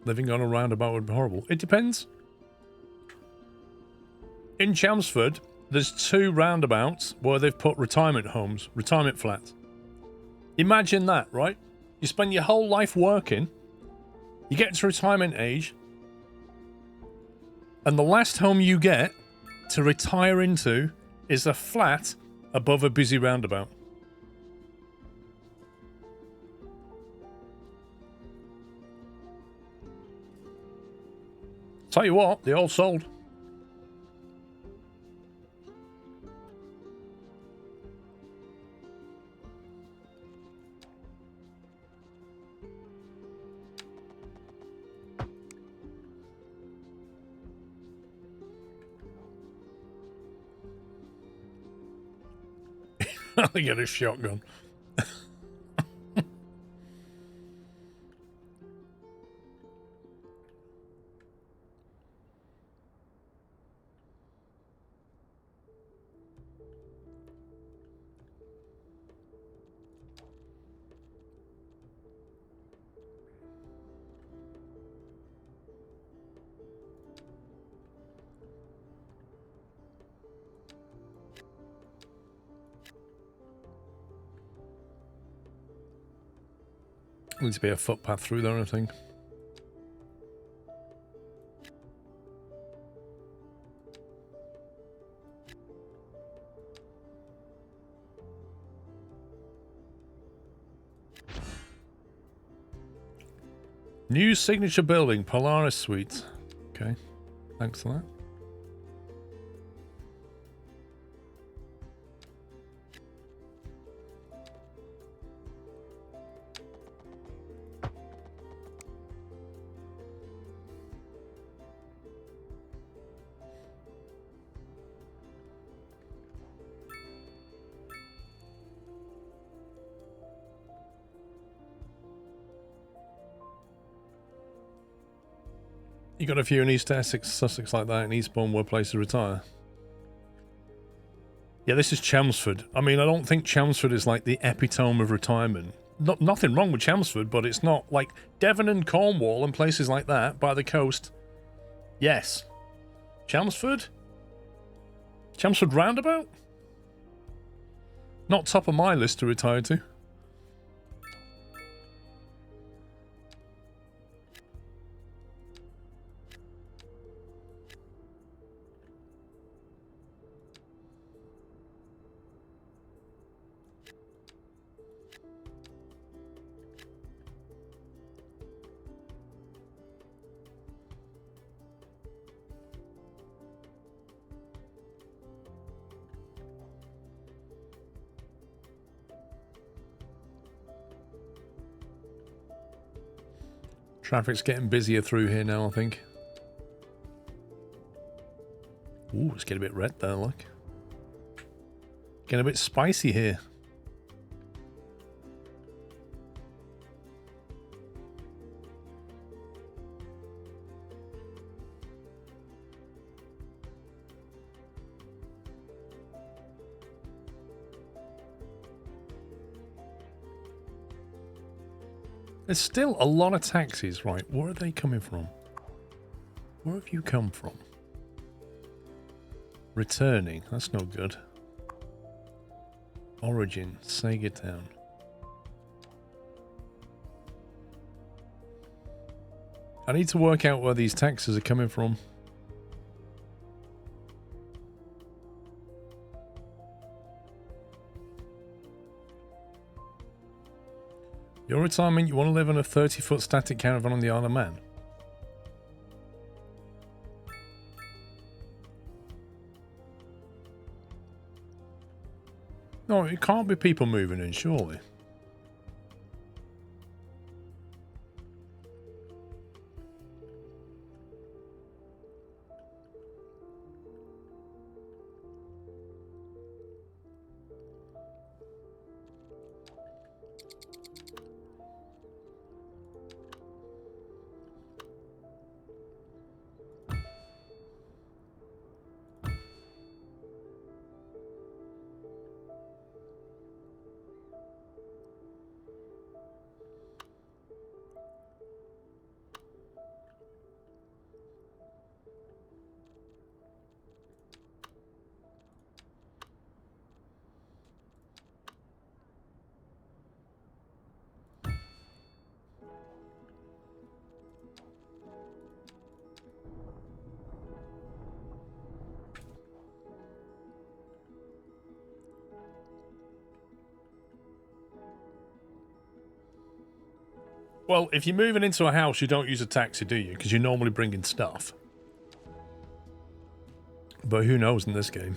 Speaker 1: Living on a roundabout would be horrible. It depends. In Chelmsford, there's 2 roundabouts where they've put retirement homes, retirement flats. Imagine that, right? You spend your whole life working, you get to retirement age, and the last home you get to retire into is a flat above a busy roundabout. Tell you what, they all sold. I get a shotgun. Needs to be a footpath through there, I think. New signature building, Polaris Suites. Okay, thanks for that. You got a few in East Essex, Sussex like that, in Eastbourne, where places retire. Yeah, this is Chelmsford. I mean, I don't think Chelmsford is like the epitome of retirement. Nothing wrong with Chelmsford, but it's not like Devon and Cornwall and places like that by the coast. Yes. Chelmsford? Chelmsford Roundabout? Not top of my list to retire to. Traffic's getting busier through here now, I think. Ooh, it's getting a bit red there, look. Getting a bit spicy here. There's still a lot of taxis, right? Where are they coming from? Where have you come from? Returning, that's no good. Origin, Sega Town. I need to work out where these taxis are coming from. Your retirement, you want to live in a 30-foot static caravan on the Isle of Man? No, it can't be people moving in, surely. Well, if you're moving into a house, you don't use a taxi, do you? Because you're normally bringing stuff. But who knows in this game?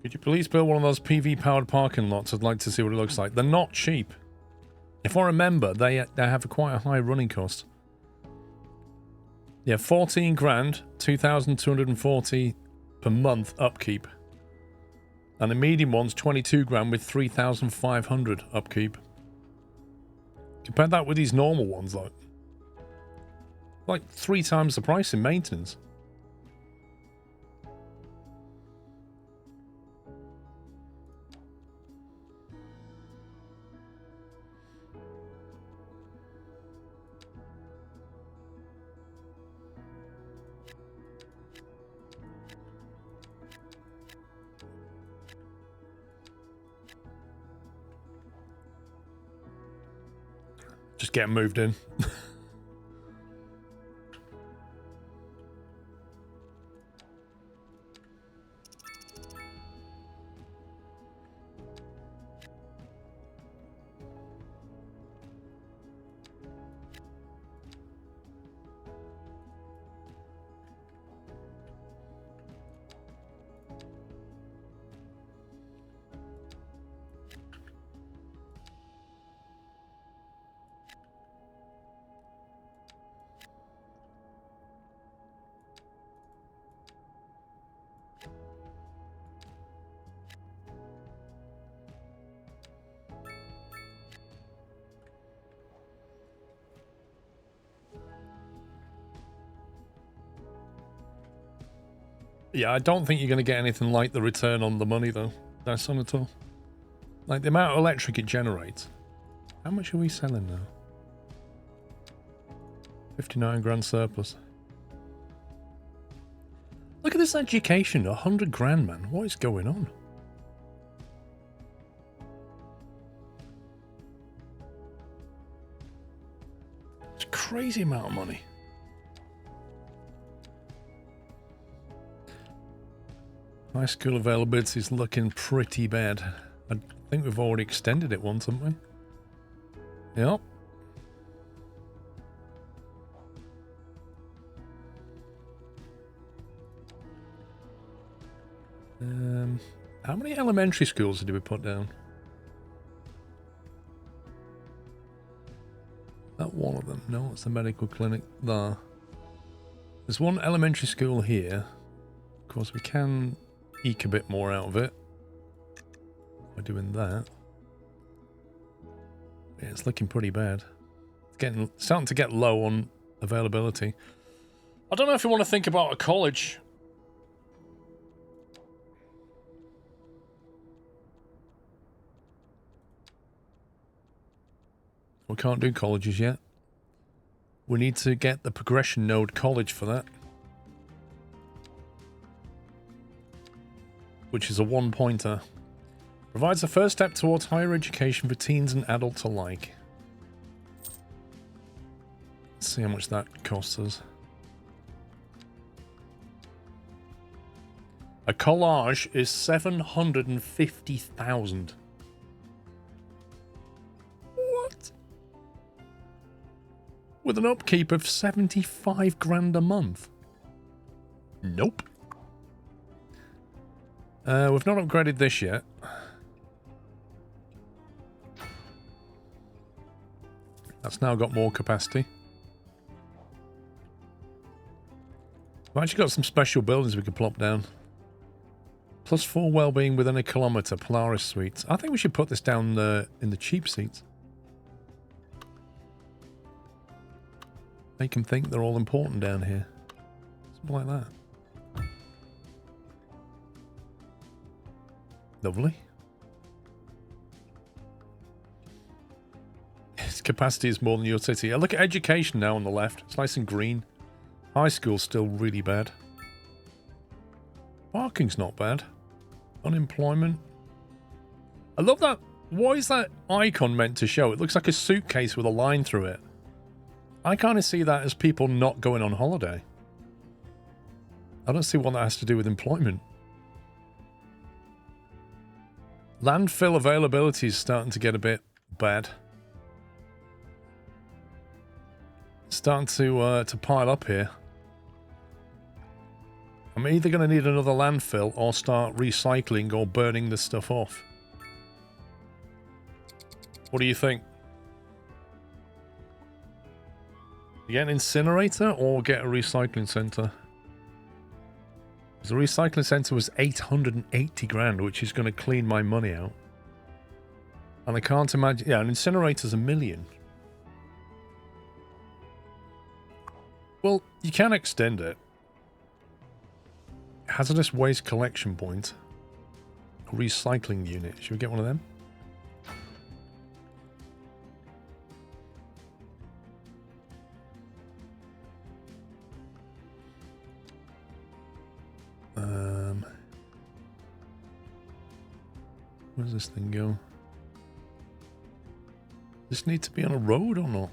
Speaker 1: Could you please build one of those PV-powered parking lots? I'd like to see what it looks like. They're not cheap. If I remember, they have quite a high running cost. Yeah, 14 grand, 2,240 per month upkeep. And the medium one's 22 grand with 3,500 upkeep. Compare that with these normal ones, like 3 times the price in maintenance. Just get moved in. Yeah, I don't think you're going to get anything like the return on the money, though. That's not at all. Like, the amount of electric it generates. How much are we selling now? 59 grand surplus. Look at this education. 100 grand, man. What is going on? It's a crazy amount of money. High school availability is looking pretty bad. I think we've already extended it once, haven't we? Yep. How many elementary schools did we put down? That one of them. No, it's the medical clinic there. There's one elementary school here. Of course, we can eke a bit more out of it by doing that. Yeah, it's looking pretty bad. It's starting to get low on availability. I don't know if you want to think about a college. We can't do colleges yet. We need to get the progression node college for that. Which is a one-pointer. Provides the first step towards higher education for teens and adults alike. Let's see how much that costs us. A collage is 750,000. What? With an upkeep of 75 grand a month? Nope. We've not upgraded this yet. That's now got more capacity. We've actually got some special buildings we could plop down. +4 well-being within a kilometre, Polaris Suites. I think we should put this down in the cheap seats. Make them think they're all important down here. Something like that. Lovely. Its capacity is more than your city. Look at education now on the left. It's nice and green. High school's still really bad. Parking's not bad. Unemployment. I love that. What is that icon meant to show? It looks like a suitcase with a line through it. I kind of see that as people not going on holiday. I don't see what that has to do with employment. Landfill availability is starting to get a bit bad. It's starting to pile up here. I'm either going to need another landfill or start recycling or burning this stuff off. What do you think? Get an incinerator or get a recycling centre? The recycling centre was 880 grand, which is going to clean my money out. And I can't imagine... Yeah, an incinerator's $1 million. Well, you can extend it. Hazardous waste collection point. A recycling unit. Should we get one of them? Where does this thing go? Does this need to be on a road or not?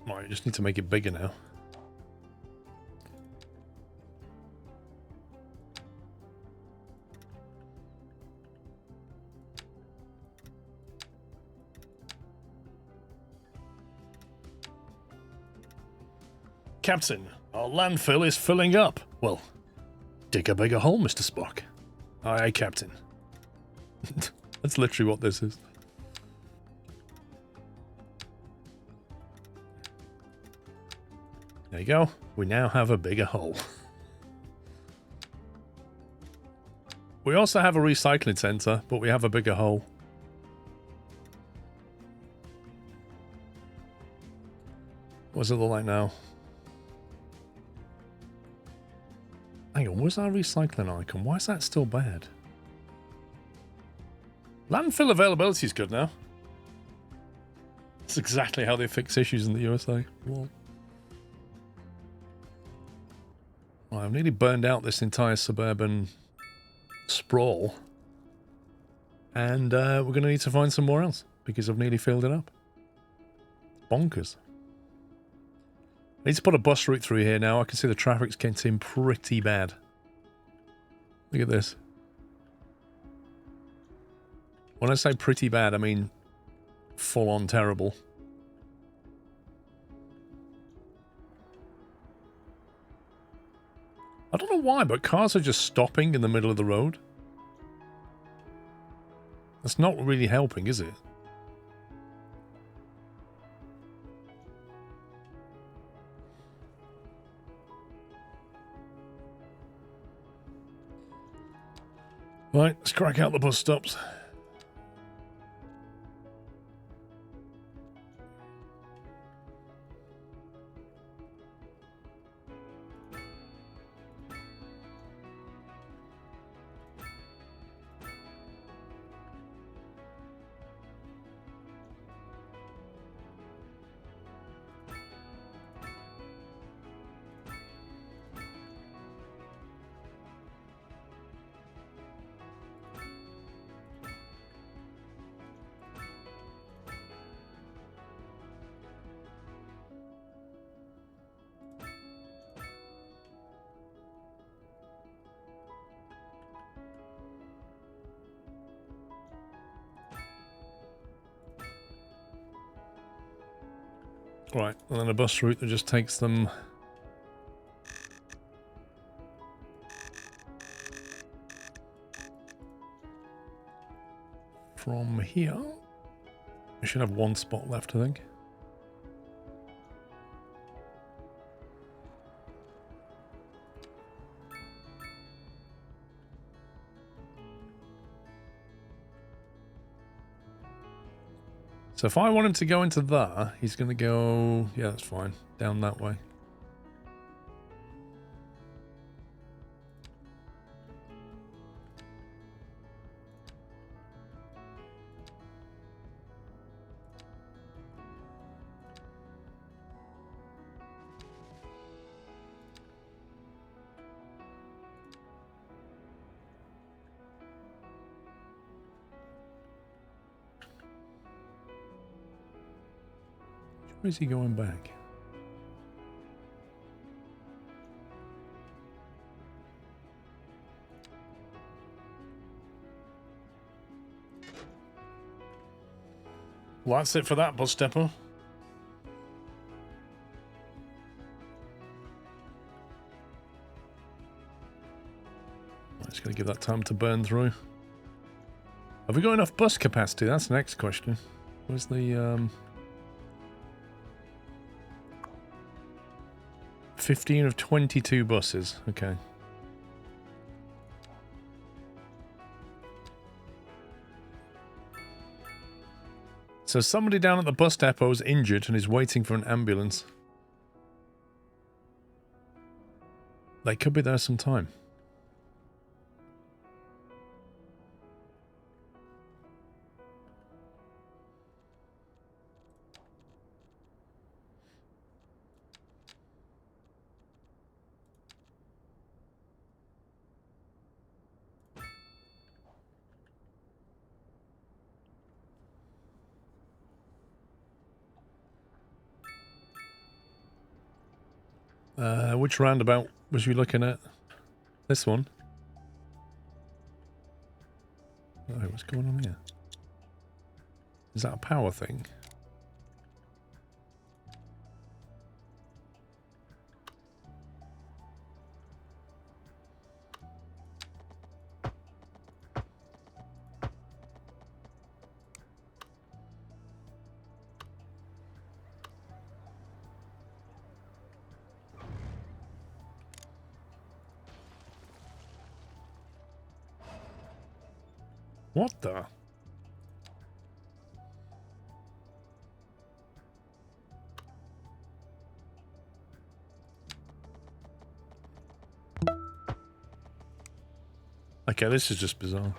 Speaker 1: Right, just need to make it bigger now. Captain, our landfill is filling up. Well, dig a bigger hole, Mr. Spock. Aye, aye, Captain. That's literally what this is. There you go. We now have a bigger hole. We also have a recycling center, but we have a bigger hole. What's it look like now? Hang on, where's our recycling icon? Why is that still bad? Landfill availability is good now. That's exactly how they fix issues in the USA. Well, I've nearly burned out this entire suburban sprawl. And we're going to need to find somewhere else because I've nearly filled it up. Bonkers. I need to put a bus route through here now. I can see the traffic's getting pretty bad. Look at this. When I say pretty bad, I mean full on terrible. I don't know why, but cars are just stopping in the middle of the road. That's not really helping, is it? Right, let's crack out the bus stops. Right, and then a bus route that just takes them from here. We should have one spot left, I think. So if I want him to go into there, he's going to go... Yeah, that's fine. Down that way. Where is he going back? Well, that's it for that, bus stepper. Just going to give that time to burn through. Have we got enough bus capacity? That's the next question. Where's the... 15 of 22 buses. Okay. So somebody down at the bus depot is injured and is waiting for an ambulance. They could be there some time. Which roundabout was you looking at? This one? Oh, what's going on here? Is that a power thing? What the? Okay, this is just bizarre.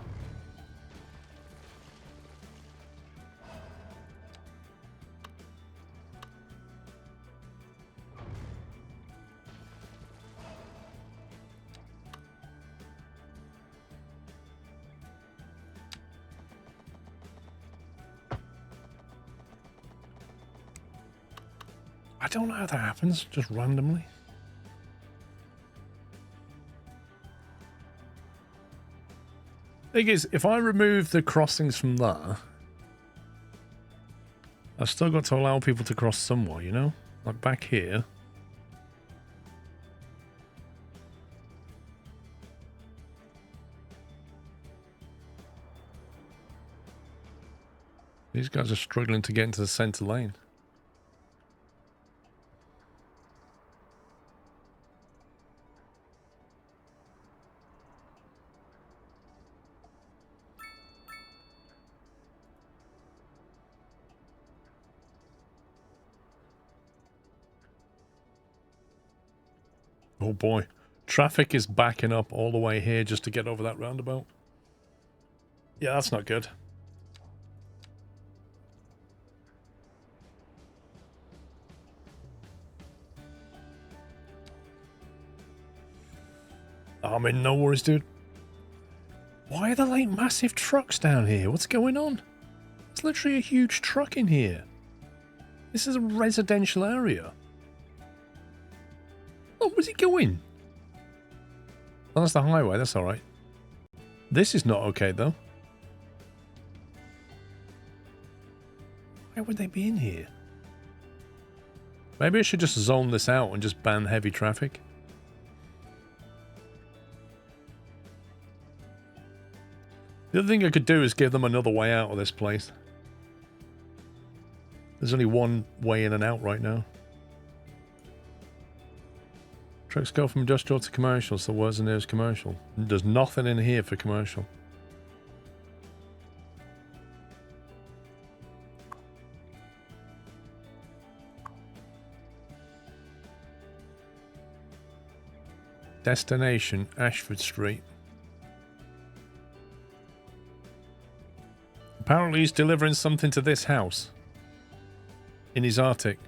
Speaker 1: I don't know how that happens, just randomly. Thing is, if I remove the crossings from there, I've still got to allow people to cross somewhere, you know? Like back here. These guys are struggling to get into the center lane. Oh boy. Traffic is backing up all the way here just to get over that roundabout. Yeah, that's not good. I mean, no worries, dude. Why are there like massive trucks down here? What's going on? There's literally a huge truck in here. This is a residential area. Oh, where's he going? Oh, that's the highway. That's all right. This is not okay, though. Why would they be in here? Maybe I should just zone this out and just ban heavy traffic. The other thing I could do is give them another way out of this place. There's only one way in and out right now. Trucks go from industrial to commercial, so where's the nearest commercial? There's nothing in here for commercial. Destination, Ashford Street. Apparently he's delivering something to this house. In his Arctic.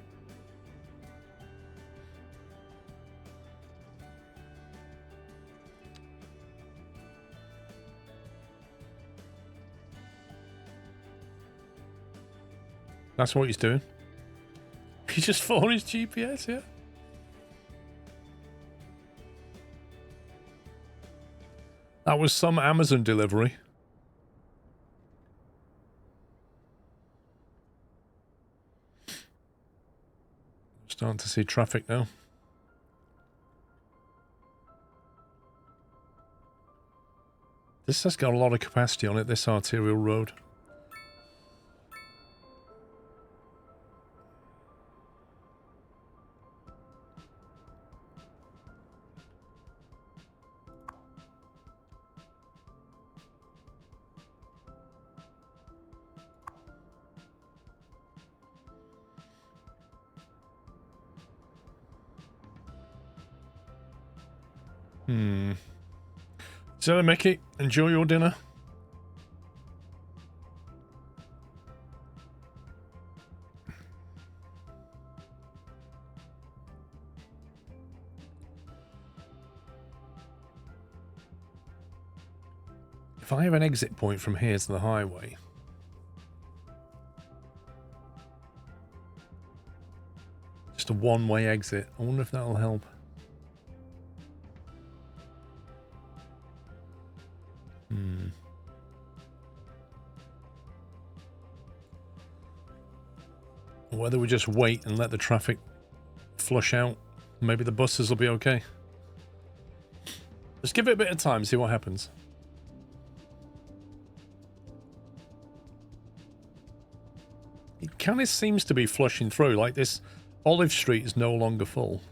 Speaker 1: That's what he's doing. He's just following his GPS, yeah. That was some Amazon delivery. Starting to see traffic now. This has got a lot of capacity on it, this arterial road. So, Mickey, enjoy your dinner. If I have an exit point from here to the highway, just a one-way exit, I wonder if that'll help. Whether we just wait and let the traffic flush out, maybe the buses will be okay. Just give it a bit of time, see what happens. It kind of seems to be flushing through, like this Olive Street is no longer full.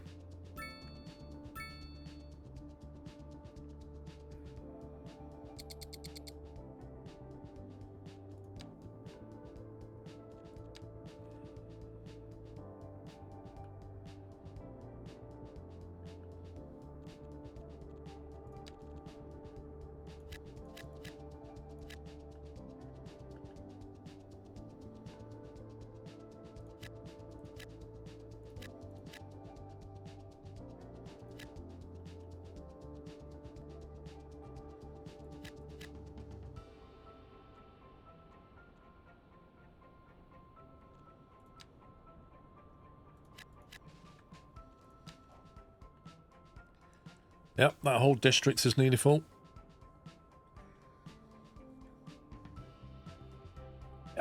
Speaker 1: Yep, that whole district is nearly full.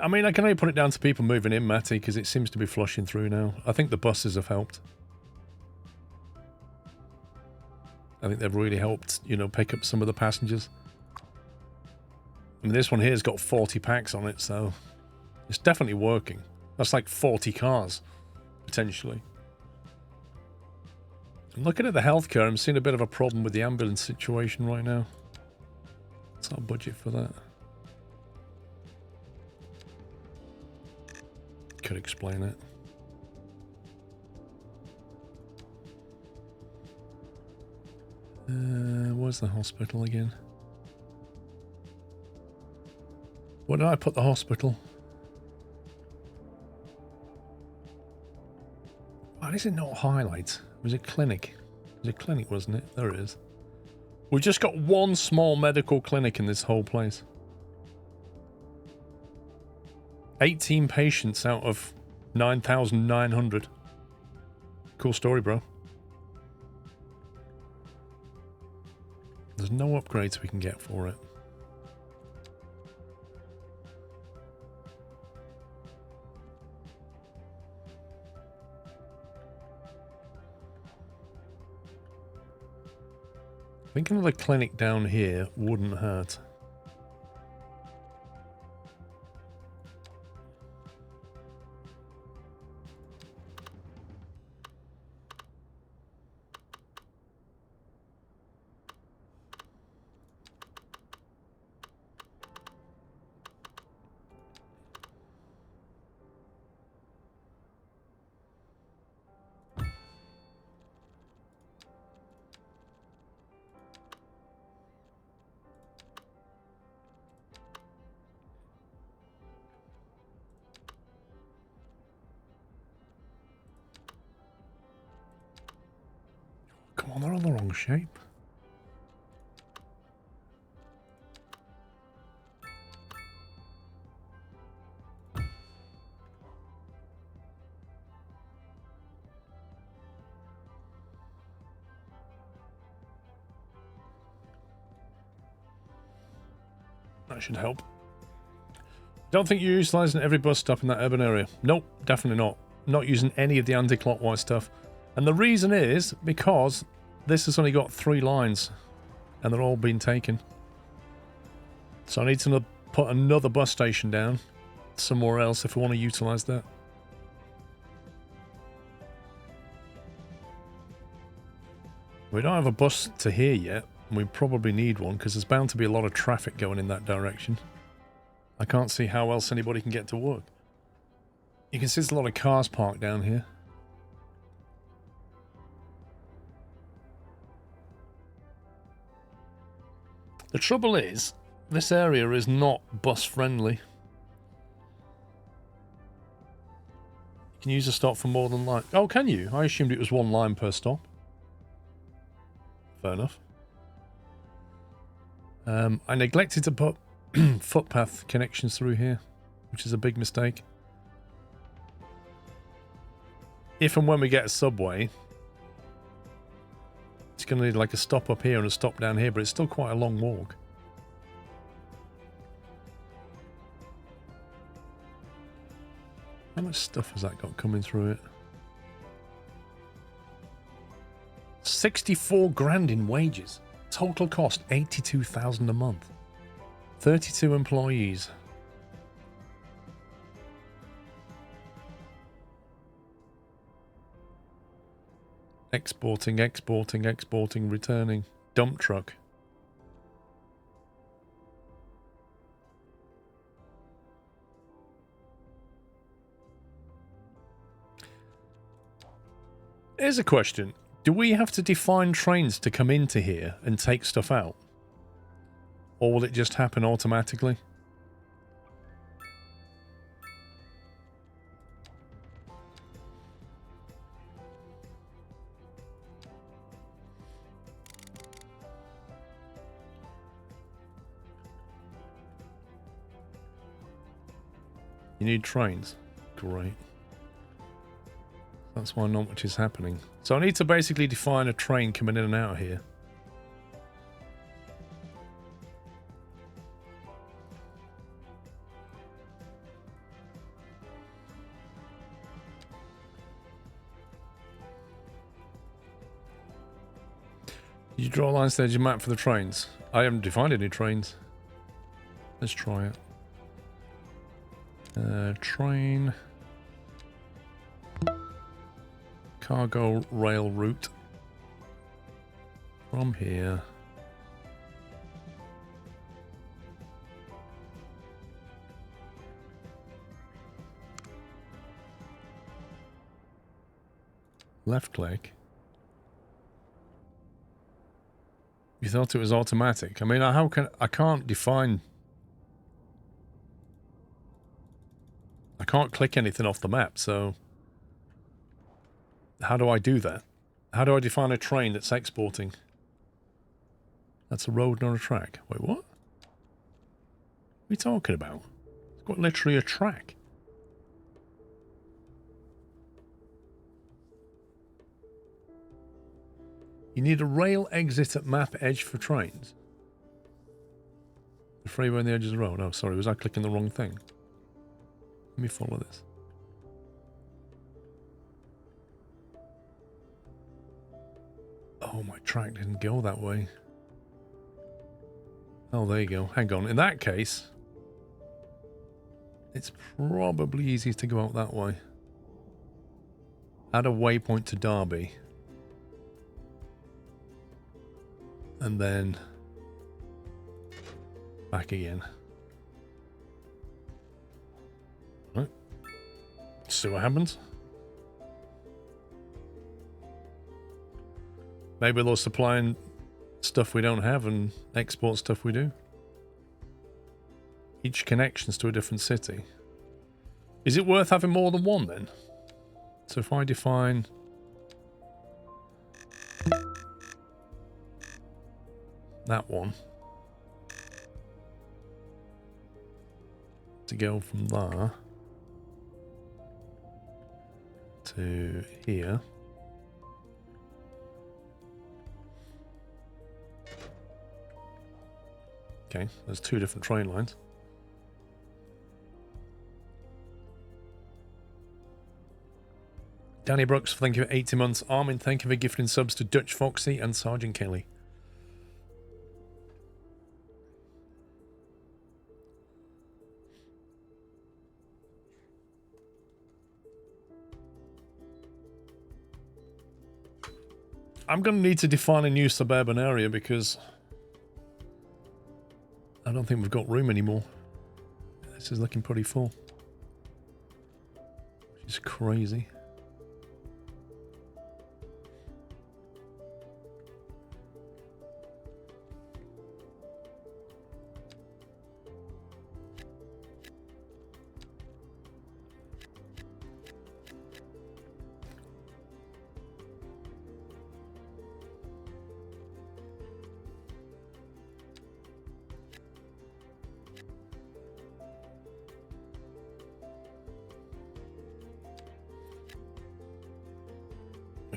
Speaker 1: I mean, I can only put it down to people moving in, Matty, because it seems to be flushing through now. I think the buses have helped. I think they've really helped, you know, pick up some of the passengers. I mean, this one here's got 40 packs on it, so it's definitely working. That's like 40 cars, potentially. And looking at the healthcare, I'm seeing a bit of a problem with the ambulance situation right now. What's our budget for that? Could explain it. Where's the hospital again? Where did I put the hospital? Why does it not highlight? It was a clinic. It was a clinic, wasn't it? There it is. We've just got one small medical clinic in this whole place. 18 patients out of 9,900. Cool story, bro. There's no upgrades we can get for it. I think another clinic down here wouldn't hurt. Come on, they're on the wrong shape. That should help. Don't think you're utilising every bus stop in that urban area. Nope, definitely not. Not using any of the anti-clockwise stuff. And the reason is because this has only got 3 lines and they're all being taken. So I need to put another bus station down somewhere else if we want to utilise that. We don't have a bus to here yet. And we probably need one because there's bound to be a lot of traffic going in that direction. I can't see how else anybody can get to work. You can see there's a lot of cars parked down here. The trouble is, this area is not bus friendly. You can use a stop for more than line. Oh, can you? I assumed it was 1 line per stop. Fair enough. I neglected to put footpath connections through here, which is a big mistake. If and when we get a subway, it's going to need like a stop up here and a stop down here, but it's still quite a long walk. How much stuff has that got coming through it? 64 grand in wages. Total cost 82,000 a month. 32 employees. Exporting, exporting, exporting, returning. Dump truck. Here's a question. Do we have to define trains to come into here and take stuff out? Or will it just happen automatically? You need trains. Great. That's why not much is happening. So I need to basically define a train coming in and out of here. You draw a line stage map for the trains. I haven't defined any trains. Let's try it. Train. Cargo rail route. From here. Left click. You thought it was automatic. I mean, how can I can't define. I can't click anything off the map, so how do I do that? How do I define a train that's exporting? That's a road, not a track. Wait, what? What are you talking about? It's got literally a track. You need a rail exit at map edge for trains. The freeway on the edge of the road. Oh, sorry, was I clicking the wrong thing? Let me follow this. Oh, my track didn't go that way. Oh, there you go. Hang on. In that case, it's probably easier to go out that way. Add a waypoint to Derby. And then back again. Right. See what happens. Maybe they're supplying stuff we don't have and export stuff we do. Each connection's to a different city. Is it worth having more than one then? So if I define that one to go from there to here. Okay, there's two different train lines. Danny Brooks, thank you for 80 months. Armin, thank you for gifting subs to Dutch Foxy and Sergeant Kelly. I'm going to need to define a new suburban area because I don't think we've got room anymore. This is looking pretty full. Which is crazy.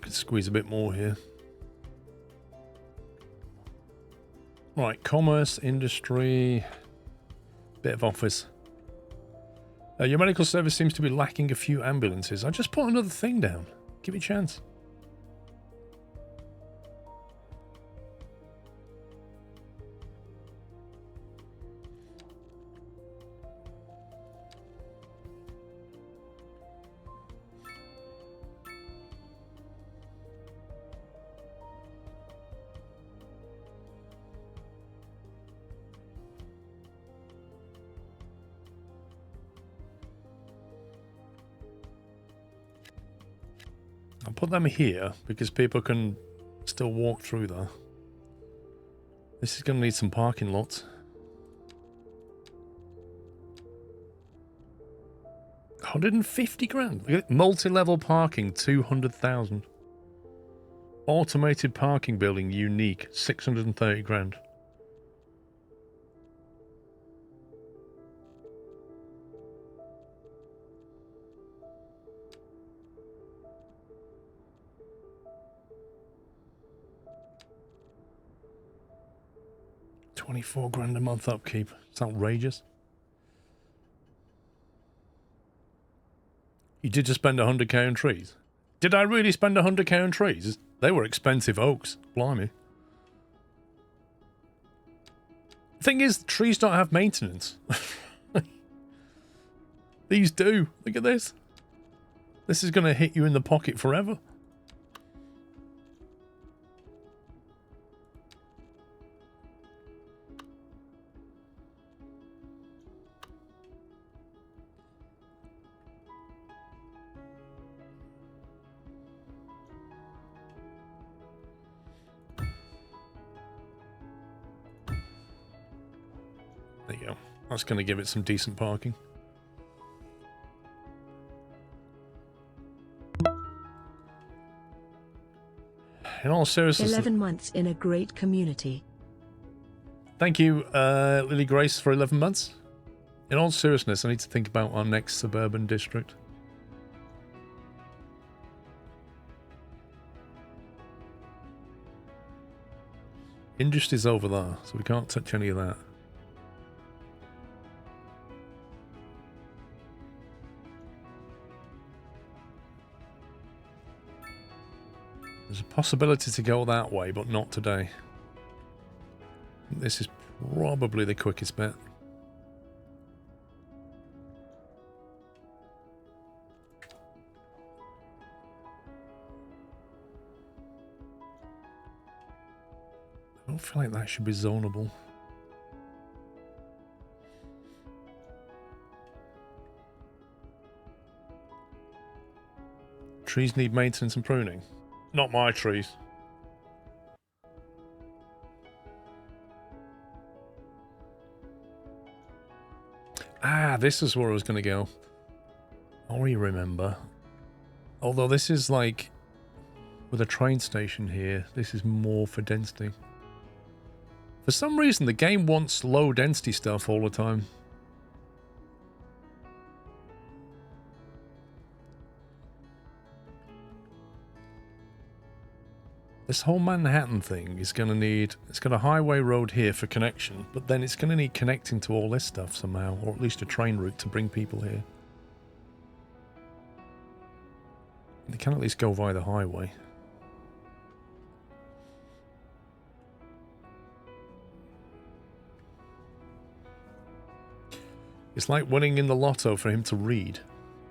Speaker 1: Squeeze a bit more here. Right, commerce, industry, bit of office. Your medical service seems to be lacking a few ambulances. I just put another thing down. Give it a chance. I'll put them here because people can still walk through there. This is going to need some parking lots. $150,000. Multi-level parking, 200,000. Automated parking building, unique, 630 grand. $24,000 a month upkeep. It's outrageous. You did just spend 100k on trees. Did I really spend 100k on trees? They were expensive oaks. Blimey. Thing is, trees don't have maintenance. These do. Look at this. This is going to hit you in the pocket forever. There you go. That's going to give it some decent parking. In all seriousness,
Speaker 3: 11 months in a great community.
Speaker 1: Thank you, Lily Grace, for 11 months. In all seriousness, I need to think about our next suburban district. Industry's over there, so we can't touch any of that. There's a possibility to go that way, but not today. This is probably the quickest bet. I don't feel like that should be zonable. Trees need maintenance and pruning. Not my trees. Ah, this is where I was going to go. I remember. Although this is like, with a train station here, this is more for density. For some reason, the game wants low density stuff all the time. This whole Manhattan thing is going to need... It's got a highway road here for connection, but then it's going to need connecting to all this stuff somehow, or at least a train route to bring people here. They can at least go via the highway. It's like winning in the lotto for him to read.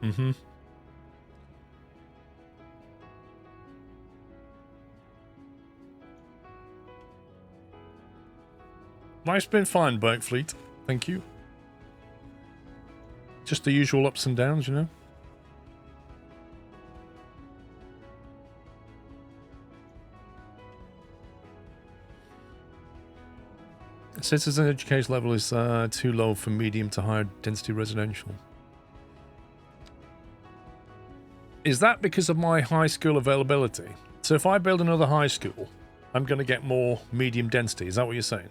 Speaker 1: Mm-hmm. Life's been fine, Berkfleet. Thank you. Just the usual ups and downs, you know? Citizen education level is too low for medium to higher density residential. Is that because of my high school availability? So if I build another high school, I'm going to get more medium density. Is that what you're saying?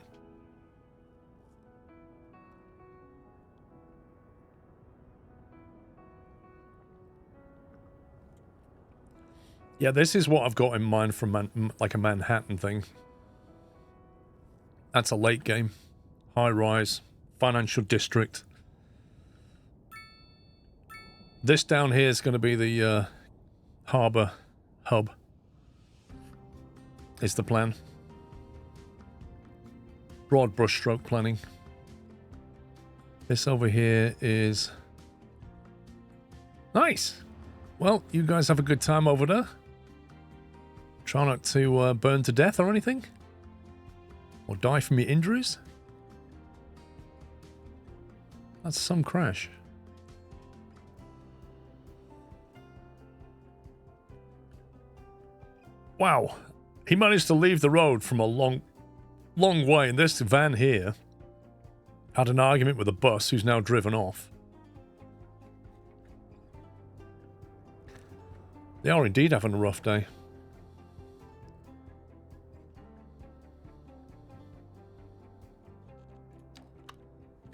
Speaker 1: Yeah, this is what I've got in mind for like a Manhattan thing. That's a late game. High rise. Financial district. This down here is going to be the harbour hub. Is the plan. Broad brushstroke planning. This over here is... Nice! Well, you guys have a good time over there. Try not to burn to death or anything. Or die from your injuries. That's some crash. Wow. He managed to leave the road from a long way. And this van here had an argument with a bus who's now driven off. They are indeed having a rough day.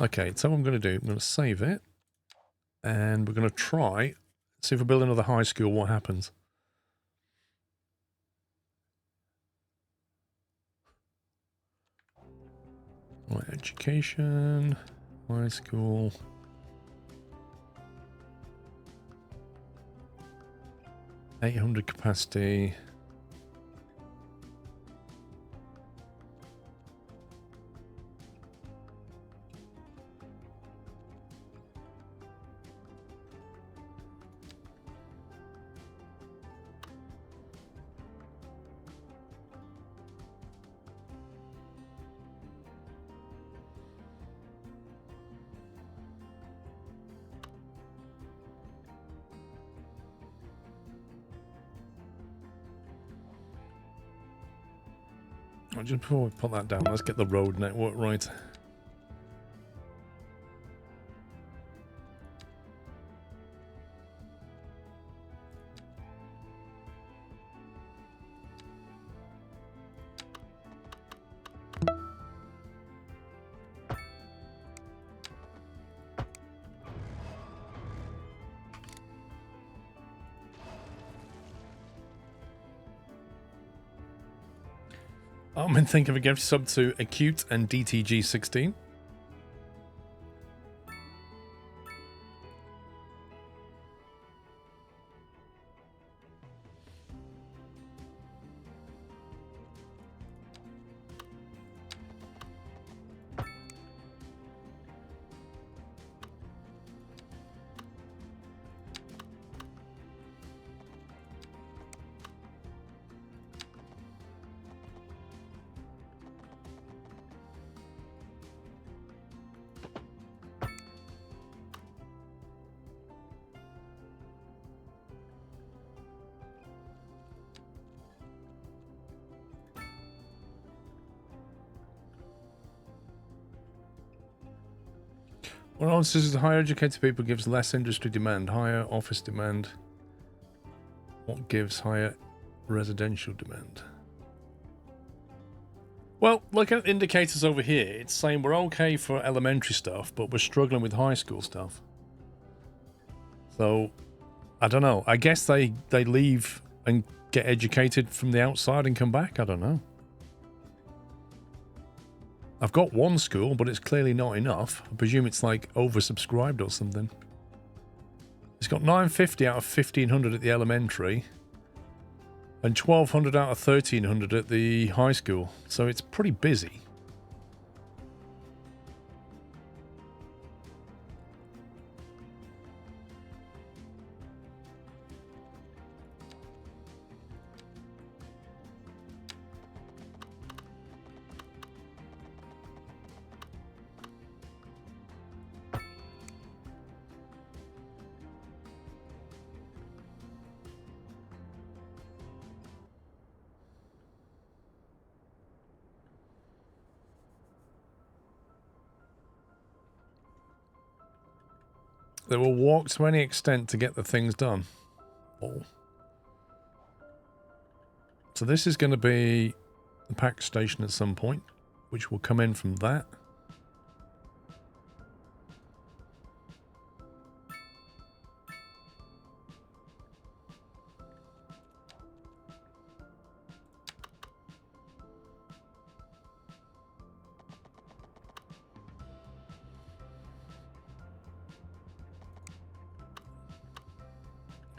Speaker 1: Okay, so what I'm going to do, I'm going to save it. And we're going to try, see if we build another high school, what happens. Right, education, high school. $800 capacity. just before we put that down, let's get the road network right. I'm in think of a gift sub to Acute and DTG16. What answers is higher educated people gives less industry demand, higher office demand. What gives higher residential demand? Well, look at indicators over here. It's saying we're okay for elementary stuff, but we're struggling with high school stuff. So, I don't know. I guess they leave and get educated from the outside and come back. I don't know. I've got one school, but it's clearly not enough. I presume it's like oversubscribed or something. It's got 950 out of 1500 at the elementary and 1200 out of 1300 at the high school. So it's pretty busy. They will walk to any extent to get the things done. Oh. So this is going to be the pack station at some point, which will come in from that.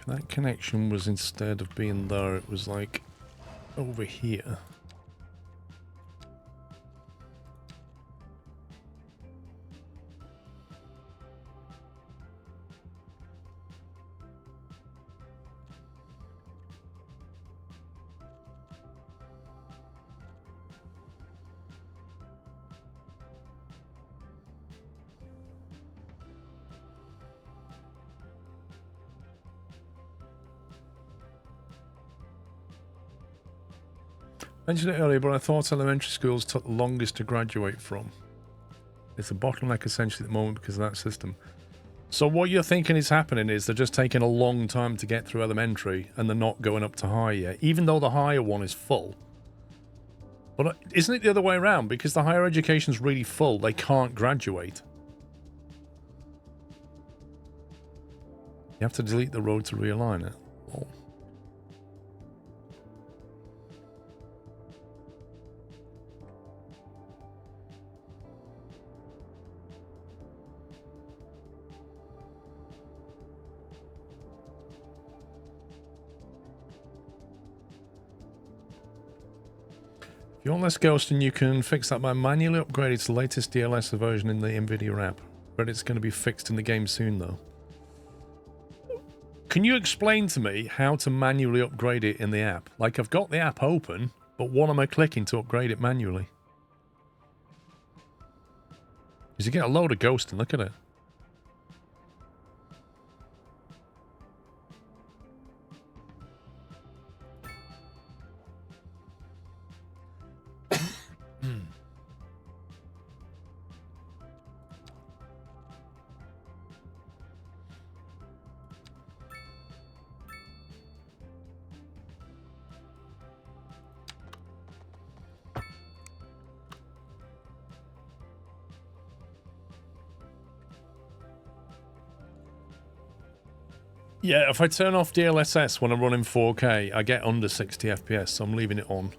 Speaker 1: That connection was, instead of being there, it was like over here. I mentioned it earlier, but I thought elementary schools took the longest to graduate from. It's a bottleneck essentially at the moment because of that system. So what you're thinking is happening is they're just taking a long time to get through elementary and they're not going up to high yet, even though the higher one is full. But isn't it the other way around? Because the higher education's really full, they can't graduate. You have to delete the road to realign it. Oh. If you want less ghosting, you can fix that by manually upgrading to the latest DLSS version in the Nvidia app. But it's going to be fixed in the game soon, though. Can you explain to me how to manually upgrade it in the app? Like, I've got the app open, but what am I clicking to upgrade it manually? Because you get a load of ghosting, look at it. Yeah, if I turn off DLSS when I'm running 4K, I get under 60 FPS, so I'm leaving it on.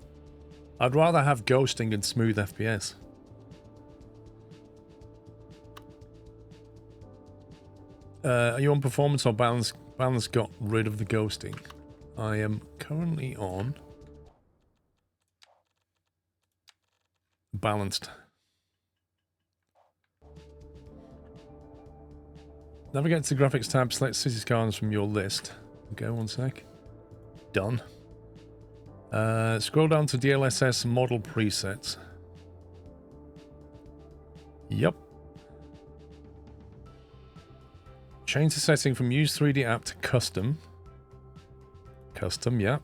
Speaker 1: I'd rather have ghosting and smooth FPS. Are you on performance or balance? Balance got rid of the ghosting. I am currently on balanced. Navigate to the graphics tab, select City Skylines from your list. Okay, one sec. Done. Scroll down to DLSS model presets. Yep. Change the setting from use 3D app to custom. Custom, yeah.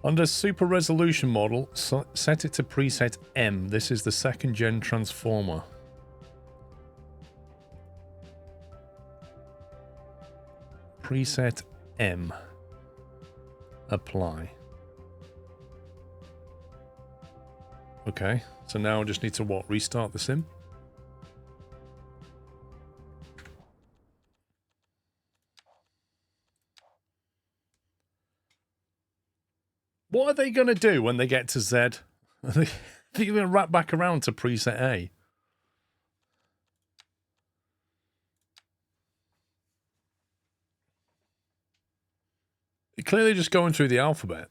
Speaker 1: Under super resolution model, set it to preset M. This is the second gen transformer. Preset M. Apply. Okay, so now I just need to what? Restart the sim? What are they going to do when they get to Z? Are they going to wrap back around to preset A? They're clearly just going through the alphabet.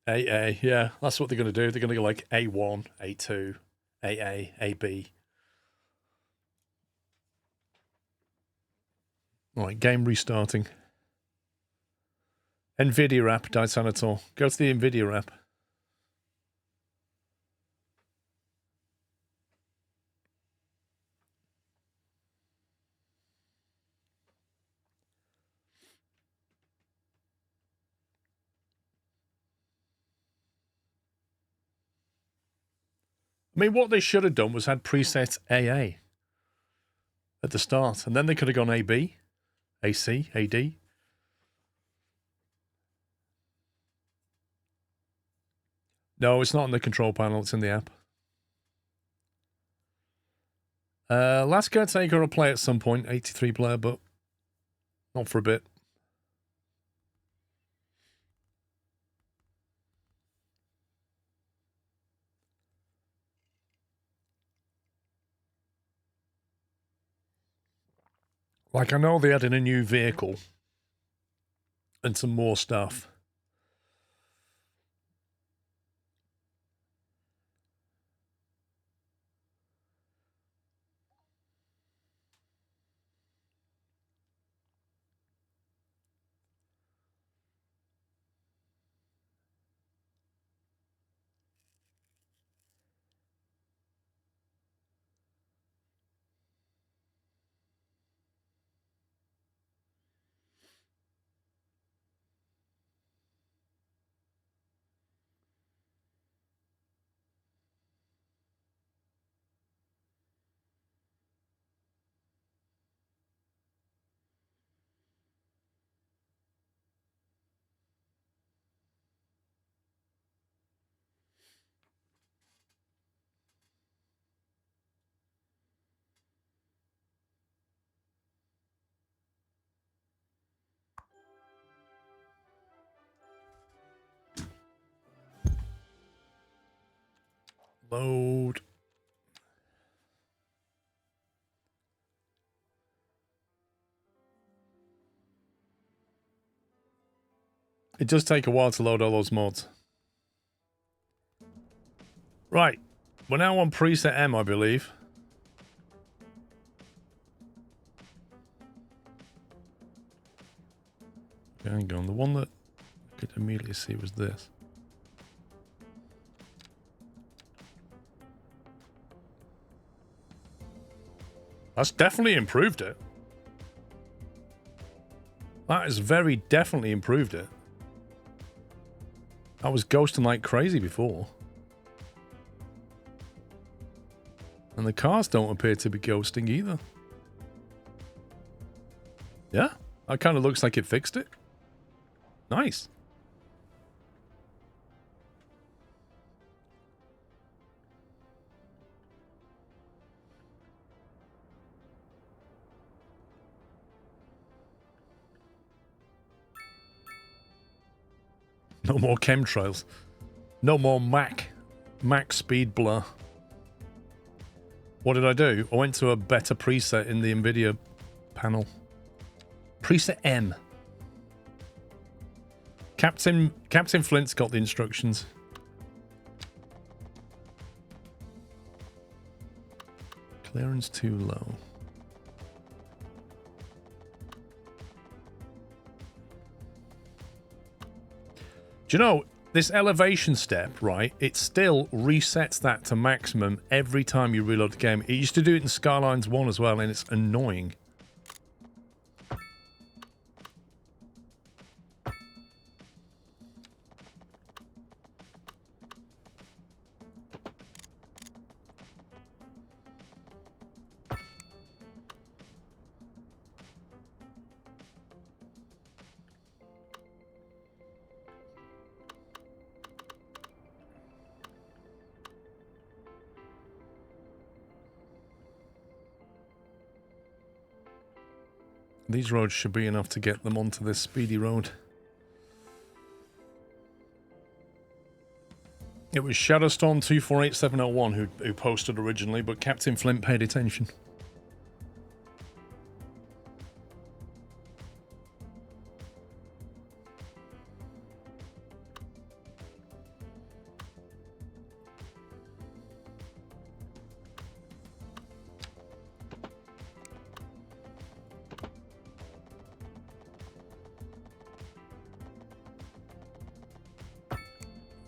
Speaker 1: AA, yeah, that's what they're going to do. They're going to go like A1, A2, AA, AB. All right, game restarting. Nvidia app, Ditanator. Go to the Nvidia app. I mean, what they should have done was had preset AA at the start, and then they could have gone AB, AC, AD. No, it's not in the control panel, it's in the app. Last Caretaker will play at some point, 83 player, but not for a bit. Like, I know they added a new vehicle and some more stuff. Load. It does take a while to load all those mods. Right. We're now on preset M, I believe. Okay, hang on. The one that I could immediately see was this. That's definitely improved it. That has very definitely improved it. I was ghosting like crazy before. And the cars don't appear to be ghosting either. Yeah, that kind of looks like it fixed it. Nice. No more chemtrails. No more Mac speed blur. What did I do? I went to a better preset in the Nvidia panel. Preset M. Captain Flint's got the instructions. Clearance too low. Do you know, this elevation step, right, it still resets that to maximum every time you reload the game. It used to do it in Skylines 1 as well, and it's annoying. These roads should be enough to get them onto this speedy road. It was Shadowstorm248701 who posted originally, but Captain Flint paid attention.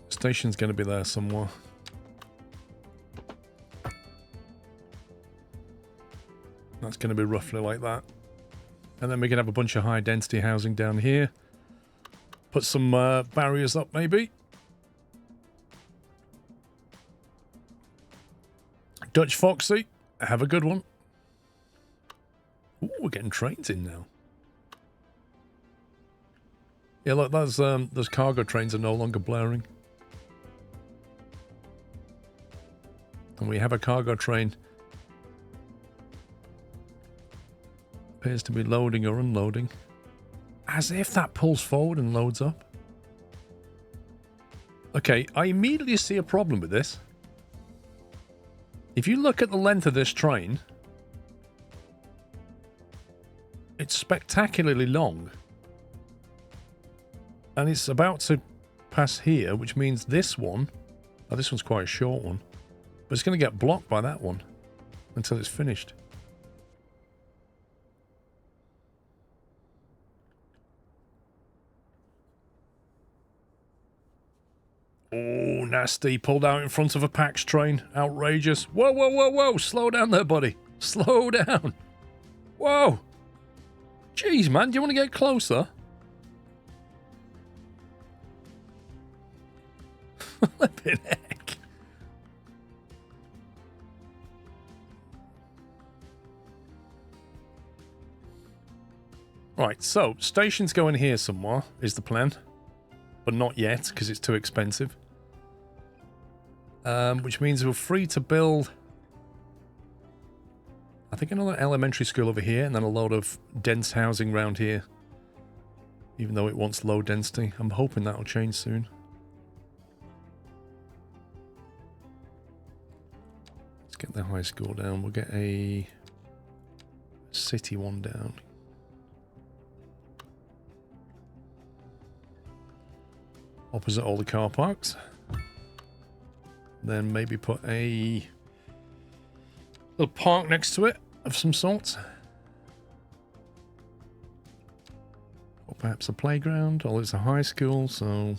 Speaker 1: Station's going to be there somewhere. That's going to be roughly like that. And then we can have a bunch of high density housing down here. Put some barriers up maybe. Dutch Foxy, have a good one. Ooh, we're getting trains in now. Yeah, look, those cargo trains are no longer blaring. And we have a cargo train. Appears to be loading or unloading. As if that pulls forward and loads up. Okay, I immediately see a problem with this. If you look at the length of this train, it's spectacularly long. And it's about to pass here, which means this one, oh, this one's quite a short one, but it's going to get blocked by that one until it's finished. Oh, nasty. Pulled out in front of a PAX train. Outrageous. Whoa, whoa, whoa, whoa. Slow down there, buddy. Slow down. Whoa. Jeez, man. Do you want to get closer? Flippin' heck. Right, so stations going here somewhere is the plan. But not yet, because it's too expensive. Which means we're free to build, I think, another elementary school over here, and then a load of dense housing around here. Even though it wants low density. I'm hoping that'll change soon. Let's get the high school down. We'll get a city one down. Opposite all the car parks. Then maybe put a little park next to it of some sort. Or perhaps a playground. Oh, it's a high school, so...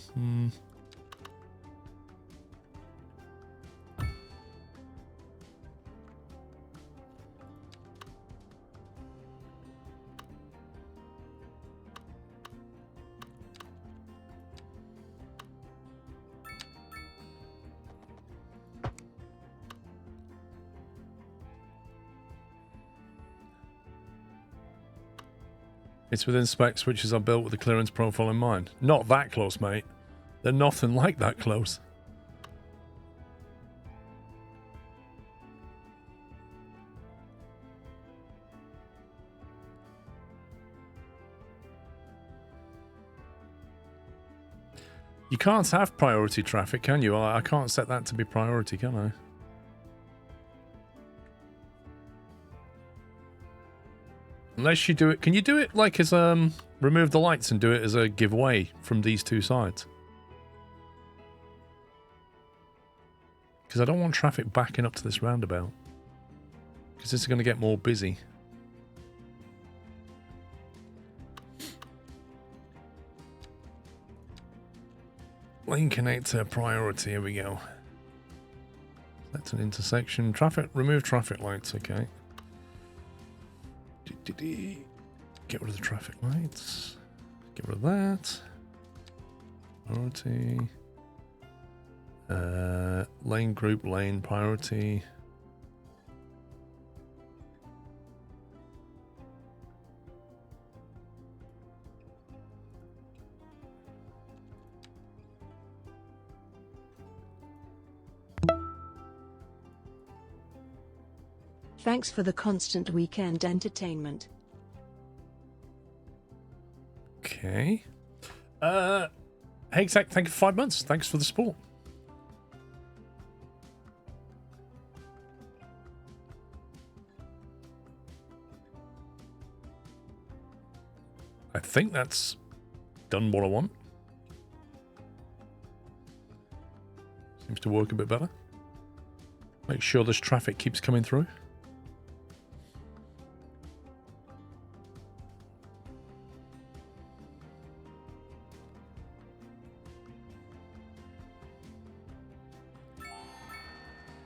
Speaker 1: It's within spec, switches are built with the clearance profile in mind. Not that close, mate. They're nothing like that close. You can't have priority traffic, can you? I can't set that to be priority, can I? Unless you do it... Can you do it like as, remove the lights and do it as a giveaway from these two sides? Because I don't want traffic backing up to this roundabout. Because this is going to get more busy. Lane connector priority, here we go. That's an intersection. Traffic, remove traffic lights, okay. Get rid of the traffic lights. Get rid of that. Priority. Lane group, lane priority.
Speaker 3: Thanks for the constant weekend entertainment.
Speaker 1: Okay. Hey, Zach, thank you for 5 months. Thanks for the support. I think that's done what I want. Seems to work a bit better. Make sure this traffic keeps coming through.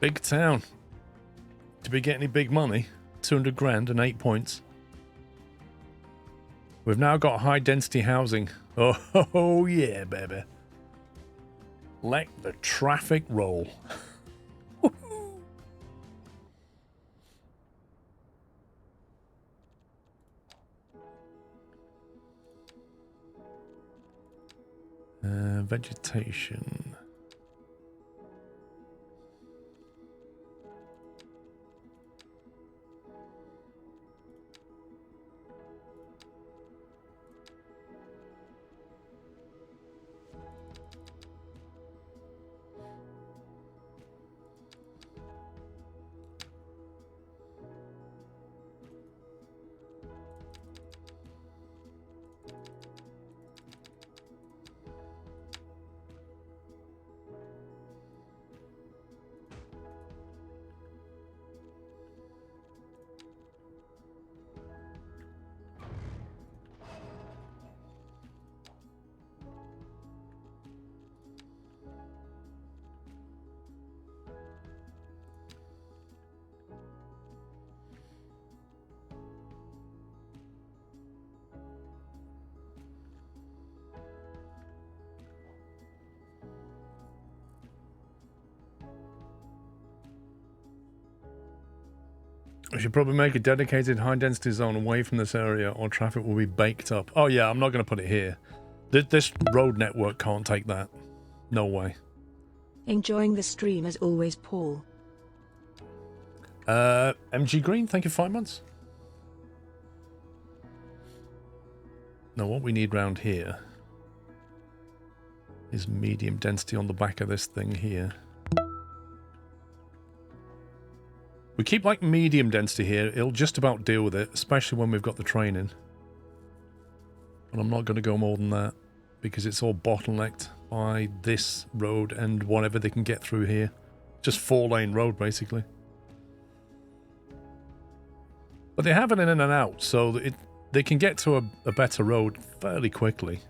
Speaker 1: Big town. To be getting any big money, 200 grand and 8 points. We've now got high density housing. Oh yeah, baby. Let the traffic roll. Vegetation. I should probably make a dedicated high-density zone away from this area or traffic will be baked up. Oh yeah, I'm not going to put it here. This road network can't take that. No way.
Speaker 3: Enjoying the stream as always, Paul.
Speaker 1: MG Green, thank you for 5 months. Now what we need round here is medium density on the back of this thing here. We keep like medium density here. It'll just about deal with it, especially when we've got the train in. But I'm not going to go more than that because it's all bottlenecked by this road and whatever they can get through here. Just 4-lane road, basically. But they have an in and an out, so they can get to a better road fairly quickly.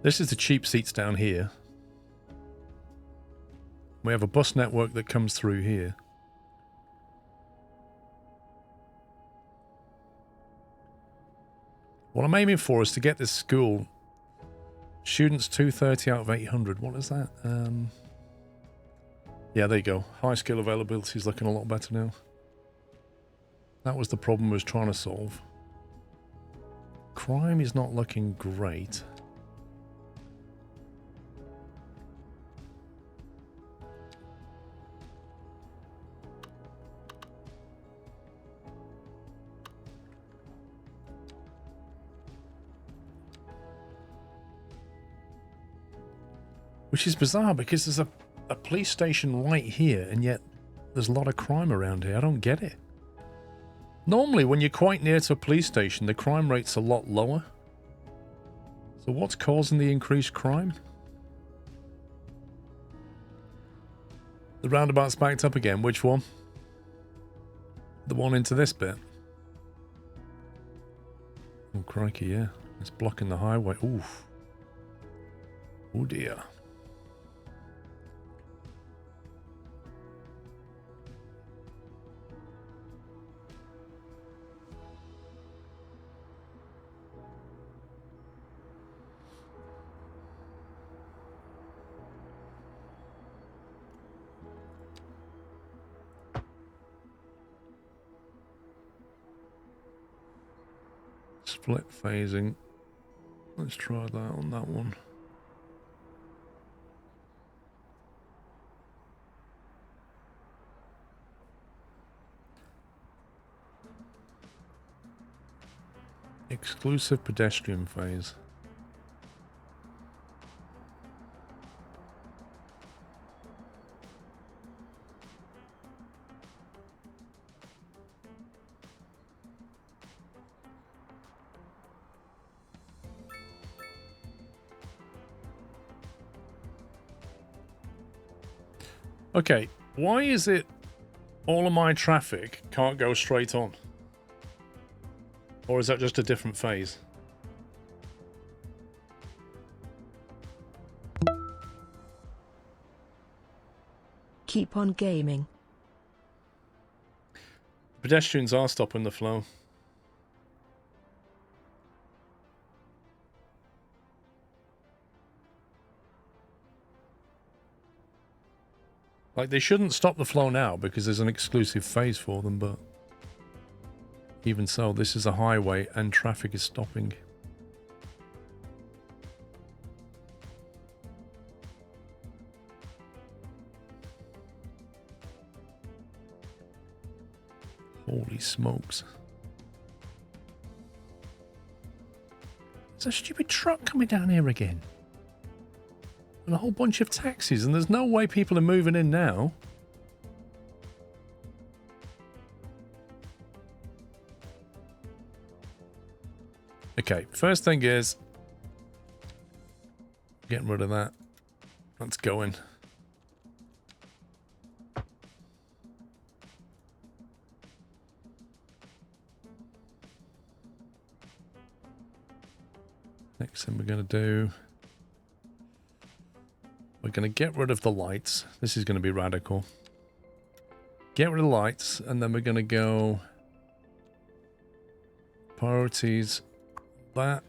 Speaker 1: This is the cheap seats down here. We have a bus network that comes through here. What I'm aiming for is to get this school. Students 230 out of 800. What is that? Yeah, there you go. High skill availability is looking a lot better now. That was the problem I was trying to solve. Crime is not looking great. Which is bizarre because there's a police station right here, and yet there's a lot of crime around here. I don't get it. Normally, when you're quite near to a police station, the crime rate's a lot lower. So what's causing the increased crime? The roundabout's backed up again. Which one? The one into this bit. Oh, crikey, yeah. It's blocking the highway. Oof. Oh, dear. Split phasing. Let's try that on that one. Exclusive pedestrian phase. Okay, why is it all of my traffic can't go straight on? Or is that just a different phase?
Speaker 3: Keep on gaming.
Speaker 1: Pedestrians are stopping the flow. Like, they shouldn't stop the flow now because there's an exclusive phase for them, but even so, this is a highway and traffic is stopping. Holy smokes. There's a stupid truck coming down here again. And a whole bunch of taxis, and there's no way people are moving in now. Okay, first thing is getting rid of that. Let's go in. Next thing we're going to do, we're going to get rid of the lights. This is going to be radical. Get rid of the lights, and then we're going to go priorities, that.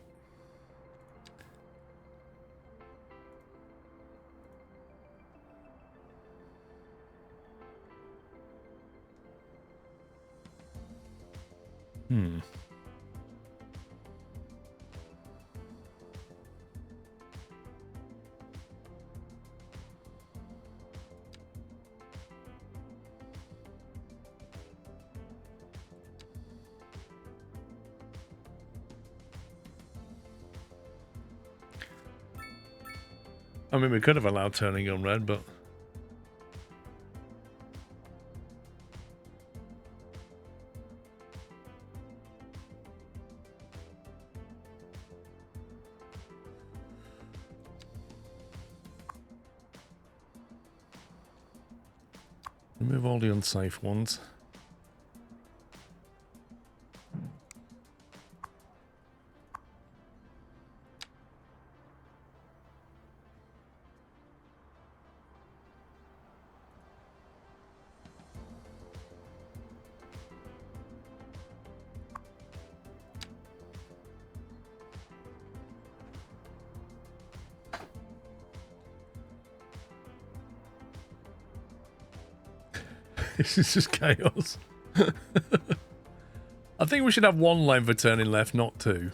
Speaker 1: I mean, we could have allowed turning on red, but remove all the unsafe ones. This is just chaos. I think we should have one lane for turning left, not two.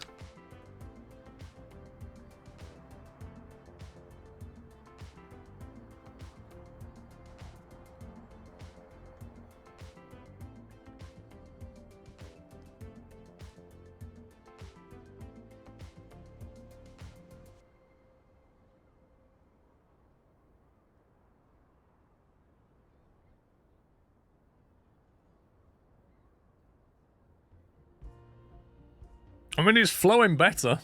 Speaker 1: I mean, it's flowing better.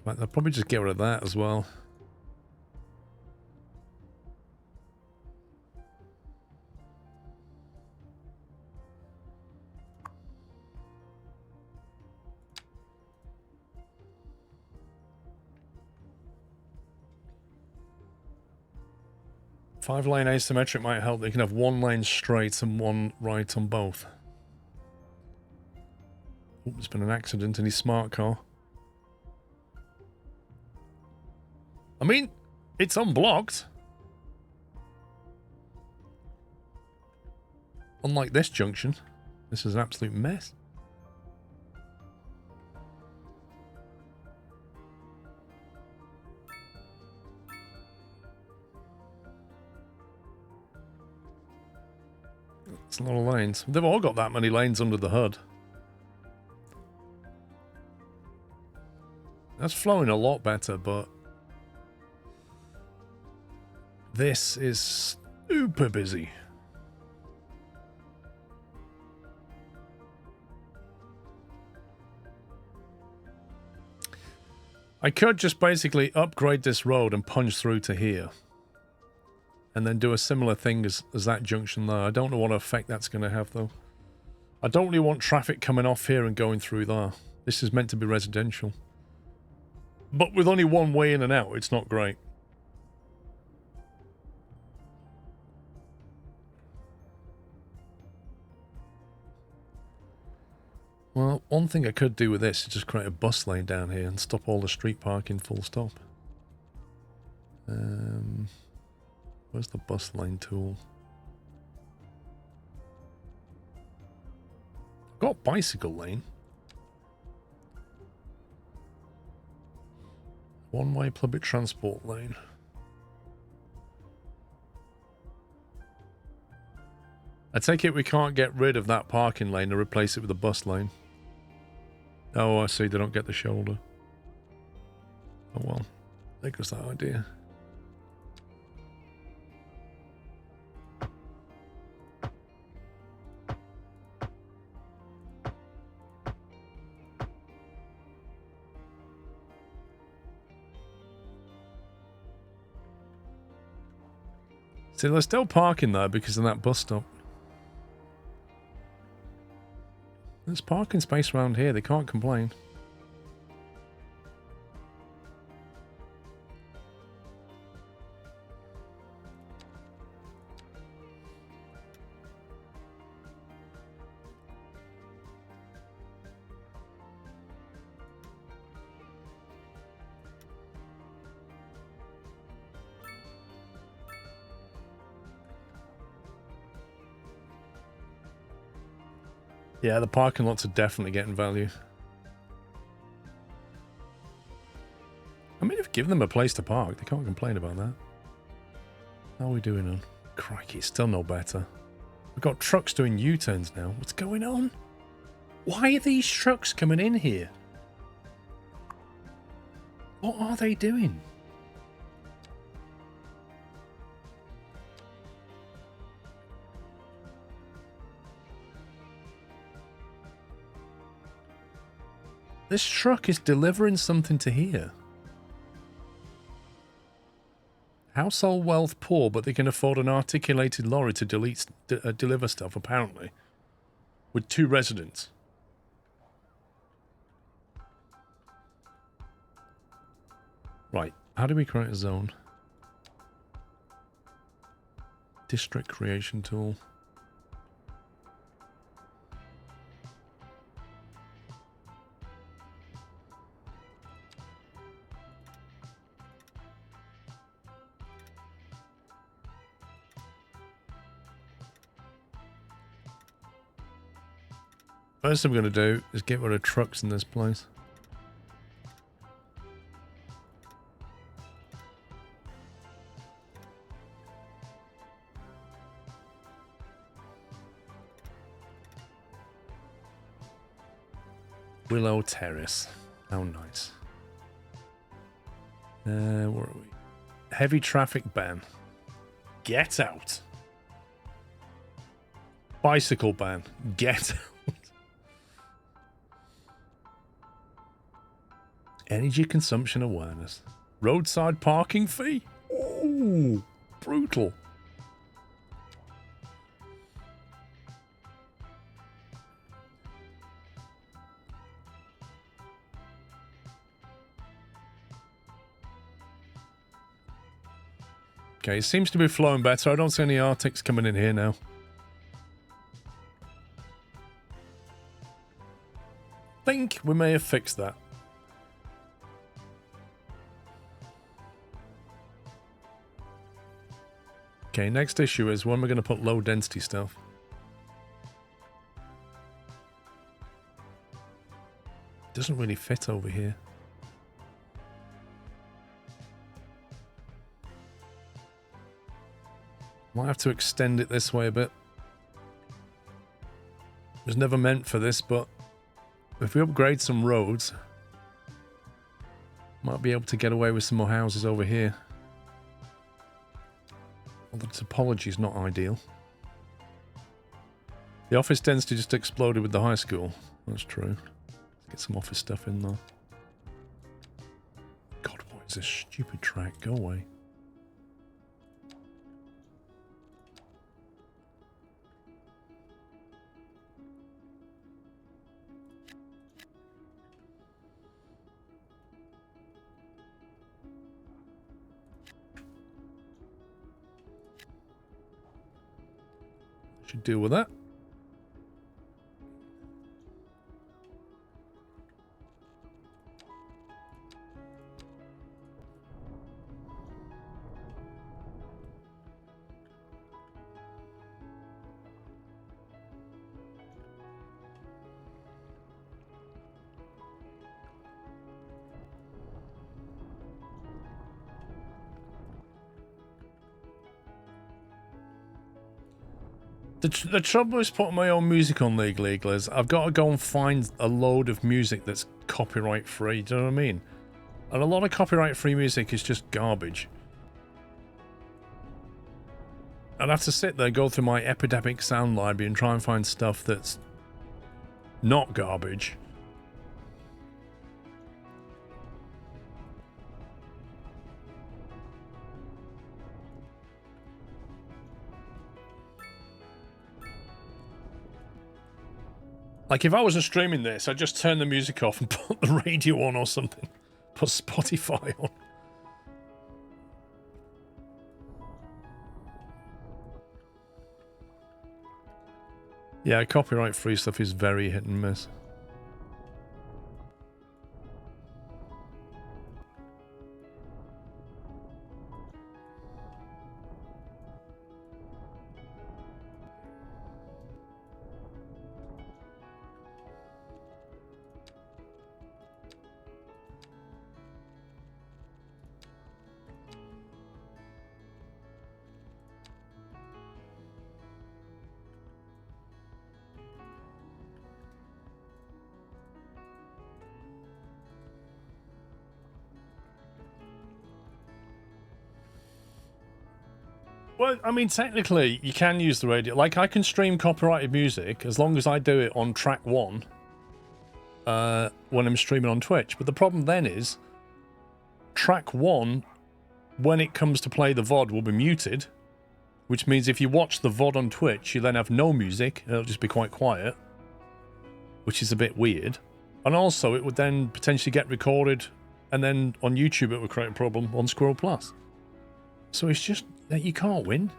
Speaker 1: But I'll probably just get rid of that as well. Five-lane asymmetric might help. They can have one lane straight and one right on both. Oh, there's been an accident in his smart car. I mean, it's unblocked. Unlike this junction. This is an absolute mess. It's a lot of lanes. They've all got that many lanes under the hood. That's flowing a lot better, but this is super busy. I could just basically upgrade this road and punch through to here. And then do a similar thing as that junction there. I don't know what effect that's going to have, though. I don't really want traffic coming off here and going through there. This is meant to be residential. But with only one way in and out, it's not great. Well, one thing I could do with this is just create a bus lane down here and stop all the street parking full stop. Where's the bus lane tool? Got bicycle lane. One-way public transport lane. I take it we can't get rid of that parking lane and replace it with a bus lane. Oh, I see. They don't get the shoulder. Oh well. There goes that idea. See, they're still parking there because of that bus stop. There's parking space around here. They can't complain. Yeah, the parking lots are definitely getting value. I mean, if you give them a place to park, they can't complain about that. How are we doing on? Crikey, it's still no better. We've got trucks doing U-turns now. What's going on? Why are these trucks coming in here? What are they doing? This truck is delivering something to here. Household wealth poor, but they can afford an articulated lorry to deliver stuff, apparently. With 2 residents. Right, how do we create a zone? District creation tool. First thing I'm going to do is get rid of trucks in this place. Willow Terrace. How nice. Where are we? Heavy traffic ban. Get out. Bicycle ban. Get out. Energy consumption awareness. Roadside parking fee? Ooh, brutal. Okay, it seems to be flowing better. I don't see any Arctics coming in here now. Think we may have fixed that. Okay, next issue is when we're going to put low density stuff. Doesn't really fit over here. Might have to extend it this way a bit. It was never meant for this, but if we upgrade some roads, might be able to get away with some more houses over here. Well, the topology is not ideal. The office density just exploded with the high school. That's true. Let's get some office stuff in there. God, what is this stupid track? Go away. Should deal with that. The trouble is putting my own music on legally is I've got to go and find a load of music that's copyright free. Do you know what I mean? And a lot of copyright free music is just garbage. I'd have to sit there, go through my epidemic sound library and try and find stuff that's not garbage. Like, if I wasn't streaming this, I'd just turn the music off and put the radio on or something. Put Spotify on. Yeah, copyright-free stuff is very hit and miss. Well, I mean, technically, you can use the radio. Like, I can stream copyrighted music as long as I do it on track 1 when I'm streaming on Twitch. But the problem then is, track 1, when it comes to play the VOD, will be muted. Which means if you watch the VOD on Twitch, you then have no music. It'll just be quite quiet. Which is a bit weird. And also, it would then potentially get recorded, and then on YouTube it would create a problem on SquirrelPlus. So it's just that you can't win.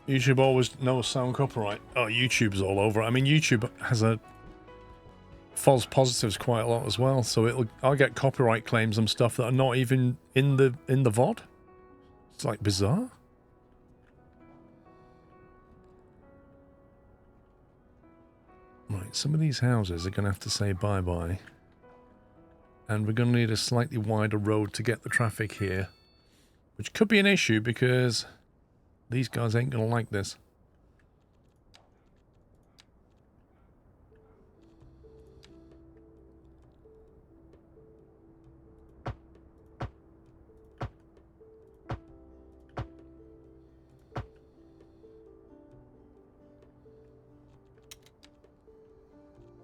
Speaker 1: YouTube always knows sound copyright. Oh, YouTube's all over it. I mean, YouTube has a false positives quite a lot as well, so I'll get copyright claims on stuff that are not even in the VOD. It's like bizarre. Right, some of these houses are going to have to say bye-bye. And we're going to need a slightly wider road to get the traffic here. Which could be an issue because these guys ain't going to like this.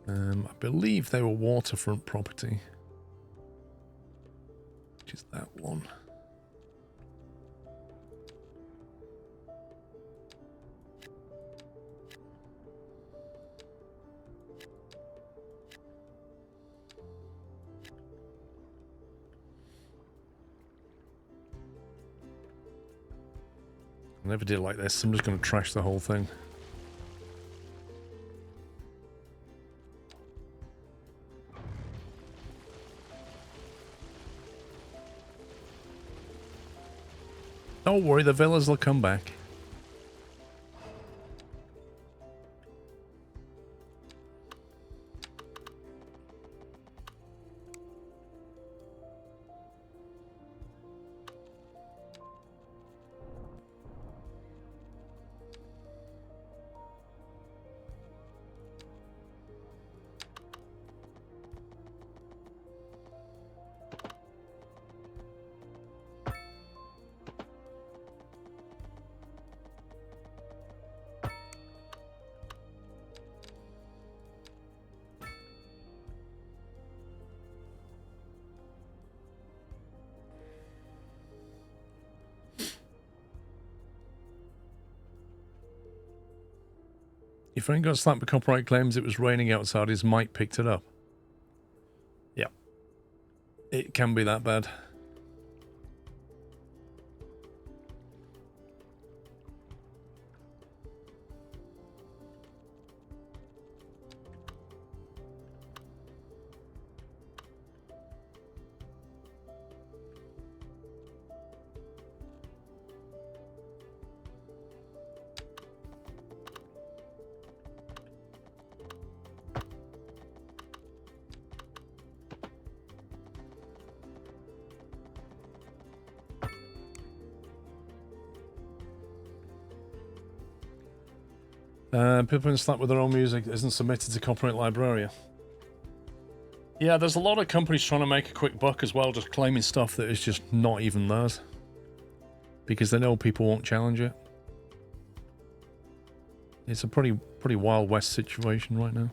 Speaker 1: I believe they were waterfront property. Which is that one. I never did like this. I'm just going to trash the whole thing. Don't worry, the villas will come back. Your friend got slapped with copyright claims. It was raining outside. His mic picked it up. Yeah. It can be that bad. People in slapped with their own music that isn't submitted to Copyright Librarian. Yeah, there's a lot of companies trying to make a quick buck as well, just claiming stuff that is just not even theirs. Because they know people won't challenge it. It's a pretty Wild West situation right now.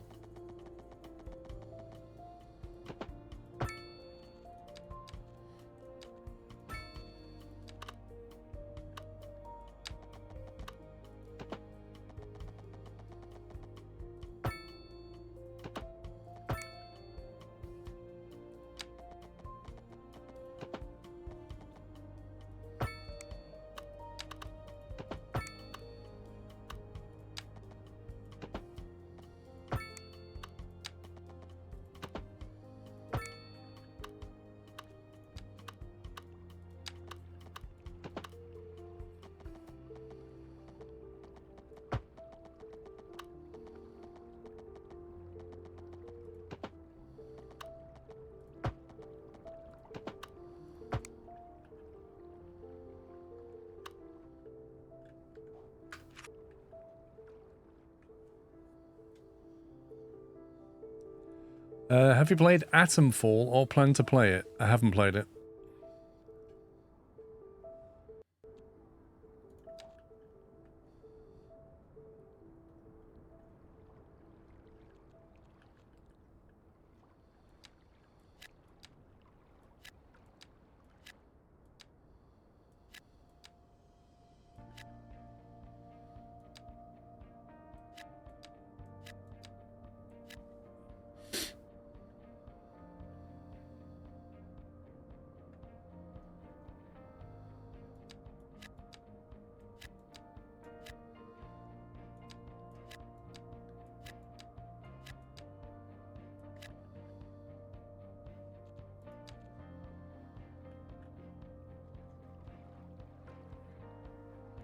Speaker 1: Have you played Atomfall or plan to play it? I haven't played it.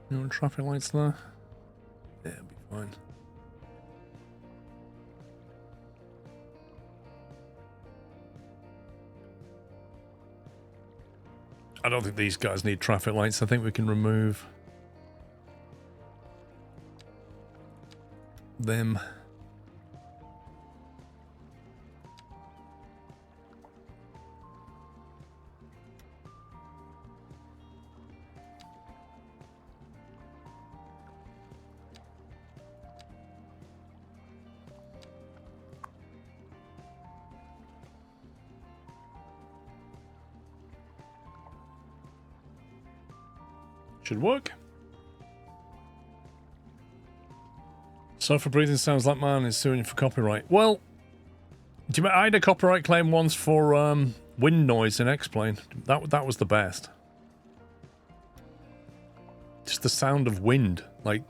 Speaker 1: You want traffic lights there? Yeah, it'll be fine. I don't think these guys need traffic lights. I think we can remove them. Should work. Sofa breathing sounds like mine is suing you for copyright. Well, do you, I had a copyright claim once for wind noise in X-Plane. That was the best. Just the sound of wind, like.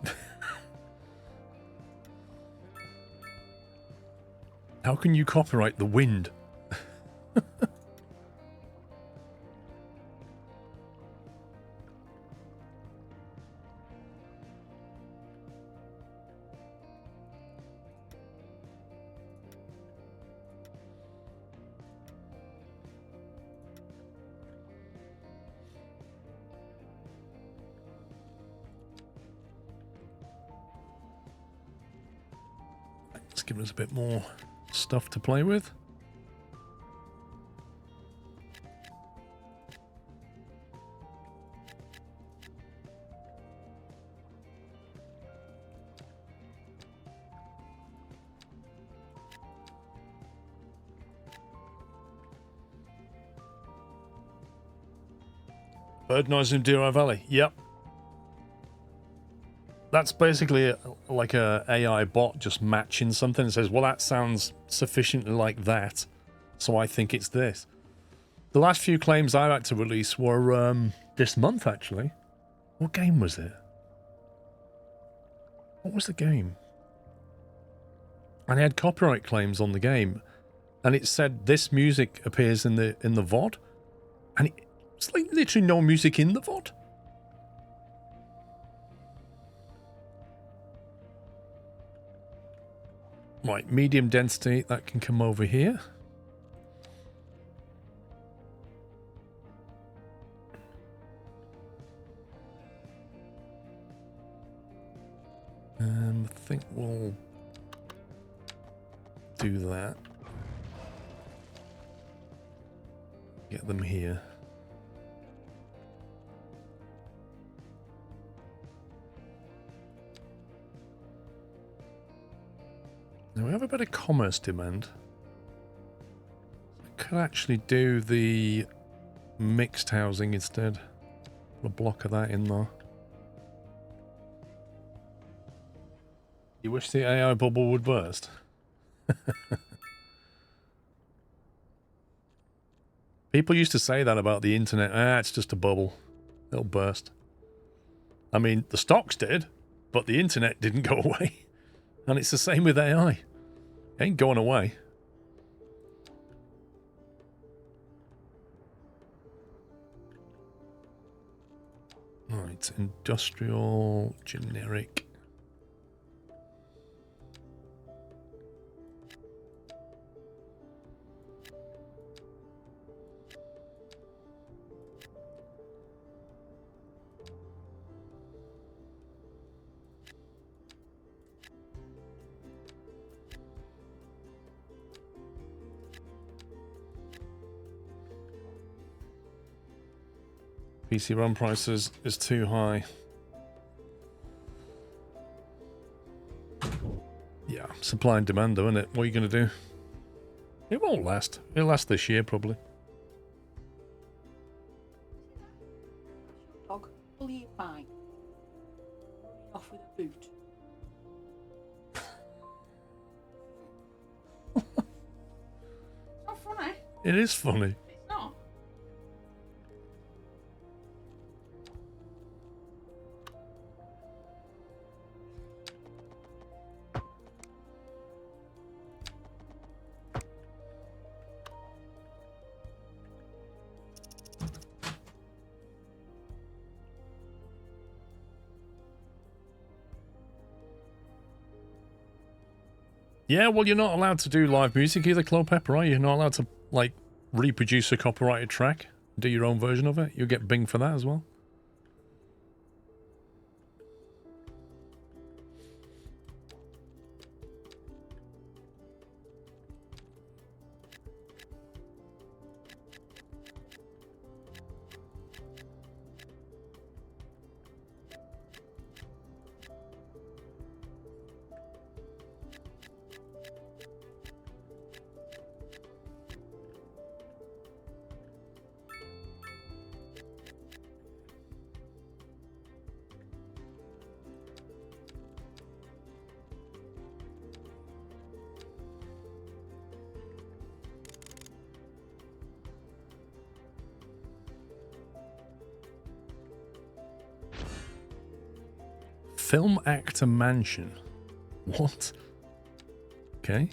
Speaker 1: How can you copyright the wind? It's giving us a bit more stuff to play with. Bird noise in Deer Valley. Yep. That's basically like a AI bot just matching something and says, well, that sounds sufficiently like that, so I think it's this. The last few claims I had to release were this month, actually. What game was it? What was the game? And I had copyright claims on the game, and it said this music appears in the VOD, and it's like literally no music in the VOD. Right, medium density, that can come over here. I think we'll do that. Get them here. Now we have a bit of commerce demand. I could actually do the mixed housing instead. Put a block of that in there. You wish the AI bubble would burst? People used to say that about the internet. It's just a bubble. It'll burst. I mean, the stocks did, but the internet didn't go away. And it's the same with AI. It ain't going away. Right, industrial, generic. PC run prices is too high. Yeah, supply and demand though, isn't it? What are you going to do? It won't last. It'll last this year probably.
Speaker 10: Dog, fully fine. Running off with a boot. It's not funny.
Speaker 1: It is funny.
Speaker 10: It's not.
Speaker 1: Yeah, well, you're not allowed to do live music either, Clopepper, are you? You're not allowed to, like, reproduce a copyrighted track, do your own version of it. You'll get binged for that as well. Film actor mansion. What? Okay.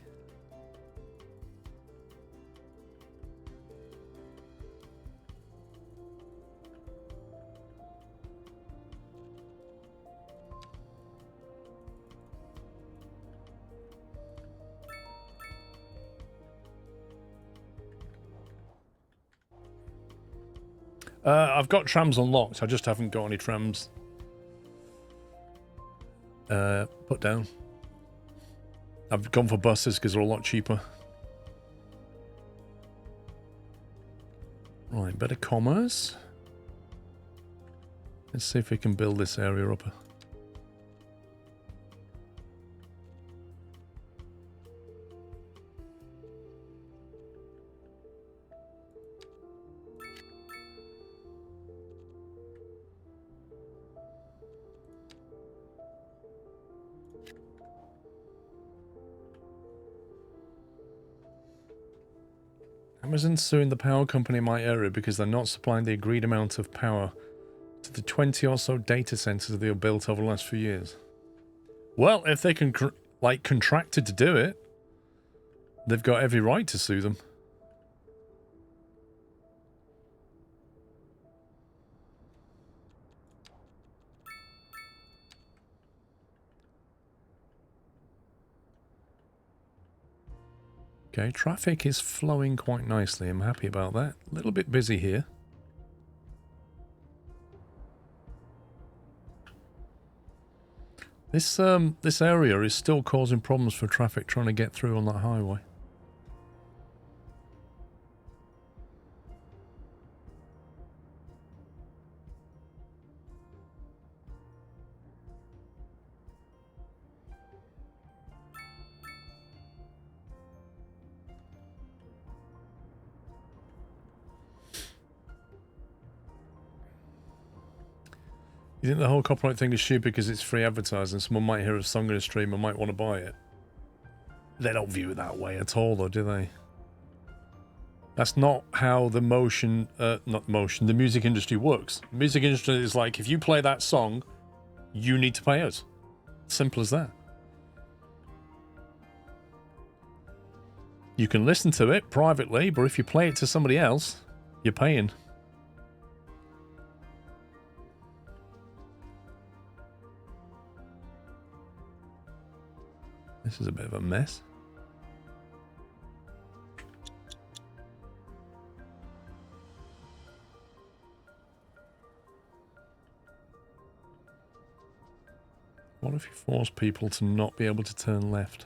Speaker 1: I've got trams unlocked. I just haven't got any trams put down. I've gone for buses because they're a lot cheaper. Right, better commerce. Let's see if we can build this area up. Amazon's suing the power company in my area because they're not supplying the agreed amount of power to the 20 or so data centers they have built over the last few years. Well, if they can, contracted to do it, they've got every right to sue them. Okay, traffic is flowing quite nicely. I'm happy about that. A little bit busy here. This area is still causing problems for traffic trying to get through on that highway. You think the whole copyright thing is stupid because it's free advertising? Someone might hear a song in a stream and might want to buy it. They don't view it that way at all, though, do they? That's not how the the music industry works. The music industry is like, if you play that song, you need to pay us. Simple as that. You can listen to it privately, but if you play it to somebody else, you're paying. This is a bit of a mess. What if you force people to not be able to turn left?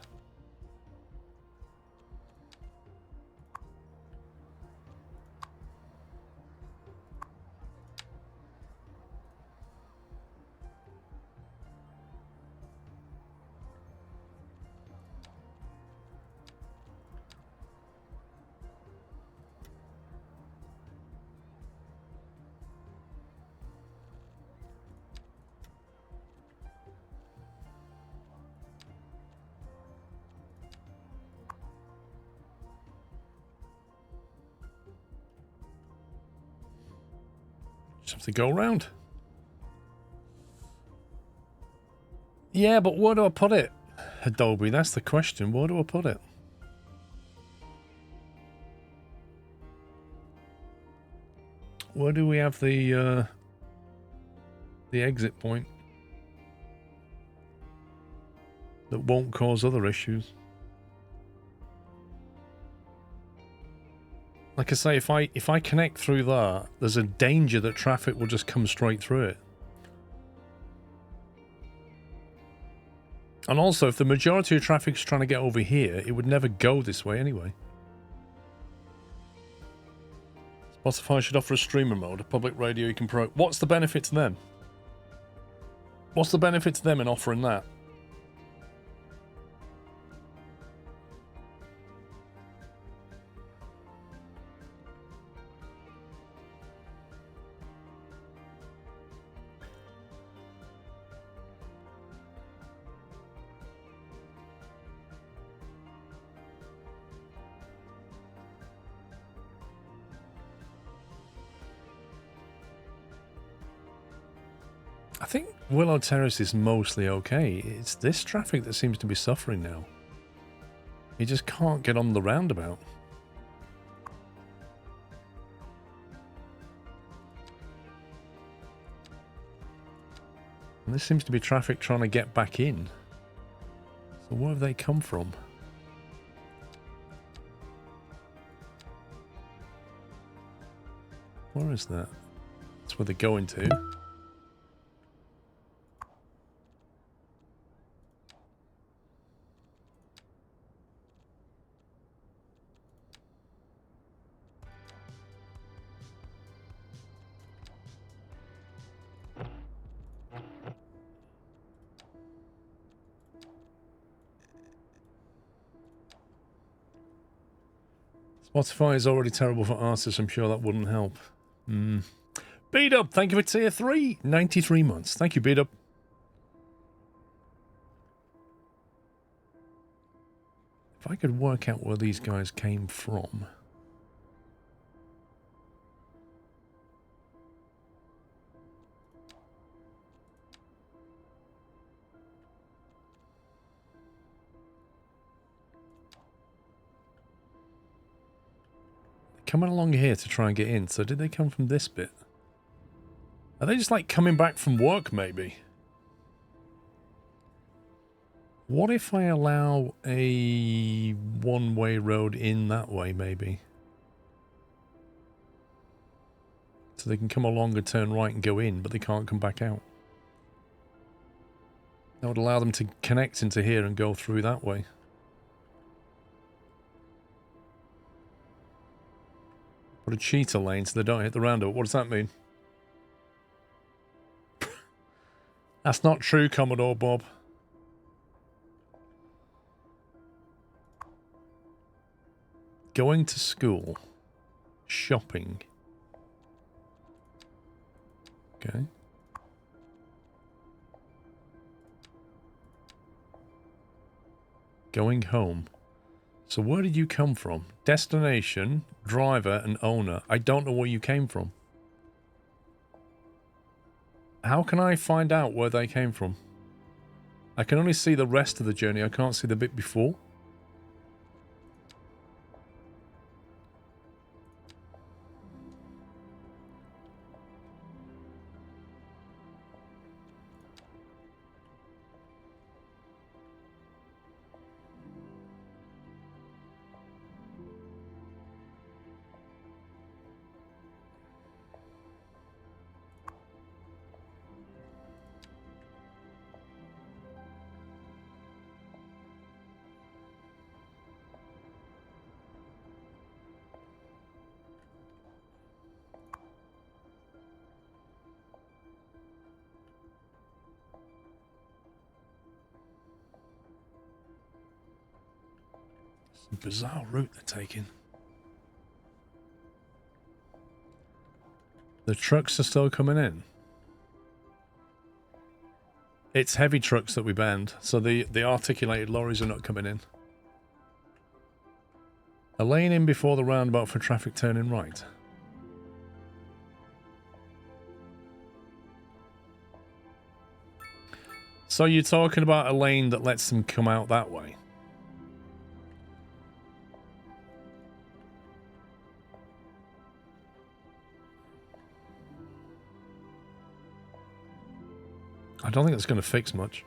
Speaker 1: Just have to go around. Yeah, but where do I put it? Adobe, that's the question. Where do I put it? Where do we have the exit point that won't cause other issues? Like I say, if I connect through that, there's a danger that traffic will just come straight through it. And also, if the majority of traffic is trying to get over here, it would never go this way anyway. Spotify should offer a streamer mode, a public radio you can promote. What's the benefit to them? What's the benefit to them in offering that? I think Willow Terrace is mostly okay. It's this traffic that seems to be suffering now. You just can't get on the roundabout. And this seems to be traffic trying to get back in. So where have they come from? Where is that? That's where they're going to. Spotify is already terrible for artists. I'm sure that wouldn't help. Beat up, thank you for tier 3. 93 months. Thank you, Beat up. If I could work out where these guys came from. Coming along here to try and get in. So did they come from this bit? Are they just like coming back from work maybe? What if I allow a one-way road in that way maybe? So they can come along and turn right and go in, but they can't come back out. That would allow them to connect into here and go through that way. Put a cheetah lane so they don't hit the roundabout. What does that mean? That's not true, Commodore Bob. Going to school. Shopping. Okay. Going home. So where did you come from? Destination, driver, and owner. I don't know where you came from. How can I find out where they came from? I can only see the rest of the journey. I can't see the bit before. Bizarre route they're taking. The trucks are still coming in. It's heavy trucks that we banned, so the articulated lorries are not coming in. A lane in before the roundabout for traffic turning right. So you're talking about a lane that lets them come out that way? I don't think that's going to fix much.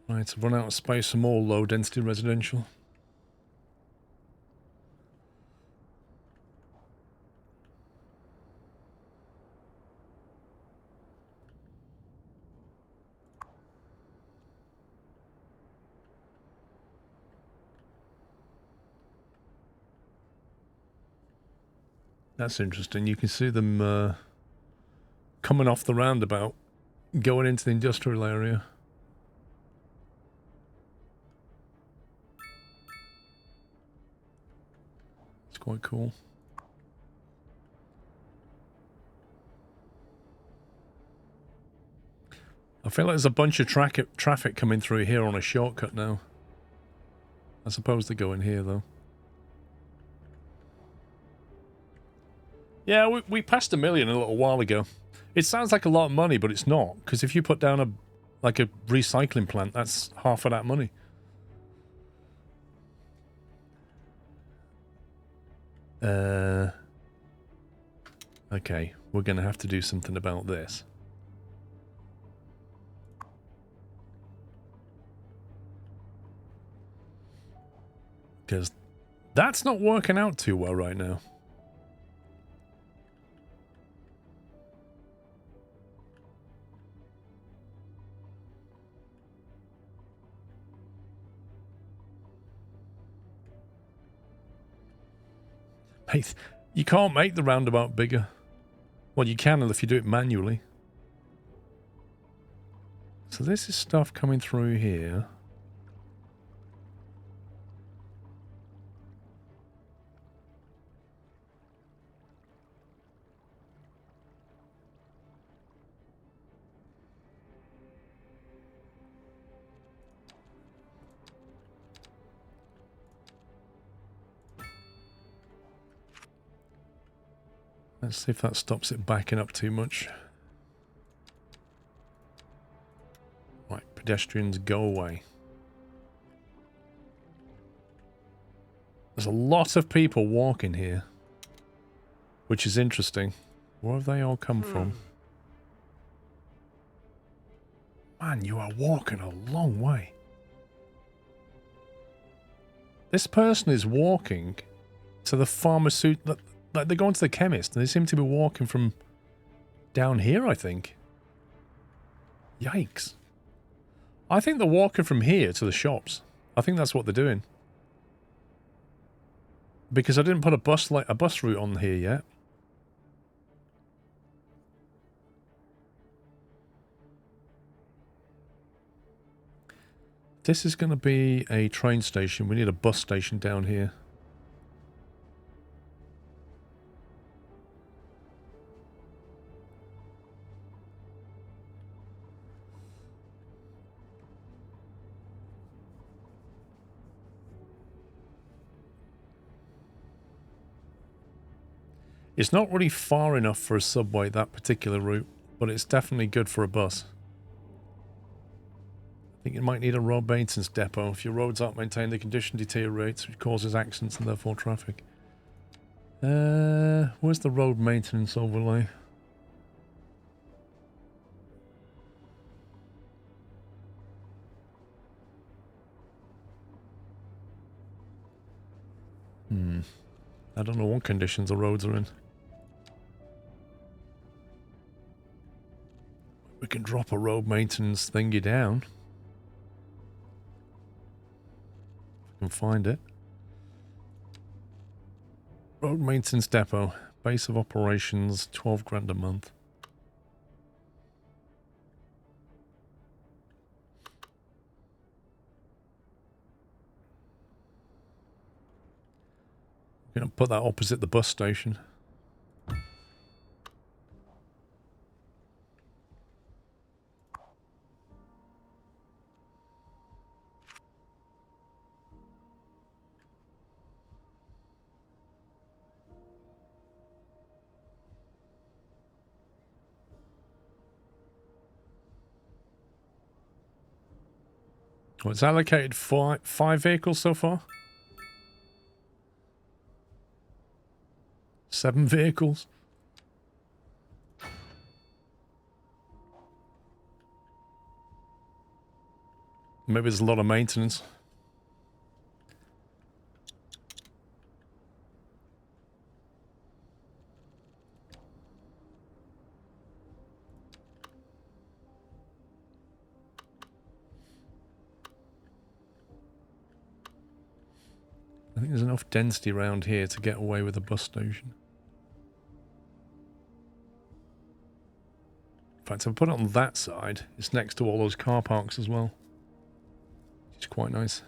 Speaker 1: Right, I've run out of space for more low-density residential. That's interesting. You can see them coming off the roundabout, going into the industrial area. quite cool. I feel like there's a bunch of traffic coming through here on a shortcut now. I suppose they go in here, though. Yeah, we passed 1 million a little while ago. It sounds like a lot of money, but it's not. Because if you put down a recycling plant, that's half of that money. Okay, we're going to have to do something about this. Because that's not working out too well right now. Mate, you can't make the roundabout bigger. Well, you can if you do it manually. So this is stuff coming through here. Let's see if that stops it backing up too much. Right, pedestrians go away. There's a lot of people walking here, which is interesting. Where have they all come from? Man, you are walking a long way. This person is walking to the pharmaceutical... Like, they're going to the chemist, and they seem to be walking from down here, I think. Yikes. I think they're walking from here to the shops. I think that's what they're doing. Because I didn't put a bus route on here yet. This is going to be a train station. We need a bus station down here. It's not really far enough for a subway, that particular route, but it's definitely good for a bus. I think you might need a road maintenance depot. If your roads aren't maintained, the condition deteriorates, which causes accidents and therefore traffic. Where's the road maintenance overlay? I don't know what conditions the roads are in. We can drop a road maintenance thingy down. If I can find it. Road maintenance depot. Base of operations, 12 grand a month. I'm going to put that opposite the bus station. Well, it's allocated 5 vehicles so far. 7 vehicles. Maybe there's a lot of maintenance. I think there's enough density around here to get away with a bus station. In fact, if I put it on that side, it's next to all those car parks as well. Which is quite nice.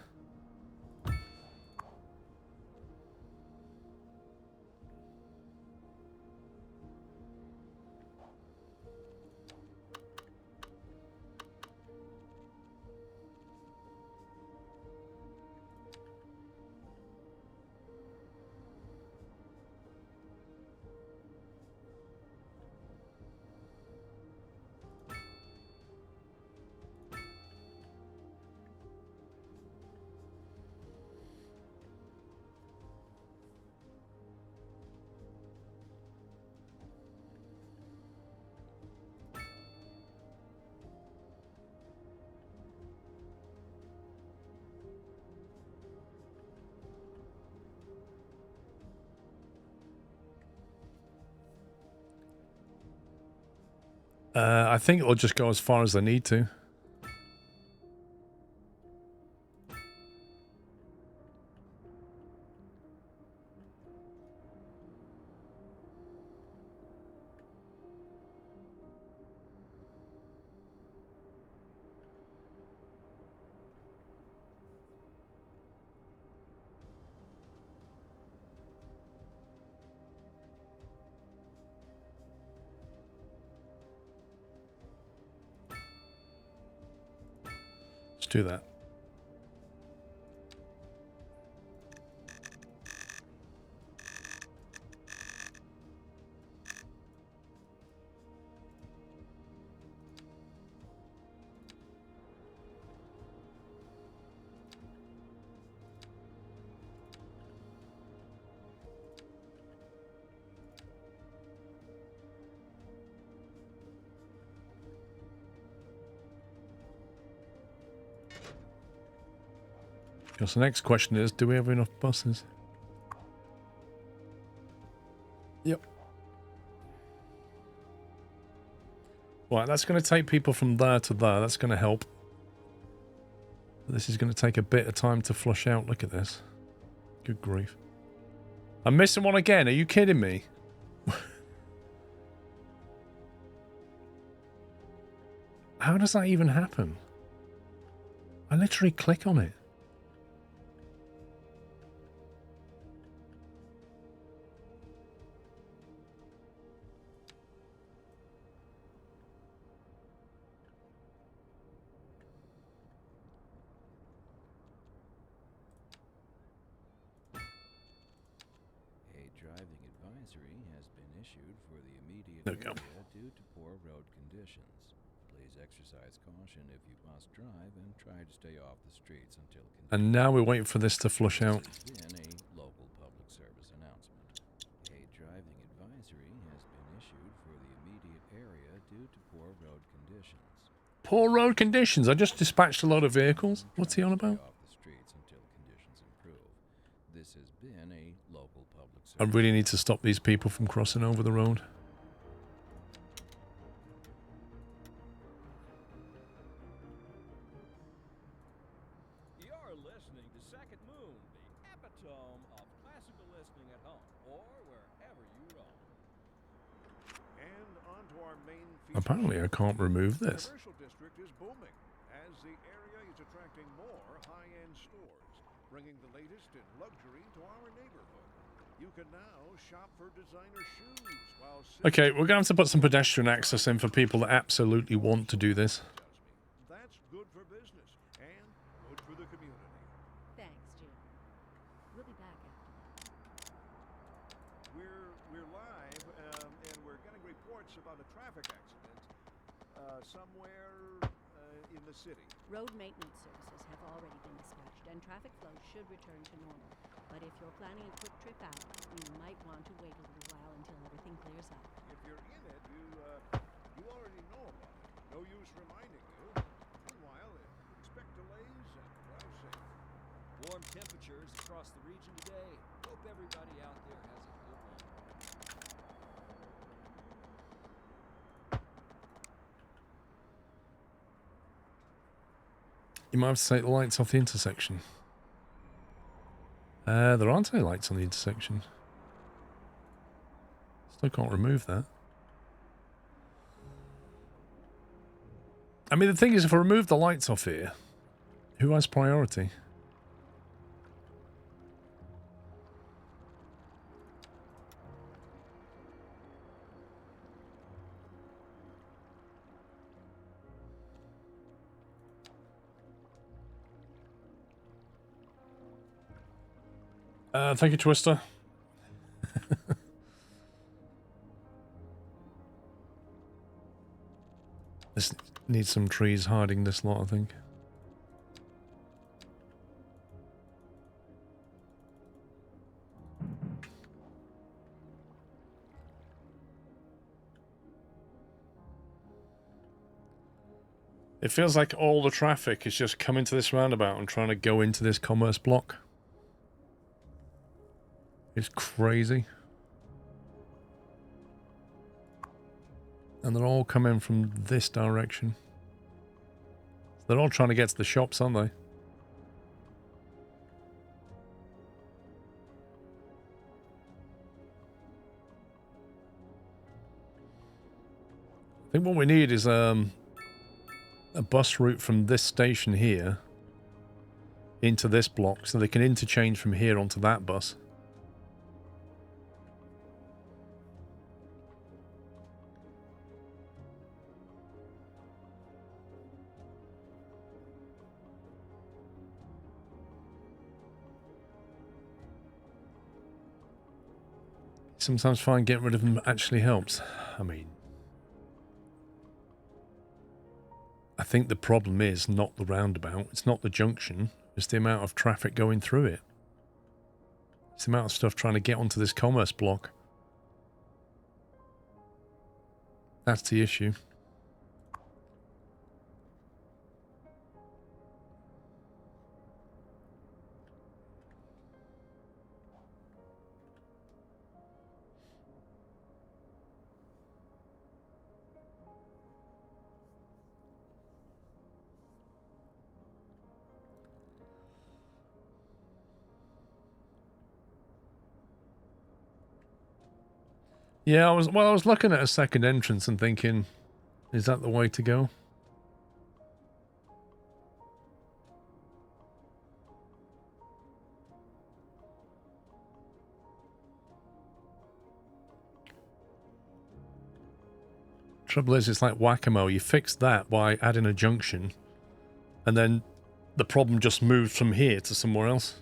Speaker 1: I think it'll just go as far as they need to. Let's do that. Because the next question is, do we have enough buses? Yep. Right, that's going to take people from there to there. That's going to help. This is going to take a bit of time to flush out. Look at this. Good grief. I'm missing one again. Are you kidding me? How does that even happen? I literally click on it. There we go.
Speaker 6: Due to poor road conditions. Please exercise caution if you must drive and try to stay off the streets until.
Speaker 1: And now we're waiting for this to flush out.
Speaker 6: This has been a local public service announcement. A driving advisory has been issued for the immediate area due to poor road conditions.
Speaker 1: Poor road conditions? I just dispatched a lot of vehicles. What's he on about?
Speaker 6: Off the streets until conditions improve. This has been a local public
Speaker 1: I
Speaker 6: service.
Speaker 1: really need to stop these people from crossing over the road. Apparently I can't remove this.
Speaker 5: The commercial district is booming as the area is attracting more high-end stores, bringing the latest in luxury to our neighborhood. You can now shop for designer shoes while
Speaker 1: Okay, we're going to have to put some pedestrian access in for people that absolutely want to do this.
Speaker 5: That's good for business and good for the community.
Speaker 4: Thanks, Jim. We'll be back after.
Speaker 5: We're live, and we're getting reports about a traffic accident somewhere in the city.
Speaker 4: Road maintenance services have already been dispatched, and traffic flow should return to normal. But if you're planning a quick trip out, you might want to wait a little while until everything clears up.
Speaker 5: If you're in it, you already know about it. No use reminding you. Meanwhile, expect delays and drive safe.
Speaker 9: Warm temperatures across the region today. Hope everybody out there has a good one.
Speaker 1: You might have to take the lights off the intersection. There aren't any lights on the intersection. Still can't remove that. I mean, the thing is, if I remove the lights off here, who has priority? Thank you, Twister. This needs some trees hiding this lot, I think. It feels like all the traffic is just coming to this roundabout and trying to go into this commerce block. It's crazy. And they're all coming from this direction. They're all trying to get to the shops, aren't they? I think what we need is a bus route from this station here into this block so they can interchange from here onto that bus. Sometimes find getting rid of them actually helps. I mean, I think the problem is not the roundabout, it's not the junction, it's the amount of traffic going through it. It's the amount of stuff trying to get onto this commerce block. That's the issue. Yeah, I was looking at a second entrance and thinking, is that the way to go? Trouble is, it's like whack-a-mole. You fix that by adding a junction, and then the problem just moves from here to somewhere else.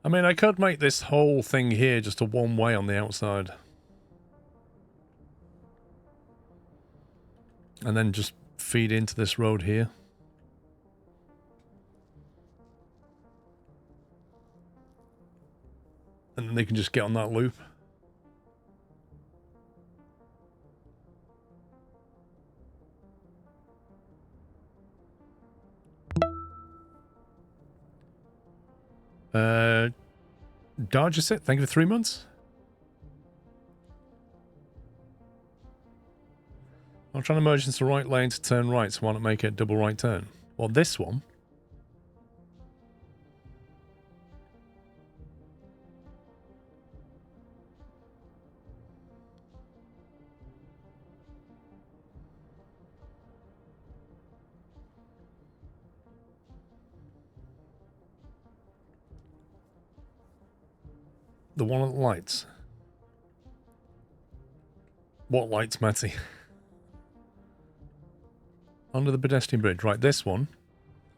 Speaker 1: I mean, I could make this whole thing here just a one-way on the outside. And then just feed into this road here. And then they can just get on that loop. Dodge is it? Thank you for 3 months. I'm trying to merge into the right lane to turn right, so why not make it a double right turn? Well, this one. The one at the lights. What lights, Matty? Under the pedestrian bridge. Right, this one.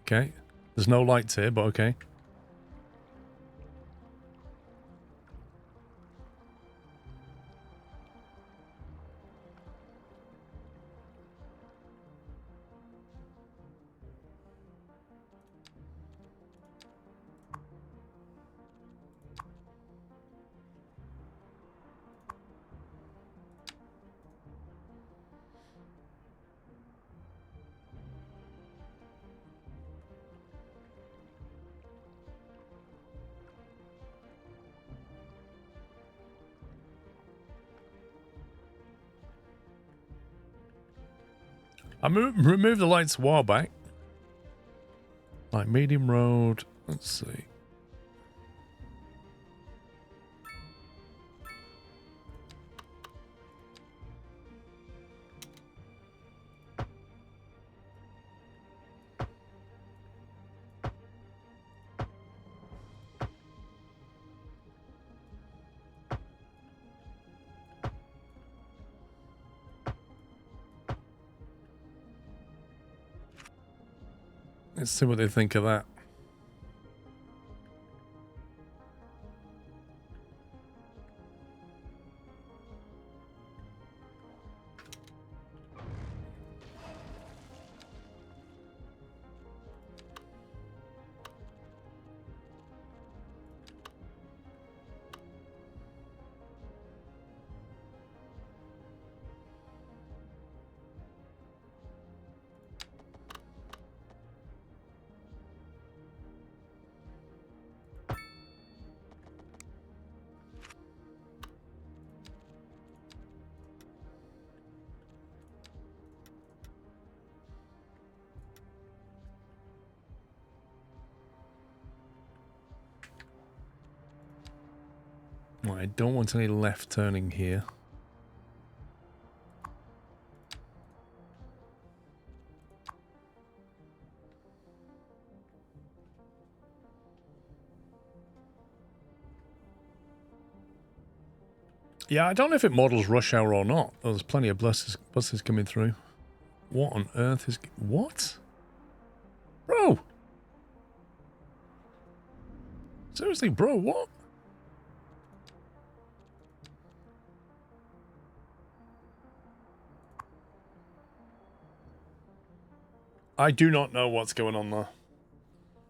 Speaker 1: Okay. There's no lights here, but okay. I removed the lights a while back. Like medium road. Let's see. Let's see what they think of that. Well, I don't want any left turning here. Yeah, I don't know if it models rush hour or not. There's plenty of buses coming through. What on earth is... What? Bro! Seriously, bro, what? I do not know what's going on there.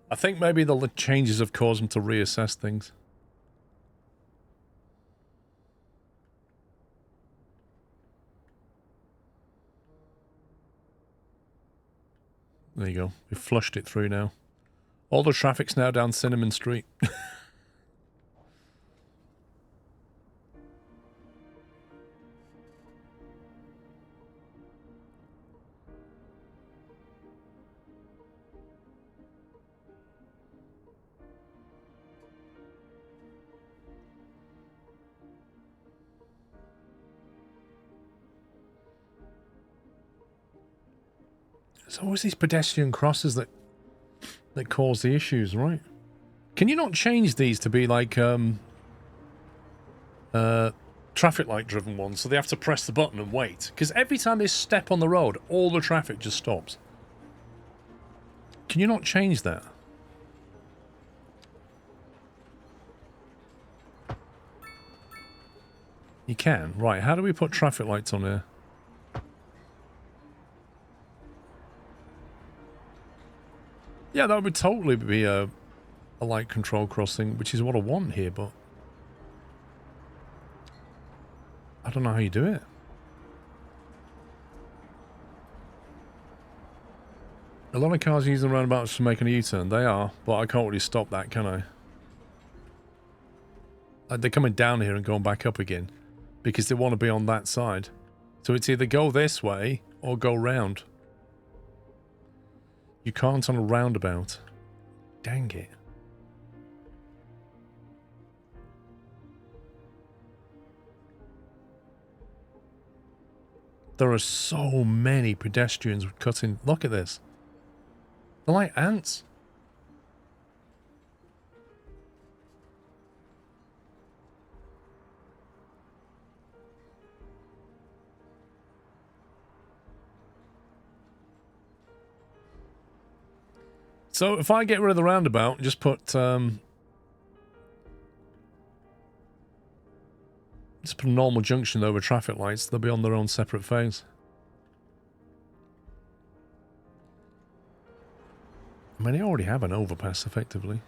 Speaker 1: I think maybe the changes have caused them to reassess things. There you go. We've flushed it through now. All the traffic's now down Cinnamon Street. There's always these pedestrian crosses that cause the issues, right? Can you not change these to be like traffic light driven ones, so they have to press the button and wait? Because every time they step on the road, all the traffic just stops. Can you not change that? You can. Right, how do we put traffic lights on here? Yeah, that would totally be a light control crossing, which is what I want here, but I don't know how you do it. A lot of cars using roundabouts for making a U-turn. They are, but I can't really stop that, can I? They're coming down here and going back up again because they want to be on that side. So it's either go this way or go round. You can't on a roundabout. Dang it. There are so many pedestrians cutting. Look at this. They're like ants. So if I get rid of the roundabout, just put a normal junction over traffic lights, they'll be on their own separate phase. I mean, they already have an overpass, effectively.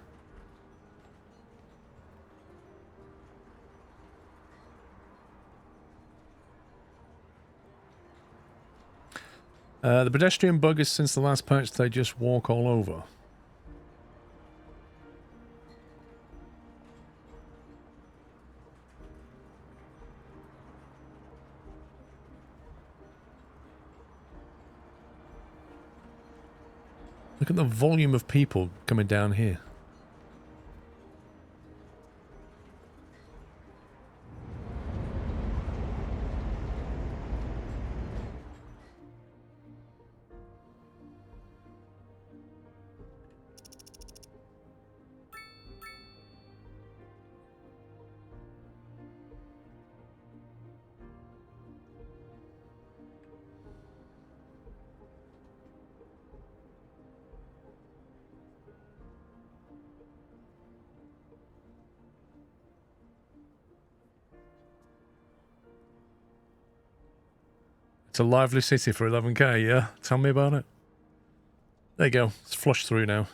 Speaker 1: The pedestrian bug is since the last patch, they just walk all over. Look at the volume of people coming down here. It's a lively city for 11k, yeah? Tell me about it. There you go. It's flushed through now.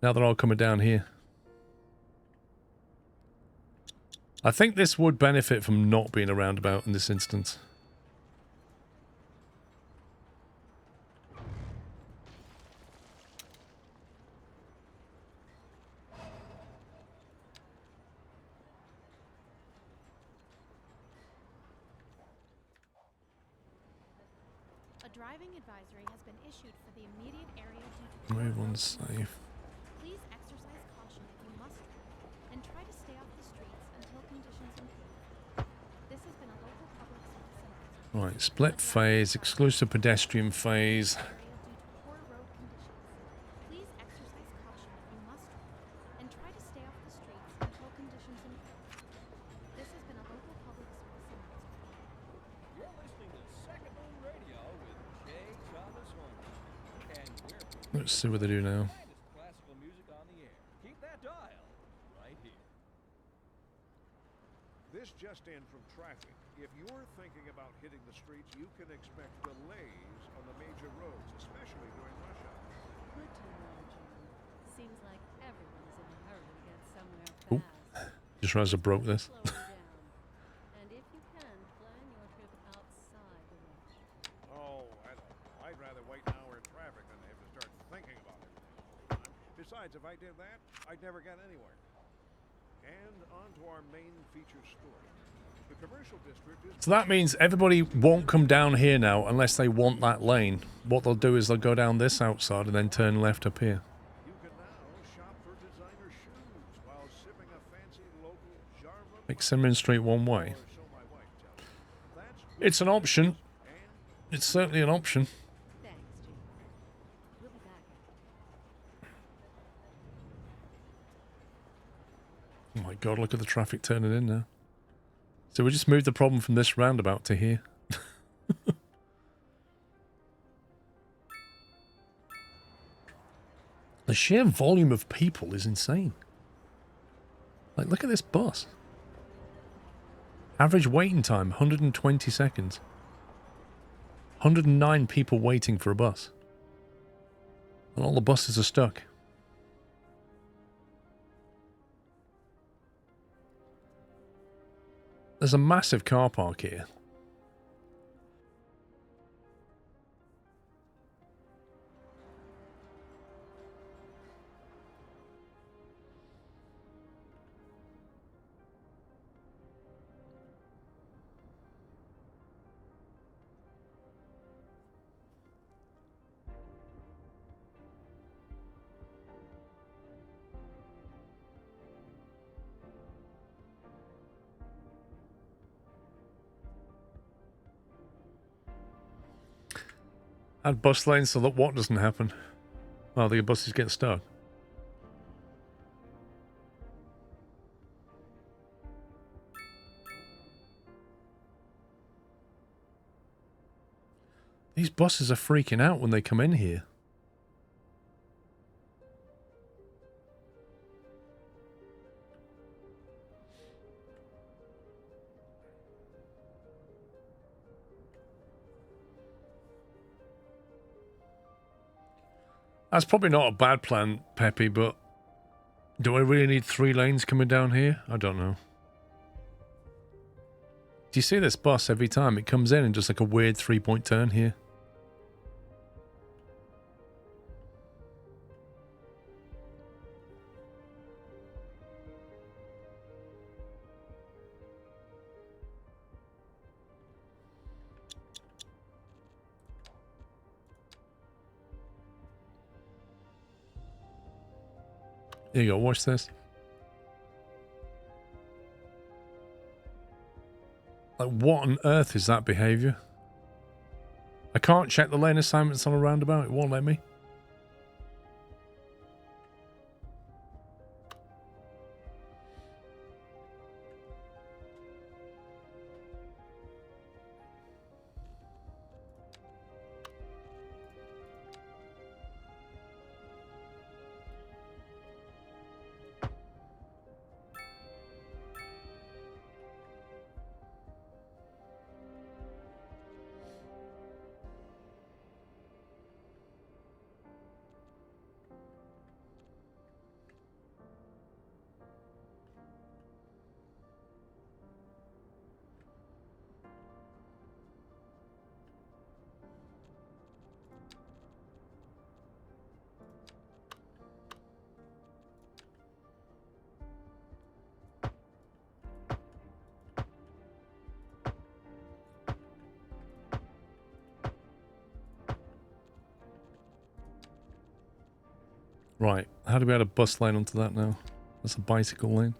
Speaker 1: Now they're all coming down here. I think this would benefit from not being a roundabout in this instance.
Speaker 4: A driving advisory has been issued for the immediate area due to
Speaker 1: Everyone's safe.
Speaker 4: Please exercise caution if you must drive, and try to stay off the streets until conditions improve. This has been a local public service announcement.
Speaker 1: Right, split phase, exclusive pedestrian phase.
Speaker 4: Area due to poor road conditions. Please exercise caution if you must drive, and try to stay off the streets until conditions improve. This has been a local public service announcement.
Speaker 7: You're listening to Second Moon Radio with Jay Thomas Hornby. And we're
Speaker 1: Let's see what they do now.
Speaker 7: finest classical music on the air. Keep that dial right here.
Speaker 5: This just in from traffic. If you're thinking about hitting the streets, you can expect delays on the major roads, especially during rush hour.
Speaker 4: Good to know, John. Seems like everyone is in a hurry to get somewhere
Speaker 1: Oop.
Speaker 4: fast.
Speaker 1: Just realized I broke this.
Speaker 4: Slow it down. And if you can, plan your trip outside the rush.
Speaker 5: Oh, I don't know. I'd rather wait an hour in traffic than have to start thinking about it all the time. Besides, if I did that, I'd never get anywhere. And on to our main feature story. The commercial district is...
Speaker 1: So that means everybody won't come down here now unless they want that lane. What they'll do is they'll go down this outside and then turn left up here.
Speaker 5: You can now shop for designer shoes while sipping a fancy local Jarva...
Speaker 1: Make Cinnamon Street one way.
Speaker 5: Or so my wife tells me. That's
Speaker 1: It's an option.
Speaker 5: and
Speaker 1: It's certainly an option.
Speaker 4: Thanks, Jim. We'll be back.
Speaker 1: Oh my god, look at the traffic turning in now. So we just moved the problem from this roundabout to here. The sheer volume of people is insane. Like, look at this bus. Average waiting time, 120 seconds. 109 people waiting for a bus. And all the buses are stuck. There's a massive car park here. Add bus lanes so that what doesn't happen? Oh, the buses get stuck. These buses are freaking out when they come in here. That's probably not a bad plan, Peppy, but do I really need 3 lanes coming down here? I don't know. Do you see this bus every time? It comes in and just like a weird 3-point turn here. Here you go, watch this. Like, what on earth is that behavior? I can't check the lane assignments on a roundabout, it won't let me. Right, how do we add a bus lane onto that now? That's a bicycle lane.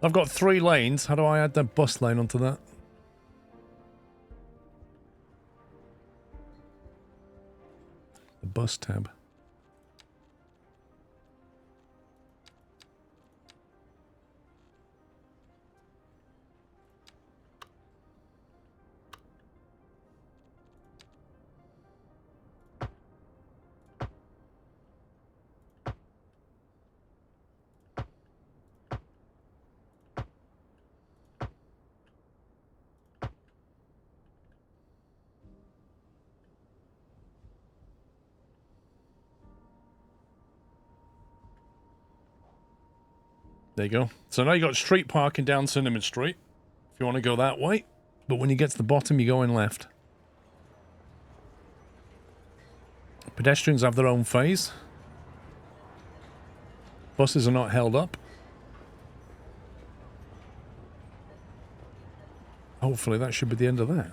Speaker 1: I've got 3 lanes. How do I add that bus lane onto that? The bus tab. There you go. So now you got street parking down Cinnamon Street, if you want to go that way. But when you get to the bottom, you're going left. Pedestrians have their own phase. Buses are not held up. Hopefully that should be the end of that.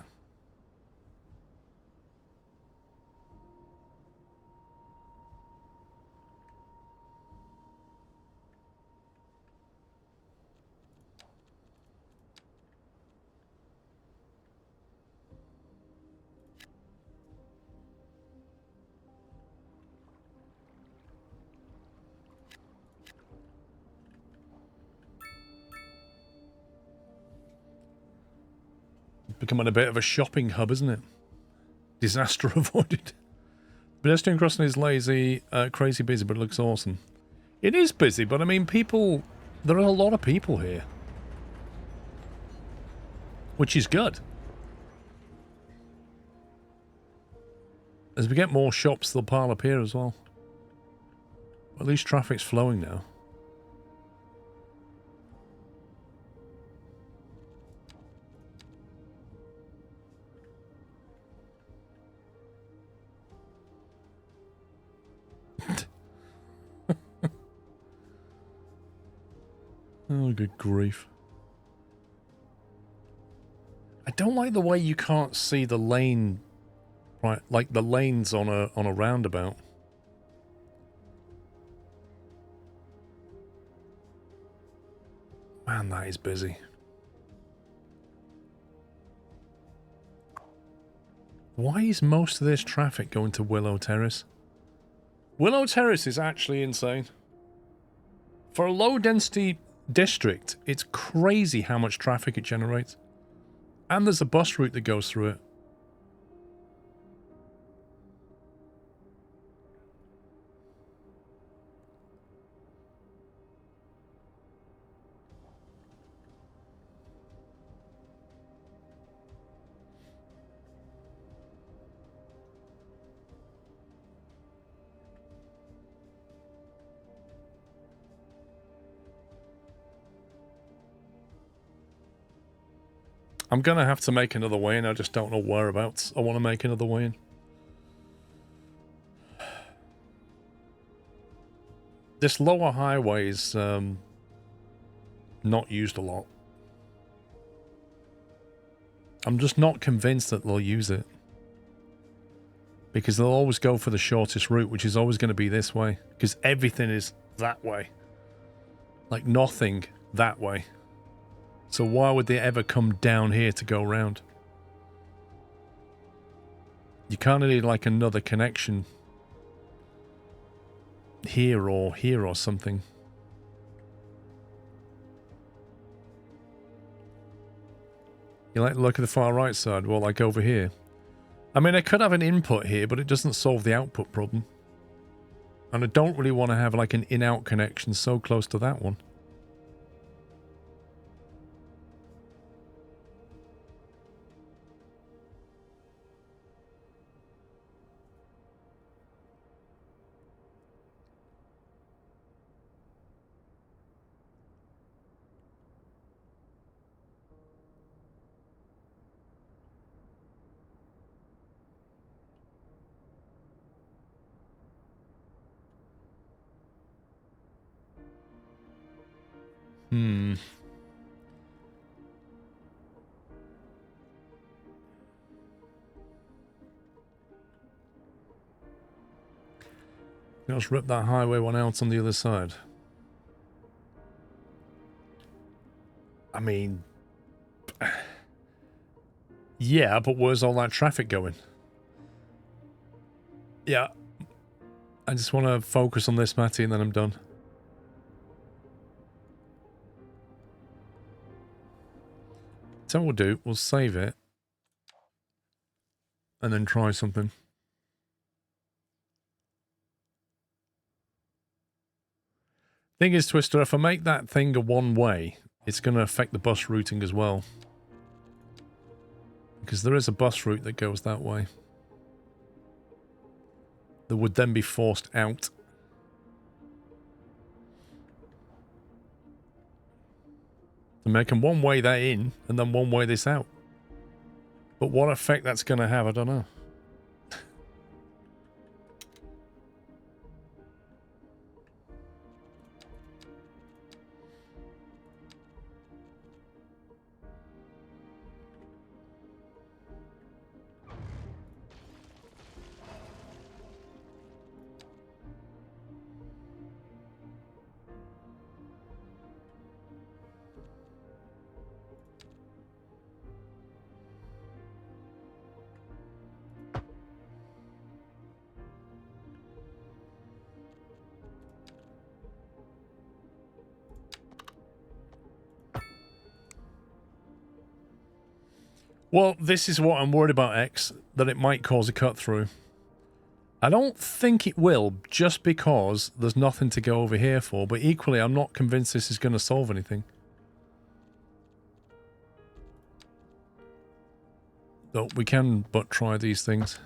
Speaker 1: Becoming a bit of a shopping hub, isn't it? Disaster avoided. Pedestrian crossing is lazy, crazy busy, but it looks awesome. It is busy, but I mean, people... There are a lot of people here. Which is good. As we get more shops, they'll pile up here as well. At least traffic's flowing now. Oh, good grief. I don't like the way you can't see the lane, right? Like the lanes on a roundabout. Man, that is busy. Why is most of this traffic going to Willow Terrace? Willow Terrace is actually insane. For a low-density district, it's crazy how much traffic it generates. And there's a bus route that goes through it. I'm going to have to make another way in. I just don't know whereabouts I want to make another way in. This lower highway is not used a lot. I'm just not convinced that they'll use it. Because they'll always go for the shortest route, which is always going to be this way. Because everything is that way. Like nothing that way. So why would they ever come down here to go round? You kind of need like another connection here or something. You like to look at the far right side? Well, like over here. I mean, I could have an input here, but it doesn't solve the output problem. And I don't really want to have like an in-out connection so close to that one. Let's rip that highway one out on the other side. I mean, yeah, but where's all that traffic going? Yeah. I just want to focus on this, Matty, and then I'm done. So what we'll do, we'll save it. And then try something. Thing is, Twister, if I make that thing a one-way, it's going to affect the bus routing as well. Because there is a bus route that goes that way. That would then be forced out. To make them one-way that in, and then one-way this out. But what effect that's going to have, I don't know. Well, this is what I'm worried about, X, that it might cause a cut-through. I don't think it will, just because there's nothing to go over here for, but equally, I'm not convinced this is going to solve anything. Though we can but try these things.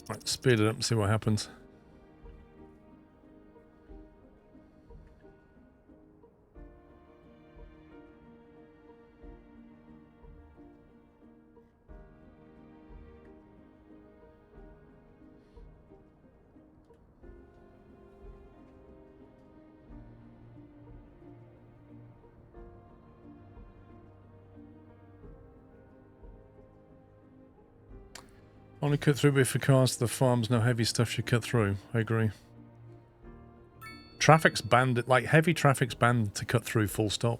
Speaker 1: Right, speed it up and see what happens. Only cut through if for cars to the farms, no heavy stuff should cut through. I agree. Traffic's banned, like heavy traffic's banned to cut through full stop.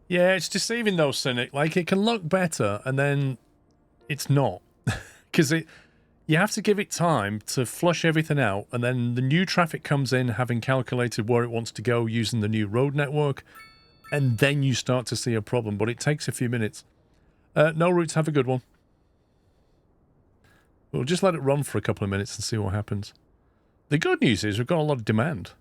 Speaker 1: Yeah, it's deceiving though, Cynic. Like, it can look better and then it's not. Because you have to give it time to flush everything out, and then the new traffic comes in having calculated where it wants to go using the new road network, and then you start to see a problem, but it takes a few minutes. No Roots, have a good one. We'll just let it run for a couple of minutes and see what happens. The good news is we've got a lot of demand.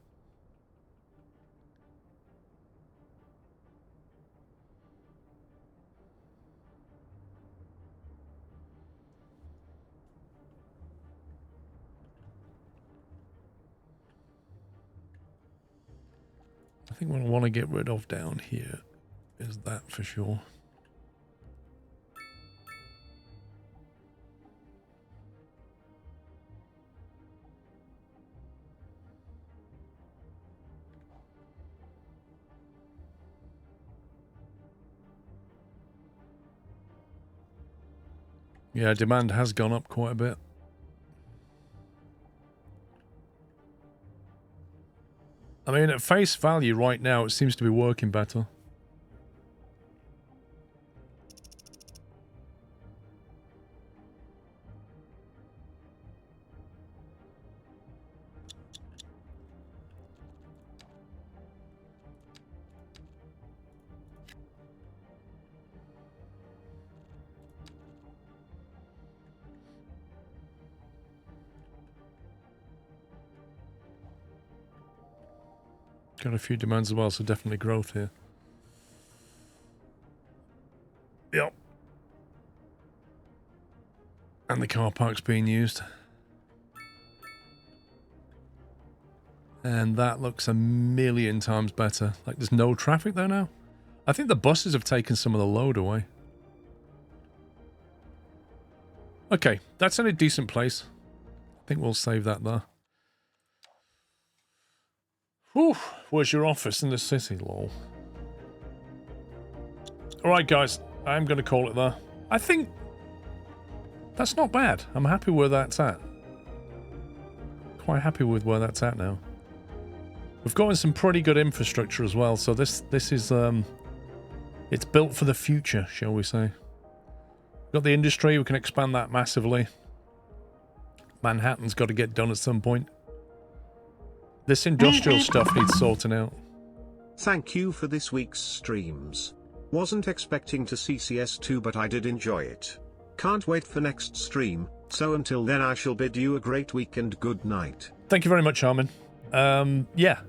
Speaker 1: I think what I want to get rid of down here is that for sure. Yeah, demand has gone up quite a bit. I mean, at face value right now, it seems to be working better. Got a few demands as well, so definitely growth here. Yep. And the car park's being used. And that looks a million times better. Like there's no traffic there now. I think the buses have taken some of the load away. Okay, that's in a decent place. I think we'll save that there. Whew, where's your office in the city, lol? Alright guys, I'm going to call it there. I think that's not bad. I'm happy where that's at. Quite happy with where that's at now. We've got some pretty good infrastructure as well, so this is it's built for the future, shall we say. Got the industry, we can expand that massively. Manhattan's got to get done at some point. This industrial stuff needs sorting out.
Speaker 2: Thank you for this week's streams. Wasn't expecting to see CS2, but I did enjoy it. Can't wait for next stream, so until then I shall bid you a great week and good night.
Speaker 1: Thank you very much, Armin. Yeah,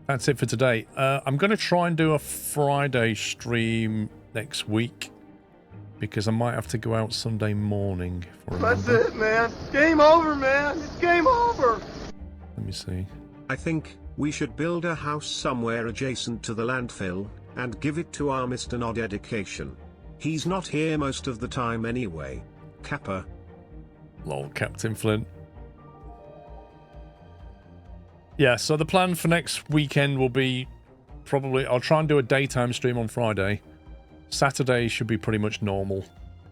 Speaker 1: that's it for today. I'm going to try and do a Friday stream next week, because I might have to go out Sunday morning.
Speaker 11: That's it, man. Game over, man. It's game over.
Speaker 1: Let me see.
Speaker 2: I think we should build a house somewhere adjacent to the landfill, and give it to our Mr. Nod Education. He's not here most of the time anyway. Kappa.
Speaker 1: Lol, Captain Flint. Yeah, so the plan for next weekend will be probably... I'll try and do a daytime stream on Friday. Saturday should be pretty much normal.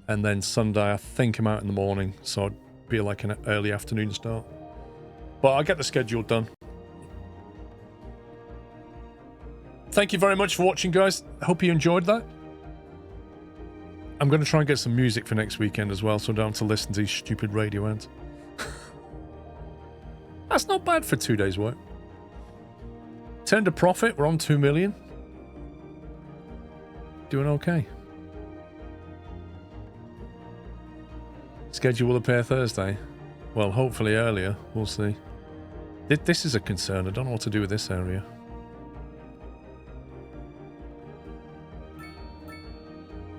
Speaker 1: And then Sunday, I think I'm out in the morning, so it'd be like an early afternoon start. But I'll get the schedule done. Thank you very much for watching, guys. I hope you enjoyed that. I'm going to try and get some music for next weekend as well, so I don't have to listen to these stupid radio ads. That's not bad for 2 days' work. Turned a profit. We're on 2 million. Doing okay. Schedule will appear Thursday. Well, hopefully earlier. We'll see. This is a concern. I don't know what to do with this area.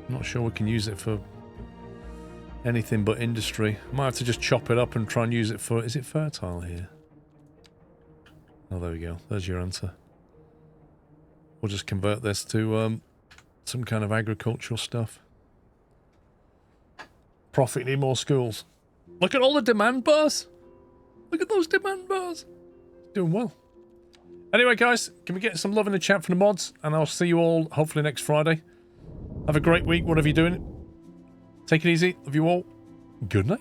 Speaker 1: I'm not sure we can use it for anything but industry. Might have to just chop it up and try and use it for... Is it fertile here? Oh, there we go. There's your answer. We'll just convert this to some kind of agricultural stuff. Profit, need more schools. Look at all the demand bars. Look at those demand bars. Doing well. Anyway, guys, can we get some love in the chat for the mods? And I'll see you all hopefully next Friday. Have a great week, whatever you're doing. Take it easy. Love you all. Good night.